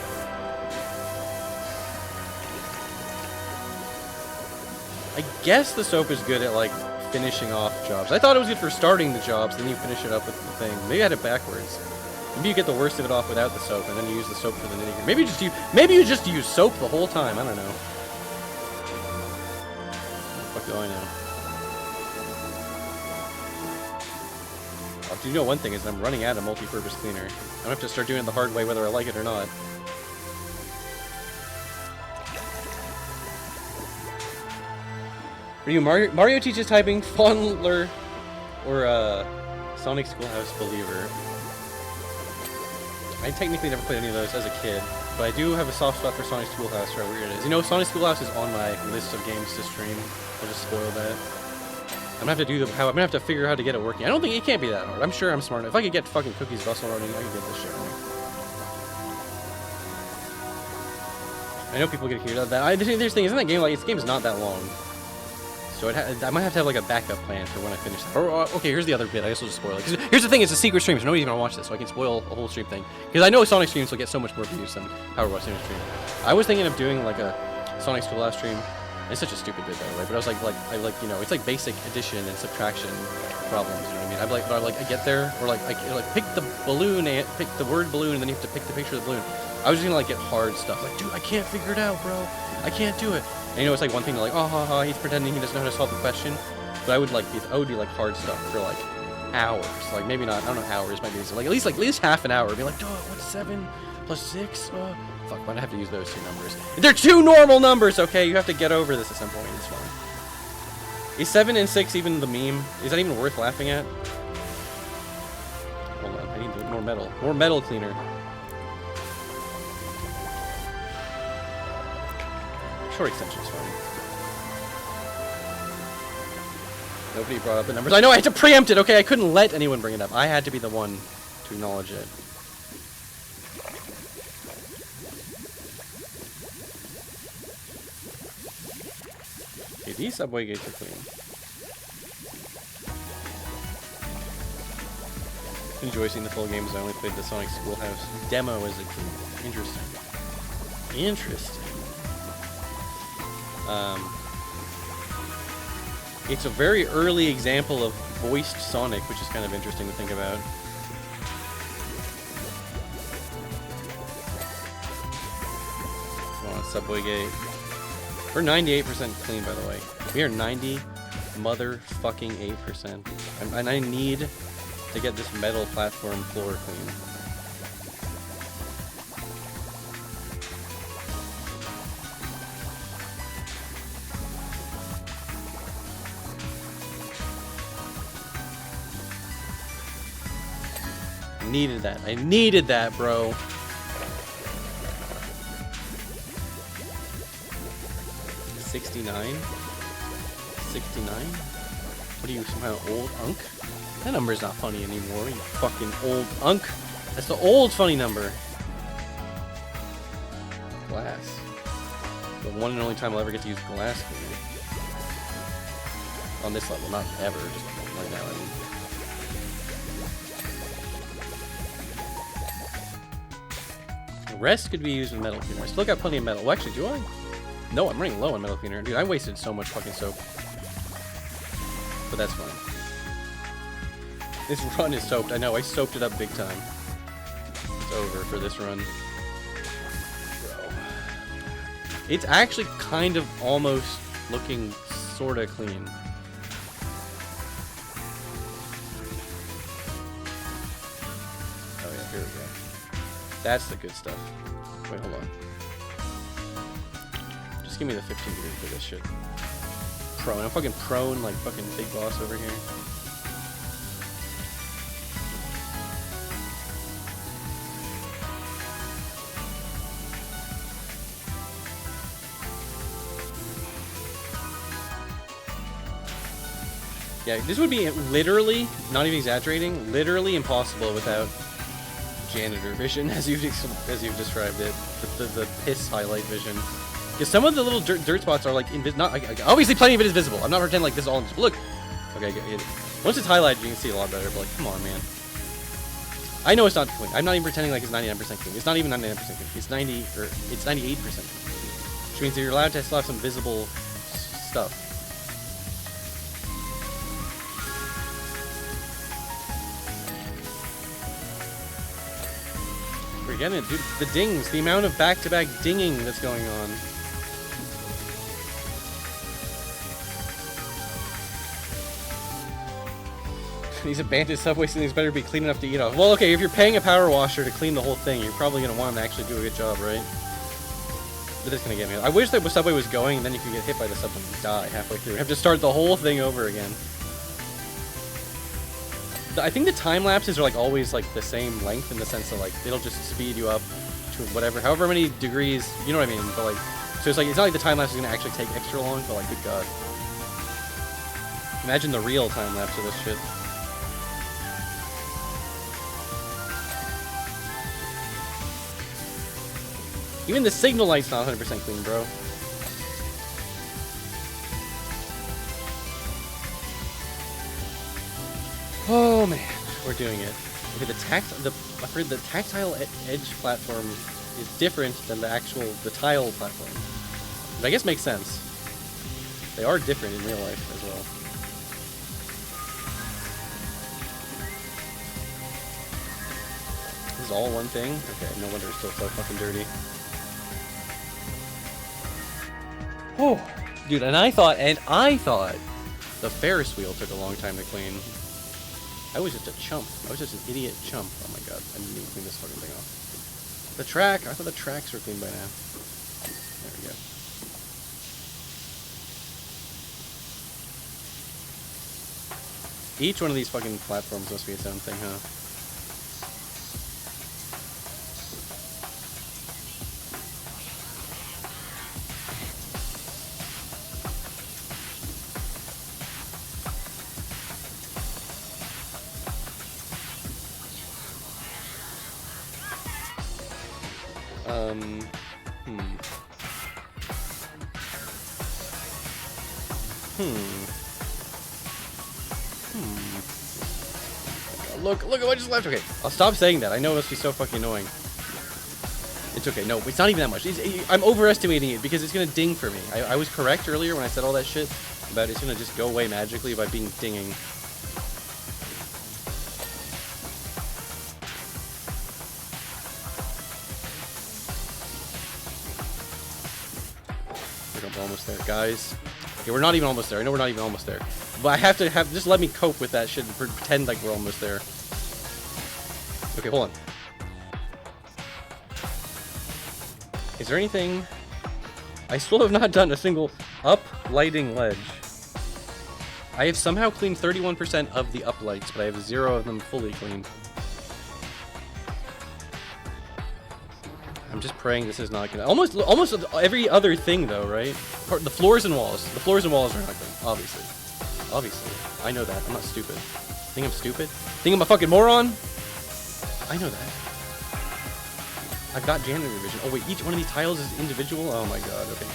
I guess the soap is good at, like, finishing off jobs. I thought it was good for starting the jobs, then you finish it up with the thing. Maybe I had it backwards. Maybe you get the worst of it off without the soap, and then you use the soap for the nitty-gritty. Maybe you just use soap the whole time. I don't know. What the fuck do I know? Do you know one thing is I'm running out of multi-purpose cleaner. I'm gonna have to start doing it the hard way whether I like it or not. Are you Mario teaches typing, Fondler, or Sonic Schoolhouse Believer? I technically never played any of those as a kid, but I do have a soft spot for Sonic Schoolhouse, however weird it is. You know, Sonic Schoolhouse is on my list of games to stream. I'll just spoil that. I'm gonna have to figure out how to get it working. I don't think it can't be that hard. I'm sure I'm smart. If I could get fucking Cookie's Bustle running, I could get this shit running. I know people get heated at that. There's the thing, isn't that game like this game is not that long? It's So I might have to have like a backup plan for when I finish that. Or okay, here's the other bit. I guess we'll just spoil it. 'Cause here's the thing: it's a secret stream, so nobody's gonna watch this, so I can spoil a whole stream thing. Because I know Sonic streams will get so much more views than PowerWash Simulator stream. I was thinking of doing like a Sonic School Last stream. It's such a stupid bit, by the way. But I was like, you know, it's like basic addition and subtraction problems. You know what I mean? I get there, or like pick the balloon and pick the word balloon, and then you have to pick the picture of the balloon. I was just gonna like get hard stuff. Like, dude, I can't figure it out, bro. I can't do it. And you know, it's like one thing to like, oh, ha, ha, he's pretending he doesn't know how to solve the question. But I would do like hard stuff for like hours. Like maybe not, I don't know, hours might be like at least half an hour. Be like, dude, what's 7 plus 6? Fuck, why'd I have to use those two numbers? They're two normal numbers, okay? You have to get over this at some point. It's fine. Is 7 and 6 even the meme? Is that even worth laughing at? Hold on, I need more metal. More metal cleaner. Short extension's fine. Nobody brought up the numbers. I know I had to preempt it, okay? I couldn't let anyone bring it up. I had to be the one to acknowledge it. Okay, these subway gates are clean. Enjoy seeing the full games. I only played the Sonic Schoolhouse demo as a kid. Interesting. Interesting. It's a very early example of voiced Sonic, which is kind of interesting to think about. Come on, subway gate. We're 98% clean, by the way. We are 90 motherfucking 8%. And I need to get this metal platform floor clean. Needed that. I needed that, bro. $69? $69? What are you, somehow old unk? That number's not funny anymore, you fucking old unk. That's the old funny number. Glass. The one and only time I'll ever get to use glass cleaner. On this level, not ever, just right now, I mean. The rest could be used with metal cleaner. I still got plenty of metal. Well, actually, do I? No, I'm running low on metal cleaner. Dude, I wasted so much fucking soap. But that's fine. This run is soaked. I know, I soaked it up big time. It's over for this run. Bro. It's actually kind of almost looking sorta clean. Oh yeah, here we go. That's the good stuff. Wait, hold on. Just give me the 15 degree for this shit. Prone. I'm fucking prone like fucking Big Boss over here. Yeah, this would be literally, not even exaggerating, literally impossible without janitor vision, as you've described it, the piss highlight vision. Because some of the little dirt spots are like obviously plenty of it is visible. I'm not pretending like this is all invisible. Look, okay, once it's highlighted, you can see a lot better. But like, come on, man. I know it's not clean. I'm not even pretending like it's 99% clean. It's not even 99% clean. It's 98% clean. Which means that you're allowed to still have some visible stuff. We're getting it, dude. The dings, the amount of back-to-back dinging that's going on. These abandoned subway ceilings better be clean enough to eat off. Well, okay, if you're paying a power washer to clean the whole thing, you're probably going to want them to actually do a good job, right? But that's going to get me. I wish the subway was going, and then you could get hit by the subway and die halfway through. Have to start the whole thing over again. I think the time lapses are like always like the same length in the sense that like it'll just speed you up to whatever, however many degrees, you know what I mean? But like, so it's like it's not like the time lapse is going to actually take extra long, but like, good god. Imagine the real time lapse of this shit. Even the signal light's not 100% clean, bro. Oh man, we're doing it. Okay, I've heard the tactile edge platform is different than the tile platform. But I guess makes sense. They are different in real life as well. This is all one thing? Okay, no wonder it's still so fucking dirty. Oh, dude, and I thought the Ferris wheel took a long time to clean. I was just a chump. I was just an idiot chump. Oh my god, I didn't even clean this fucking thing off. The track, I thought the tracks were clean by now. There we go. Each one of these fucking platforms must be its own thing, huh? Look at what just left. Okay, I'll stop saying that. I know it must be so fucking annoying. It's okay. No, it's not even that much. I'm overestimating it because it's gonna ding for me. I was correct earlier when I said all that shit about it's gonna just go away magically by being dinging. We're almost there, guys. Okay, we're not even almost there. I know we're not even almost there. But I have to just let me cope with that shit and pretend like we're almost there. Okay, hold on. Is there anything... I still have not done a single up-lighting ledge. I have somehow cleaned 31% of the up-lights, but I have 0 of them fully cleaned. I'm just praying this is not gonna... Almost every other thing, though, right? The floors and walls. The floors and walls are not clean, obviously. Obviously. I know that. I'm not stupid. Think I'm stupid? Think I'm a fucking moron? I know that. I've got janitor vision. Oh wait, each one of these tiles is individual? Oh my god, okay.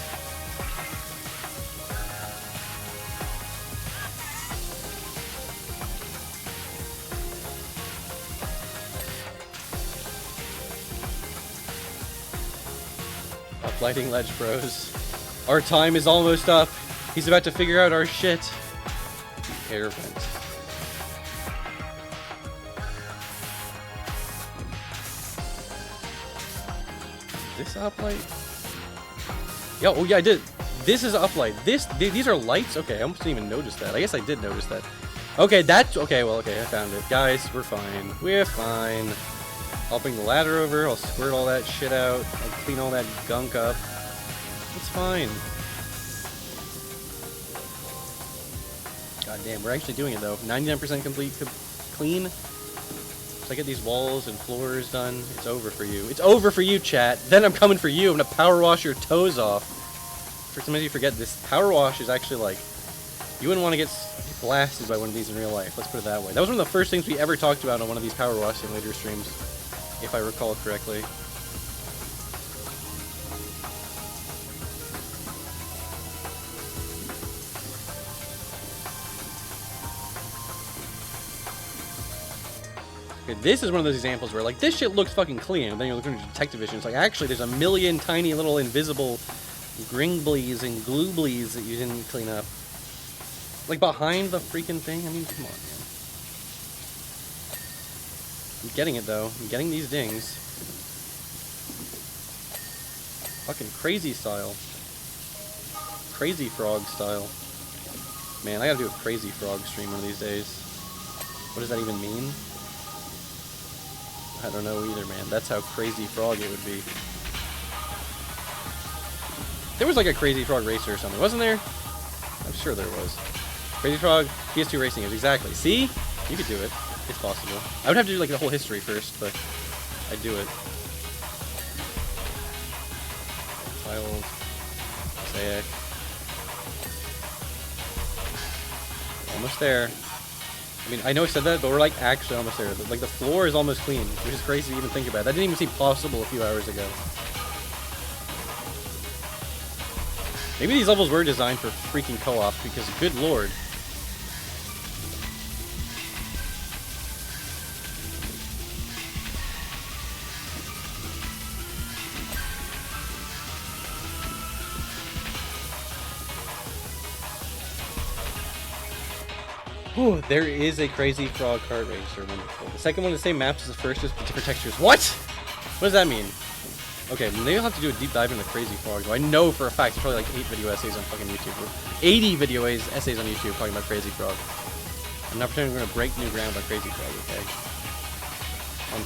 Uplighting ledge bros. Our time is almost up. He's about to figure out our shit. Air vent. Is this uplight? Yo, oh yeah, I did. This is uplight. These are lights? Okay, I almost didn't even notice that. I guess I did notice that. Okay, that's okay. Well, okay, I found it. Guys, we're fine. We're fine. I'll bring the ladder over. I'll squirt all that shit out. I'll clean all that gunk up. It's fine. God damn, we're actually doing it though. 99% complete, clean. So I get these walls and floors done. It's over for you. It's over for you, chat. Then I'm coming for you. I'm gonna power wash your toes off. For some of you forget, this power wash is actually like, you wouldn't want to get blasted by one of these in real life. Let's put it that way. That was one of the first things we ever talked about on one of these power wash simulator streams, if I recall correctly. Okay, this is one of those examples where, like, this shit looks fucking clean, and then you're looking at detective vision. It's like, actually, there's a million tiny little invisible gringlies and glooblies that you didn't clean up. Like, behind the freaking thing? I mean, come on, man. I'm getting it, though. I'm getting these dings. Fucking crazy style. Crazy frog style. Man, I gotta do a crazy frog stream one of these days. What does that even mean? I don't know either, man. That's how crazy frog it would be. There was like a Crazy Frog racer or something, wasn't there? I'm sure there was. Crazy Frog, PS2 racing is exactly. See? You could do it. It's possible. I would have to do like the whole history first, but I'd do it. Tiles. Mosaic. Almost there. I mean, I know I said that, but we're like actually almost there. Like the floor is almost clean, which is crazy to even think about. That didn't even seem possible a few hours ago. Maybe these levels were designed for freaking co-op, because good lord. Ooh, there is a crazy frog kart racer. Wonderful. The second one, the same maps as the first, just with different textures. What? What does that mean? Okay, maybe I'll have to do a deep dive into crazy frogs. I know for a fact there's probably like 8 video essays on fucking YouTube. 80 video essays on YouTube talking about crazy frog. I'm not pretending we're gonna break new ground on crazy frog, okay? On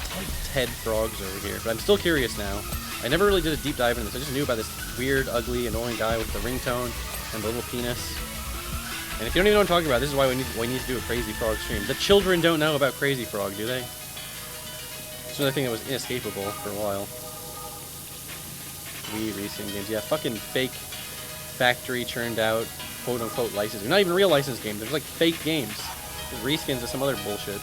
Ted frogs over here. But I'm still curious now. I never really did a deep dive into this. I just knew about this weird, ugly, annoying guy with the ringtone and the little penis. And if you don't even know what I'm talking about, this is why we need to do a crazy frog stream. The children don't know about crazy frog, do they? It's another thing that was inescapable for a while. Wii racing games. Yeah, fucking fake factory churned out quote-unquote license. They're not even real license games. They're like fake games. Just reskins of some other bullshit.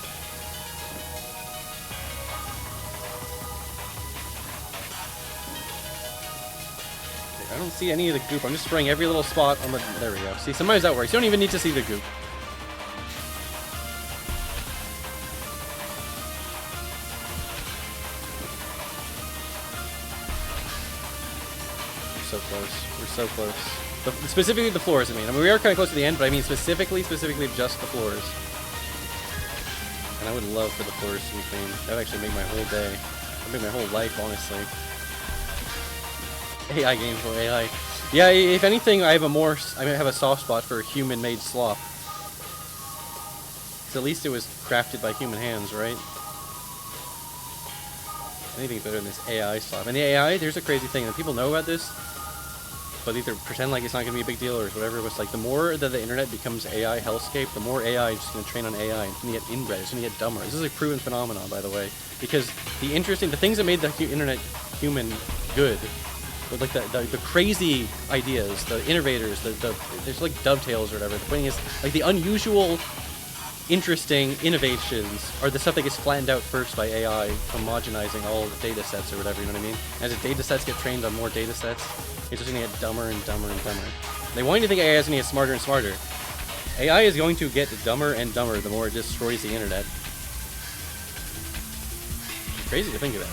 I don't see any of the goop. I'm just spraying every little spot on the... There we go. See, sometimes that works. You don't even need to see the goop. We're so close. We're so close. Specifically the floors, I mean. We are kind of close to the end, but I mean specifically just the floors. And I would love for the floors to be clean. That would actually make my whole day. That would make my whole life, honestly. AI game for AI. Yeah, if anything, I have a soft spot for human-made slop. Because at least it was crafted by human hands, right? Anything's better than this AI slop. And the AI, there's a crazy thing, and people know about this, but either pretend like it's not going to be a big deal or whatever. It was like the more that the internet becomes AI hellscape, the more AI is just going to train on AI, and it's going to get inbred, it's going to get dumber. This is a proven phenomenon, by the way, because the things that made the internet human good, like the crazy ideas, the innovators, there's like dovetails or whatever. The thing is, like the unusual, interesting innovations are the stuff that gets flattened out first by AI, homogenizing all the data sets or whatever, you know what I mean? As the data sets get trained on more data sets, it's just going to get dumber and dumber and dumber. They want you to think AI is going to get smarter and smarter. AI is going to get dumber and dumber the more it destroys the internet. It's crazy to think about.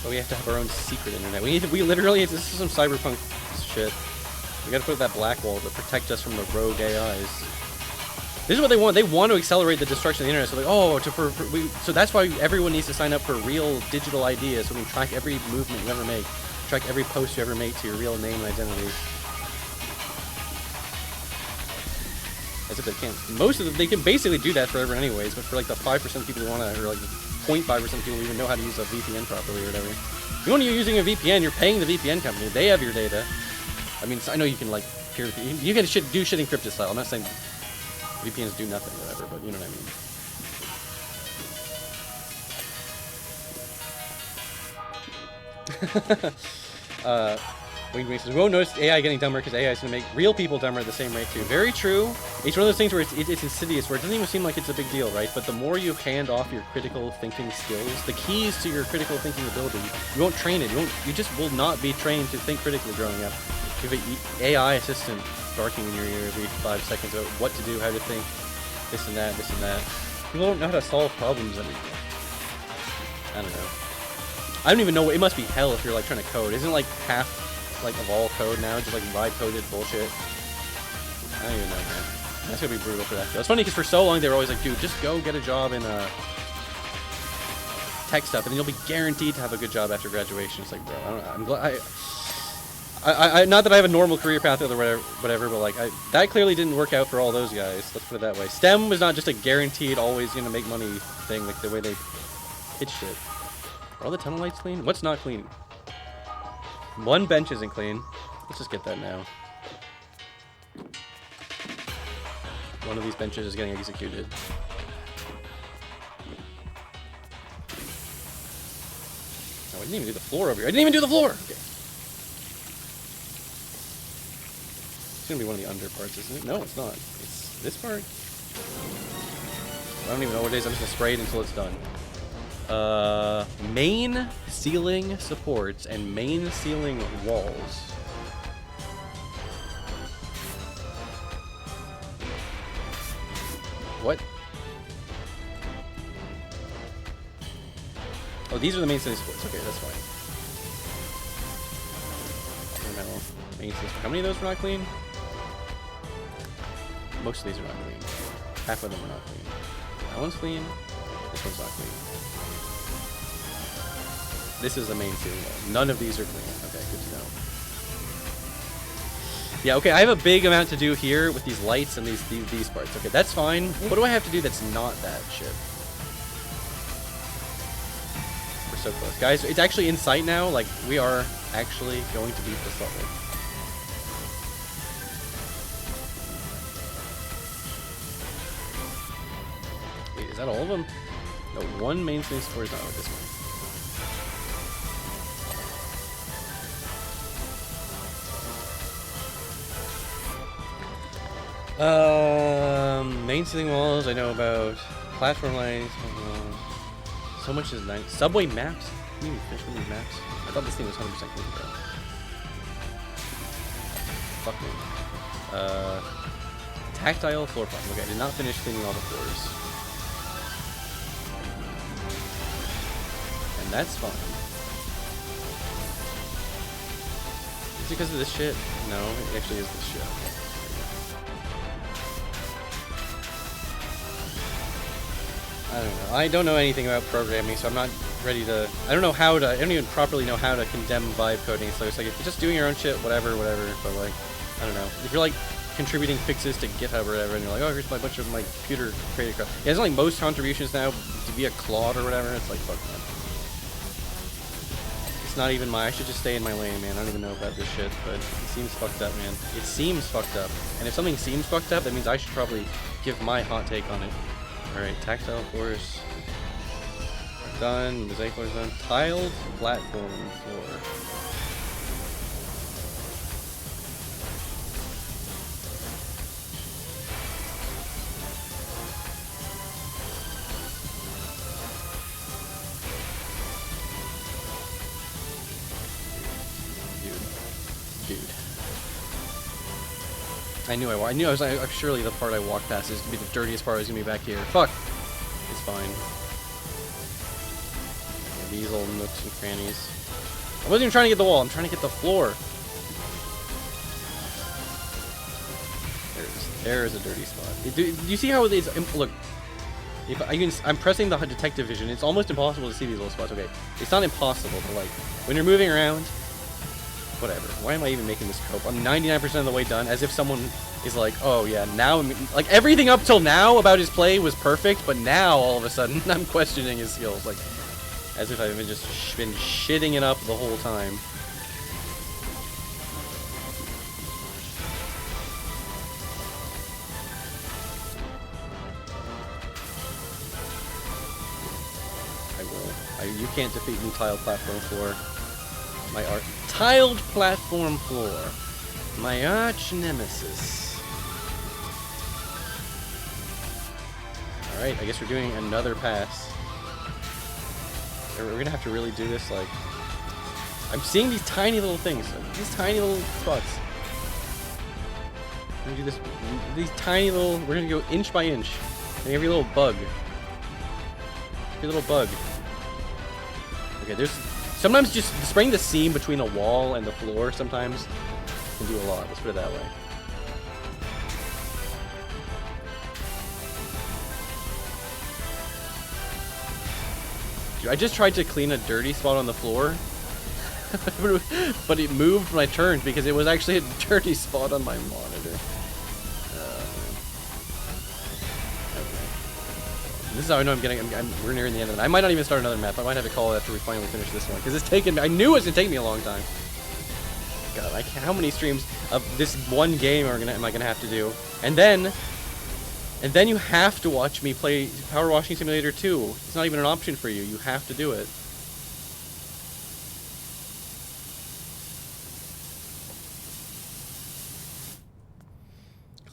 But we have to have our own secret internet. We literally, this is some cyberpunk shit. We gotta put that black wall to protect us from the rogue AIs. This is what they want. They want to accelerate the destruction of the internet. So like, oh, so that's why everyone needs to sign up for real digital ideas, so we can track every movement you ever make, track every post you ever make to your real name and identity. As if they can't. Most of them, they can basically do that forever anyways, but for like the 5% of people who want to, or like 0.5% of people who even know how to use a VPN properly or whatever. You when you're using a VPN, you're paying the VPN company. They have your data. I mean, I know you can like you can do shit encrypted style. I'm not saying VPNs do nothing or whatever, but you know what I mean. Wing says, we won't notice AI getting dumber because AI is going to make real people dumber at the same rate too. Very true. It's one of those things where it's insidious, where it doesn't even seem like it's a big deal, right? But the more you hand off your critical thinking skills, the keys to your critical thinking ability, you won't train it. You just will not be trained to think critically growing up. You have an AI assistant barking in your ear every 5 seconds about what to do, how to think, this and that, this and that. People don't know how to solve problems anymore. I don't know. I don't even know. It must be hell if you're like trying to code. Isn't like half like of all code now just like vibe coded bullshit? I don't even know, man. That's gonna be brutal for that. It's funny because for so long they were always like, dude, just go get a job in tech stuff, and then you'll be guaranteed to have a good job after graduation. It's like, bro, I'm glad. I not that I have a normal career path or whatever, but like that clearly didn't work out for all those guys. Let's put it that way. STEM was not just a guaranteed always gonna make money thing, like the way they pitched it. Are all the tunnel lights clean? What's not clean? One bench isn't clean. Let's just get that now. One of these benches is getting executed. Oh, I didn't even do the floor over here. I didn't even do the floor! Okay. It's gonna be one of the under parts, isn't it? No, it's not. It's this part. I don't even know what it is. I'm just gonna spray it until it's done. Main ceiling supports and main ceiling walls. What? Oh, these are the main ceiling supports. Okay, that's fine. Maintenance. How many of those were not clean? Most of these are not clean. Half of them are not clean. That one's clean. This one's not clean. This is the main ceiling wall. None of these are clean. Okay, good to know. Yeah, okay, I have a big amount to do here with these lights and these parts. Okay, that's fine. What do I have to do that's not that shit? We're so close. Guys, it's actually in sight now. Like, we are actually going to beat this level. Wait, is that all of them? No, one maintenance floor is not with this one. Main ceiling walls, I know about. Platform lights. So much is nice. Subway maps? Can you finish with these maps? I thought this thing was 100% clean, bro. Fuck me. Tactile floor problem. Okay, I did not finish cleaning all the floors. And that's fine. Is it because of this shit? No, it actually is this shit. I don't know. I don't know anything about programming, so I'm not ready to... I don't even properly know how to condemn vibe coding, so it's like, if you're just doing your own shit, whatever, but like, I don't know. If you're like contributing fixes to GitHub or whatever, and you're like, oh, here's my bunch of my computer created crap. Yeah, it's like most contributions now to be a Claude or whatever, it's like, fuck man. It's not even I should just stay in my lane, man. I don't even know about this shit, but it seems fucked up, man. It seems fucked up. And if something seems fucked up, that means I should probably give my hot take on it. Alright, tactile floors done, mosaic floors done, tiled platform floor. Dude. I knew I was surely the part I walked past is gonna be the dirtiest part. Is gonna be back here. Fuck. It's fine. Yeah, these little nooks and crannies. I wasn't even trying to get the wall. I'm trying to get the floor. There is a dirty spot. Do you see how it's look? If I'm pressing the detective vision, it's almost impossible to see these little spots. Okay, it's not impossible, but like when you're moving around. Whatever. Why am I even making this cope? I'm 99% of the way done, as if someone is like, oh yeah, now, like, everything up till now about his play was perfect, but now, all of a sudden, I'm questioning his skills, like, as if I've been shitting it up the whole time. I will. You can't defeat me, tiled platform floor. My tiled platform floor. My arch nemesis. Alright, I guess we're doing another pass. We're gonna have to really do this, like... I'm seeing these tiny little things. These tiny little spots. We're gonna do this... These tiny little... We're gonna go inch by inch. And every little bug. Every little bug. Okay, there's... Sometimes just spraying the seam between a wall and the floor sometimes can do a lot. Let's put it that way. Dude, I just tried to clean a dirty spot on the floor, but it moved when I turned because it was actually a dirty spot on my monitor. This is how I know we're nearing the end of it. I might not even start another map. I might have a call after we finally finish this one. Because it's taken me... I knew it was going to take me a long time. God, how many streams of this one game am I going to have to do? And then you have to watch me play Power Washing Simulator 2. It's not even an option for you. You have to do it.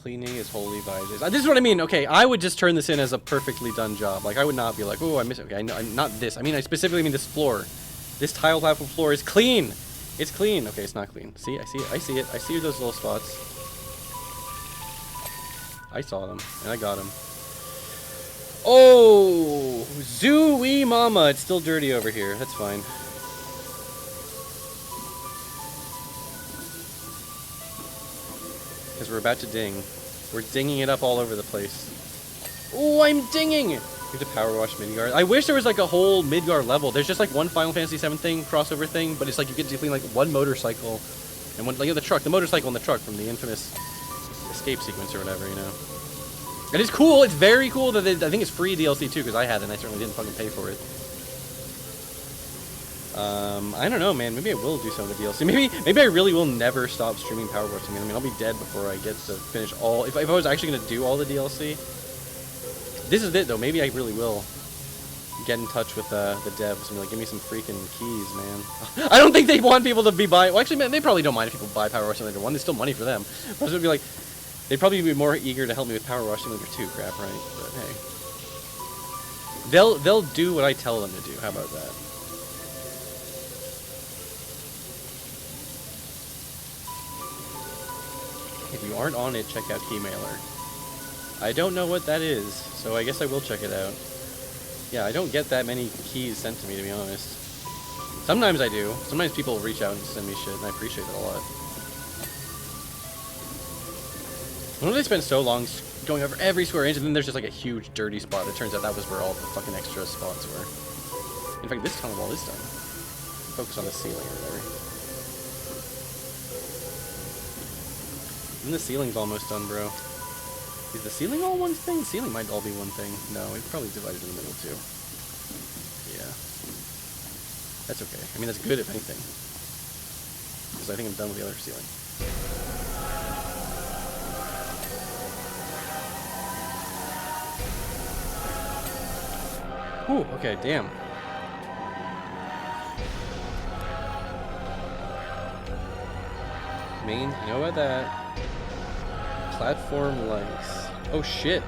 Cleaning is holy by this. This is what I mean. Okay, I would just turn this in as a perfectly done job. Like, I would not be like, oh, I miss it. Okay, not this. I mean, I specifically mean this floor. This tile platform floor is clean. It's clean. Okay, it's not clean. See, I see it. I see it. I see those little spots. I saw them, and I got them. Oh, zoo-wee mama. It's still dirty over here. That's fine. because we're about to ding. We're dinging it up all over the place. Oh, I'm dinging! Here's a Power Wash Midgard. I wish there was like a whole Midgard level. There's just like one Final Fantasy VII thing, crossover thing, but it's like you get to clean like one motorcycle and one, like the motorcycle and the truck from the infamous escape sequence or whatever, you know. And it's cool. It's very cool that I think it's free DLC too, because I had it and I certainly didn't fucking pay for it. I don't know, man. Maybe I will do some of the DLC. Maybe I really will never stop streaming PowerWash Simulator. I mean, I'll be dead before I get to finish all. If I was actually going to do all the DLC, this is it though. Maybe I really will get in touch with the devs and be like, give me some freaking keys, man. I don't think they want people to be buying. Well, actually, man, they probably don't mind if people buy PowerWash Simulator 1. There's still money for them. But I was going to be like, they'd probably be more eager to help me with PowerWash Simulator 2 crap, right? But hey, they'll do what I tell them to do. How about that? If you aren't on it, check out Keymailer. I don't know what that is, so I guess I will check it out. Yeah, I don't get that many keys sent to me, to be honest. Sometimes I do. Sometimes people reach out and send me shit, and I appreciate that a lot. When they spend so long going over every square inch, and then there's just like a huge dirty spot. It turns out that was where all the fucking extra spots were. In fact, this tunnel wall is done. Focus on the ceiling or whatever. And the ceiling's almost done, bro. Is the ceiling all one thing? The ceiling might all be one thing. No, it's probably divided in the middle too. Yeah. That's okay. I mean, that's good if anything. Because I think I'm done with the other ceiling. Ooh, okay, damn. Main, I know about that. Platform lights. Oh shit.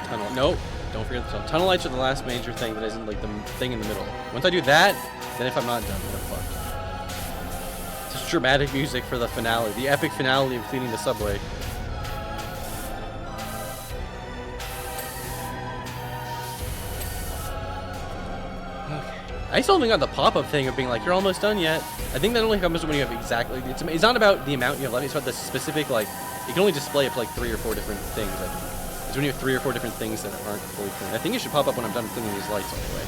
Tunnel. Nope. Don't forget the tunnel. Tunnel lights are the last major thing that isn't like the thing in the middle. Once I do that, then if I'm not done, then I'm fucked. Just dramatic music for the finale. The epic finale of cleaning the subway. I still haven't got the pop-up thing of being like, you're almost done yet. I think that only comes when you have exactly... It's not about the amount you have left, it's about the specific, like... You can only display it for like 3 or 4 different things, I think. It's when you have 3 or 4 different things that aren't fully cleaned. I think it should pop up when I'm done cleaning these lights all the way.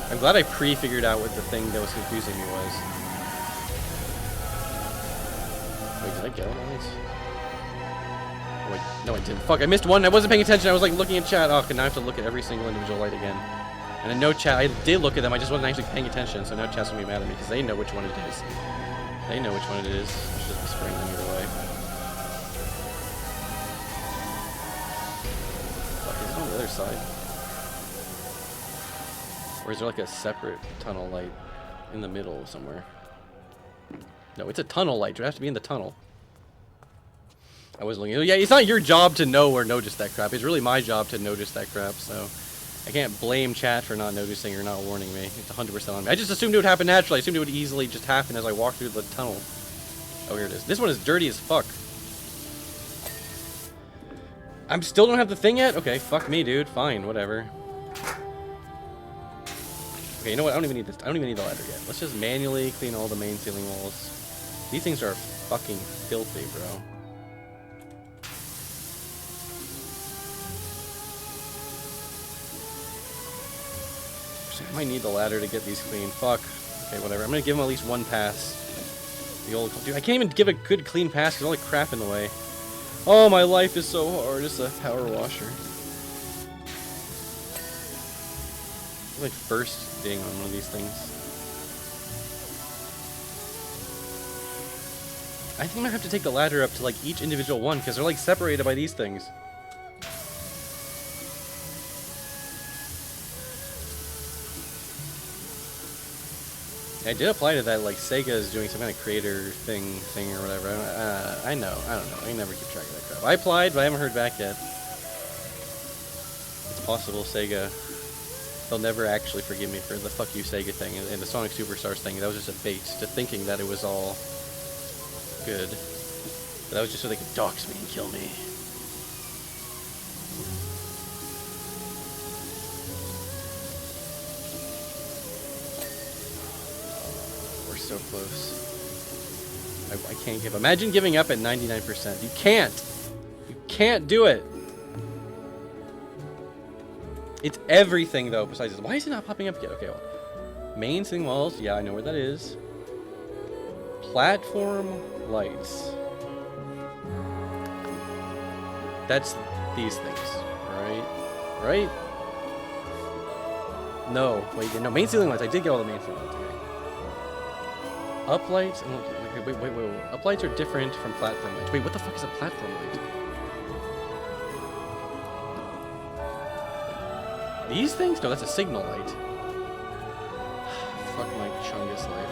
I'm glad I pre-figured out what the thing that was confusing me was. Wait, did I get one of these? Wait, no I didn't. Fuck, I missed one. I wasn't paying attention. I was like looking at chat. Oh, now I have to look at every single individual light again. And I know chat, I did look at them. I just wasn't actually paying attention. So now chat's gonna be mad at me because they know which one it is. They know which one it is. I should just be spraying them either way. Fuck, is it on the other side? Or is there like a separate tunnel light in the middle somewhere? No, it's a tunnel light. It has to be in the tunnel. I wasn't looking. Yeah, it's not your job to know or notice that crap. It's really my job to notice that crap, so I can't blame chat for not noticing or not warning me. It's 100% on me. I just assumed it would happen naturally. I assumed it would easily just happen as I walk through the tunnel. Oh, here it is. This one is dirty as fuck. I still don't have the thing yet? Okay, fuck me, dude. Fine, whatever. Okay, you know what? I don't even need this. I don't even need the ladder yet. Let's just manually clean all the main ceiling walls. These things are fucking filthy, bro. I might need the ladder to get these clean. Fuck. Okay, whatever. I'm gonna give him at least one pass. The old dude. I can't even give a good clean pass because all the crap in the way. Oh, my life is so hard. It's a power washer. Like first ding on one of these things. I think I'm gonna have to take the ladder up to like each individual one because they're like separated by these things. I did apply to that, like, Sega is doing some kind of creator thing or whatever. I know. I don't know. I never keep track of that crap. I applied, but I haven't heard back yet. It's possible Sega... They'll never actually forgive me for the fuck you Sega thing and the Sonic Superstars thing. That was just a bait to thinking that it was all good. But that was just so they could dox me and kill me. so close. I can't give. Imagine giving up at 99%. You can't. You can't do it. It's everything though. Besides this. Why is it not popping up yet? Okay. Well, main ceiling walls. Yeah, I know where that is. Platform lights. That's these things, right? Right? No, wait, no, main ceiling lights. I did get all the main ceiling lights. Okay. Uplights. Wait. Uplights are different from platform lights. Wait, what the fuck is a platform light? These things? No, that's a signal light. Fuck my chungus life.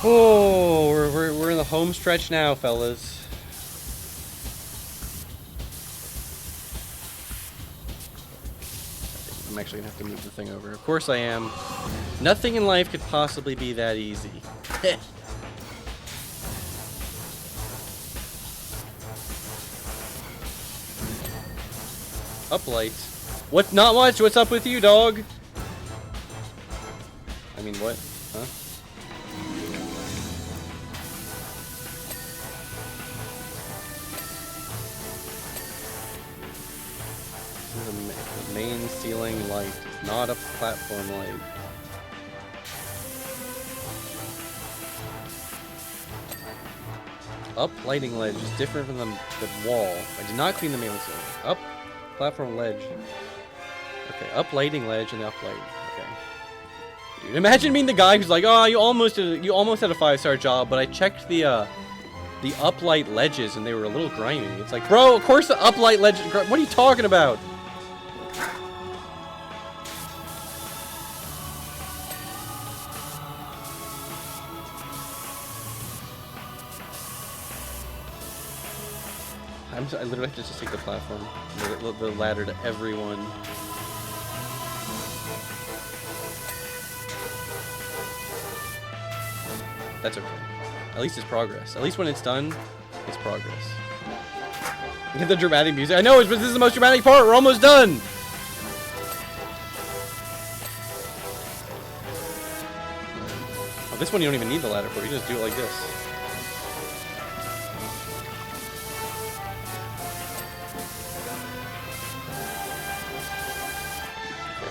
Oh, we're in the home stretch now, fellas. I'm actually gonna have to move the thing over. Of course I am. Nothing in life could possibly be that easy. Uplight. What? Not much. What's up with you, dog? I mean, what? Huh? This is a main ceiling light, not a platform light. Up lighting ledge is different from the wall. I did not clean the main ceiling. Up platform ledge. Okay, up lighting ledge and up light. Okay. Dude, imagine being the guy who's like, oh, you almost had a 5-star job, but I checked the uplight ledges and they were a little grimy. It's like, bro, of course the uplight ledges. What are you talking about? I literally have to just take the platform, the ladder to everyone. That's okay. At least it's progress. At least when it's done, it's progress. Get the dramatic music. I know, but this is the most dramatic part. We're almost done. Oh, this one you don't even need the ladder for. You just do it like this.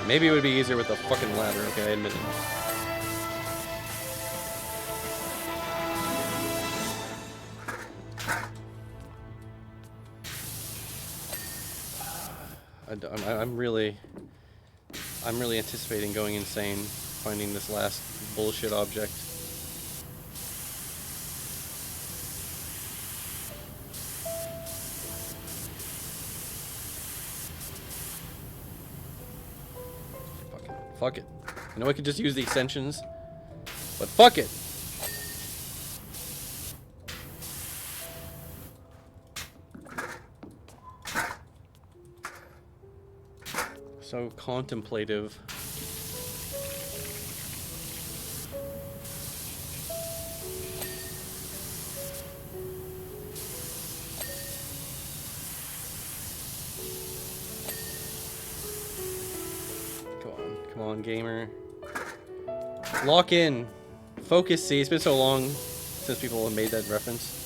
Maybe it would be easier with a fucking ladder, okay, I admit it. I'm really anticipating going insane, finding this last bullshit object. Fuck it. I know I could just use the extensions, but fuck it. So contemplative. Come on, gamer. Lock in. Focus, see. It's been so long since people have made that reference.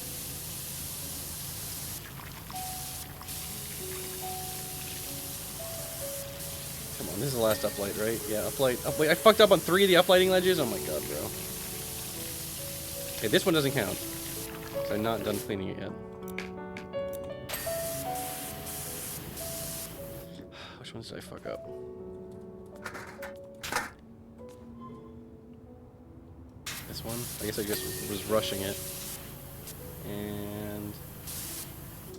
Come on, this is the last uplight, right? Yeah, uplight. I fucked up on 3 of the uplighting ledges. Oh my god, bro. Okay, this one doesn't count. I'm not done cleaning it yet. Which ones did I fuck up? This one? I guess I just was rushing it. And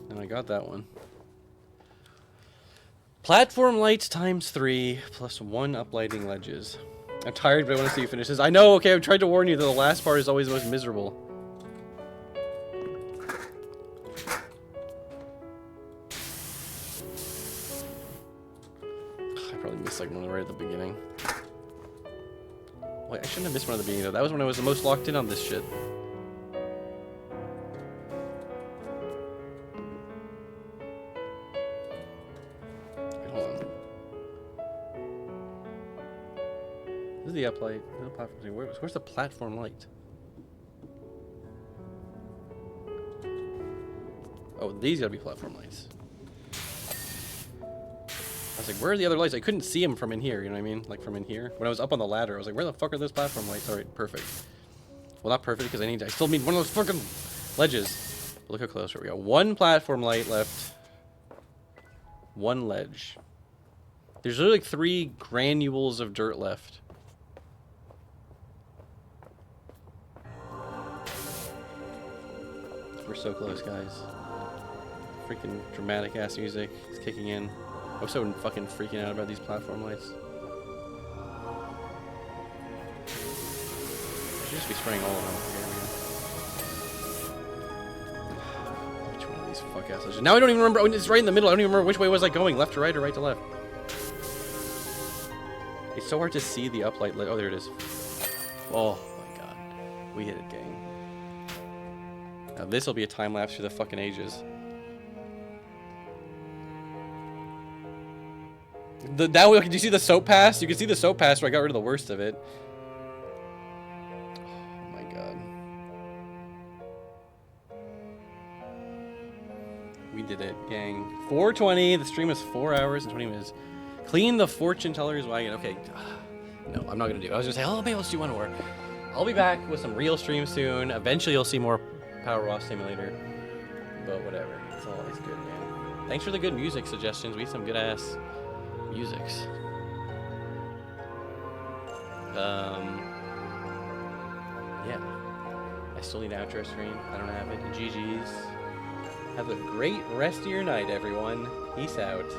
then I got that one. Platform lights times 3 plus 1 uplighting ledges. I'm tired, but I want to see you finish this. I know, okay, I've tried to warn you that the last part is always the most miserable. I probably missed like one right at the beginning. Wait, I shouldn't have missed one at the beginning though. That was when I was the most locked in on this shit. Hold on. This is the uplight. No platform. Where's the platform light? Oh, these gotta be platform lights. I was like, where are the other lights? I couldn't see them from in here, you know what I mean? Like from in here. When I was up on the ladder, I was like, where the fuck are those platform lights? Alright, perfect. Well, not perfect, because I still need one of those fucking ledges. But look how close we got. One platform light left. One ledge. There's literally like 3 granules of dirt left. We're so close, guys. Freaking dramatic ass music is kicking in. I'm so fucking freaking out about these platform lights. I should just be spraying all of them. Which one of these fuck asses? Now I don't even remember. Oh, it's right in the middle. I don't even remember which way was I going. Left to right or right to left. It's so hard to see the uplight. Oh, there it is. Oh my god. We hit it, gang. Now this will be a time lapse for the fucking ages. Did you see the soap pass? You can see the soap pass where I got rid of the worst of it. Oh my god. We did it, gang. 4:20. The stream was 4 hours and 20 minutes. Clean the fortune teller's wagon. Okay. No, I'm not gonna do it. I was gonna say, oh, maybe let's do one more. I'll be back with some real streams soon. Eventually, you'll see more PowerWash Simulator. But whatever. It's always good, man. Thanks for the good music suggestions. We have some good ass musics. Yeah. I still need an outro stream. I don't have it. GG's. Have a great rest of your night, everyone. Peace out.